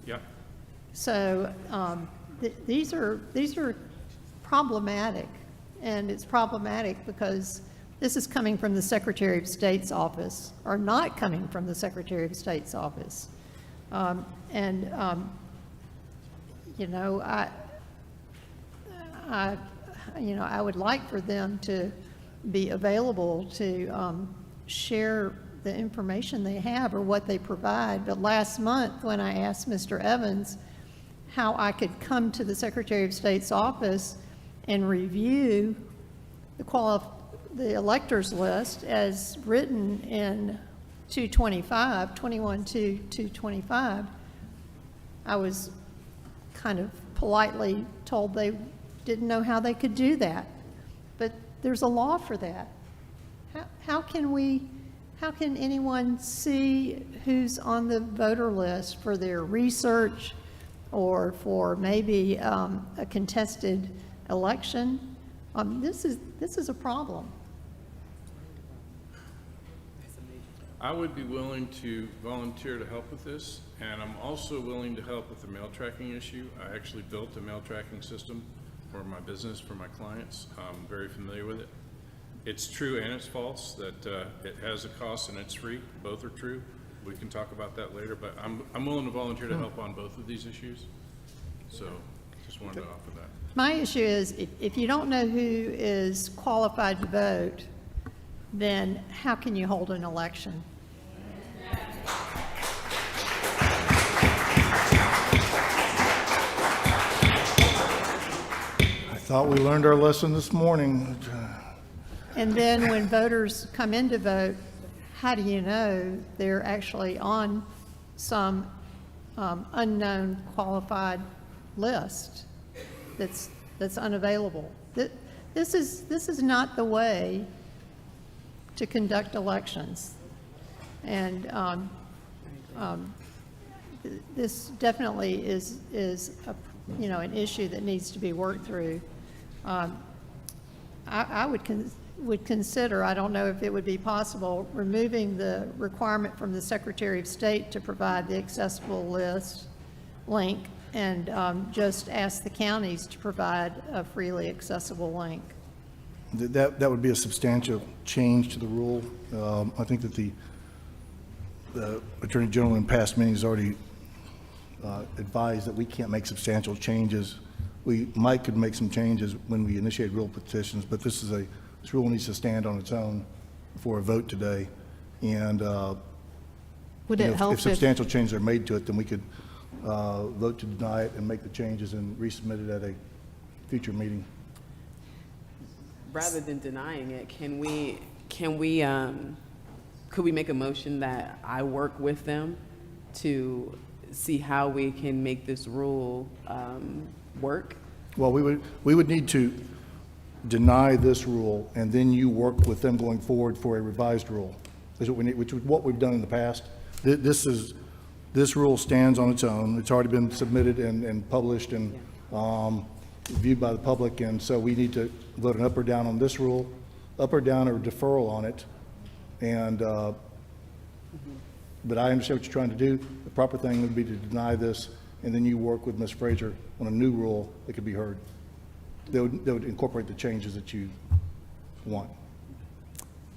Yep. So these are problematic, and it's problematic because this is coming from the Secretary of State's office, or not coming from the Secretary of State's office. You know, I would like for them to be available to share the information they have or what they provide. But last month, when I asked Mr. Evans how I could come to the Secretary of State's office and review the electors list as written in 225, 21-225, I was kind of politely told they didn't know how they could do that. But there's a law for that. How can anyone see who's on the voter list for their research or for maybe a contested election? This is a problem. I would be willing to volunteer to help with this, and I'm also willing to help with the mail tracking issue. I actually built a mail tracking system for my business, for my clients. I'm very familiar with it. It's true and it's false that it has a cost and it's free. Both are true. We can talk about that later, but I'm willing to volunteer to help on both of these issues. So just wanted to offer that. My issue is if you don't know who is qualified to vote, then how can you hold an election? I thought we learned our lesson this morning. And then when voters come in to vote, how do you know they're actually on some unknown qualified list? that's unavailable. This is not the way to conduct elections. And this definitely is a, an issue that needs to be worked through. I would consider, I don't know if it would be possible, removing the requirement from the Secretary of State to provide the accessible list link and just ask the counties to provide a freely accessible link. That would be a substantial change to the rule. I think that the Attorney General in past meetings already advised that we can't make substantial changes. Mike could make some changes when we initiate rule petitions, but this rule needs to stand on its own for a vote today. And would it help if substantial changes are made to it, then we could vote to deny it and make the changes and resubmit it at a future meeting. Rather than denying it, could we make a motion that I work with them to see how we can make this rule work? Well, we would need to deny this rule, and then you work with them going forward for a revised rule. Is what we need, which is what we've done in the past. This rule stands on its own. It's already been submitted and published and viewed by the public, and so we need to vote an up or down on this rule, up or down or deferral on it. And but I understand what you're trying to do. The proper thing would be to deny this, and then you work with Ms. Frazier on a new rule that could be heard. They would incorporate the changes that you want.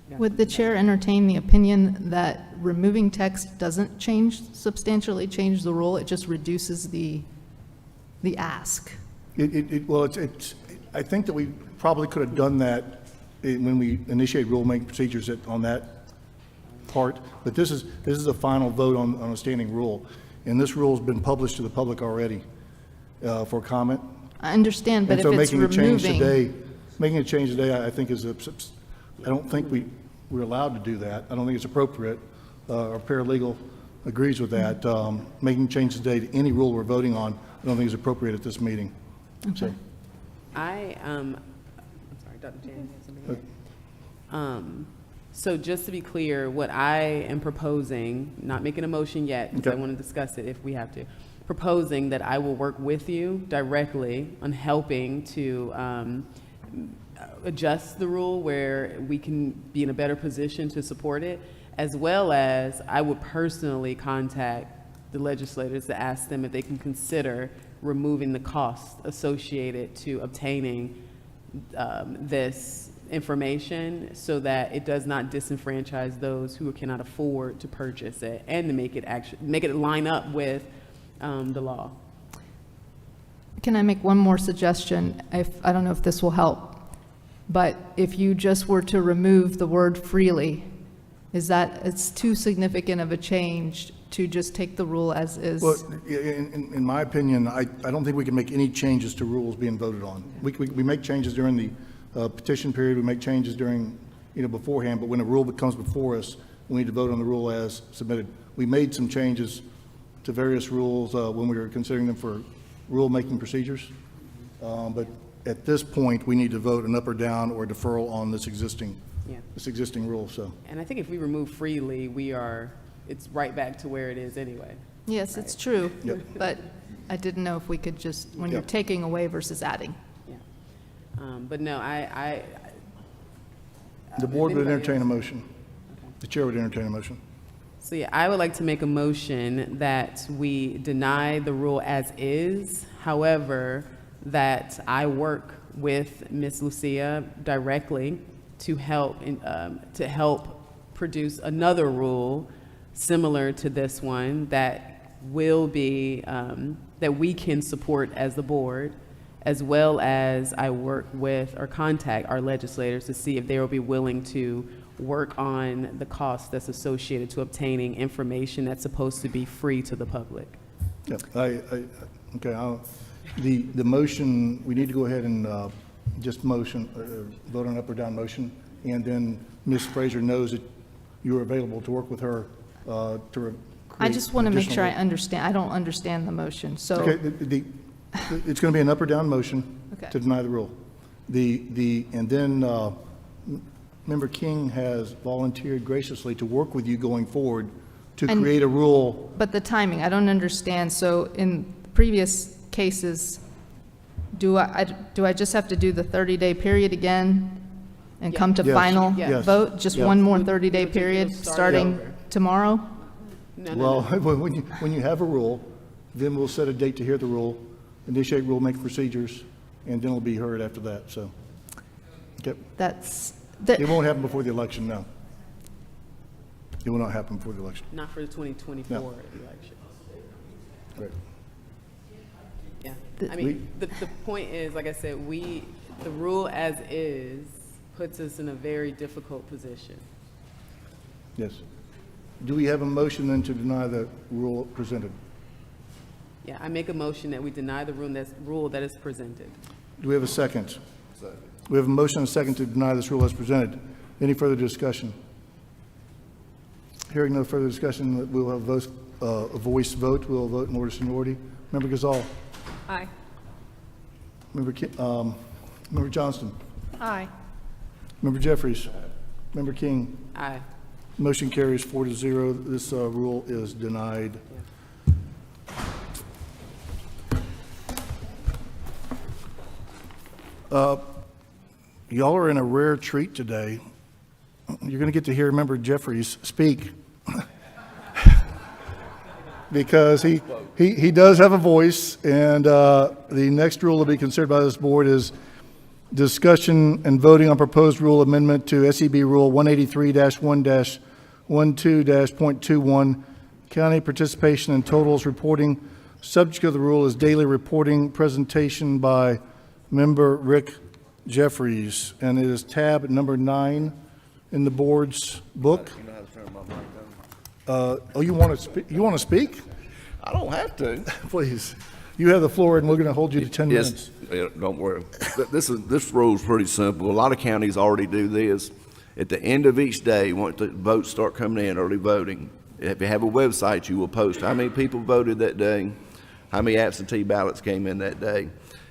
Would the chair entertain the opinion that removing text doesn't substantially change the rule? It just reduces the ask. Well, I think that we probably could have done that when we initiate rulemaking procedures on that part. But this is a final vote on a standing rule, and this rule has been published to the public already for comment. I understand, but And so if it's removing. making a change today, I think I don't think we're allowed to do that. I don't think it's appropriate. Our paralegal agrees with that. Making changes today to any rule we're voting on, I don't think is appropriate at this meeting. Okay. I'm sorry, Dr. Jan, you have something? So just to be clear, what I am proposing, not making a motion yet, because I want to discuss it if we have to, proposing that I will work with you directly on helping to adjust the rule where we can be in a better position to support it, as well as I would personally contact the legislators to ask them if they can consider removing the cost associated to obtaining this information so that it does not disenfranchise those who cannot afford to purchase it, and to make it line up with the law. Can I make one more suggestion? I don't know if this will help, but if you just were to remove the word freely, it's too significant of a change to just take the rule as is? Well, in my opinion, I don't think we can make any changes to rules being voted on. We make changes during the petition period, we make changes during, beforehand, but when a rule comes before us, we need to vote on the rule as submitted. We made some changes to various rules when we were considering them for rule-making procedures. But at this point, we need to vote an up or down or deferral on this existing rule. So. And I think if we remove freely, it's right back to where it is anyway. Yes, right? It's true, Yep. but I didn't know if we could just, when you're taking away versus adding. Yeah. But no, The board would anybody entertain a else? motion. The chair would entertain a motion. So yeah, I would like to make a motion that we deny the rule as is. However, that I work with Ms. Lucia directly to help produce another rule similar to this one that will be that we can support as the board, as well as I work with or contact our legislators to see if they will be willing to work on the cost that's associated to obtaining information that's supposed to be free to the public. Yeah, okay. The motion, we need to go ahead and just vote on up or down motion, and then Ms. Frazier knows that you are available to work with her I just want to make sure I understand. I don't understand the motion, so. Okay, It's going to be an up or down motion Okay. to deny the rule. And then Member King has volunteered graciously to work with you going forward to And- create a rule. But the timing, I don't understand. So in previous cases, do I just have to do the 30-day period again and come to Yes. final Yes. vote? Just Yeah. one more 30-day period starting tomorrow? Well, when you have a rule, then we'll set a date to hear the rule, initiate rulemaking procedures, and then it'll be heard after that, so. Okay. It won't happen before the election, no. It will not happen before the election. Not for the 2024 No. election. Right. Yeah, I mean, the point is, like I said, the rule as is puts us in a very difficult position. Yes. Do we have a motion then to deny the rule presented? Yeah, I make a motion that we deny the rule that is presented. Do we have a second? We have a motion and a second to deny this rule as presented. Any further discussion? Hearing no further discussion, we'll have a voice vote. We'll vote in order of seniority. Member Gazal. Aye. Member Johnston. Aye. Member Jeffries. Member King. Aye. Motion carries 4-0. This rule is denied. Y'all are in a rare treat today. You're going to get to hear Member Jeffries speak. Because he does have a voice, and the next rule to be considered by this board is discussion and voting on proposed rule amendment to SEB Rule 183-1-12-.21, county participation in totals reporting. Subject of the rule is daily reporting, presentation by Member Rick Jeffries, and it is tab number 9 in the board's book. You know how to turn my mic on? You want to speak? You want to speak? I don't have to. Please. You have the floor, and we're going to hold you to 10 minutes. Yes, don't worry. This rule is pretty simple. A lot of counties already do this. At the end of each day, once the votes start coming in, early voting, if you have a website, you will post how many people voted that day, how many absentee ballots came in that day.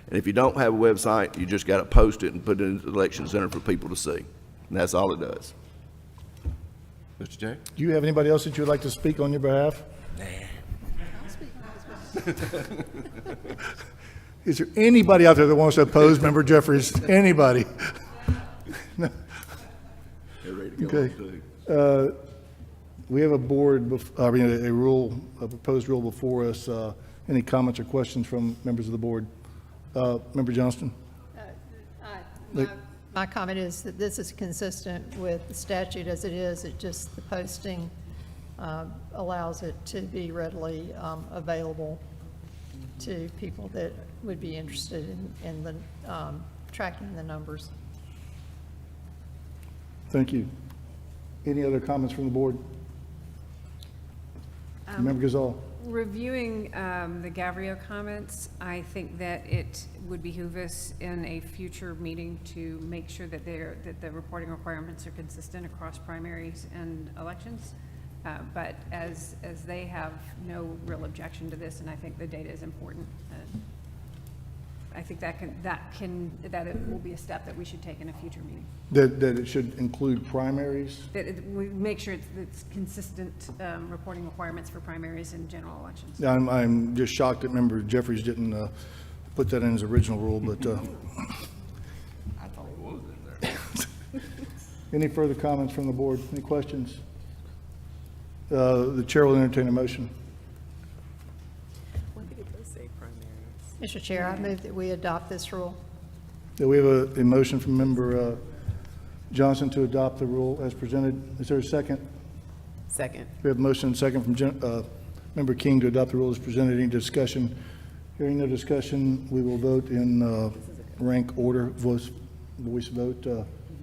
And if you don't have a website, you just got to post it and put it in the election center for people to see. And that's all it does. Mr. Jay? Do you have anybody else that you would like to speak on your behalf? Is there anybody out there that wants to oppose Member Jeffries? Anybody? No. They're ready to go. Okay. We have a proposed rule before us. Any comments or questions from members of the board? Member Johnston? My comment is that this is consistent with the statute as it is. It just, the posting allows it to be readily available to people that would be interested in the tracking the numbers. Thank you. Any other comments from the board? Member Gazal? Reviewing the Gavrio comments, I think that it would behoove us in a future meeting to make sure that the reporting requirements are consistent across primaries and elections. But as they have no real objection to this, and I think the data is important, I think that it will be a step that we should take in a future meeting. That it should include primaries? That we make sure it's consistent reporting requirements for primaries and general elections. I'm just shocked that Member Jeffries didn't put that in his original rule, but I thought it was in there. any further comments from the board? Any questions? The chair will entertain a motion. When did it say primaries? Mr. Chair, I move that we adopt this rule. We have a motion from Member Johnson to adopt the rule as presented. Is there a second? Second. We have a motion and second from Member King to adopt the rule as presented. Any discussion? Hearing no discussion, we will vote in rank order, voice vote.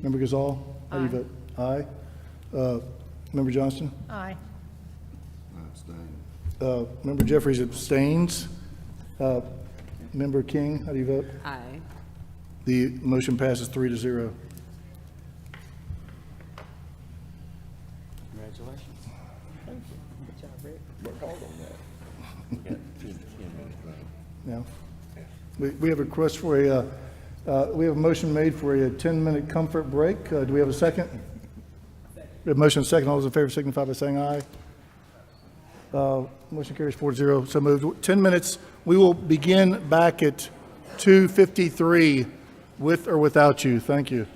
Member Gazal? How do you vote? Aye. Member Johnston? Aye. Member Jeffries abstains. Member King, how do you vote? Aye. The motion passes 3-0. Congratulations. Thank you. Good job, Rick. Work hard on that. We got 10 minutes left. Now, Yeah. We have a request for we have a motion made for a 10-minute comfort break. Do we have a second? We have a motion and a second. All those in favor signify by saying aye. Motion carries 4-0. So moved. 10 minutes. We will begin back at 2:53 with or without you. Thank you.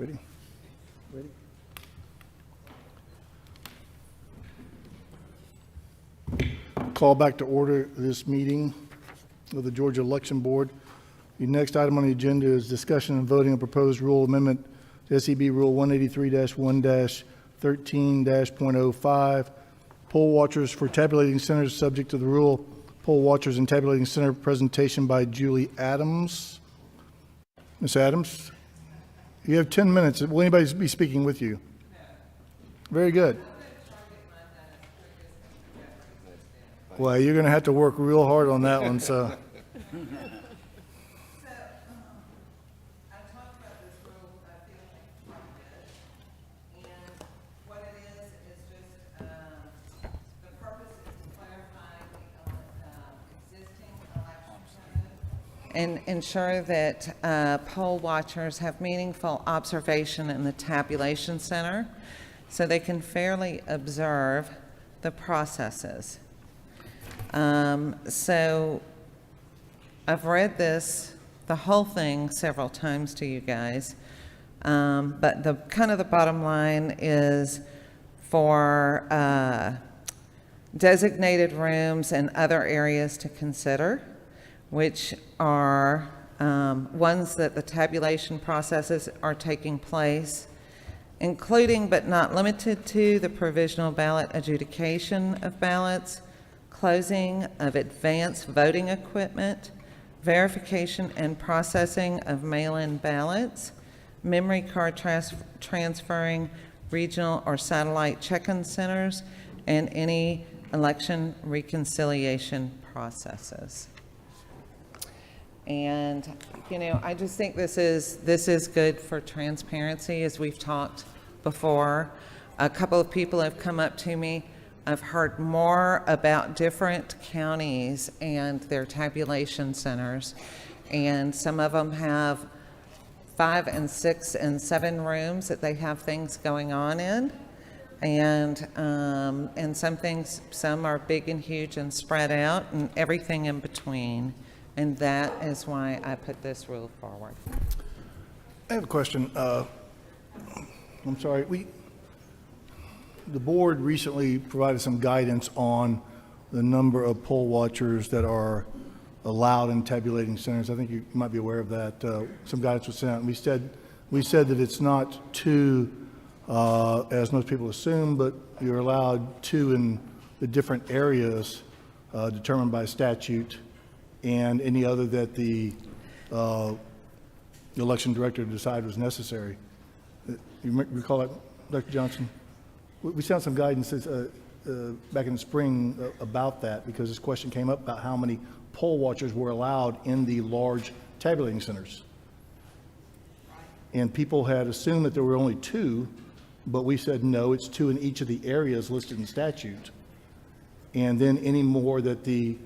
Ready? Ready? Call back to order this meeting of the Georgia Election Board. The next item on the agenda is discussion and voting on proposed rule amendment to SEB Rule 183-1-13-.05. Poll watchers for tabulating centers subject to the rule. Poll watchers and tabulating center presentation by Julie Adams. Ms. Adams, you have 10 minutes. Will anybody be speaking with you? Very good. Well, you're going to have to work real hard on that one, so. And ensure that poll watchers have meaningful observation in the tabulation center so they can fairly observe the processes. So I've read this, the whole thing, several times to you guys, but the kind of the bottom line is for designated rooms and other areas to consider, which are ones that the tabulation processes are taking place, including but not limited to the provisional ballot adjudication of ballots, closing of advanced voting equipment, verification and processing of mail-in ballots, memory card transferring regional or satellite check-in centers, and any election reconciliation processes. And, you know, I just think this is good for transparency, as we've talked before. A couple of people have come up to me. I've heard more about different counties and their tabulation centers, and some of them have 5 and 6 and 7 rooms that they have things going on in, and some are big and huge and spread out, and everything in between. And that is why I put this rule forward. I have a question. I'm sorry. The board recently provided some guidance on the number of poll watchers that are allowed in tabulating centers. I think you might be aware of that. Some guidance was sent out. We said that it's not 2, as most people assume, but you're allowed 2 in the different areas determined by statute, and any other that the election director decided was necessary. You recall that, Dr. Johnson? We sent some guidance back in the spring about that, because this question came up about how many poll watchers were allowed in the large tabulating centers. And people had assumed that there were only 2, but we said no, it's 2 in each of the areas listed in statute. And then any more that the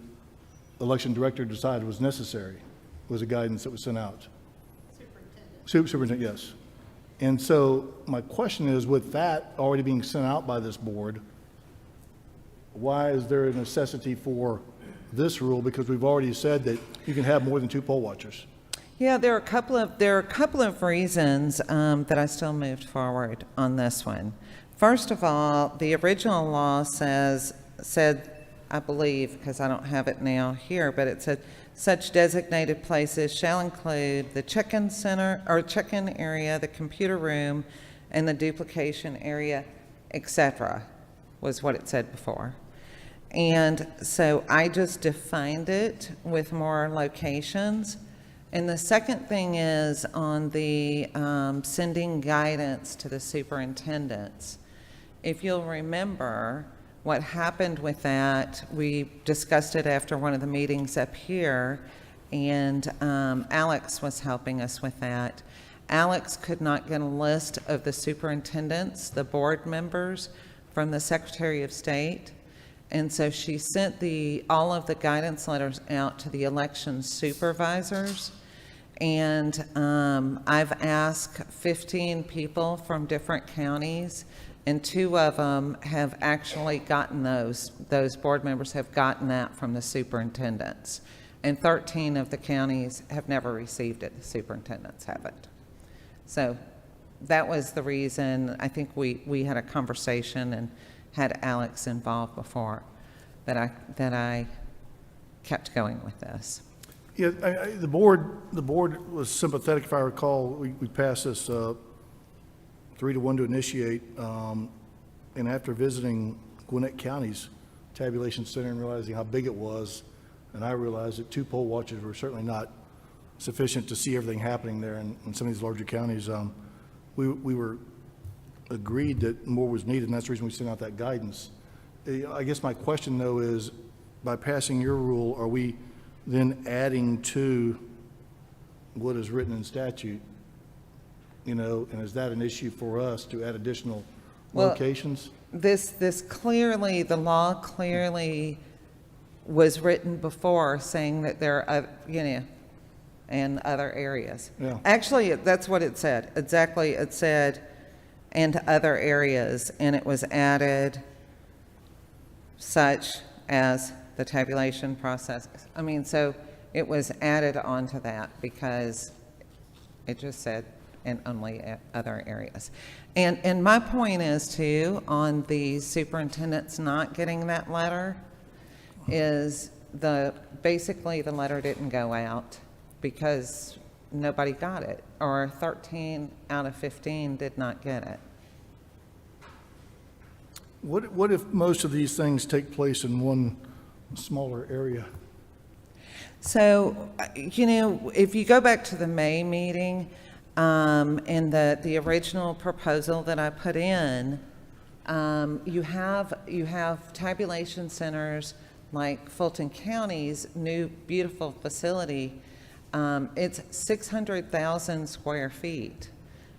election director decided was necessary was a guidance that was sent out. Superintendent, yes. And so my question is, with that already being sent out by this board, why is there a necessity for this rule? Because we've already said that you can have more than 2 poll watchers. Yeah, there are a couple of reasons that I still moved forward on this one. First of all, the original law said, I believe, because I don't have it now here, but it said such designated places shall include the check-in center or check-in area, the computer room, and the duplication area, etc., was what it said before. And so I just defined it with more locations. And the second thing is on the sending guidance to the superintendents. If you'll remember, what happened with that, we discussed it after one of the meetings up here, and Alex was helping us with that. Alex could not get a list of the superintendents, the board members, from the Secretary of State, and so she sent all of the guidance letters out to the election supervisors, and I've asked 15 people from different counties, and 2 of them have actually gotten those board members have gotten that from the superintendents. And 13 of the counties have never received it. The superintendents haven't. So that was the reason, I think we had a conversation and had Alex involved before, that I kept going with this. Yeah, the board was sympathetic, if I recall. We passed this 3-1 to initiate, and after visiting Gwinnett County's tabulation center and realizing how big it was, and I realized that 2 poll watchers were certainly not sufficient to see everything happening there in some of these larger counties. We were agreed that more was needed, and that's the reason we sent out that guidance. I guess my question, though, is by passing your rule, are we then adding to what is written in statute? And is that an issue for us to add additional locations? This clearly, the law clearly was written before saying that there are, and other areas. Yeah. Actually, that's what it said. Exactly, it said, and other areas, and it was added such as the tabulation process. I mean, so it was added onto that because it just said, and only other areas. And my point is too, on the superintendents not getting that letter, is basically the letter didn't go out because nobody got it, or 13 out of 15 did not get it. What if most of these things take place in one smaller area? So, if you go back to the May meeting, and the original proposal that I put in, you have tabulation centers like Fulton County's new beautiful facility. It's 600,000 square feet.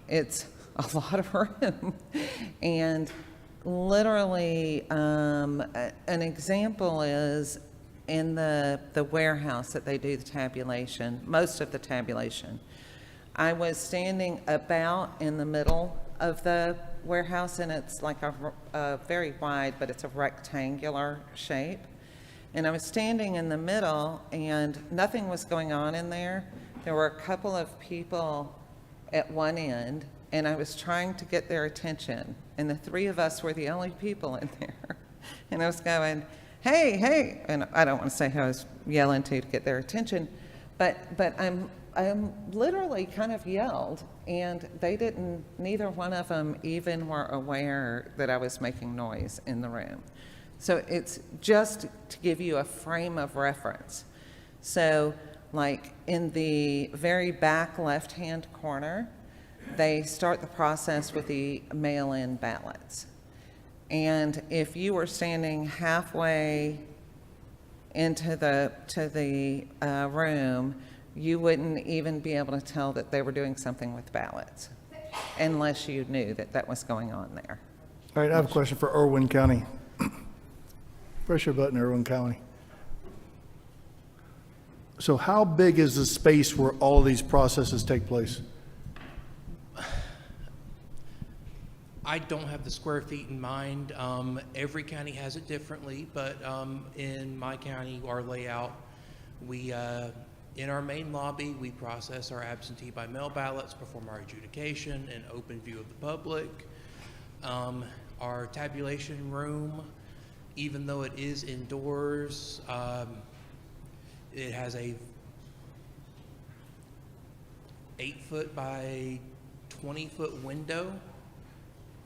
It's a lot of room. And literally, an example is in the warehouse that they do the tabulation, most of the tabulation. I was standing about in the middle of the warehouse, and it's like a very wide, but it's a rectangular shape. And I was standing in the middle, and nothing was going on in there. There were a couple of people at one end, and I was trying to get their attention. And the 3 of us were the only people in there. And I was going, hey, hey. And I don't want to say who I was yelling to get their attention, but I'm literally kind of yelled, and neither one of them even were aware that I was making noise in the room. So it's just to give you a frame of reference. So like in the very back left-hand corner, they start the process with the mail-in ballots. And if you were standing halfway into the room, you wouldn't even be able to tell that they were doing something with ballots unless you knew that was going on there. All right, I have a question for Irwin County. Press your button, Irwin County. So how big is the space where all of these processes take place? I don't have the square feet in mind. Every county has it differently, but in my county, our layout, we in our main lobby, we process our absentee-by-mail ballots, perform our adjudication in open view of the public. Our tabulation room, even though it is indoors, it has a 8-foot by 20-foot window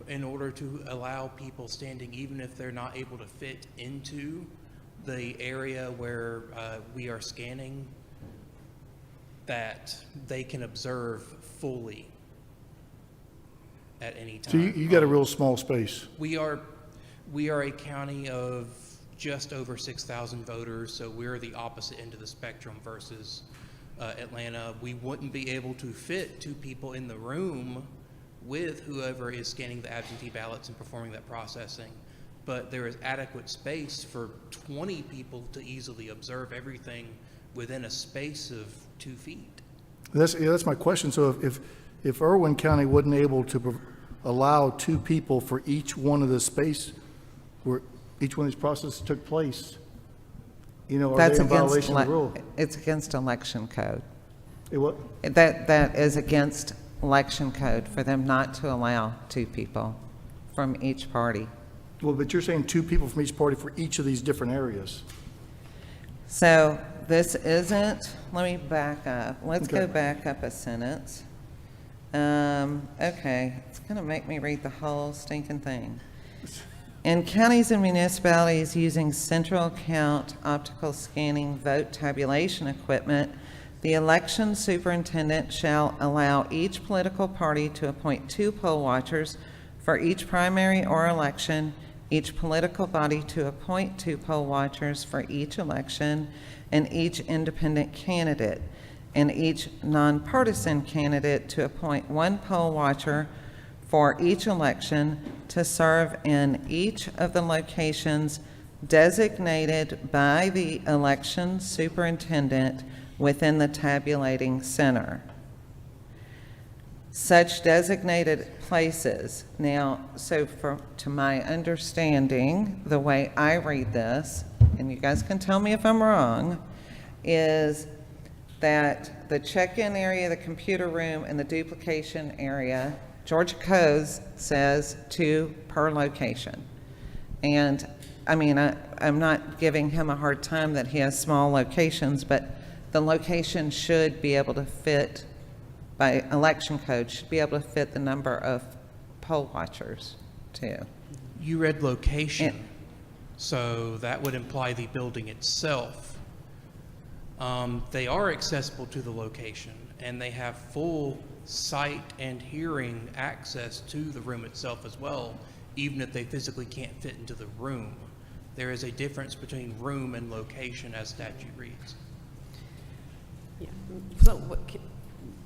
in order to allow people standing, even if they're not able to fit into the area where we are scanning, that they can observe fully at any time. So you got a real small space. We are a county of just over 6,000 voters, so we're the opposite end of the spectrum versus Atlanta. We wouldn't be able to fit 2 people in the room with whoever is scanning the absentee ballots and performing that processing, but there is adequate space for 20 people to easily observe everything within a space of 2 feet. That's my question. So if Irwin County wasn't able to allow 2 people for each one of the space where each one of these processes took place, are they in violation of the rule? It's against election code. What? That is against election code for them not to allow 2 people from each party. Well, but you're saying 2 people from each party for each of these different areas. So this isn't, let me back up. Let's Okay. go back up a sentence. Okay, it's going to make me read the whole stinking thing. In counties and municipalities using central count optical scanning vote tabulation equipment, the election superintendent shall allow each political party to appoint 2 poll watchers for each primary or election, each political body to appoint 2 poll watchers for each election, and each independent candidate, and each nonpartisan candidate to appoint 1 poll watcher for each election to serve in each of the locations designated by the election superintendent within the tabulating center. Such designated places. Now, so to my understanding, the way I read this, and you guys can tell me if I'm wrong, is that the check-in area, the computer room, and the duplication area, Georgia Codes says 2 per location. And I mean, I'm not giving him a hard time that he has small locations, but the location should be able to fit, by election code, should be able to fit the number of poll watchers too. You read location, so that would imply the building itself. They are accessible to the location, and they have full sight and hearing access to the room itself as well, even if they physically can't fit into the room. There is a difference between room and location as statute reads. Yeah. So,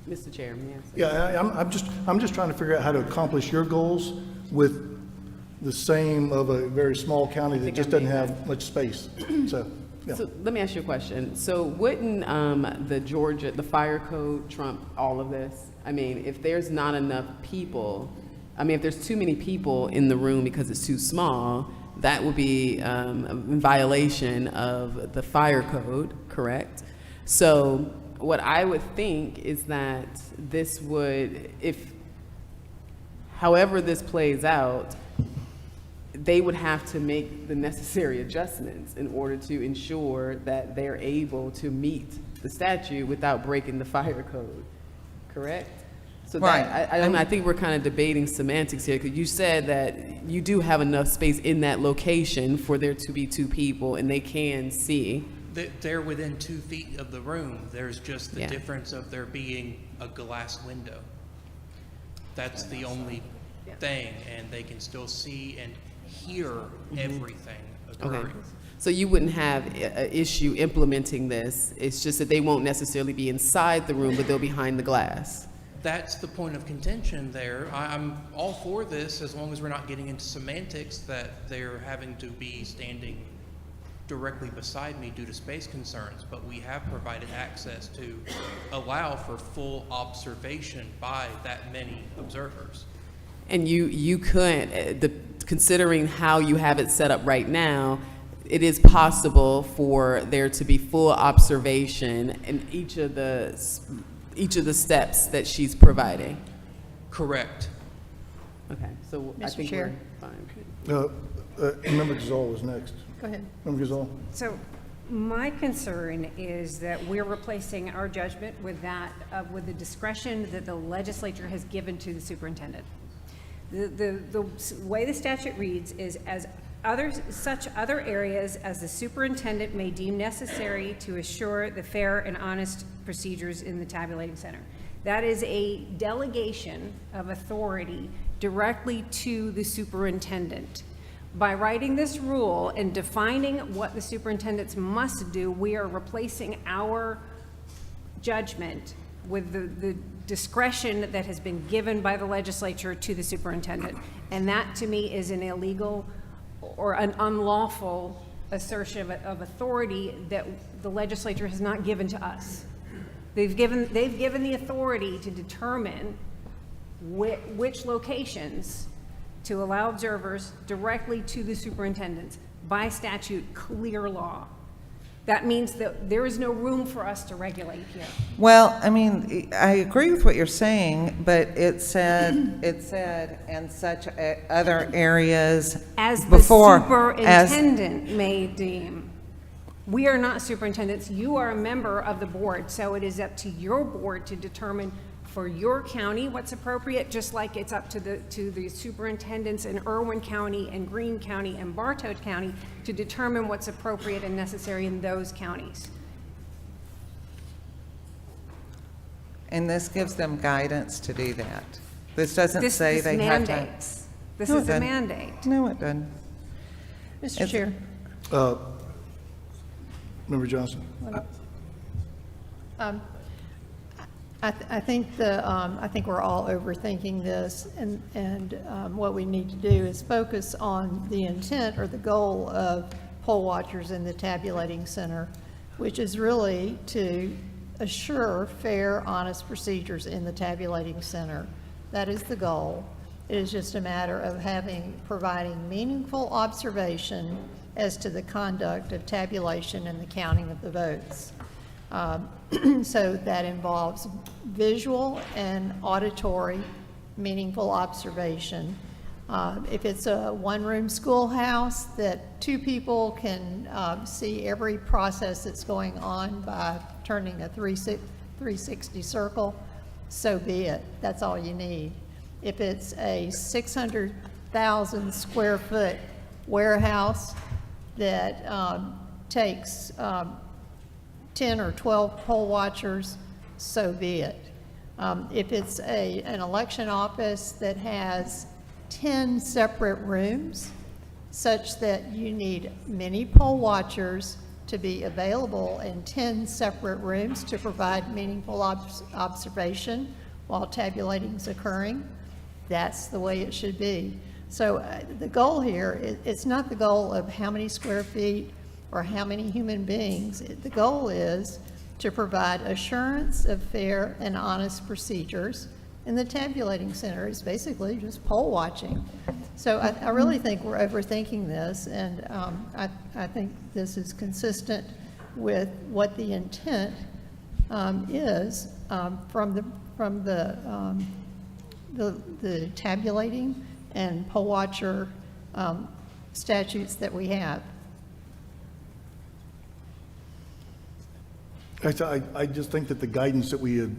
Mr. Chairman, yes. Yeah, I'm just trying to figure out how to accomplish your goals with the same of a very small county that just doesn't have much space. So, yeah. So let me ask you a question. So wouldn't the fire code trump all of this? I mean, if there's not enough people, I mean, if there's too many people in the room because it's too small, that would be in violation of the fire code, correct? So what I would think is that this would, however this plays out, they would have to make the necessary adjustments in order to ensure that they're able to meet the statute without breaking the fire code, correct? So that, I think we're kind of debating semantics here, because you said that you do have enough space in that location for there to be 2 people and they can see. They're within 2 feet of the room. There's just the difference of there being a glass window. That's the only thing, and they can still see and hear everything occurring. Okay. So you wouldn't have an issue implementing this. It's just that they won't necessarily be inside the room, but they'll be behind the glass. That's the point of contention there. I'm all for this as long as we're not getting into semantics that they're having to be standing directly beside me due to space concerns, but we have provided access to allow for full observation by that many observers. And you could, considering how you have it set up right now, it is possible for there to be full observation in each of the steps that she's providing. Correct. Okay, so I Mr. think Chair. we're fine. Member Gazal was next. Go ahead. Member Gazal. So my concern is that we're replacing our judgment with that, with the discretion that the legislature has given to the superintendent. The way the statute reads is such other areas as the superintendent may deem necessary to assure the fair and honest procedures in the tabulating center. That is a delegation of authority directly to the superintendent. By writing this rule and defining what the superintendents must do, we are replacing our judgment with the discretion that has been given by the legislature to the superintendent. And that, to me, is an illegal or an unlawful assertion of authority that the legislature has not given to us. They've given the authority to determine which locations to allow observers directly to the superintendents by statute, clear law. that means that there is no room for us to regulate here. Well, I mean, I agree with what you're saying, but it said, and such other areas As the before. superintendent may deem. We are not superintendents. You are a member of the board, so it is up to your board to determine for your county what's appropriate, just like it's up to the superintendents in Irwin County and Greene County and Bartow County to determine what's appropriate and necessary in those counties. And this gives them guidance to do that. This doesn't say they have to. Mandates. This No, it is a doesn't. mandate. No, it doesn't. Mr. Chair. Member Johnson? I think we're all overthinking this, and what we need to do is focus on the intent or the goal of poll watchers in the tabulating center, which is really to assure fair, honest procedures in the tabulating center. That is the goal. It is just a matter of providing meaningful observation as to the conduct of tabulation and the counting of the votes. So that involves visual and auditory meaningful observation. If it's a one-room schoolhouse, that two people can see every process that's going on by turning a 360 circle, so be it. That's all you need. If it's a 600,000 square foot warehouse that takes 10 or 12 poll watchers, so be it. If it's an election office that has 10 separate rooms, such that you need many poll watchers to be available in 10 separate rooms to provide meaningful observation while tabulating is occurring, that's the way it should be. So the goal here, it's not the goal of how many square feet or how many human beings. The goal is to provide assurance of fair and honest procedures, and the tabulating center is basically just poll watching. So I really think we're overthinking this, and I think this is consistent with what the intent is from the tabulating and poll watcher statutes that we have. I just think that the guidance that we had,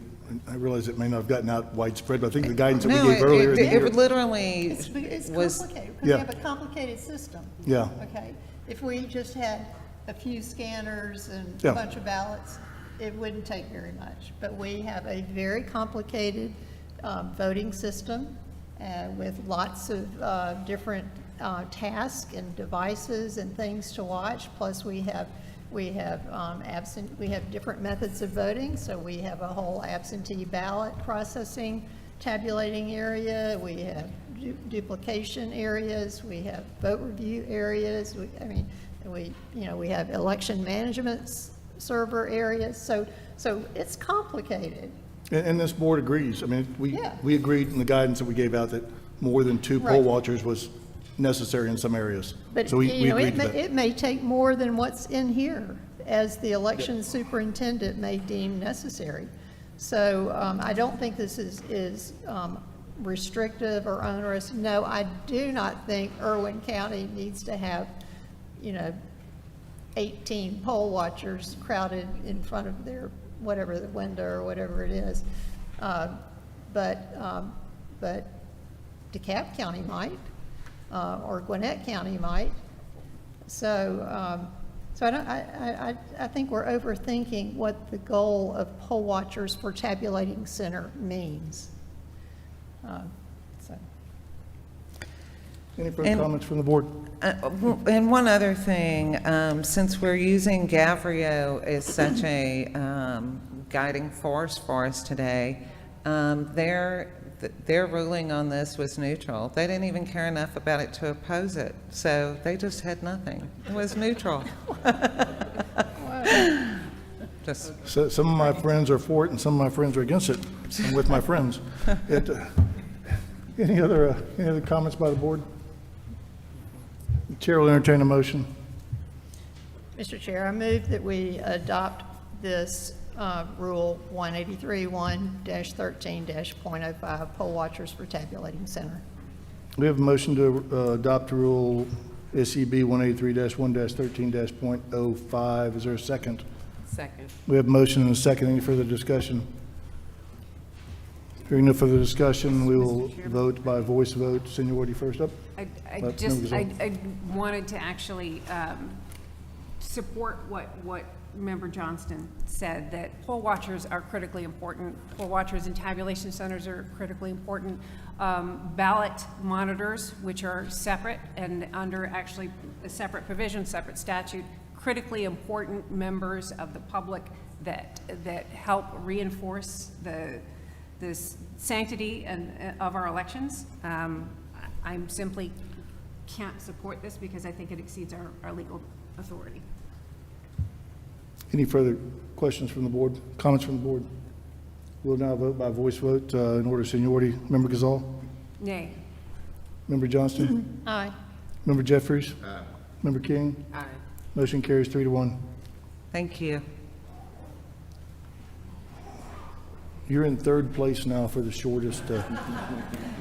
I realize it may not have gotten out widespread, but I think the guidance that No, we gave earlier in the year. it literally It's was. complicated, because we Yeah. have a complicated system. Yeah. Okay, if we just had a few scanners and Yeah. a bunch of ballots, it wouldn't take very much. But we have a very complicated voting system with lots of different tasks and devices and things to watch. Plus, we have different methods of voting. So we have a whole absentee ballot processing, tabulating area. We have duplication areas. We have vote review areas. We have election management server areas. So it's complicated. And this board agrees. I mean, Yeah. we agreed in the guidance that we gave out that more than two poll Right. watchers was necessary in some areas. But, So we agreed to that. it may take more than what's in here, as the election superintendent may deem necessary. So I don't think this is restrictive or onerous. No, I do not think Irwin County needs to have, 18 poll watchers crowded in front of their, whatever, the window or whatever it is. But DeKalb County might. Or Gwinnett County might. So I think we're overthinking what the goal of poll watchers for tabulating center means. Any further comments from the board? And one other thing, since we're using Gavrio as such a guiding force for us today, their ruling on this was neutral. They didn't even care enough about it to oppose it, so they just had nothing. It was neutral. So some of my friends are for it, and some of my friends are against it. I'm with my friends. Any other comments by the board? The chair will entertain a motion. Mr. Chair, I move that we adopt this Rule 183-1-13-.05, poll watchers for tabulating center. We have a motion to adopt Rule SEB 183-1-13-.05. Is there a second? Second. We have a motion and a second. Any further discussion? Hearing no further discussion, we will vote by voice vote. Seniority first up. I Member Gazal. wanted to actually support what Member Johnston said, that poll watchers are critically important. Poll watchers and tabulation centers are critically important. Ballot monitors, which are separate and under actually a separate provision, separate statute, critically important members of the public that help reinforce the sanctity of our elections. I'm simply can't support this because I think it exceeds our legal authority. Any further questions from the board? Comments from the board? We'll now vote by voice vote in order of seniority. Member Gazal? Nay. Member Johnston? Aye. Member Jeffries? Aye. Member King? Aye. Motion carries 3-1. Thank you. You're in third place now for the shortest.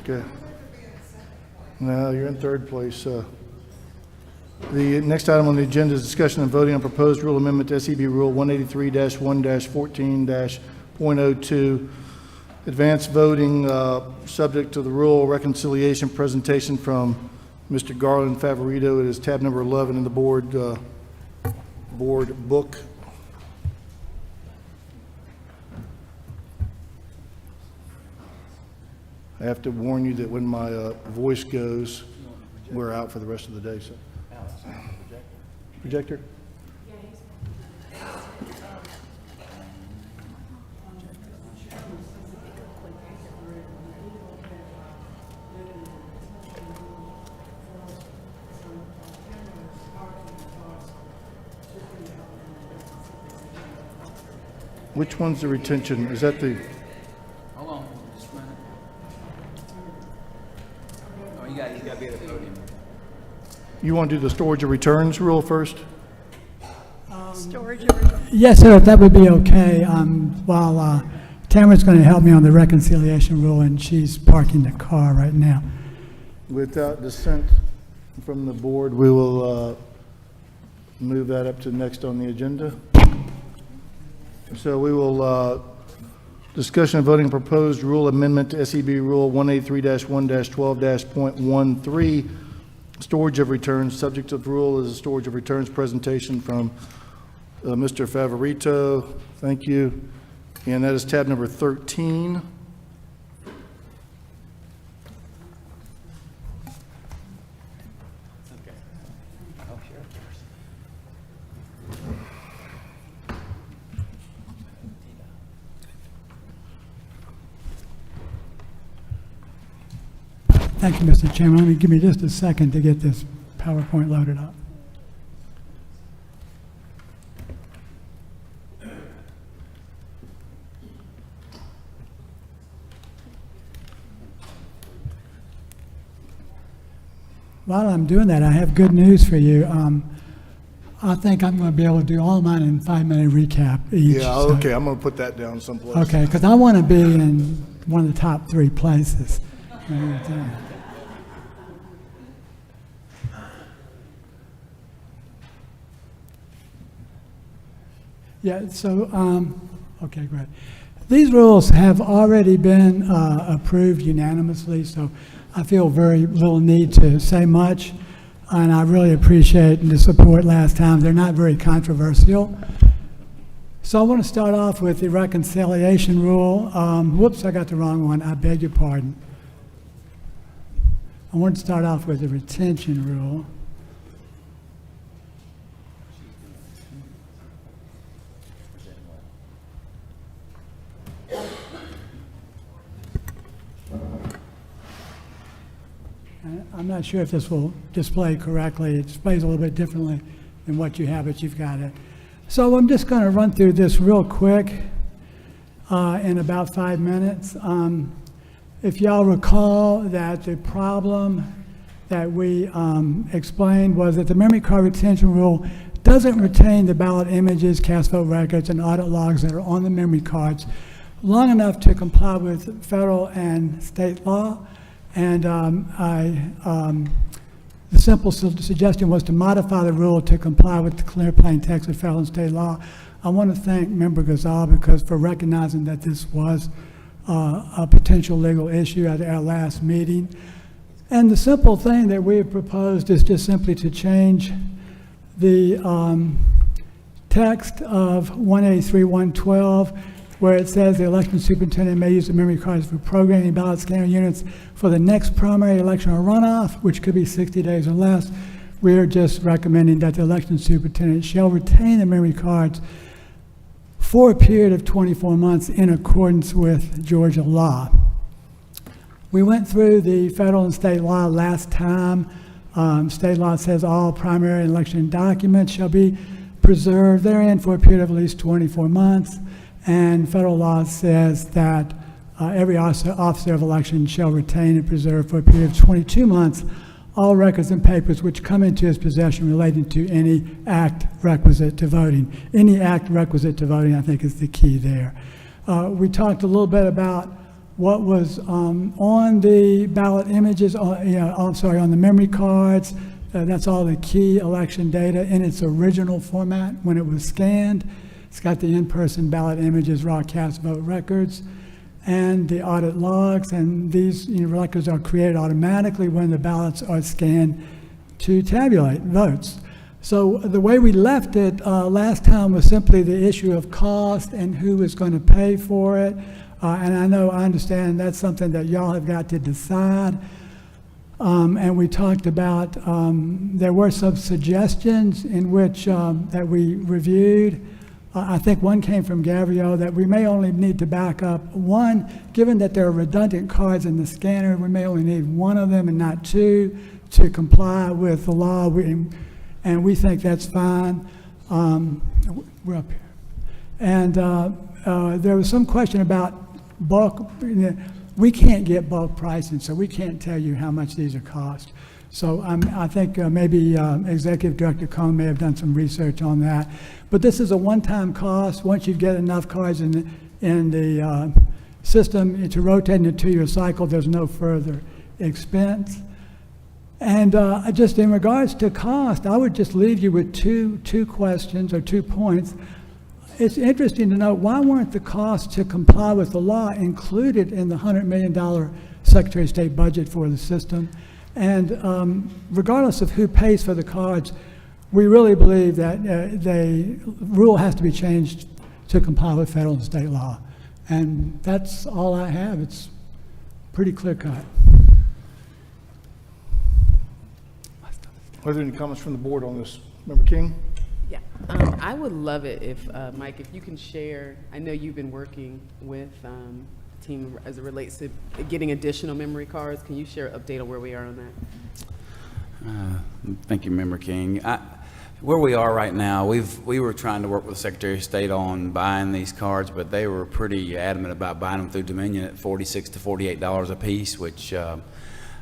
Okay. No, you're in third place. The next item on the agenda is discussion and voting on proposed rule amendment to SEB Rule 183-1-14-.02. Advanced voting subject to the rule reconciliation presentation from Mr. Garland Favorito. It is tab number 11 in the board book. I have to warn you that when my voice goes, we're out for the rest of the day. So, projector. Which one's the retention? Is that the? Hold on, just a minute. Oh, you got to be at the podium. You want to do the storage of returns rule first? Storage of returns. Yes, sir, if that would be okay. While Tamara's going to help me on the reconciliation rule, and she's parking the car right now. Without dissent from the board, we will move that up to next on the agenda. So we will discussion and voting proposed rule amendment to SEB Rule 183-1-12-.13, storage of returns. Subject of rule is a storage of returns presentation from Mr. Favorito. Thank you. And that is tab number 13. Thank you, Mr. Chairman. Let me give me just a second to get this PowerPoint loaded up. While I'm doing that, I have good news for you. I think I'm going to be able to do all mine in 5-minute recap each. Yeah, okay, I'm going to put that down someplace. Okay, because I want to be in one of the top 3 places. Yeah, so, okay, great. These rules have already been approved unanimously, so I feel very little need to say much, and I really appreciate the support last time. They're not very controversial. So I want to start off with the reconciliation rule. Whoops, I got the wrong one. I beg your pardon. I want to start off with the retention rule. I'm not sure if this will display correctly. It displays a little bit differently than what you have, but you've got it. So I'm just going to run through this real quick in about 5 minutes. If y'all recall that the problem that we explained was that the memory card retention rule doesn't retain the ballot images, cast vote records, and audit logs that are on the memory cards long enough to comply with federal and state law. And the simple suggestion was to modify the rule to comply with the clear plain text of federal and state law. I want to thank Member Gazal because for recognizing that this was a potential legal issue at our last meeting. And the simple thing that we have proposed is just simply to change the text of 183-112, where it says the election superintendent may use the memory cards for programming ballot scanner units for the next primary election or runoff, which could be 60 days or less. We are just recommending that the election superintendent shall retain the memory cards for a period of 24 months in accordance with Georgia law. We went through the federal and state law last time. State law says all primary election documents shall be preserved therein for a period of at least 24 months. And federal law says that every officer of election shall retain and preserve for a period of 22 months all records and papers which come into his possession relating to any act requisite to voting. Any act requisite to voting, I think, is the key there. We talked a little bit about what was on the ballot images, on the memory cards. That's all the key election data in its original format when it was scanned. It's got the in-person ballot images, raw cast vote records, and the audit logs, and these records are created automatically when the ballots are scanned to tabulate votes. So the way we left it last time was simply the issue of cost and who is going to pay for it. And I understand that's something that y'all have got to decide. And we talked about, there were some suggestions in which that we reviewed. I think one came from Gabriel that we may only need to back up one, given that there are redundant cards in the scanner, we may only need one of them and not two to comply with the law, and we think that's fine. We're up here. And there was some question about bulk. We can't get bulk pricing, so we can't tell you how much these are cost. So I think maybe Executive Director Cohn may have done some research on that. But this is a one-time cost. Once you get enough cards in the system to rotate in a 2-year cycle, there's no further expense. And just in regards to cost, I would just leave you with two questions or 2 points. It's interesting to note, why weren't the costs to comply with the law included in the $100 million Secretary of State budget for the system? And regardless of who pays for the cards, we really believe that the rule has to be changed to comply with federal and state law. And that's all I have. It's pretty clear cut. Are there any comments from the board on this? Member King? Yeah, I would love it if, Mike, if you can share, I know you've been working with the team as it relates to getting additional memory cards. Can you share an update on where we are on that? Thank you, Member King. Where we are right now, we were trying to work with the Secretary of State on buying these cards, but they were pretty adamant about buying them through Dominion at $46 to $48 a piece, which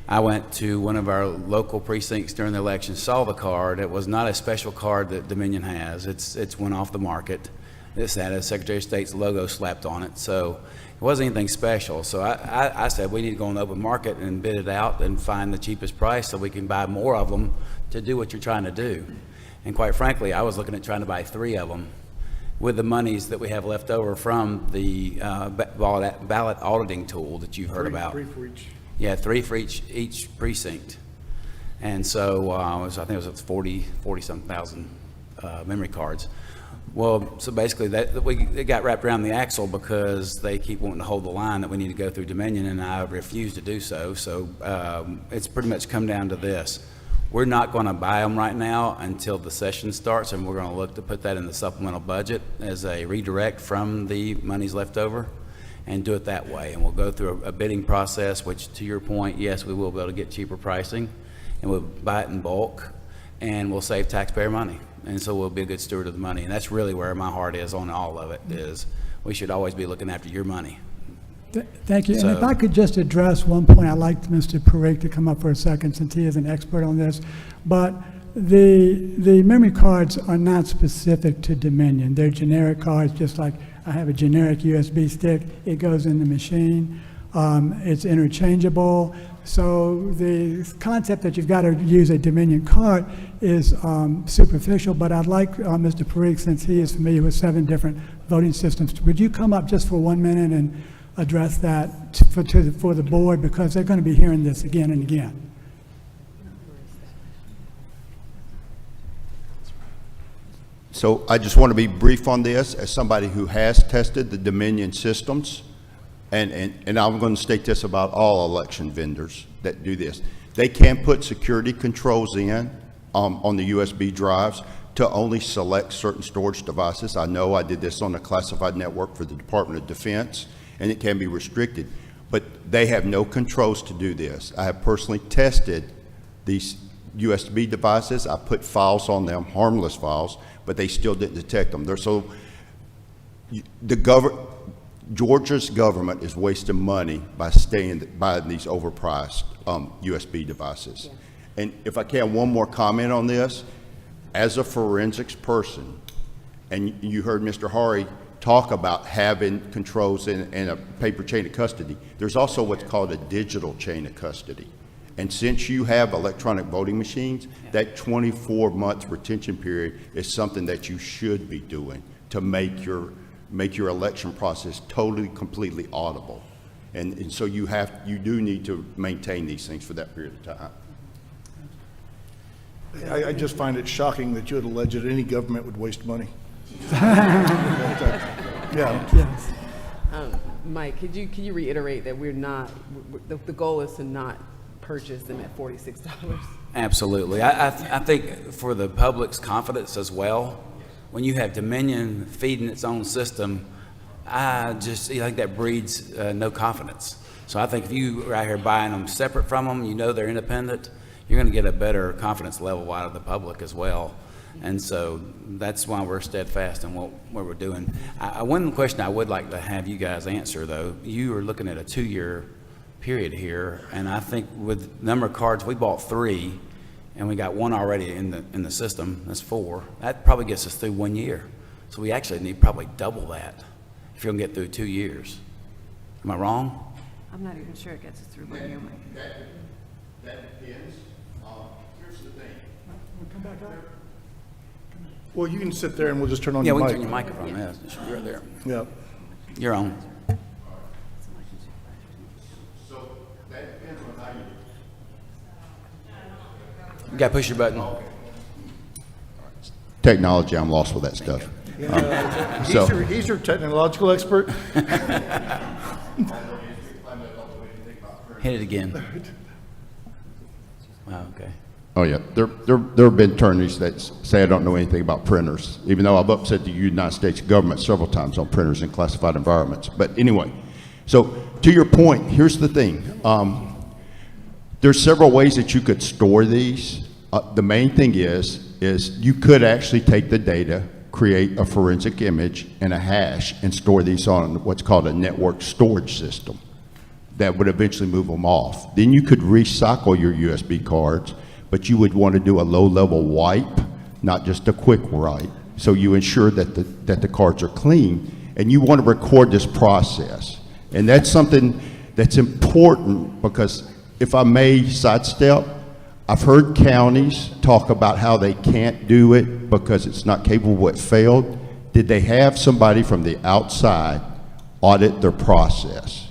I went to one of our local precincts during the election, saw the card. It was not a special card that Dominion has. It's one off the market. This had a Secretary of State's logo slapped on it, so it wasn't anything special. So I said we need to go on the open market and bid it out and find the cheapest price so we can buy more of them to do what you're trying to do. And quite frankly, I was looking at trying to buy 3 of them with the monies that we have left over from the ballot auditing tool that you've heard about. 3 for each. Yeah, 3 for each precinct. And so I think it was 40-something thousand memory cards. Well, so basically it got wrapped around the axle because they keep wanting to hold the line that we need to go through Dominion, and I refuse to do so. So it's pretty much come down to this. We're not going to buy them right now until the session starts, and we're going to look to put that in the supplemental budget as a redirect from the monies left over and do it that way. And we'll go through a bidding process, which to your point, yes, we will be able to get cheaper pricing, and we'll buy it in bulk, and we'll save taxpayer money. And so we'll be a good steward of the money. And that's really where my heart is on all of it, is we should always be looking after your money. Thank you. So, and if I could just address one point, I'd like Mr. Parikh to come up for a second since he is an expert on this. But the memory cards are not specific to Dominion. They're generic cards, just like I have a generic USB stick. It goes in the machine. It's interchangeable. So the concept that you've got to use a Dominion card is superficial, but I'd like Mr. Parikh, since he is familiar with 7 different voting systems, would you come up just for 1 minute and address that for the board, because they're going to be hearing this again and again. So I just want to be brief on this as somebody who has tested the Dominion systems, and I'm going to state this about all election vendors that do this. They can put security controls in on the USB drives to only select certain storage devices. I know I did this on a classified network for the Department of Defense, and it can be restricted, but they have no controls to do this. I have personally tested these USB devices. I put files on them, harmless files, but they still didn't detect them. Georgia's government is wasting money by buying these overpriced USB devices. Yeah. And if I can, one more comment on this. As a forensics person, and you heard Mr. Hari talk about having controls in a paper chain of custody, there's also what's called a digital chain of custody. And since you have electronic voting machines, that 24-month retention period is something that you should be doing to make your election process totally, completely audible. And so you do need to maintain these things for that period of time. I just find it shocking that you would allege that any government would waste money. Yeah. Yes. Mike, could you reiterate that we're not, the goal is to not purchase them at $46? Absolutely. I think for the public's confidence as well, when you have Dominion feeding its own system, I think that breeds no confidence. So I think if you are out here buying them separate from them, you know they're independent, you're going to get a better confidence level out of the public as well. And so that's why we're steadfast in what we're doing. One question I would like to have you guys answer, though, you are looking at a 2-year period here, and I think with the number of cards, we bought 3, and we got 1 already in the system. That's 4. That probably gets us through 1 year. So we actually need probably double that if you're going to get through 2 years. Am I wrong? I'm not even sure it gets us through 1 year, Mike. That depends. Here's the thing. Come back up. Well, you can sit there and we'll just turn on your mic. Yeah, we can turn your microphone. Yeah, you're there. Yeah. You're on. So that depends on how You got to push your button. Technology, I'm lost with that stuff. He's your technological expert. Hit it again. Wow, okay. Oh yeah, there have been attorneys that say I don't know anything about printers, even though I've upset the United States government several times on printers in classified environments. But anyway, so to your point, here's the thing. There's several ways that you could store these. The main thing is you could actually take the data, create a forensic image and a hash, and store these on what's called a network storage system that would eventually move them off. Then you could recycle your USB cards, but you would want to do a low-level wipe, not just a quick write. So you ensure that the cards are clean, and you want to record this process. And that's something that's important because, if I may sidestep, I've heard counties talk about how they can't do it because it's not capable, it failed. Did they have somebody from the outside audit their process?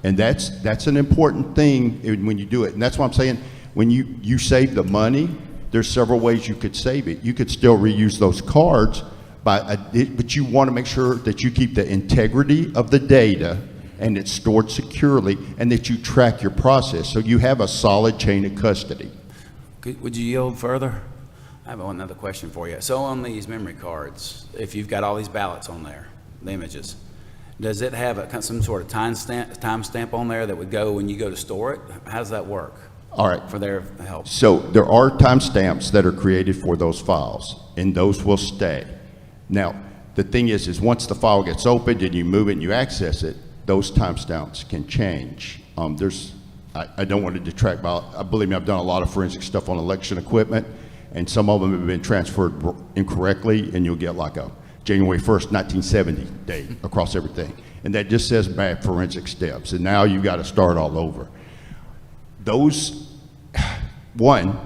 And that's an important thing when you do it. And that's why I'm saying, when you save the money, there's several ways you could save it. You could still reuse those cards, but you want to make sure that you keep the integrity of the data and it's stored securely, and that you track your process so you have a solid chain of custody. Would you yield further? I have another question for you. So on these memory cards, if you've got all these ballots on there, the images, does it have some sort of timestamp on there that would go when you go to store it? How does that work? All right. For their help. So there are timestamps that are created for those files, and those will stay. Now, the thing is once the file gets opened and you move it and you access it, those timestamps can change. I don't want to detract, but believe me, I've done a lot of forensic stuff on election equipment, and some of them have been transferred incorrectly, and you'll get like a January 1st, 1970 date across everything. And that just says bad forensic steps, and now you got to start all over. Those, one,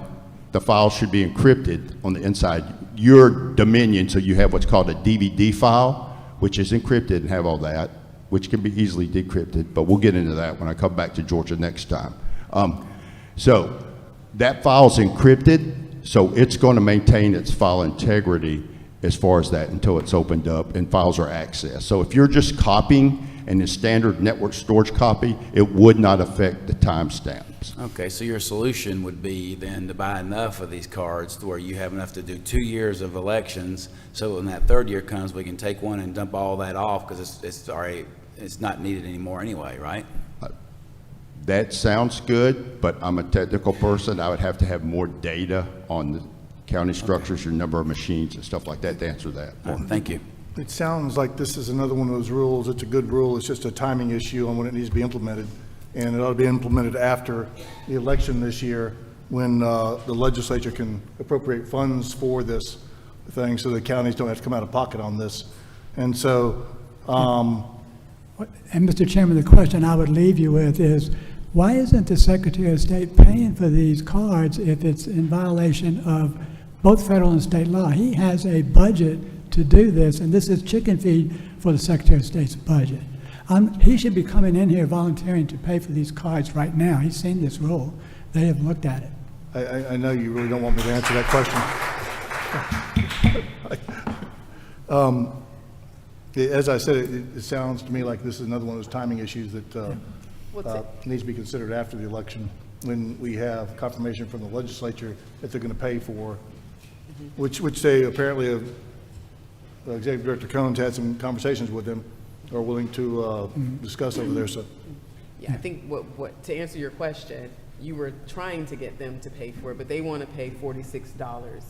the file should be encrypted on the inside. Your Dominion, so you have what's called a DVD file, which is encrypted and have all that, which can be easily decrypted, but we'll get into that when I come back to Georgia next time. So that file's encrypted, so it's going to maintain its file integrity as far as that until it's opened up and files are accessed. So if you're just copying in a standard network storage copy, it would not affect the timestamps. Okay, so your solution would be then to buy enough of these cards to where you have enough to do 2 years of elections, so when that third year comes, we can take one and dump all that off because it's not needed anymore anyway, right? That sounds good, but I'm a technical person. I would have to have more data on the county structures, your number of machines and stuff like that to answer that. Thank you. It sounds like this is another one of those rules. It's a good rule. It's just a timing issue on when it needs to be implemented. And it ought to be implemented after the election this year when the legislature can appropriate funds for this thing so the counties don't have to come out of pocket on this. And so, And Mr. Chairman, the question I would leave you with is, why isn't the Secretary of State paying for these cards if it's in violation of both federal and state law? He has a budget to do this, and this is chicken feed for the Secretary of State's budget. He should be coming in here volunteering to pay for these cards right now. He's seen this rule. They have looked at it. I know you really don't want me to answer that question. As I said, it sounds to me like this is another one of those timing issues that needs to be considered after the election when we have confirmation from the legislature that they're going to pay for, which they apparently have, Executive Director Cohn's had some conversations with them, are willing to discuss over there. So, Yeah, I think what to answer your question, you were trying to get them to pay for it, but they want to pay $46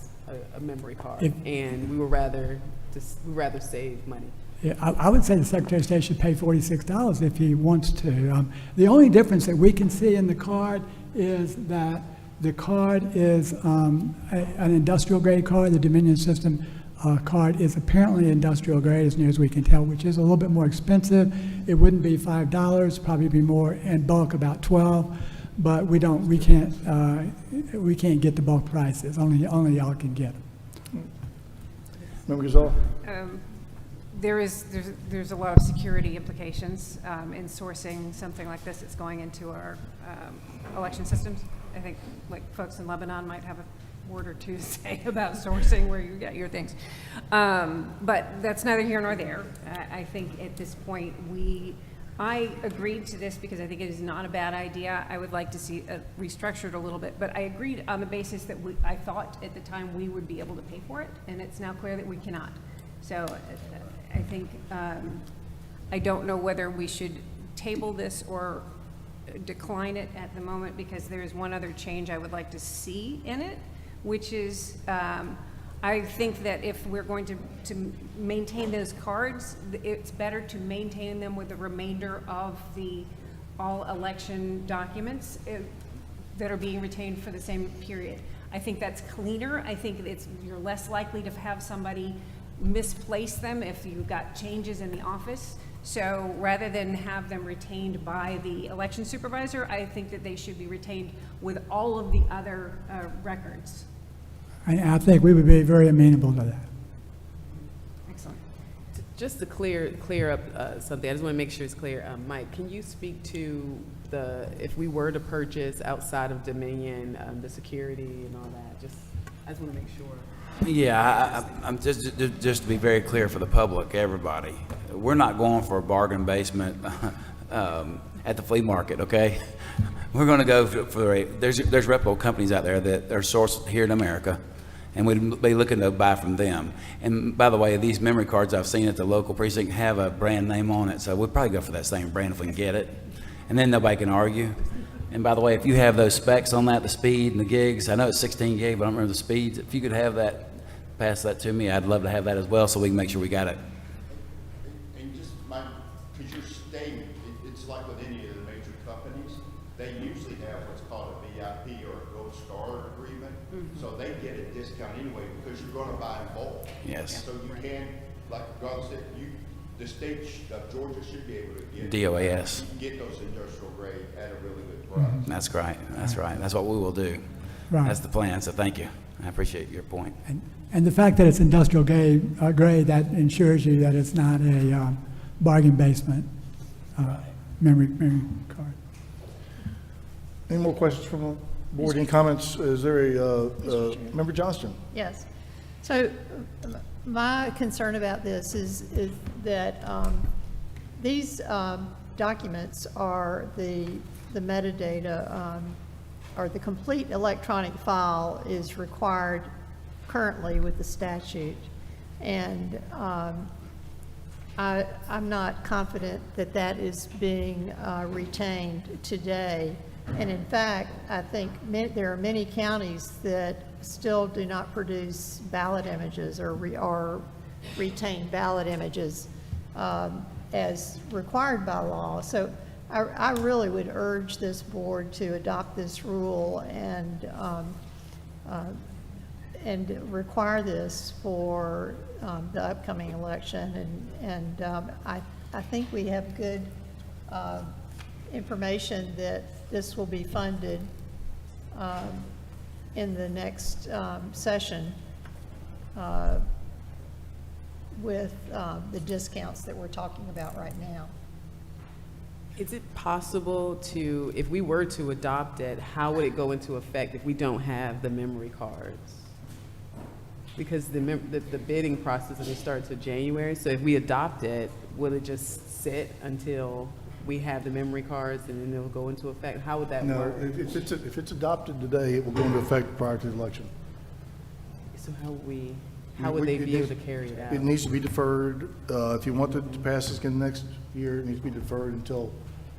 a memory card, and we would rather save money. Yeah, I would say the Secretary of State should pay $46 if he wants to. The only difference that we can see in the card is that the card is an industrial grade card. The Dominion system card is apparently industrial grade, as near as we can tell, which is a little bit more expensive. It wouldn't be $5, probably be more in bulk, about $12. But we can't get the bulk prices. Only y'all can get them. Member Gazal? There's a lot of security implications in sourcing something like this that's going into our election systems. I think like folks in Lebanon might have a word or two to say about sourcing where you get your things. But that's neither here nor there. I think at this point I agreed to this because I think it is not a bad idea. I would like to see it restructured a little bit, but I agreed on the basis that I thought at the time we would be able to pay for it, and it's now clear that we cannot. So I think, I don't know whether we should table this or decline it at the moment, because there is one other change I would like to see in it, which is, I think that if we're going to maintain those cards, it's better to maintain them with the remainder of the all election documents that are being retained for the same period. I think that's cleaner. I think you're less likely to have somebody misplace them if you've got changes in the office. So rather than have them retained by the election supervisor, I think that they should be retained with all of the other records. I think we would be very amenable to that. Excellent. Just to clear up something, I just want to make sure it's clear. Mike, can you speak to if we were to purchase outside of Dominion, the security and all that? I just want to make sure. Yeah, I'm just to be very clear for the public, everybody, we're not going for a bargain basement at the flea market, okay? We're going to go there's reputable companies out there that are sourced here in America, and we'd be looking to buy from them. And by the way, these memory cards I've seen at the local precinct have a brand name on it, so we'll probably go for that same brand if we can get it, and then nobody can argue. And by the way, if you have those specs on that, the speed and the gigs, I know it's 16 gig, but I don't remember the speeds. If you could have that, pass that to me, I'd love to have that as well, so we can make sure we got it. And just because your statement, it's like with any of the major companies, they usually have what's called a VIP or a Gold Star agreement. So they get a discount anyway because you're gonna buy in bulk. Yes. So you can, like God said, the state of Georgia should be able to get. DOAS. You can get those industrial grade at a really good price. That's right. That's right. That's what we will do. Right. That's the plan. So thank you. I appreciate your point. And the fact that it's industrial grade, that ensures you that it's not a bargain basement memory card. Any more questions from the board? Any comments? Is there a, Member Johnston? Yes. So my concern about this is that these documents are the metadata, or the complete electronic file is required currently with the statute. And I'm not confident that that is being retained today. And in fact, I think there are many counties that still do not produce ballot images or retain ballot images as required by law. So I really would urge this board to adopt this rule and require this for the upcoming election. And I think we have good information that this will be funded in the next session with the discounts that we're talking about right now. Is it possible to, if we were to adopt it, how would it go into effect if we don't have the memory cards? Because the bidding process doesn't start until January, so if we adopt it, will it just sit until we have the memory cards and then it'll go into effect? How would that work? No, if it's adopted today, it will go into effect prior to the election. So how would they be able to carry it out? It needs to be deferred. If you want it to pass this again next year, it needs to be deferred until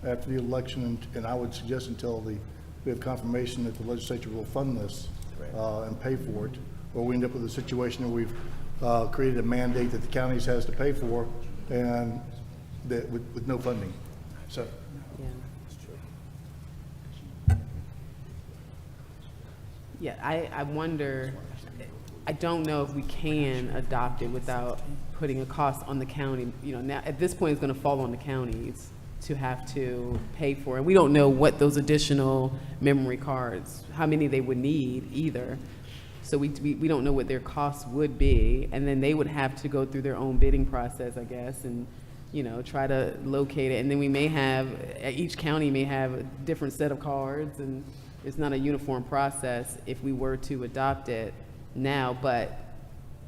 after the election, and I would suggest until we have confirmation that the legislature will fund this and pay for it, or we end up with a situation where we've created a mandate that the counties has to pay for, and that with no funding. So. Yeah, I wonder, I don't know if we can adopt it without putting a cost on the county. You know, now, at this point, it's gonna fall on the counties to have to pay for. And we don't know what those additional memory cards, how many they would need either. So we don't know what their costs would be. And then they would have to go through their own bidding process, I guess, and, you know, try to locate it. And then we may have, each county may have a different set of cards, and it's not a uniform process if we were to adopt it now. But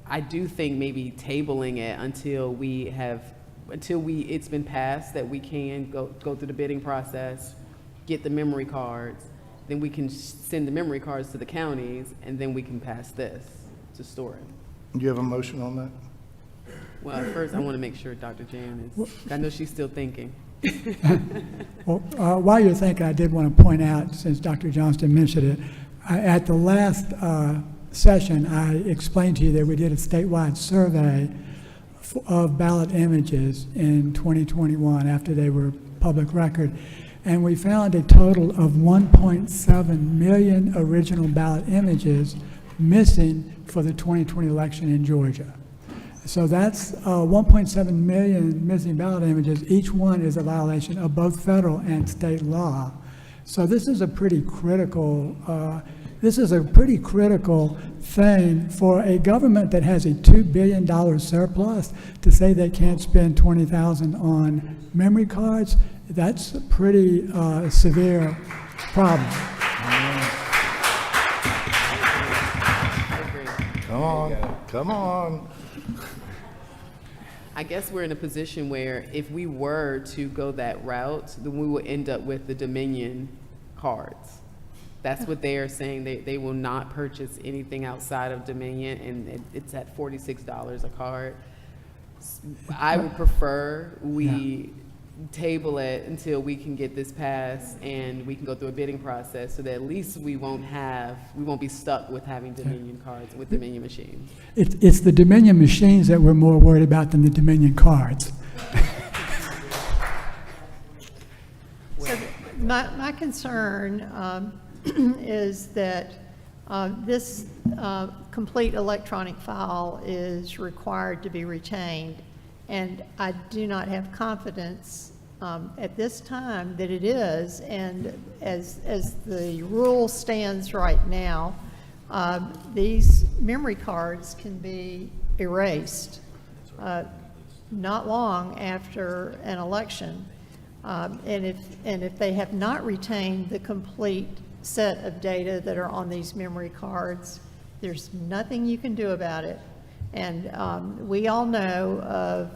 I do think maybe tabling it until it's been passed, that we can go through the bidding process, get the memory cards, then we can send the memory cards to the counties, and then we can pass this to store it. Do you have a motion on that? Well, first, I want to make sure Dr. Jan is, I know she's still thinking. Well, while you're thinking, I did want to point out, since Dr. Johnston mentioned it, at the last session, I explained to you that we did a statewide survey of ballot images in 2021 after they were public record, and we found a total of 1.7 million original ballot images missing for the 2020 election in Georgia. So that's 1.7 million missing ballot images. Each one is a violation of both federal and state law. So this is a pretty critical thing for a government that has a $2 billion surplus to say they can't spend $20,000 on memory cards. That's a pretty severe problem. Come on. I guess we're in a position where if we were to go that route, then we will end up with the Dominion cards. That's what they are saying. They will not purchase anything outside of Dominion, and it's at $46 a card. I would prefer we table it until we can get this passed and we can go through a bidding process, so that at least we won't be stuck with having Dominion cards with Dominion machines. It's the Dominion machines that we're more worried about than the Dominion cards. So my concern is that This complete electronic file is required to be retained, and I do not have confidence at this time that it is. And as the rule stands right now, these memory cards can be erased not long after an election. And if they have not retained the complete set of data that are on these memory cards, there's nothing you can do about it. And we all know of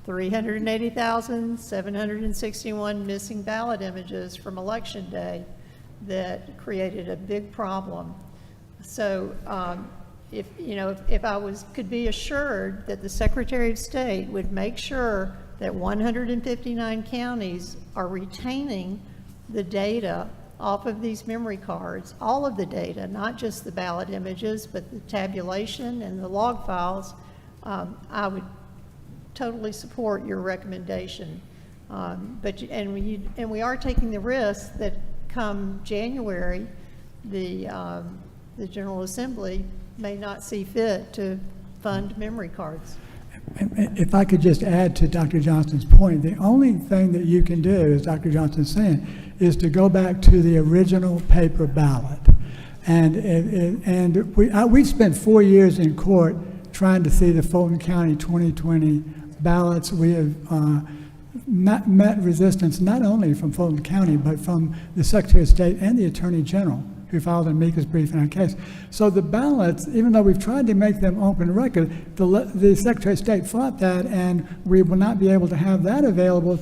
380,761 missing ballot images from Election Day that created a big problem. So if I could be assured that the Secretary of State would make sure that 159 counties are retaining the data off of these memory cards, all of the data, not just the ballot images, but the tabulation and the log files, I would totally support your recommendation. We are taking the risk that come January, the General Assembly may not see fit to fund memory cards. If I could just add to Dr. Johnston's point, the only thing that you can do, as Dr. Johnston's saying, is to go back to the original paper ballot. And we spent 4 years in court trying to see the Fulton County 2020 ballots. We have not met resistance not only from Fulton County, but from the Secretary of State and the Attorney General, who filed an amicus brief in our case. So the ballots, even though we've tried to make them open record, the Secretary of State fought that, and we will not be able to have that available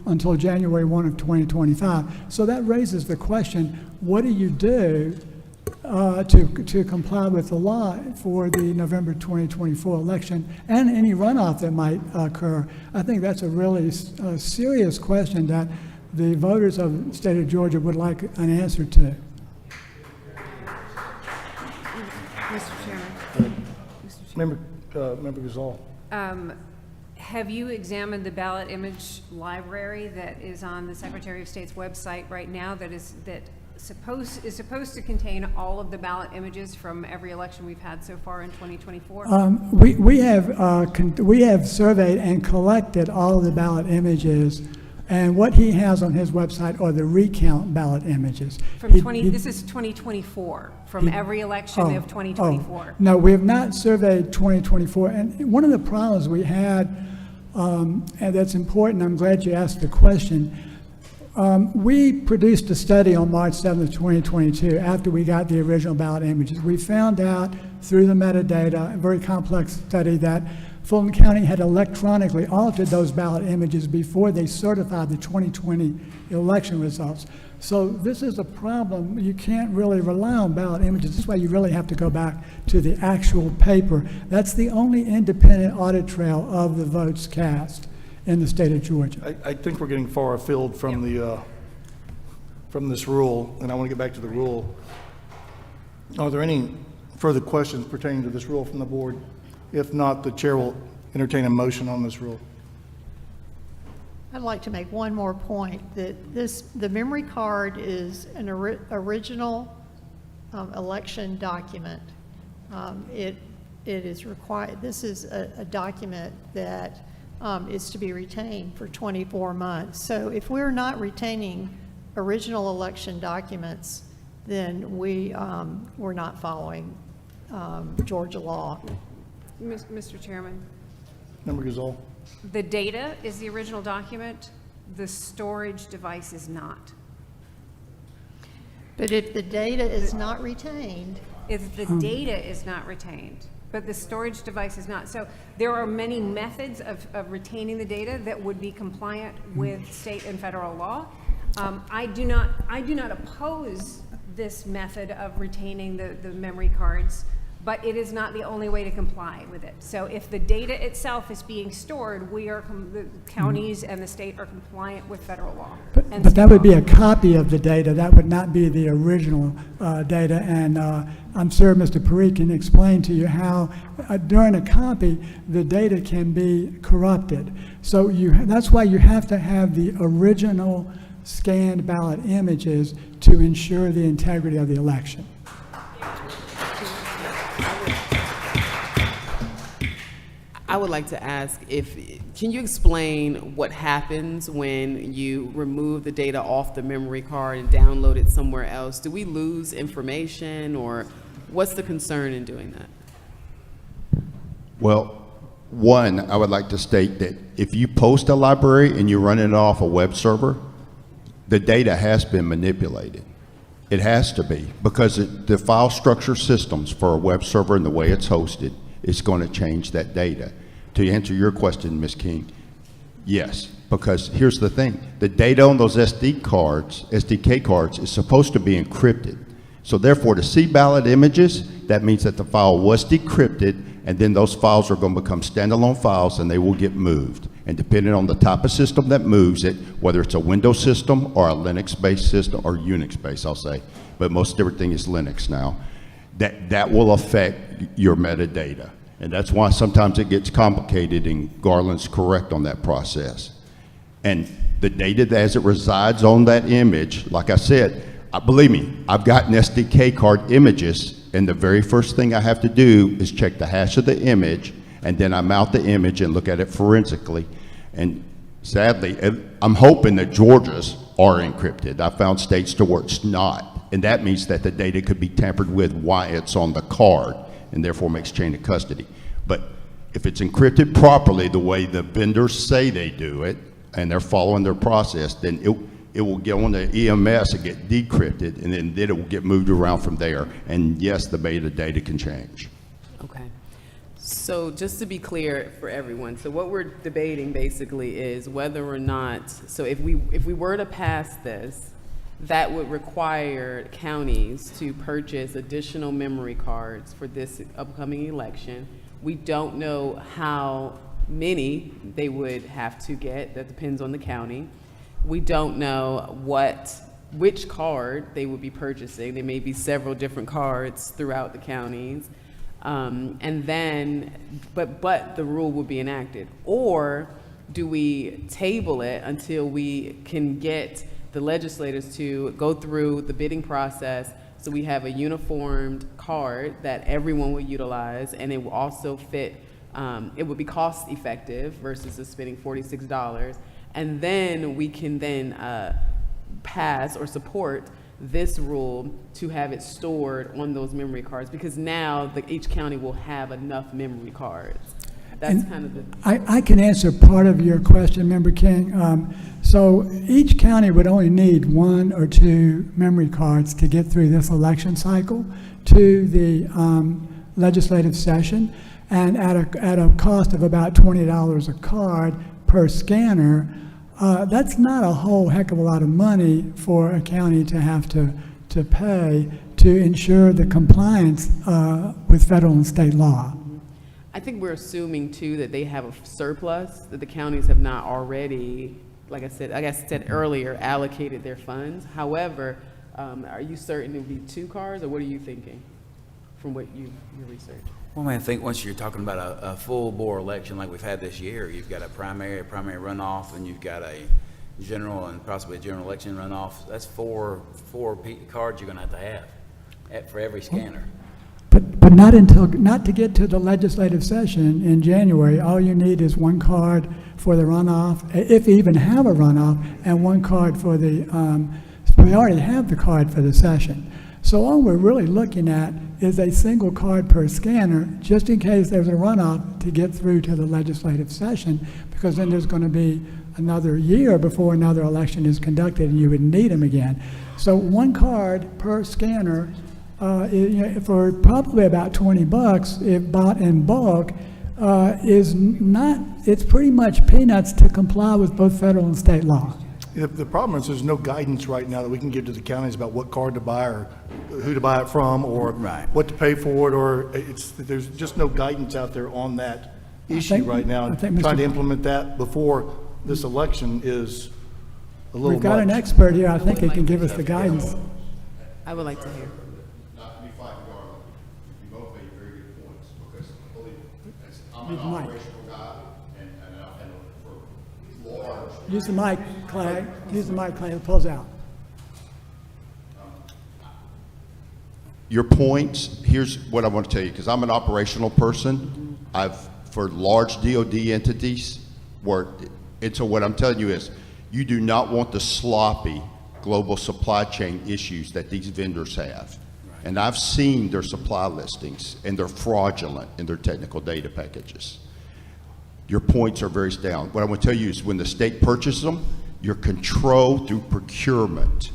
until January 1 of 2025. So that raises the question, what do you do to comply with the law for the November 2024 election and any runoff that might occur? I think that's a really serious question that the voters of the state of Georgia would like an answer to. Mr. Chairman. Member Gazal. Have you examined the ballot image library that is on the Secretary of State's website right now that is supposed to contain all of the ballot images from every election we've had so far in 2024? We have surveyed and collected all of the ballot images, and what he has on his website are the recount ballot images. This is 2024, from every election of 2024. No, we have not surveyed 2024, and one of the problems we had, and that's important, I'm glad you asked the question. We produced a study on March 7th, 2022, after we got the original ballot images. We found out through the metadata, a very complex study, that Fulton County had electronically altered those ballot images before they certified the 2020 election results. So this is a problem. You can't really rely on ballot images. This is why you really have to go back to the actual paper. That's the only independent audit trail of the votes cast in the state of Georgia. I think we're getting far afield from from this rule, and I want to get back to the rule. Are there any further questions pertaining to this rule from the board? If not, the chair will entertain a motion on this rule. I'd like to make one more point, that the memory card is an original election document. It is required. This is a document that is to be retained for 24 months. So if we're not retaining original election documents, then we're not following Georgia law. Mr. Chairman. Member Gazal. The data is the original document. The storage device is not. But if the data is not retained. If the data is not retained, but the storage device is not. So there are many methods of retaining the data that would be compliant with state and federal law. I do not oppose this method of retaining the memory cards, but it is not the only way to comply with it. So if the data itself is being stored, the counties and the state are compliant with federal law. But that would be a copy of the data. That would not be the original data. And I'm sure Mr. Parikh can explain to you how during a copy, the data can be corrupted. So that's why you have to have the original scanned ballot images to ensure the integrity of the election. I would like to ask can you explain what happens when you remove the data off the memory card and download it somewhere else? Do we lose information, or what's the concern in doing that? Well, one, I would like to state that if you post a library and you're running it off a web server, the data has been manipulated. It has to be, because the file structure systems for a web server and the way it's hosted is going to change that data. To answer your question, Ms. King, yes, because here's the thing. The data on those SDK cards is supposed to be encrypted. So therefore, to see ballot images, that means that the file was decrypted, and then those files are going to become standalone files and they will get moved. And depending on the type of system that moves it, whether it's a Windows system or a Linux-based system, or Unix-based, I'll say, but most everything is Linux now, that will affect your metadata. And that's why sometimes it gets complicated, and Garland's correct on that process. And the data as it resides on that image, like I said, believe me, I've gotten SDK card images, and the very first thing I have to do is check the hash of the image, and then I mount the image and look at it forensically. And sadly, I'm hoping that Georgia's are encrypted. I found states to where it's not, and that means that the data could be tampered with while it's on the card, and therefore makes chain of custody. But if it's encrypted properly the way the vendors say they do it, and they're following their process, then it will get on the EMS and get decrypted, and then it will get moved around from there. And yes, the metadata can change. Okay. So just to be clear for everyone, so what we're debating basically is whether or not, so if we were to pass this, that would require counties to purchase additional memory cards for this upcoming election. We don't know how many they would have to get. That depends on the county. We don't know which card they would be purchasing. There may be several different cards throughout the counties. And then, but the rule will be enacted. Or do we table it until we can get the legislators to go through the bidding process, so we have a uniformed card that everyone will utilize, and it will also fit, it would be cost effective versus just spending $46. And then we can then pass or support this rule to have it stored on those memory cards, because now each county will have enough memory cards. That's kind of the... I can answer part of your question, Member King. So each county would only need 1 or 2 memory cards to get through this election cycle to the legislative session, and at a cost of about $20 a card per scanner. That's not a whole heck of a lot of money for a county to have to pay to ensure the compliance with federal and state law. I think we're assuming too that they have a surplus, that the counties have not already, like I said earlier, allocated their funds. However, are you certain it would be 2 cards, or what are you thinking from what your research? Well, I think once you're talking about a full bore election like we've had this year, you've got a primary runoff, and you've got a general and possibly a general election runoff. That's four cards you're going to have for every scanner. But not to get to the legislative session in January. All you need is 1 card for the runoff, if you even have a runoff, and 1 card for the, we already have the card for the session. So all we're really looking at is a single card per scanner, just in case there's a runoff to get through to the legislative session, because then there's going to be another year before another election is conducted, and you would need them again. So 1 card per scanner, for probably about $20, if bought in bulk, it's pretty much peanuts to comply with both federal and state law. The problem is there's no guidance right now that we can give to the counties about what card to buy, or who to buy it from, or what to pay for it, or there's just no guidance out there on that issue right now. And trying to implement that before this election is a little We've got an expert here. I think he can give us the guidance. I would like to hear. Not to be fighting Garland, you both made very good points, because believe me, I'm Use an the mic. operational guy, and for large... Use the mic, Clay. Use the mic, Clay. It pulls out. Your points, here's what I want to tell you, because I'm an operational person. I've for large DOD entities, and so what I'm telling you is, you do not want the sloppy global supply chain issues that these vendors have. And I've seen their supply listings, and they're fraudulent in their technical data packages. Your points are very sound. What I want to tell you is when the state purchases them, you're controlled through procurement.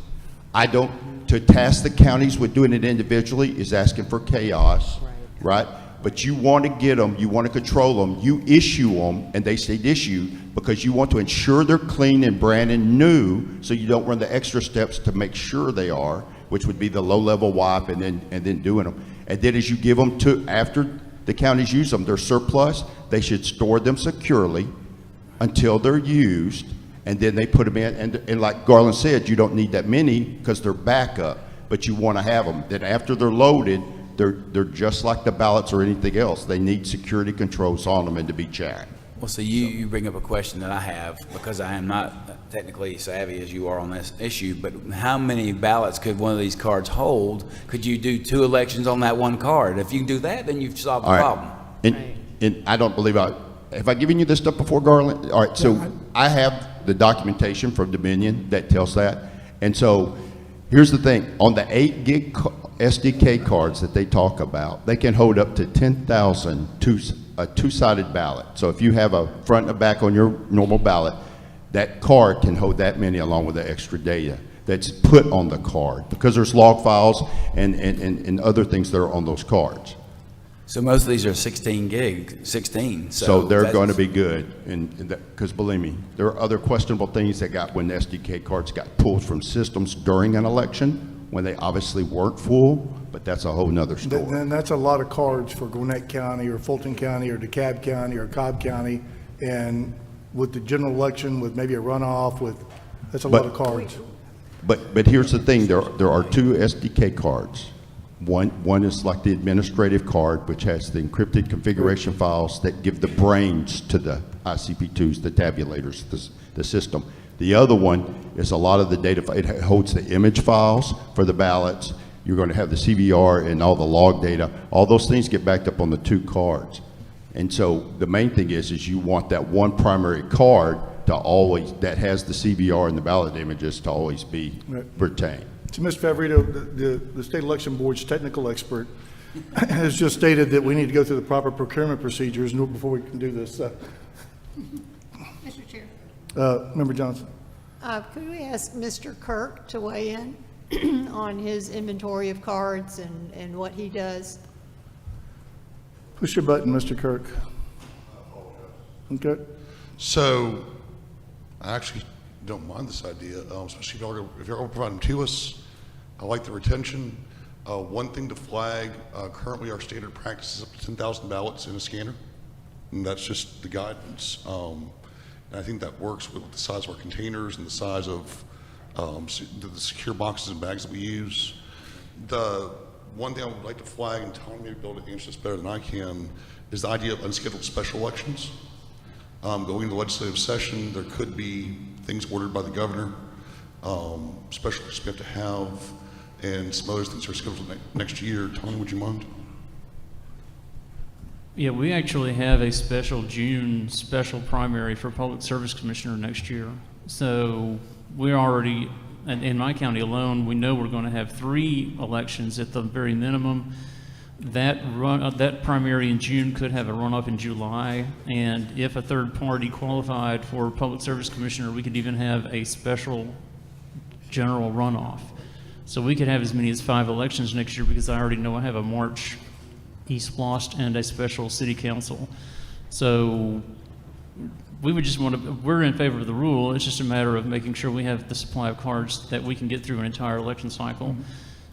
To task the counties with doing it individually is asking for chaos, right? But you want to get them, you want to control them, you issue them, and they state issue because you want to ensure they're clean and brand new, so you don't run the extra steps to make sure they are, which would be the low-level wipe and then doing them. And then as you give them to, after the counties use them, they're surplus, they should store them securely until they're used, and then they put them in, and like Garland said, you don't need that many because they're backup, but you want to have them. Then after they're loaded, they're just like the ballots or anything else. They need security controls on them and to be checked. Well, so you bring up a question that I have, because I am not technically savvy as you are on this issue, but how many ballots could one of these cards hold? Could you do 2 elections on that one card? If you can do that, then you've solved the problem. And I don't believe have I given you this stuff before, Garland? All right, so I have the documentation from Dominion that tells that. And so here's the thing, on the 8 gig SDK cards that they talk about, they can hold up to 10,000 a two-sided ballot. So if you have a front and a back on your normal ballot, that card can hold that many along with the extra data that's put on the card, because there's log files and other things that are on those cards. So most of these are 16 gig, 16. So they're going to be good, because believe me, there are other questionable things that got when the SDK cards got pulled from systems during an election when they obviously weren't full, but that's a whole nother story. Then that's a lot of cards for Gwinnett County or Fulton County or DeKalb County or Cobb County, and with the general election, with maybe a runoff, that's a lot of cards. But here's the thing, there are 2 SDK cards. One is like the administrative card, which has the encrypted configuration files that give the brains to the ICP2s, the tabulators, the system. The other one is a lot of the data, it holds the image files for the ballots. You're going to have the CVR and all the log data. All those things get backed up on the 2 cards. And so the main thing is you want that one primary card to always, that has the CVR and the ballot images to always be retained. So, Mr. Favorito, the State Election Board's technical expert has just stated that we need to go through the proper procurement procedures before we can do this. Mr. Chair. Member Johnson. Could we ask Mr. Kirk to weigh in on his inventory of cards and what he does? Push your button, Mr. Kirk. Okay. So, I actually don't mind this idea, especially if you're going to provide them to us. I like the retention. One thing to flag, currently our standard practice is up to 10,000 ballots in a scanner, and that's just the guidance. And I think that works with the size of our containers and the size of the secure boxes and bags that we use. The one thing I would like to flag, and Tom may be able to answer this better than I can, is the idea of unscheduled special elections. Going into legislative session, there could be things ordered by the governor, special elections we have to have, and some other things are scheduled next year. Tony, would you mind? Yeah, we actually have a June special primary for Public Service Commissioner next year. So we're already, in my county alone, we know we're going to have 3 elections at the very minimum. That primary in June could have a runoff in July, and if a third party qualified for Public Service Commissioner, we could even have a special general runoff. So we could have as many as 5 elections next year, because I already know I have a March East Lost and a special city council. So we would just want to, we're in favor of the rule. It's just a matter of making sure we have the supply of cards that we can get through an entire election cycle,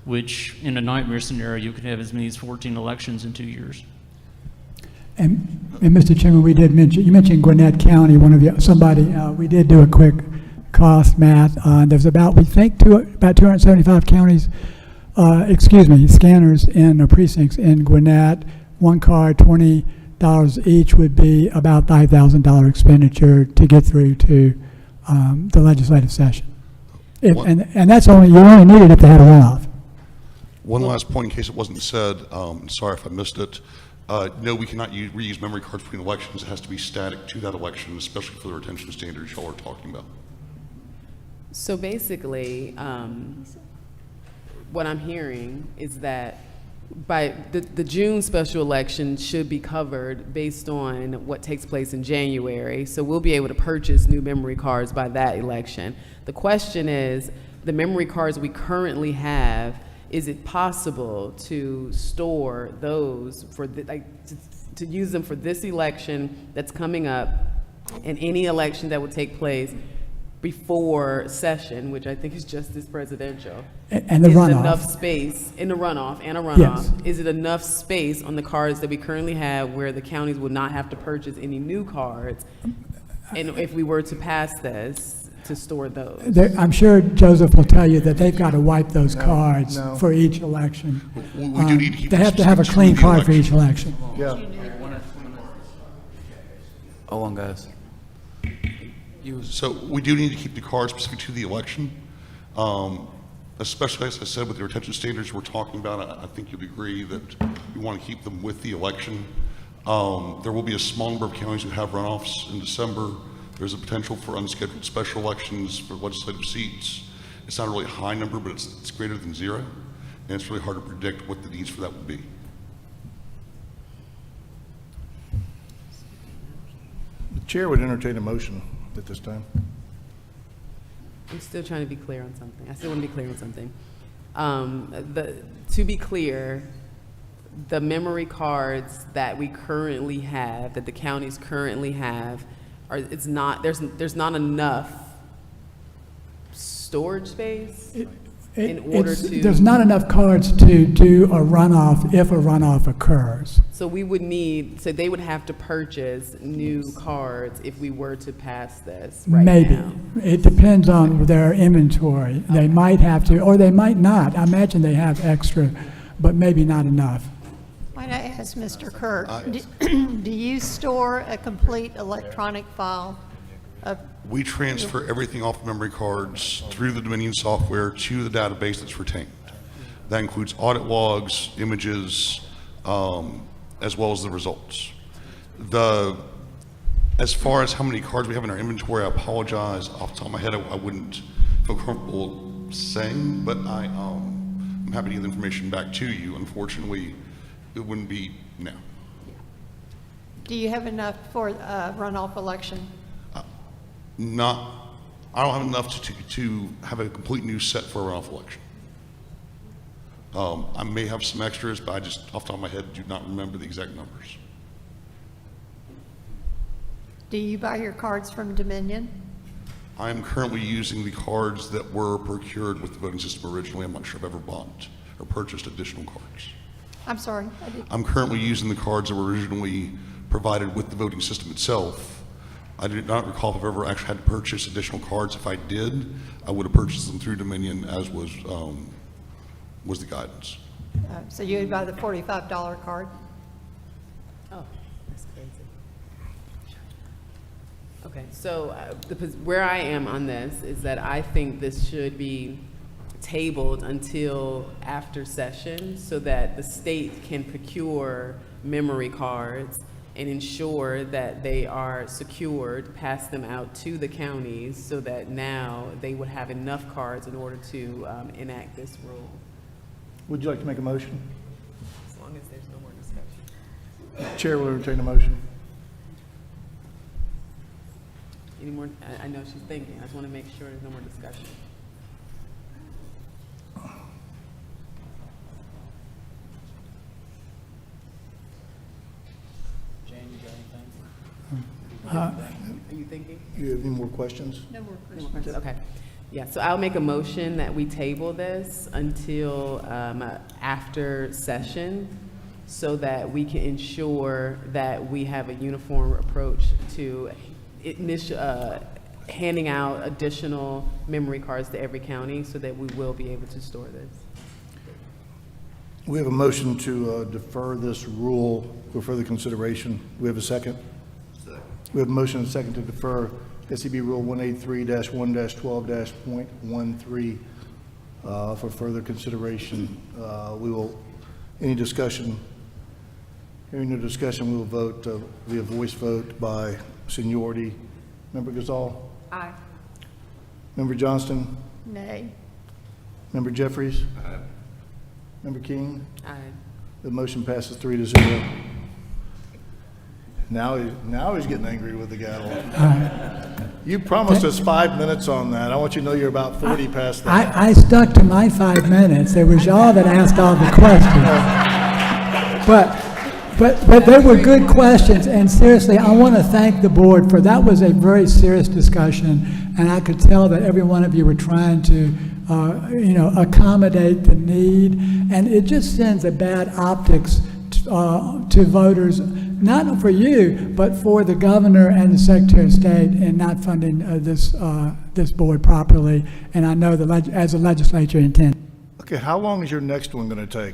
which in a nightmare scenario, you could have as many as 14 elections in 2 years. And Mr. Chairman, we did mention, you mentioned Gwinnett County, we did do a quick cost math. There's about, we think, about 275 counties, scanners in the precincts in Gwinnett. One card, $20 each, would be about $5,000 expenditure to get through to the legislative session. And that's only, you only need it if they had a runoff. One last point in case it wasn't said, sorry if I missed it. No, we cannot reuse memory cards between elections. It has to be static to that election, especially for the retention standards y'all are talking about. So basically, what I'm hearing is that by the June special election should be covered based on what takes place in January. So we'll be able to purchase new memory cards by that election. The question is, the memory cards we currently have, is it possible to store those for to use them for this election that's coming up and any election that will take place before session, which I think is just as presidential? And the is runoff. It enough space in the runoff and a runoff? Yes. Is it enough space on the cards that we currently have where the counties would not have to purchase any new cards? And if we were to pass this, to store those? I'm sure Joseph will tell you that they've got to wipe those cards for each election. We do need to keep They have to have a clean card for each election. Yeah. Hold on, guys. So we do need to keep the cards specific to the election, especially, as I said, with the retention standards we're talking about. I think you'd agree that we want to keep them with the election. There will be a small number of counties who have runoffs in December. There's a potential for unscheduled special elections for legislative seats. It's not a really high number, but it's greater than zero, and it's really hard to predict what the needs for that would be. The chair would entertain a motion at this time. I'm still trying to be clear on something. I still want to be clear on something. To be clear, the memory cards that we currently have, that the counties currently have, there's not enough storage space in order to. There's not enough cards to do a runoff if a runoff occurs. So we would need, so they would have to purchase new cards if we were to pass this right Maybe. now. It depends on their inventory. They might have to, or they might not. I imagine they have extra, but maybe not enough. Might I ask Mr. Kirk, do you store a complete electronic file of? We transfer everything off memory cards through the Dominion software to the database that's retained. That includes audit logs, images, as well as the results. As far as how many cards we have in our inventory, I apologize. Off the top of my head, I wouldn't feel comfortable saying, but I'm happy to get the information back to you. Unfortunately, it wouldn't be now. Do you have enough for a runoff election? I don't have enough to have a complete new set for a runoff election. I may have some extras, but I just, off the top of my head, do not remember the exact numbers. Do you buy your cards from Dominion? I am currently using the cards that were procured with the voting system originally. I'm not sure I've ever bought or purchased additional cards. I'm sorry. I'm currently using the cards that were originally provided with the voting system itself. I do not recall if I've ever actually had to purchase additional cards. If I did, I would have purchased them through Dominion, as was the guidance. So you would buy the $45 card? Oh, that's crazy. Okay, so where I am on this is that I think this should be tabled until after session so that the state can procure memory cards and ensure that they are secured, pass them out to the counties so that now they would have enough cards in order to enact this rule. Would you like to make a motion? As long as there's no more discussion. Chair will entertain a motion. Any more? I know she's thinking. I just want to make sure there's no more discussion. Jane, you got anything? Are you thinking? You have any more questions? No more No more questions. questions? Okay. Yeah, so I'll make a motion that we table this until after session so that we can ensure that we have a uniform approach to handing out additional memory cards to every county so that we will be able to store this. We have a motion to defer this rule for further consideration. We have a second? Second. We have a motion and a second to defer SCB Rule 183-1-12-.13 for further consideration. Any discussion? Hearing no discussion, we will vote via voice vote by seniority. Member Gazal? Aye. Member Johnston? Nay. Member Jeffries? Aye. Member King? Aye. The motion passes 3-0. Now he's getting angry with the gavel. You promised us 5 minutes on that. I want you to know you're about 40 past that. I stuck to my 5 minutes. It was y'all that asked all the questions. But they were good questions, and seriously, I want to thank the board for that. Was a very serious discussion, and I could tell that every one of you were trying to, accommodate the need, and it just sends a bad optics to voters, not for you, but for the governor and the Secretary of State in not funding this board properly, and I know as the legislature intended. Okay, how long is your next one going to take?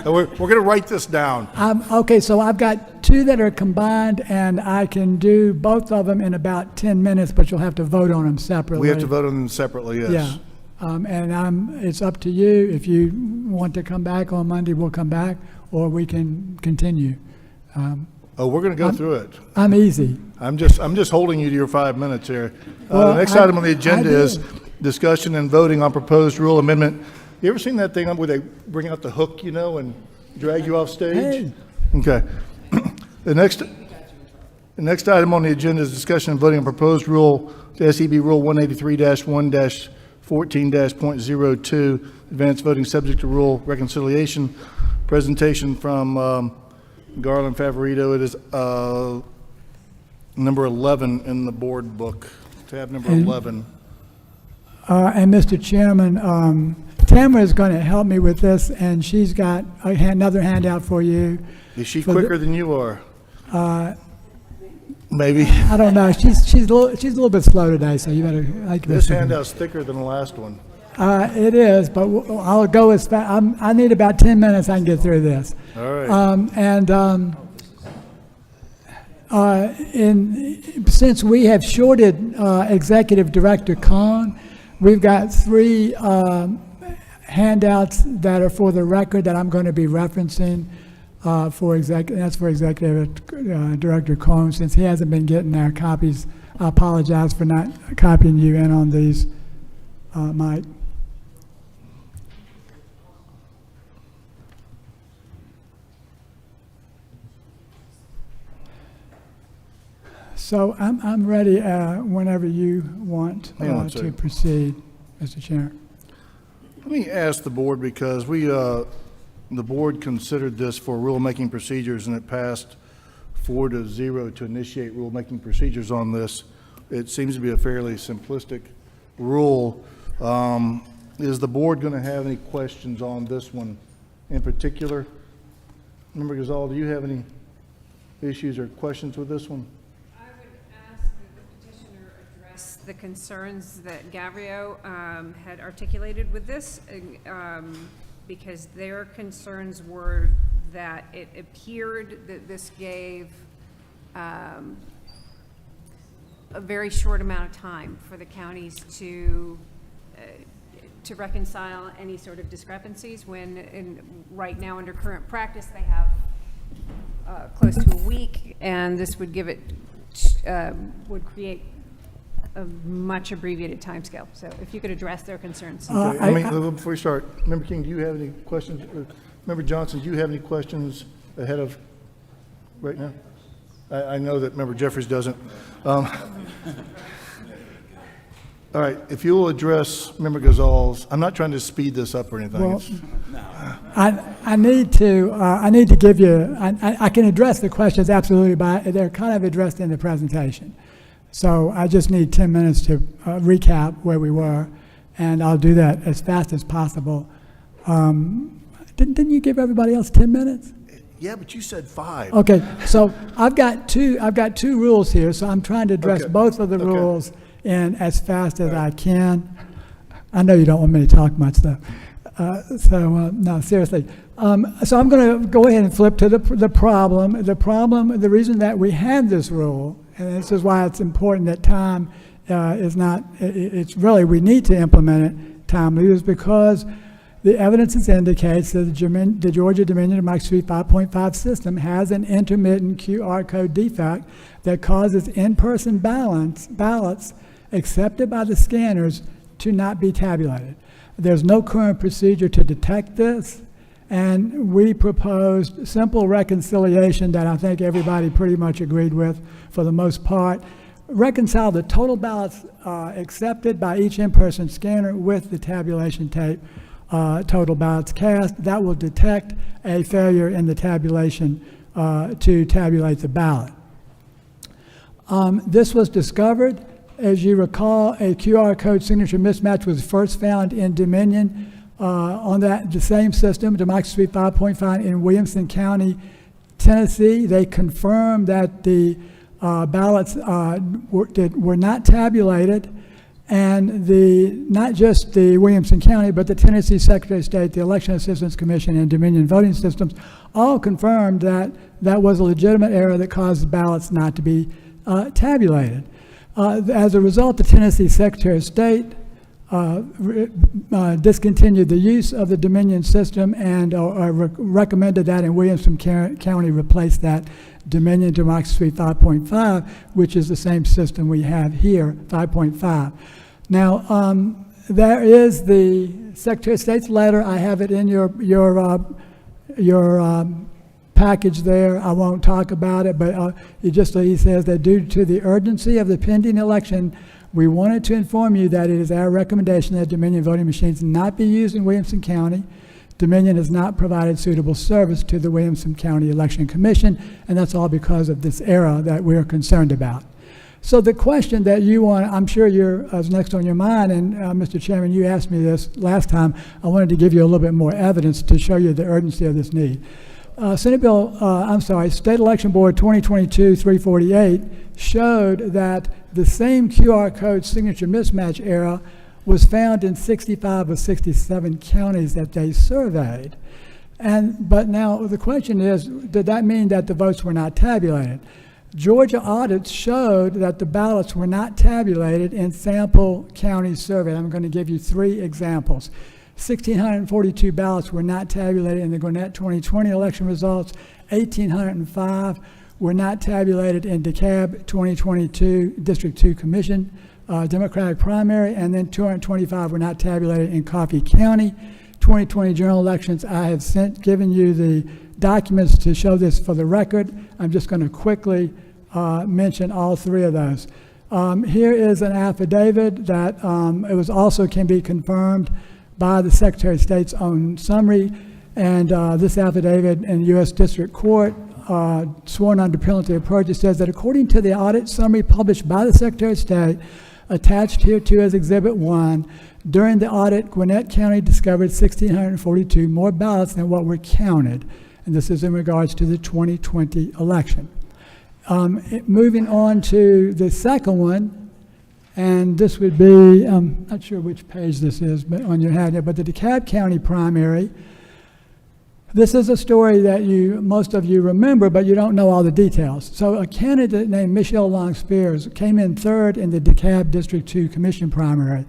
We're going to write this down. Okay, so I've got 2 that are combined, and I can do both of them in about 10 minutes, but you'll have to vote on them separately. We have to vote on them separately, yes. Yeah, and it's up to you. If you want to come back on Monday, we'll come back, or we can continue. We're going to go through it. I'm easy. I'm just holding you to your 5 minutes here. Well, the next item on the agenda is discussion and voting on proposed rule amendment. You ever seen that thing where they bring out the hook, and drag you off stage? Hey. Okay. The next item on the agenda is discussion and voting on proposed rule, SEB Rule 183-1-14-.02, advanced voting subject to rule reconciliation. Presentation from Garland Favorito. It is number 11 in the board book, tab number 11. And Mr. Chairman, Tamara is going to help me with this, and she's got another handout for you. Is she quicker than you are? Maybe. I don't know. She's a little bit slow today, so you better. This handout's thicker than the last one. It is, but I'll go as fast. I need about 10 minutes. I can get through this. All right. Since we have shorted Executive Director Cohn, we've got 3 handouts that are for the record that I'm going to be referencing that's for Executive Director Cohn. Since he hasn't been getting our copies, I apologize for not copying you in on these, Mike. So I'm ready whenever you want to proceed, Mr. Chair. Let me ask the board, because the board considered this for rulemaking procedures, and it passed 4-0 to initiate rulemaking procedures on this. It seems to be a fairly simplistic rule. Is the board going to have any questions on this one in particular? Member Gazal, do you have any issues or questions with this one? The concerns that Gavrio had articulated with this, because their concerns were that it appeared that this gave a very short amount of time for the counties to reconcile any sort of discrepancies, when right now under current practice they have close to a week, and this would give it would create a much abbreviated timescale. So if you could address their concerns. Before we start, Member King, do you have any questions? Member Johnson, do you have any questions ahead of right now? I know that Member Jeffries doesn't. All right, if you will address Member Gazal's, I'm not trying to speed this up or anything. Well, I need to give you, I can address the questions absolutely, but they're kind of addressed in the presentation. So I just need 10 minutes to recap where we were, and I'll do that as fast as possible. Didn't you give everybody else 10 minutes? Yeah, but you said 5. Okay, so I've got two rules here, so I'm trying to address both of the rules in as fast as I can. I know you don't want me to talk much, though. No, seriously. So I'm going to go ahead and flip to the problem. The reason that we have this rule, and this is why it's important that time is not, it's really, we need to implement it timely, is because the evidence indicates that the Georgia Dominion Democracy 5.5 system has an intermittent QR code defect that causes in-person ballots accepted by the scanners to not be tabulated. There's no current procedure to detect this, and we proposed simple reconciliation that I think everybody pretty much agreed with for the most part. Reconcile the total ballots accepted by each in-person scanner with the tabulation tape total ballots cast. That will detect a failure in the tabulation to tabulate the ballot. This was discovered. As you recall, a QR code signature mismatch was first found in Dominion on the same system, Democracy 5.5 in Williamson County, Tennessee. They confirmed that the ballots were not tabulated, and not just the Williamson County, but the Tennessee Secretary of State, the Election Assistance Commission, and Dominion Voting Systems all confirmed that that was a legitimate error that caused the ballots not to be tabulated. As a result, the Tennessee Secretary of State discontinued the use of the Dominion system and recommended that in Williamson County replace that Dominion Democracy 5.5, which is the same system we have here, 5.5. Now, there is the Secretary of State's letter. I have it in your package there. I won't talk about it, but he says that due to the urgency of the pending election, we wanted to inform you that it is our recommendation that Dominion voting machines not be used in Williamson County. Dominion has not provided suitable service to the Williamson County Election Commission, and that's all because of this error that we're concerned about. So the question that you want, I'm sure is next on your mind, and Mr. Chairman, you asked me this last time. I wanted to give you a little bit more evidence to show you the urgency of this need. State Election Board 2022-348 showed that the same QR code signature mismatch error was found in 65 of 67 counties that they surveyed. But now the question is, did that mean that the votes were not tabulated? Georgia audits showed that the ballots were not tabulated in sample counties surveyed. I'm going to give you 3 examples. 1,642 ballots were not tabulated in the Gwinnett 2020 election results. 1,805 were not tabulated in DeKalb 2022 District 2 Commission Democratic primary, and then 225 were not tabulated in Coffee County 2020 general elections. I have given you the documents to show this for the record. I'm just going to quickly mention all 3 of those. Here is an affidavit that can be confirmed by the Secretary of State's own summary, and this affidavit in the U.S. District Court, sworn under penalty of perjury, says that according to the audit summary published by the Secretary of State, attached hereto as Exhibit 1, during the audit, Gwinnett County discovered 1,642 more ballots than what were counted, and this is in regards to the 2020 election. Moving on to the second one, and this would be, I'm not sure which page this is but on your hand here, but the DeKalb County primary. This is a story that most of you remember, but you don't know all the details. So a candidate named Michelle Long Spears came in 3rd in the DeKalb District 2 Commission primary,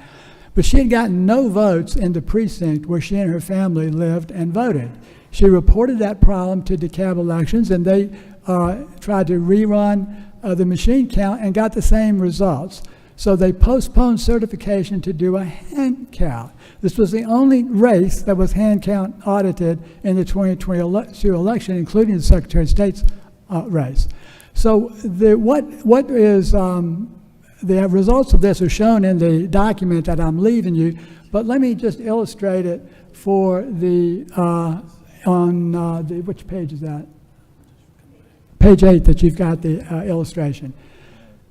but she had gotten no votes in the precinct where she and her family lived and voted. She reported that problem to DeKalb Elections, and they tried to rerun the machine count and got the same results. So they postponed certification to do a hand count. This was the only race that was hand count audited in the 2022 election, including the Secretary of State's race. So the results of this are shown in the document that I'm leaving you, but let me just illustrate it for which page is that? Page 8 that you've got the illustration.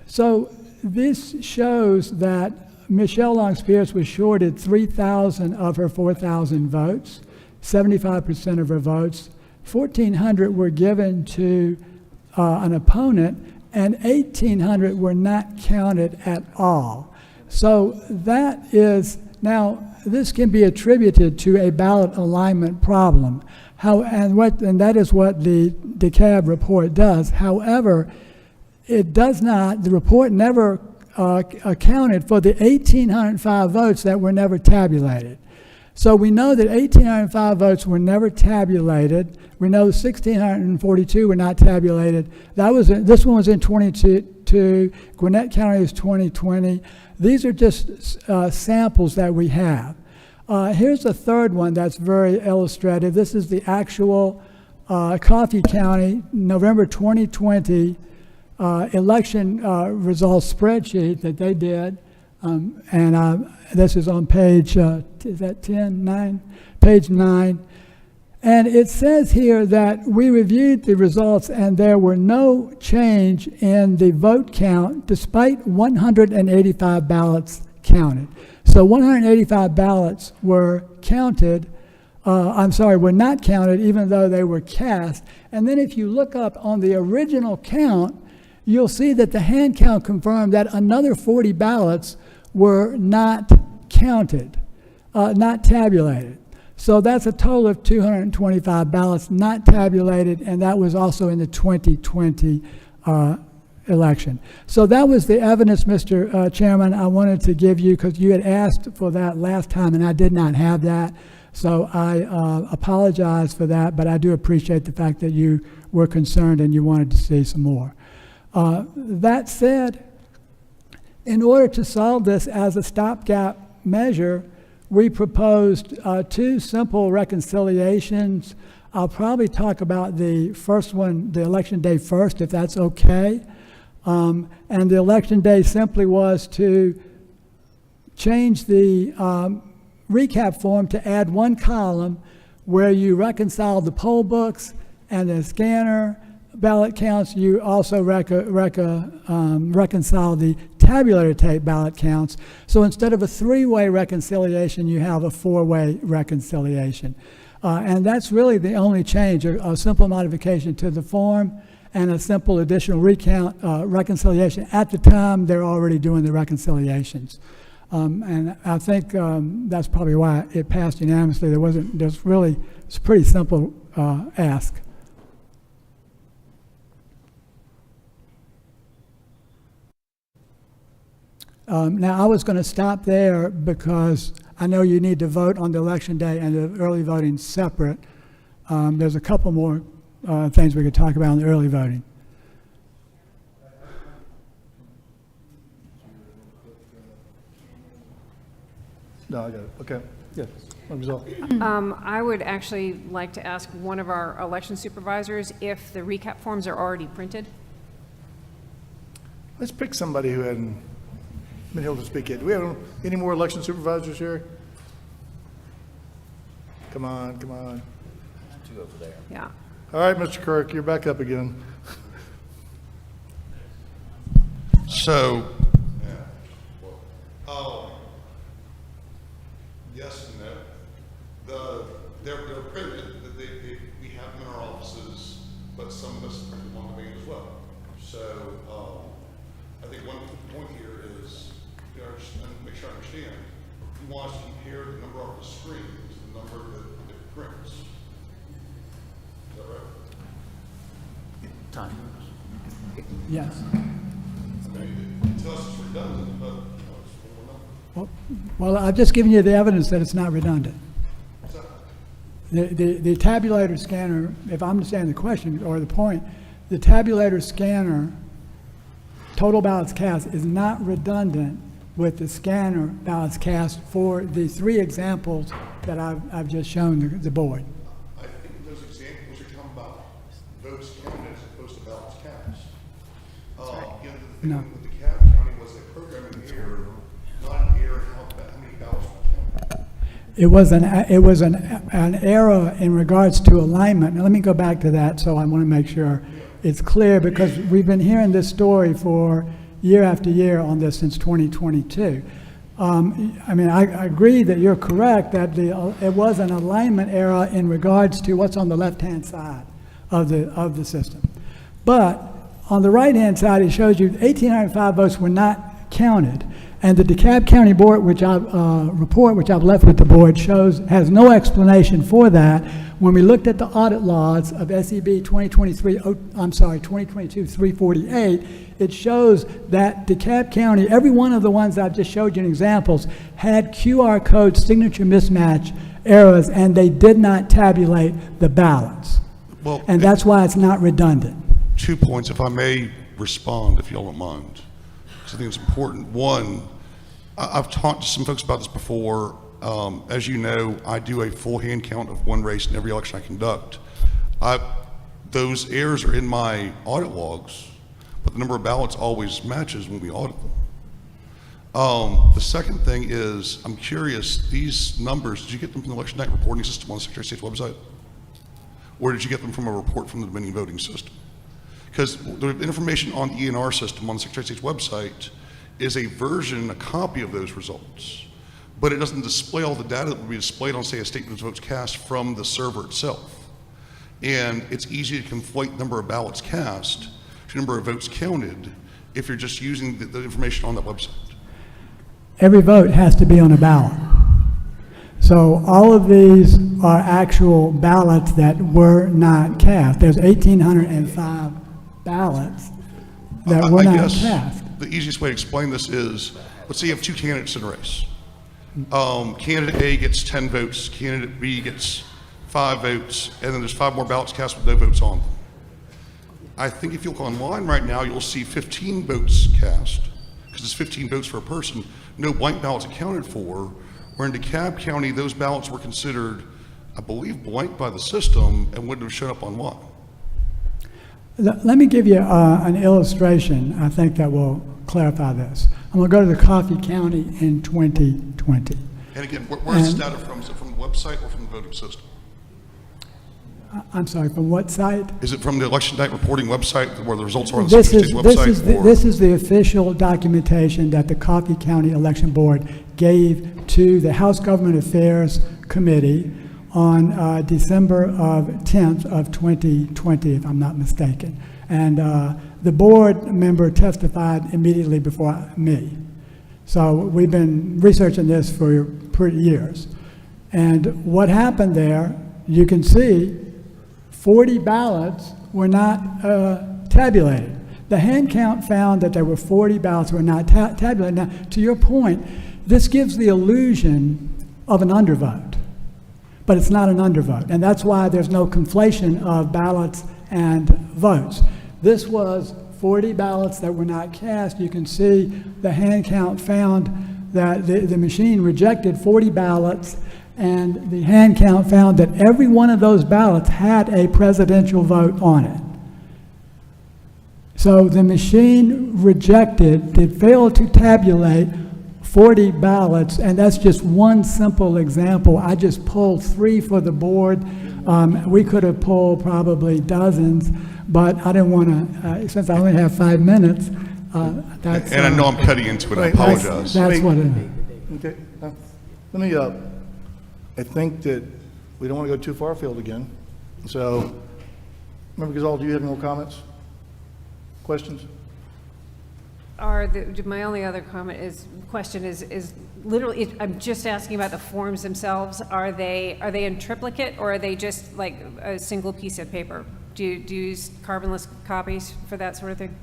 So this shows that Michelle Long Spears was shorted 3,000 of her 4,000 votes, 75% of her votes. 1,400 were given to an opponent, and 1,800 were not counted at all. So that is, now this can be attributed to a ballot alignment problem. And that is what the DeKalb report does. However, it does not, the report never accounted for the 1,805 votes that were never tabulated. So we know that 1,805 votes were never tabulated. We know 1,642 were not tabulated. This one was in 22. Gwinnett County is 2020. These are just samples that we have. Here's a third one that's very illustrative. This is the actual Coffee County November 2020 election results spreadsheet that they did. This is on page, is that 10, 9? Page 9. And it says here that we reviewed the results and there were no change in the vote count despite 185 ballots counted. So 185 ballots were counted, were not counted even though they were cast. And then if you look up on the original count, you'll see that the hand count confirmed that another 40 ballots were not counted, not tabulated. So that's a total of 225 ballots not tabulated, and that was also in the 2020 election. So that was the evidence, Mr. Chairman, I wanted to give you because you had asked for that last time, and I did not have that. So I apologize for that, but I do appreciate the fact that you were concerned and you wanted to see some more. That said, in order to solve this as a stopgap measure, we proposed two simple reconciliations. I'll probably talk about the first one, the election day first, if that's okay. And the election day simply was to change the recap form to add one column where you reconcile the poll books and the scanner ballot counts. You also reconcile the tabulator tape ballot counts. So instead of a three-way reconciliation, you have a four-way reconciliation. And that's really the only change, a simple modification to the form and a simple additional recount reconciliation. At the time, they're already doing the reconciliations. And I think that's probably why it passed unanimously. It's a pretty simple ask. Now, I was going to stop there because I know you need to vote on the election day and the early voting separate. There's a couple more things we could talk about in the early voting. No, I got it. Okay. Yes. Result. I would actually like to ask one of our election supervisors if the recap forms are already printed. Let's pick somebody who hadn't been able to speak yet. Do we have any more election supervisors here? Come on, come on. Two over there. Yeah. All right, Mr. Kirk, you're back up again. So, yes and no. They're printed, we have them in our offices, but some of us print them on demand as well. So, I think one point here is, make sure I understand, you want us to compare the number off the screen to the number that it prints. Is that right? Time. Yes. I mean, to us it's redundant, but Well, I've just given you the evidence that it's not redundant. The tabulator scanner, if I understand the question or the point, the tabulator scanner total ballots cast is not redundant with the scanner ballots cast for the three examples that I've just shown the board. I think those examples you're talking about votes counted as opposed to ballots cast. Again, the thing with the county was a programming error, not an error how many ballots were counted. It was an error in regards to alignment. Now let me go back to that, so I want to make sure it's clear, because we've been hearing this story for year after year on this since 2022. I mean, I agree that you're correct that it was an alignment error in regards to what's on the left-hand side of the system. But on the right-hand side, it shows you 1,805 votes were not counted. And the DeKalb County Board, report, which I've left with the board, has no explanation for that. When we looked at the audit logs of SEB 2022-348, it shows that DeKalb County, every one of the ones I've just showed you in examples, had QR code signature mismatch errors, and they did not tabulate the ballots. Well, and that's why it's not redundant. 2 points, if I may respond, if y'all don't mind, because I think it's important. One, I've talked to some folks about this before. As you know, I do a full hand count of one race in every election I conduct. Those errors are in my audit logs, but the number of ballots always matches when we audit them. The second thing is, I'm curious, these numbers, did you get them from the election night reporting system on the Secretary of State's website? Or did you get them from a report from the Dominion voting system? Because the information on the ENR system on the Secretary of State's website is a version, a copy of those results, but it doesn't display all the data that would be displayed on, say, a statement of votes cast from the server itself. And it's easy to conflate the number of ballots cast to the number of votes counted if you're just using the information on that website. Every vote has to be on a ballot. So all of these are actual ballots that were not cast. There's 1,805 ballots that were not cast. The easiest way to explain this is, let's say you have two candidates in a race. Candidate A gets 10 votes, candidate B gets 5 votes, and then there's 5 more ballots cast with no votes on them. I think if you look online right now, you'll see 15 votes cast, because it's 15 votes for a person, no blank ballots accounted for, where in DeKalb County, those ballots were considered, I believe, blank by the system and wouldn't have shown up online. Let me give you an illustration, I think, that will clarify this. I'm going to go to the Coffee County in 2020. And again, where's this data from? Is it from the website or from the voting system? I'm sorry, from what site? Is it from the election night reporting website where the results are on the Secretary of State's website? This is the official documentation that the Coffee County Election Board gave to the House Government Affairs Committee on December 10th of 2020, if I'm not mistaken. And the board member testified immediately before me. So we've been researching this for years. And what happened there, you can see 40 ballots were not tabulated. The hand count found that there were 40 ballots were not tabulated. Now, to your point, this gives the illusion of an undervote, but it's not an undervote. And that's why there's no conflation of ballots and votes. This was 40 ballots that were not cast. You can see the hand count found that the machine rejected 40 ballots, and the hand count found that every one of those ballots had a presidential vote on it. So the machine failed to tabulate 40 ballots, and that's just one simple example. I just pulled 3 for the board. We could have pulled probably dozens, but I didn't want to, since I only have 5 minutes, that's... And I know I'm cutting into it, I apologize. That's what it is. Okay, let me, I think that we don't want to go too far afield again. So, Member Gazal, do you have any more comments? Questions? My only other question is literally, I'm just asking about the forms themselves. Are they in triplicate, or are they just like a single piece of paper? Do you use carbonless copies for that sort of thing?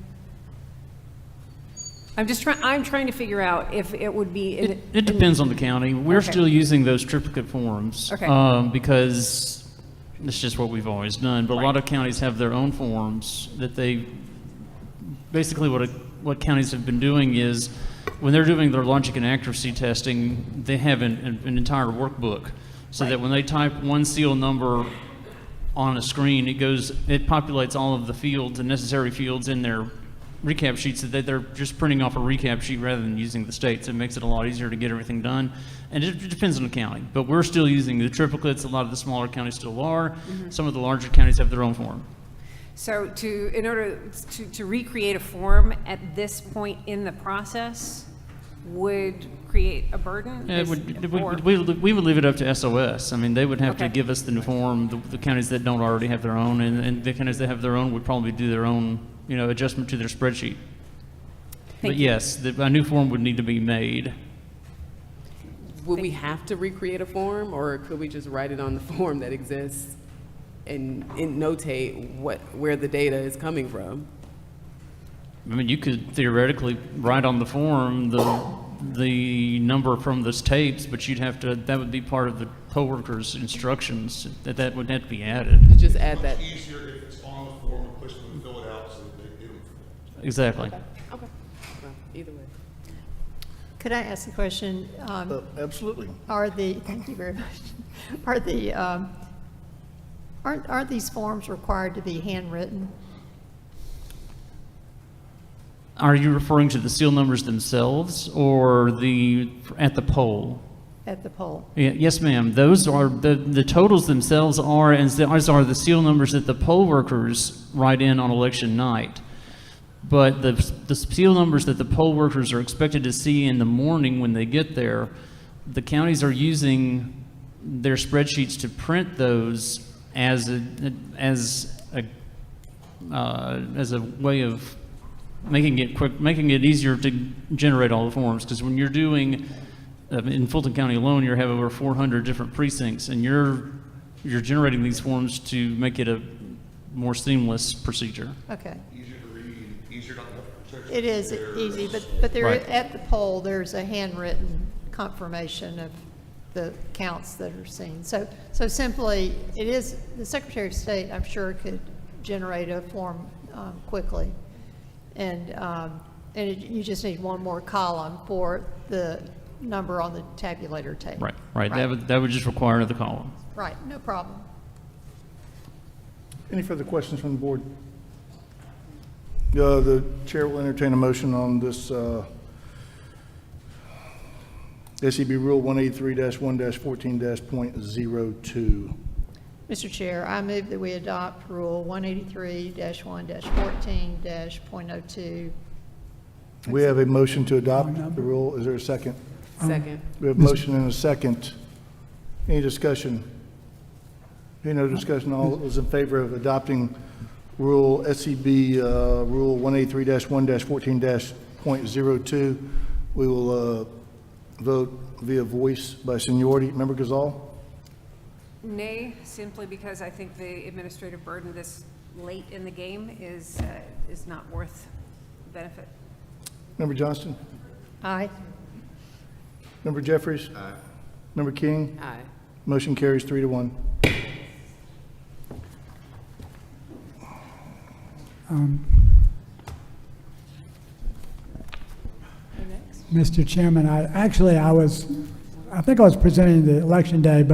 I'm trying to figure out if it would be. It depends on the county. We're still using those triplicate forms because it's just what we've always done. But a lot of counties have their own forms that they basically what counties have been doing is when they're doing their logic and accuracy testing, they have an entire workbook so that when they type one seal number on a screen, it populates all of the fields and necessary fields in their recap sheets, so that they're just printing off a recap sheet rather than using the states. It makes it a lot easier to get everything done. And it depends on the county. But we're still using the triplicates. A lot of the smaller counties still are. Mm-hmm. Some of the larger counties have their own form. So in order to recreate a form at this point in the process would create a burden? We would leave it up to SOS. I mean, they would have to give us the form, the counties that don't already have their own, and the counties that have their own would probably do their own adjustment to their spreadsheet. But yes, a new form would need to be made. Would we have to recreate a form, or could we just write it on the form that exists and notate where the data is coming from? I mean, you could theoretically write on the form the number from those tapes, but you'd have to, that would be part of the poll worker's instructions, that would have to be added. You just add that. It's easier if it's on the form and push them and fill it out so that they don't forget. Exactly. Okay. Well, either way. Could I ask a question? Absolutely. Thank you very much. Aren't these forms required to be handwritten? Are you referring to the seal numbers themselves or at the poll? At the poll? Yes, ma'am. Those are, the totals themselves are, as are the seal numbers that the poll workers write in on election night. But the seal numbers that the poll workers are expected to see in the morning when they get there, the counties are using their spreadsheets to print those as a way of making it easier to generate all the forms. Because when you're doing, in Fulton County alone, you have over 400 different precincts, and you're generating these forms to make it a more seamless procedure. Okay. Easier to read, easier not to have to It is easy, but there, Right. at the poll, there's a handwritten confirmation of the counts that are seen. So simply, it is, the Secretary of State, I'm sure, could generate a form quickly. And you just need one more column for the number on the tabulator tape. Right. That would just require another column. Right, no problem. Any further questions from the board? The chair will entertain a motion on this SEB Rule 183-1-14-.02. Mr. Chair, I move that we adopt Rule 183-1-14-.02. We have a motion to adopt the rule. Is there a second? Second. We have a motion and a second. Any discussion? Any no discussion? All those in favor of adopting Rule SEB Rule 183-1-14-.02, we will vote via voice by seniority. Member Gazal? Nay, simply because I think the administrative burden this late in the game is not worth the benefit. Member Johnston? Aye. Member Jeffries? Aye. Member King? Aye. Motion carries 3-1. Mr. Chairman, I think I was presenting the election day,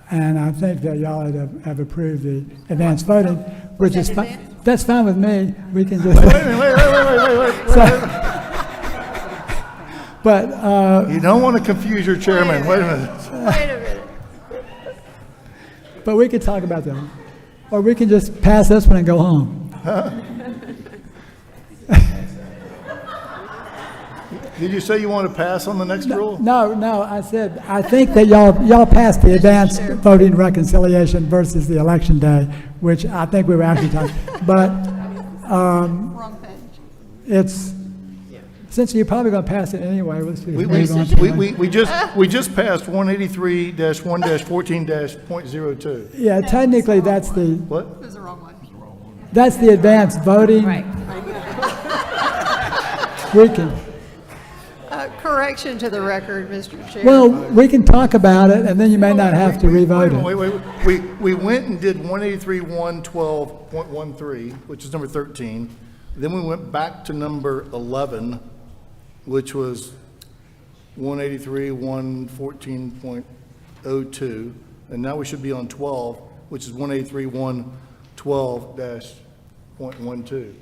and I think that y'all have approved the advanced voting, which is fine. That's fine with me. We can just. Wait. But you don't want to confuse your chairman. Wait a minute. Wait a minute. But we could talk about that, or we can just pass this one and go home. Did you say you want to pass on the next rule? No. I said I think that y'all passed the advanced voting reconciliation versus the election day, which I think we were actually talking. But Wrong page. it's since you're probably going to pass it anyway. Let's We just passed 183-1-14-.02. Yeah, technically that's the What? It was the wrong one. that's the advanced voting. Right. We can. Correction to the record, Mr. Chair. Well, we can talk about it, and then you may not have to revote it. Wait. We went and did 183-112.13, which is number 13. Then we went back to number 11, which was 183-114.02. And now we should be on 12, which is 183-112.12.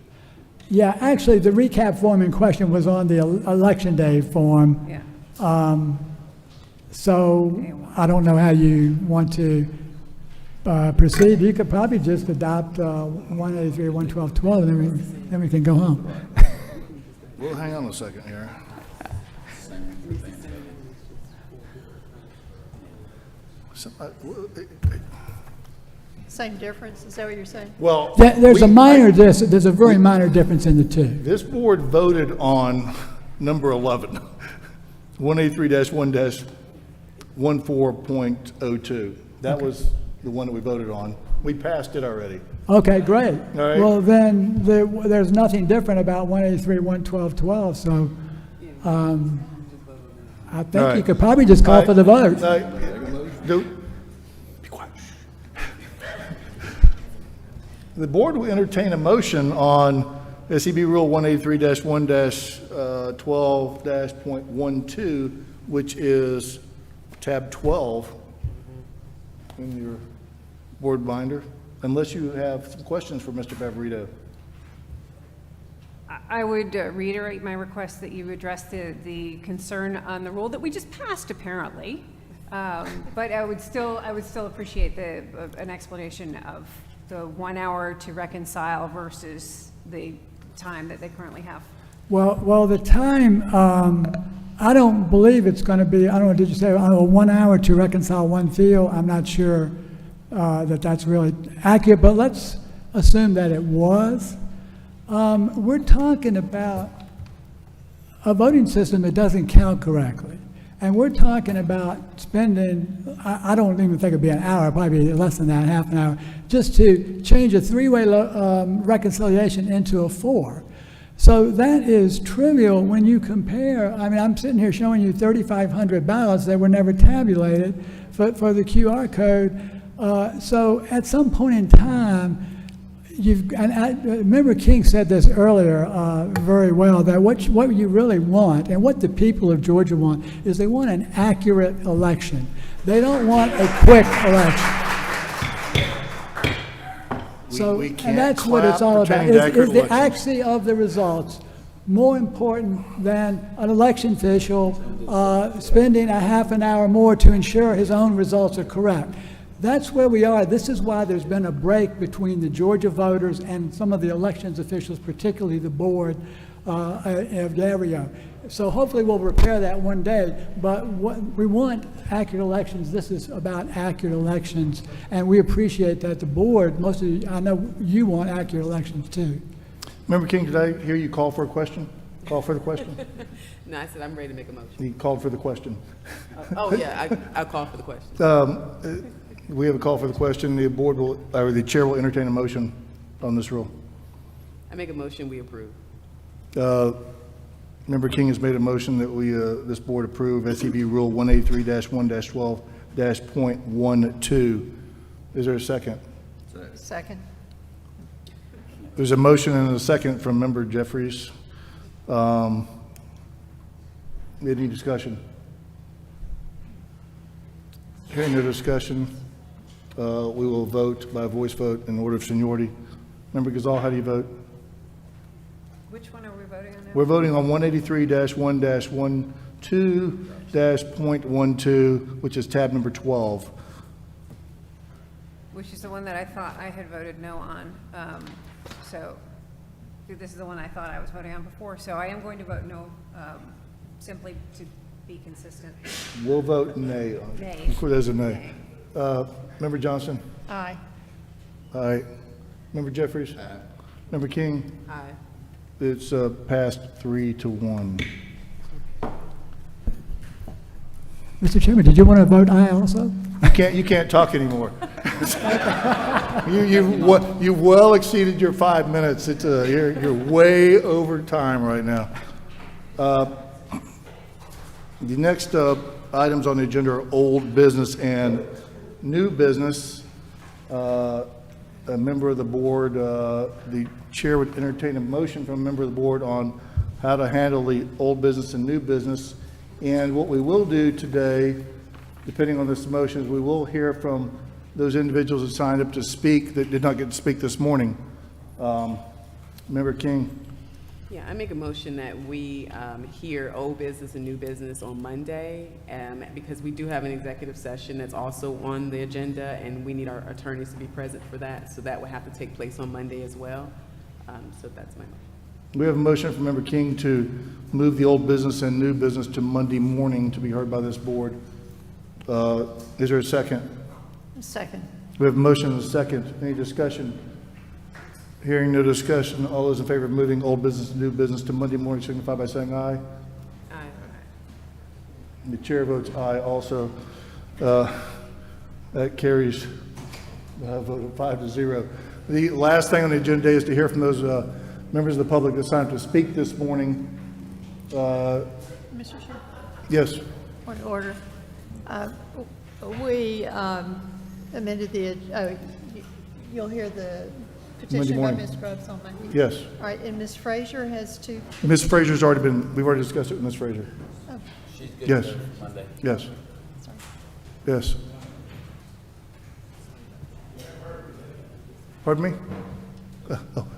Yeah, actually, the recap form in question was on the election day form. Yeah. So I don't know how you want to proceed. You could probably just adopt 183-112.12, and then we can go home. Well, hang on a second here. Same difference, is that what you're saying? Well, There's a there's a very minor difference in the two. This board voted on number 11, 183-1-14.02. That was the one that we voted on. We passed it already. Okay, great. All right. Well, then there's nothing different about 183, 112, so I think All right. you could probably just call for the vote. Be quiet. The board will entertain a motion on SEB Rule 183-1-12-.12, which is tab 12 in your board binder, unless you have some questions for Mr. Favorito. I would reiterate my request that you address the concern on the rule that we just passed, apparently. But I would still appreciate an explanation of the 1 hour to reconcile versus the time that they currently have. Well, the time, I don't believe it's going to be, I don't know, did you say 1 hour to reconcile one field? I'm not sure that's really accurate, but let's assume that it was. We're talking about a voting system that doesn't count correctly. And we're talking about spending, I don't even think it'd be an hour, probably less than that, half an hour, just to change a three-way reconciliation into a four. So that is trivial when you compare, I mean, I'm sitting here showing you 3,500 ballots that were never tabulated for the QR code. So at some point in time, Member King said this earlier very well, that what you really want and what the people of Georgia want is they want an accurate election. They don't want a quick election. And that's what it's all about. Is the accuracy of the results more important than an election official spending a half an hour more to ensure his own results are correct? That's where we are. This is why there's been a break between the Georgia voters and some of the elections officials, particularly the board of Gario. So hopefully we'll repair that one day, but we want accurate elections. This is about accurate elections, and we appreciate that the board, most of you, I know you want accurate elections too. Member King, did I hear you call for a question? Call for the question? No, I said I'm ready to make a motion. He called for the question. I'll call for the question. We have a call for the question. The board will, or the chair will entertain a motion on this rule. I make a motion, we approve. Member King has made a motion that we, this board approve SEB Rule 183-1-12-.12. Is there a second? Second. There's a motion and a second from Member Jeffries. Any discussion? Hearing no discussion, we will vote by voice vote in order of seniority. Member Gazal, how do you vote? Which one are we voting on now? We're voting on 183-1-12-.12, which is tab number 12. Which is the one that I thought I had voted no on. So this is the one I thought I was voting on before. So I am going to vote no, simply to be consistent. We'll vote nay on it. Nay. Before there's a nay. Member Johnson? Aye. Aye. Member Jeffries? Aye. Member King? Aye. It's passed 3-1. Mr. Chairman, did you want to vote aye also? You can't talk anymore. You've well exceeded your 5 minutes. It's you're way over time right now. The next items on the agenda are old business and new business. A member of the board, the chair would entertain a motion from a member of the board on how to handle the old business and new business. And what we will do today, depending on this motion, is we will hear from those individuals that signed up to speak that did not get to speak this morning. Member King. Yeah, I make a motion that we hear old business and new business on Monday, because we do have an executive session that's also on the agenda, and we need our attorneys to be present for that, so that will have to take place on Monday as well. So that's my motion. We have a motion from Member King to move the old business and new business to Monday morning to be heard by this board. Is there a second? Second. We have a motion and a second. Any discussion? Hearing no discussion, all those in favor of moving old business and new business to Monday morning signify by saying aye. Aye. And the chair votes aye also. That carries a vote of 5-0. The last thing on the agenda is to hear from those members of the public that signed up to speak this morning. Mr. Chair, Yes. point of order. We amended the, you'll hear the Monday petition by morning. Ms. Grubbs on Monday. Yes. All right, and Ms. Frazier has to. Ms. Frazier's already been, we've already discussed it with Ms. Frazier. Oh. She's good Yes. for Monday. Yes. Sorry. Yes. Pardon me?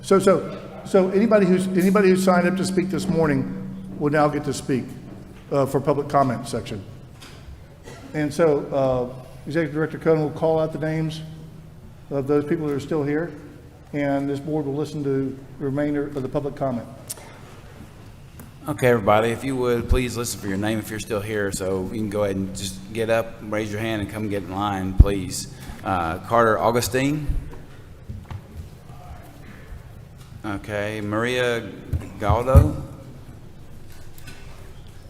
So anybody who's signed up to speak this morning will now get to speak for public comment section. And so Executive Director Cohen will call out the names of those people that are still here, and this board will listen to the remainder of the public comment. Okay, everybody, if you would, please listen for your name if you're still here, so you can go ahead and just get up, raise your hand, and come get in line, please. Carter Augustine. Okay, Maria Galdo.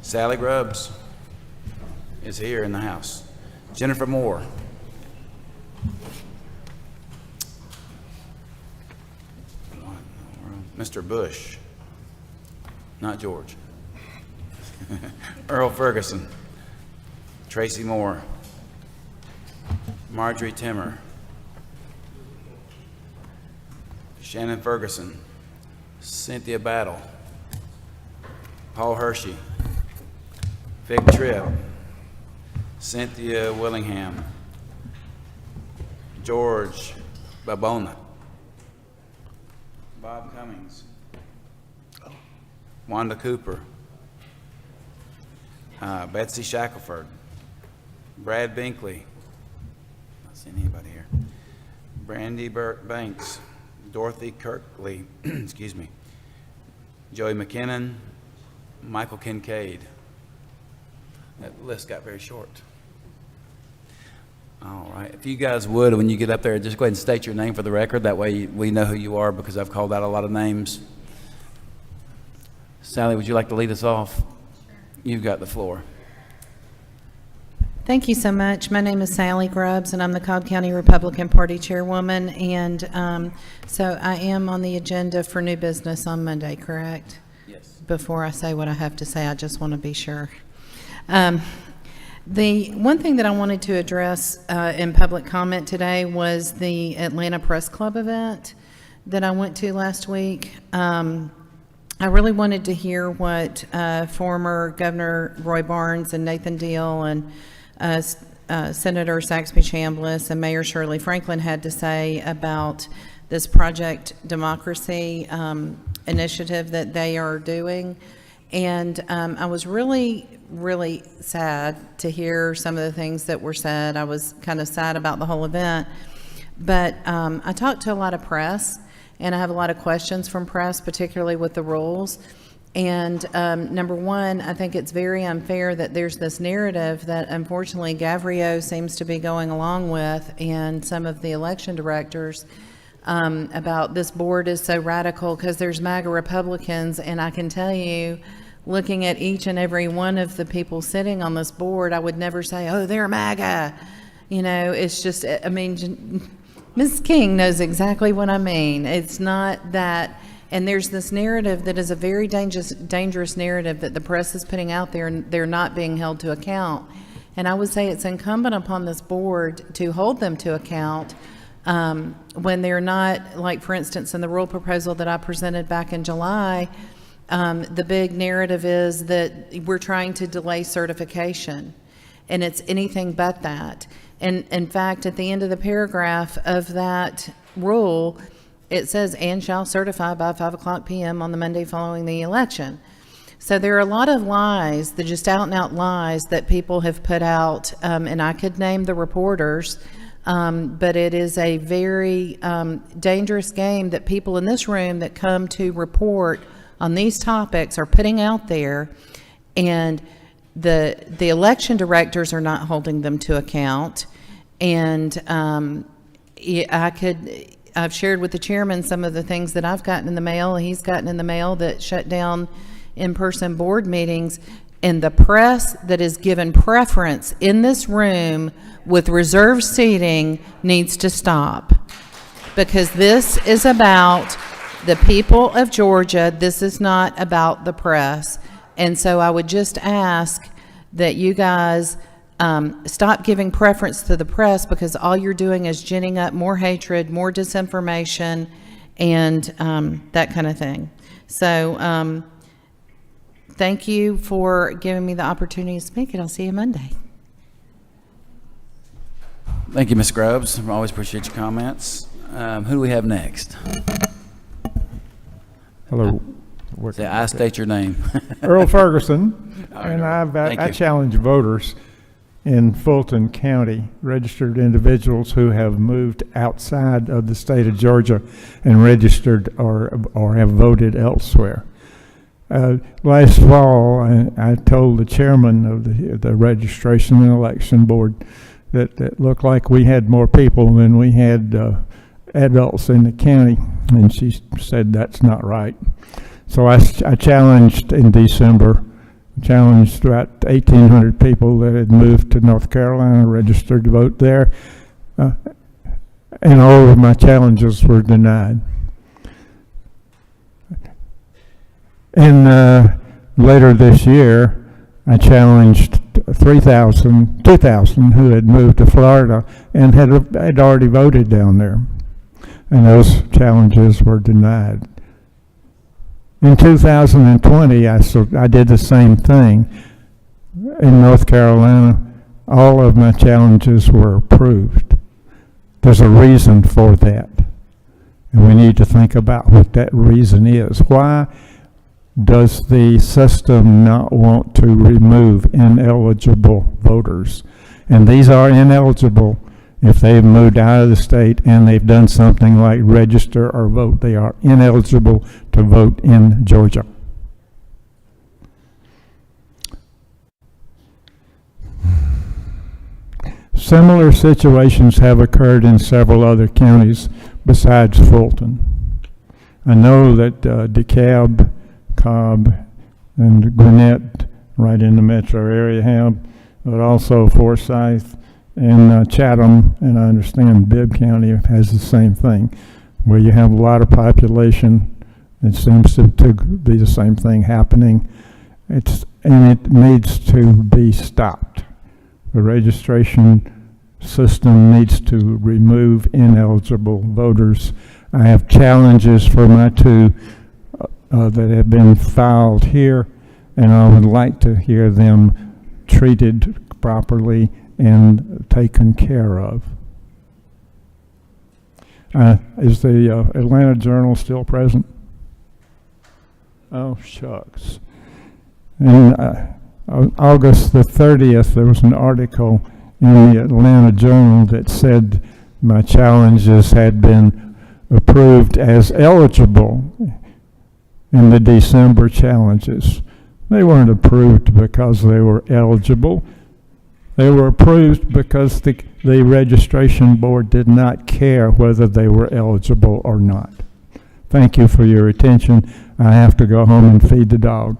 Sally Grubbs is here in the house. Jennifer Moore. Mr. Bush. Not George. Earl Ferguson. Tracy Moore. Marjorie Timmer. Shannon Ferguson. Cynthia Battle. Paul Hershey. Vic Tripp. Cynthia Willingham. George Babona. Bob Cummings. Wanda Cooper. Betsy Shackelford. Brad Binkley. Not seeing anybody here. Brandy Banks. Dorothy Kirkley. Excuse me. Joey McKinnon. Michael Kincaid. That list got very short. All right. If you guys would, when you get up there, just go ahead and state your name for the record. That way we know who you are, because I've called out a lot of names. Sally, would you like to lead us off? Sure. You've got the floor. Thank you so much. My name is Sally Grubbs, and I'm the Cobb County Republican Party Chairwoman. And so I am on the agenda for new business on Monday, correct? Yes. Before I say what I have to say, I just want to be sure. The one thing that I wanted to address in public comment today was the Atlanta Press Club event that I went to last week. I really wanted to hear what former Governor Roy Barnes and Nathan Deal and Senator Saxby Chambliss and Mayor Shirley Franklin had to say about this Project Democracy initiative that they are doing. And I was really sad to hear some of the things that were said. I was kind of sad about the whole event. But I talked to a lot of press, and I have a lot of questions from press, particularly with the rules. And number one, I think it's very unfair that there's this narrative that unfortunately Gavrio seems to be going along with, and some of the election directors, about this board is so radical because there's MAGA Republicans. And I can tell you, looking at each and every one of the people sitting on this board, I would never say, oh, they're MAGA. You know, it's just, I mean, Ms. King knows exactly what I mean. It's not that, and there's this narrative that is a very dangerous narrative that the press is putting out there, and they're not being held to account. And I would say it's incumbent upon this board to hold them to account when they're not, like for instance, in the rule proposal that I presented back in July, the big narrative is that we're trying to delay certification, and it's anything but that. And in fact, at the end of the paragraph of that rule, it says, and shall certify by 5:00 p.m. on the Monday following the election. So there are a lot of lies, the just out and out lies that people have put out, and I could name the reporters, but it is a very dangerous game that people in this room that come to report on these topics are putting out there, and the election directors are not holding them to account, and I've shared with the chairman some of the things that I've gotten in the mail, he's gotten in the mail that shut down in-person board meetings, and the press that is given preference in this room with reserved seating needs to stop. Because this is about the people of Georgia. This is not about the press. And so I would just ask that you guys stop giving preference to the press, because all you're doing is ginning up more hatred, more disinformation, and that kind of thing. So thank you for giving me the opportunity to speak, and I'll see you Monday. Thank you, Ms. Grubbs. I always appreciate your comments. Who do we have next? Hello. I state your name. Earl Ferguson, and Thank I you. challenge voters in Fulton County, registered individuals who have moved outside of the state of Georgia and registered or have voted elsewhere. Last fall, I told the chairman of the Registration and Election Board that it looked like we had more people than we had adults in the county, and she said that's not right. So I challenged in December, challenged about 1,800 people that had moved to North Carolina, registered to vote there, and all of my challenges were denied. And later this year, I challenged 2,000 who had moved to Florida and had already voted down there, and those challenges were denied. In 2020, I did the same thing. In North Carolina, all of my challenges were approved. There's a reason for that, and we need to think about what that reason is. Why does the system not want to remove ineligible voters? And these are ineligible if they've moved out of the state and they've done something like register or vote. They are ineligible to vote in Georgia. Similar situations have occurred in several other counties besides Fulton. I know that DeKalb, Cobb, and Gwinnett, right in the metro area, have, but also Forsyth and Chatham, and I understand Bibb County has the same thing, where you have a lot of population. It seems to be the same thing happening. And it needs to be stopped. The registration system needs to remove ineligible voters. I have challenges for my two that have been filed here, and I would like to hear them treated properly and taken care of. Is the Atlanta Journal still present? Oh, shucks. And August the 30th, there was an article in the Atlanta Journal that said my challenges had been approved as eligible in the December challenges. They weren't approved because they were eligible. They were approved because the registration board did not care whether they were eligible or not. Thank you for your attention. I have to go home and feed the dog.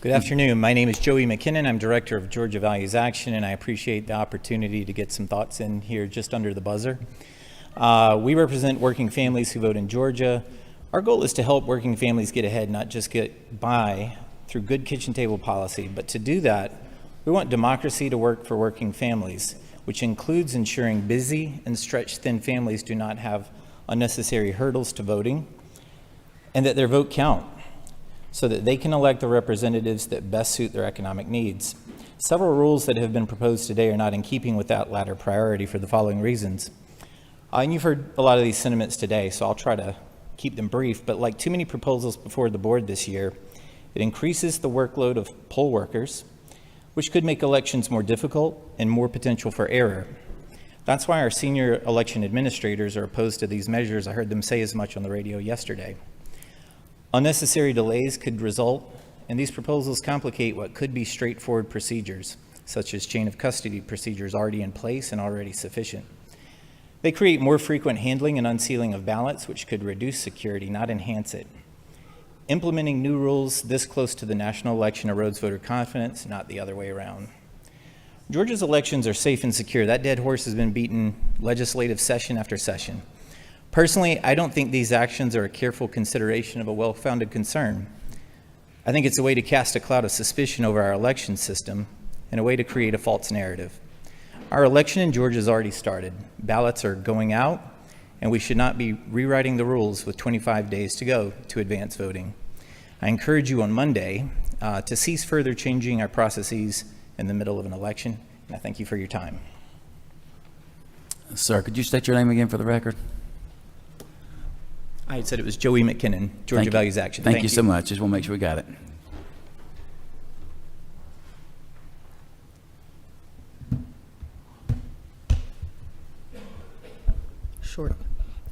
Good afternoon. My name is Joey McKinnon. I'm Director of Georgia Values Action, and I appreciate the opportunity to get some thoughts in here just under the buzzer. We represent working families who vote in Georgia. Our goal is to help working families get ahead, not just get by through good kitchen table policy, but to do that, we want democracy to work for working families, which includes ensuring busy and stretched-thin families do not have unnecessary hurdles to voting, and that their vote count, so that they can elect the representatives that best suit their economic needs. Several rules that have been proposed today are not in keeping with that latter priority for the following reasons. And you've heard a lot of these sentiments today, so I'll try to keep them brief, but like too many proposals before the board this year, it increases the workload of poll workers, which could make elections more difficult and more potential for error. That's why our senior election administrators are opposed to these measures. I heard them say as much on the radio yesterday. Unnecessary delays could result, and these proposals complicate what could be straightforward procedures, such as chain of custody procedures already in place and already sufficient. They create more frequent handling and unsealing of ballots, which could reduce security, not enhance it. Implementing new rules this close to the national election erodes voter confidence, not the other way around. Georgia's elections are safe and secure. That dead horse has been beaten legislative session after session. Personally, I don't think these actions are a careful consideration of a well-founded concern. I think it's a way to cast a cloud of suspicion over our election system and a way to create a false narrative. Our election in Georgia has already started. Ballots are going out, and we should not be rewriting the rules with 25 days to go to advance voting. I encourage you on Monday to cease further changing our processes in the middle of an election, and I thank you for your time. Sir, could you state your name again for the record? I had said it was Joey McKinnon, Georgia Values Action. Thank you so much. Just want to make sure we got it. Short.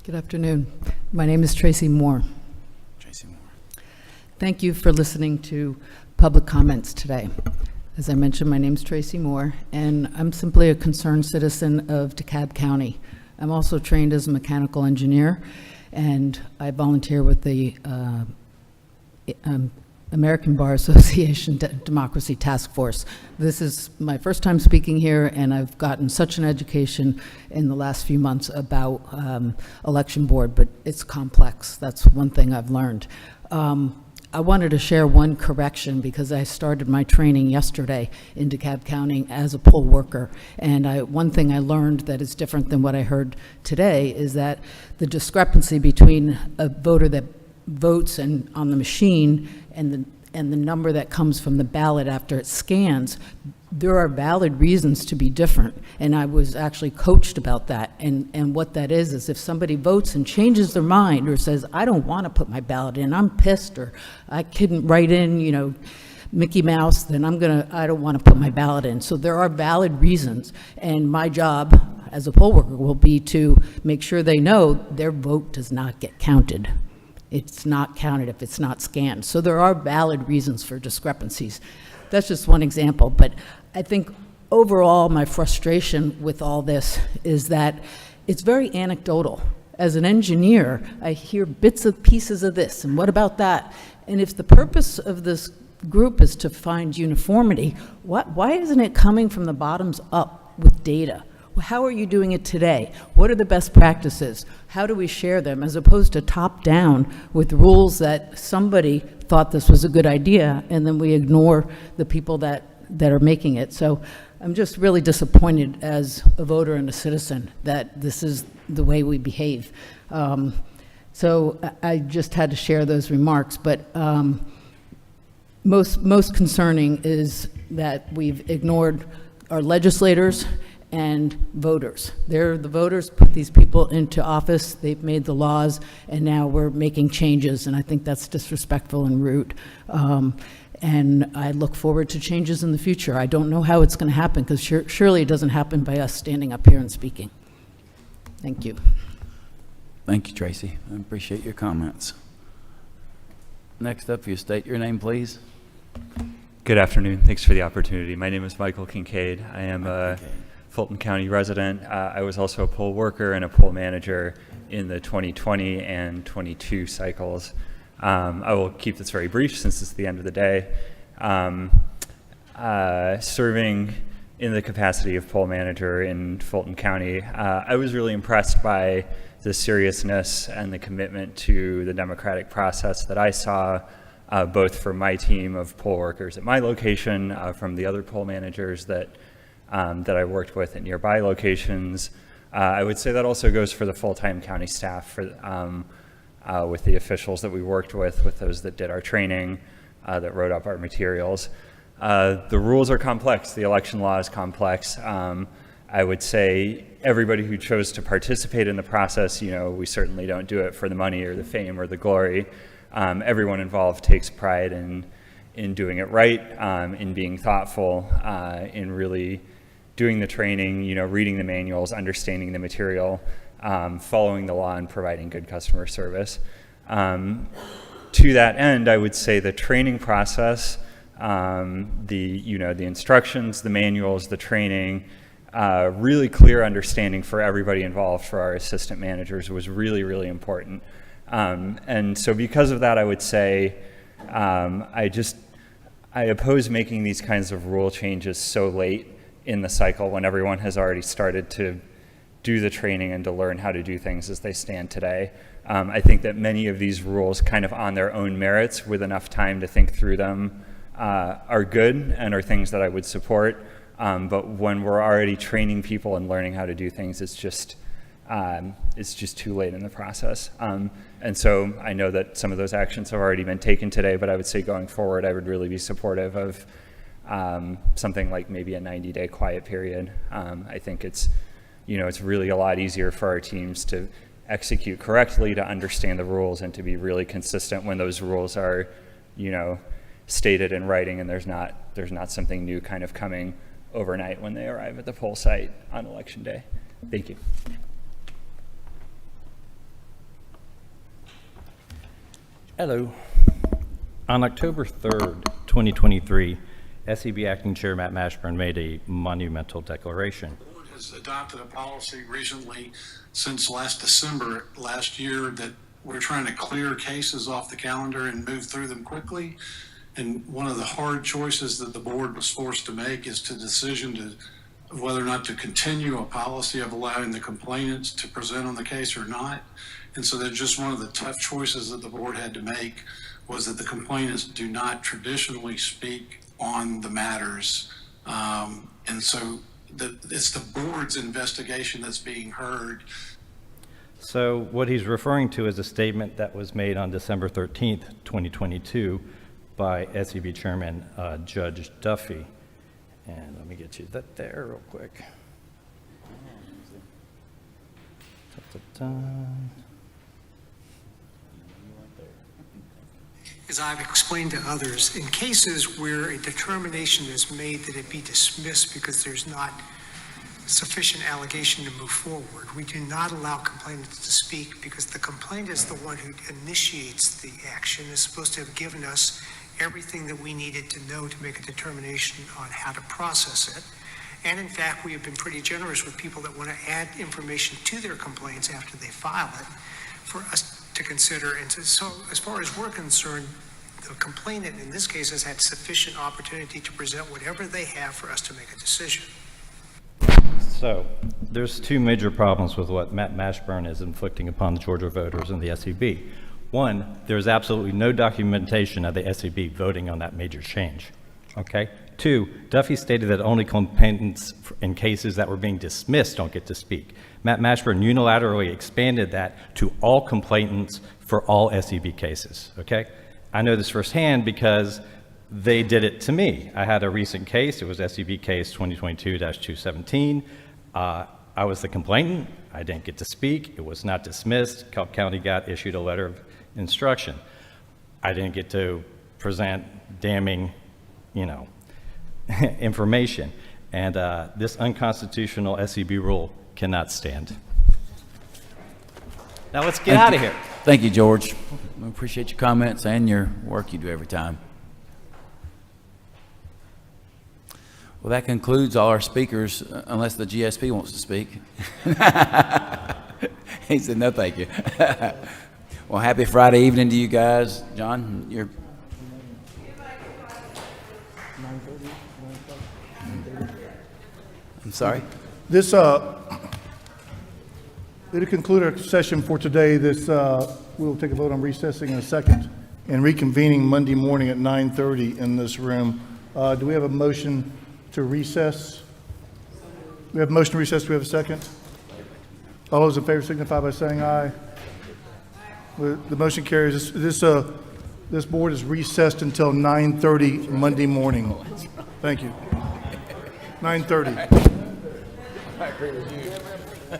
Good afternoon. My name is Tracy Moore. Tracy Moore. Thank you for listening to public comments today. As I mentioned, my name is Tracy Moore, and I'm simply a concerned citizen of DeKalb County. I'm also trained as a mechanical engineer, and I volunteer with the American Bar Association Democracy Task Force. This is my first time speaking here, and I've gotten such an education in the last few months about election board, but it's complex. That's one thing I've learned. I wanted to share one correction because I started my training yesterday in DeKalb County as a poll worker. And one thing I learned that is different than what I heard today is that the discrepancy between a voter that votes on the machine and the number that comes from the ballot after it scans, there are valid reasons to be different. And I was actually coached about that. And what that is if somebody votes and changes their mind or says, I don't want to put my ballot in, I'm pissed, or I couldn't write in, Mickey Mouse, then I don't want to put my ballot in. So there are valid reasons. And my job as a poll worker will be to make sure they know their vote does not get counted. It's not counted if it's not scanned. So there are valid reasons for discrepancies. That's just one example, but I think overall my frustration with all this is that it's very anecdotal. As an engineer, I hear bits of pieces of this, and what about that? And if the purpose of this group is to find uniformity, why isn't it coming from the bottoms up with data? How are you doing it today? What are the best practices? How do we share them, as opposed to top down with rules that somebody thought this was a good idea, and then we ignore the people that are making it. So I'm just really disappointed as a voter and a citizen that this is the way we behave. So I just had to share those remarks, but most concerning is that we've ignored our legislators and voters. The voters put these people into office, they've made the laws, and now we're making changes, and I think that's disrespectful and rude. And I look forward to changes in the future. I don't know how it's going to happen, because surely it doesn't happen by us standing up here and speaking. Thank you. Thank you, Tracy. I appreciate your comments. Next up, you state your name, please. Good afternoon. Thanks for the opportunity. My name is Michael Kincaid. I am a Fulton County resident. I was also a poll worker and a poll manager in the 2020 and 22 cycles. I will keep this very brief since it's the end of the day. Serving in the capacity of poll manager in Fulton County, I was really impressed by the seriousness and the commitment to the democratic process that I saw both from my team of poll workers at my location, from the other poll managers that I worked with at nearby locations. I would say that also goes for the full-time county staff, with the officials that we worked with those that did our training, that wrote up our materials. The rules are complex. The election law is complex. I would say everybody who chose to participate in the process, we certainly don't do it for the money or the fame or the glory. Everyone involved takes pride in doing it right, in being thoughtful, in really doing the training, reading the manuals, understanding the material, following the law, and providing good customer service. to that end, I would say the training process, the instructions, the manuals, the training, really clear understanding for everybody involved, for our assistant managers, was really, really important. And so because of that, I would say I oppose making these kinds of rule changes so late in the cycle when everyone has already started to do the training and to learn how to do things as they stand today. I think that many of these rules, kind of on their own merits, with enough time to think through them, are good and are things that I would support. But when we're already training people and learning how to do things, it's just too late in the process. And so I know that some of those actions have already been taken today, but I would say going forward, I would really be supportive of something like maybe a 90-day quiet period. I think it's really a lot easier for our teams to execute correctly, to understand the rules, and to be really consistent when those rules are, stated in writing, and there's not something new kind of coming overnight when they arrive at the poll site on election day. Thank you. Hello. On October 3rd, 2023, SEB Acting Chair Matt Mashburn made a monumental declaration. The board has adopted a policy recently, since last December last year, that we're trying to clear cases off the calendar and move through them quickly. And one of the hard choices that the board was forced to make is the decision of whether or not to continue a policy of allowing the complainants to present on the case or not. And so that's just one of the tough choices that the board had to make, was that the complainants do not traditionally speak on the matters. And so it's the board's investigation that's being heard. So what he's referring to is a statement that was made on December 13th, 2022 by SEB Chairman Judge Duffy. And let me get you that there real quick. As I've explained to others, in cases where a determination is made that it be dismissed because there's not sufficient allegation to move forward, we do not allow complainants to speak, because the complainant is the one who initiates the action, is supposed to have given us everything that we needed to know to make a determination on how to process it. And in fact, we have been pretty generous with people that want to add information to their complaints after they file it for us to consider. And so as far as we're concerned, the complainant in this case has had sufficient opportunity to present whatever they have for us to make a decision. So there's two major problems with what Matt Mashburn is inflicting upon the Georgia voters and the SEB. One, there's absolutely no documentation of the SEB voting on that major change, okay? Two, Duffy stated that only complainants in cases that were being dismissed don't get to speak. Matt Mashburn unilaterally expanded that to all complainants for all SEB cases, okay? I know this firsthand because they did it to me. I had a recent case, it was SEB case 2022-217. I was the complainant, I didn't get to speak, it was not dismissed. Cobb County got issued a letter of instruction. I didn't get to present damning, information. And this unconstitutional SEB rule cannot stand. Now let's get out of here. Thank you, George. We appreciate your comments and your work you do every time. Well, that concludes all our speakers, unless the GSP wants to speak. He said, no, thank you. Well, happy Friday evening to you guys. John, you're... I'm sorry? This, it'll conclude our session for today. We'll take a vote on recessing in a second and reconvening Monday morning at 9:30 in this room. Do we have a motion to recess? We have a motion to recess. Do we have a second? All those in favor signify by saying aye. The motion carries. This board is recessed until 9:30 Monday morning. Thank you. 9:30. I agree with you.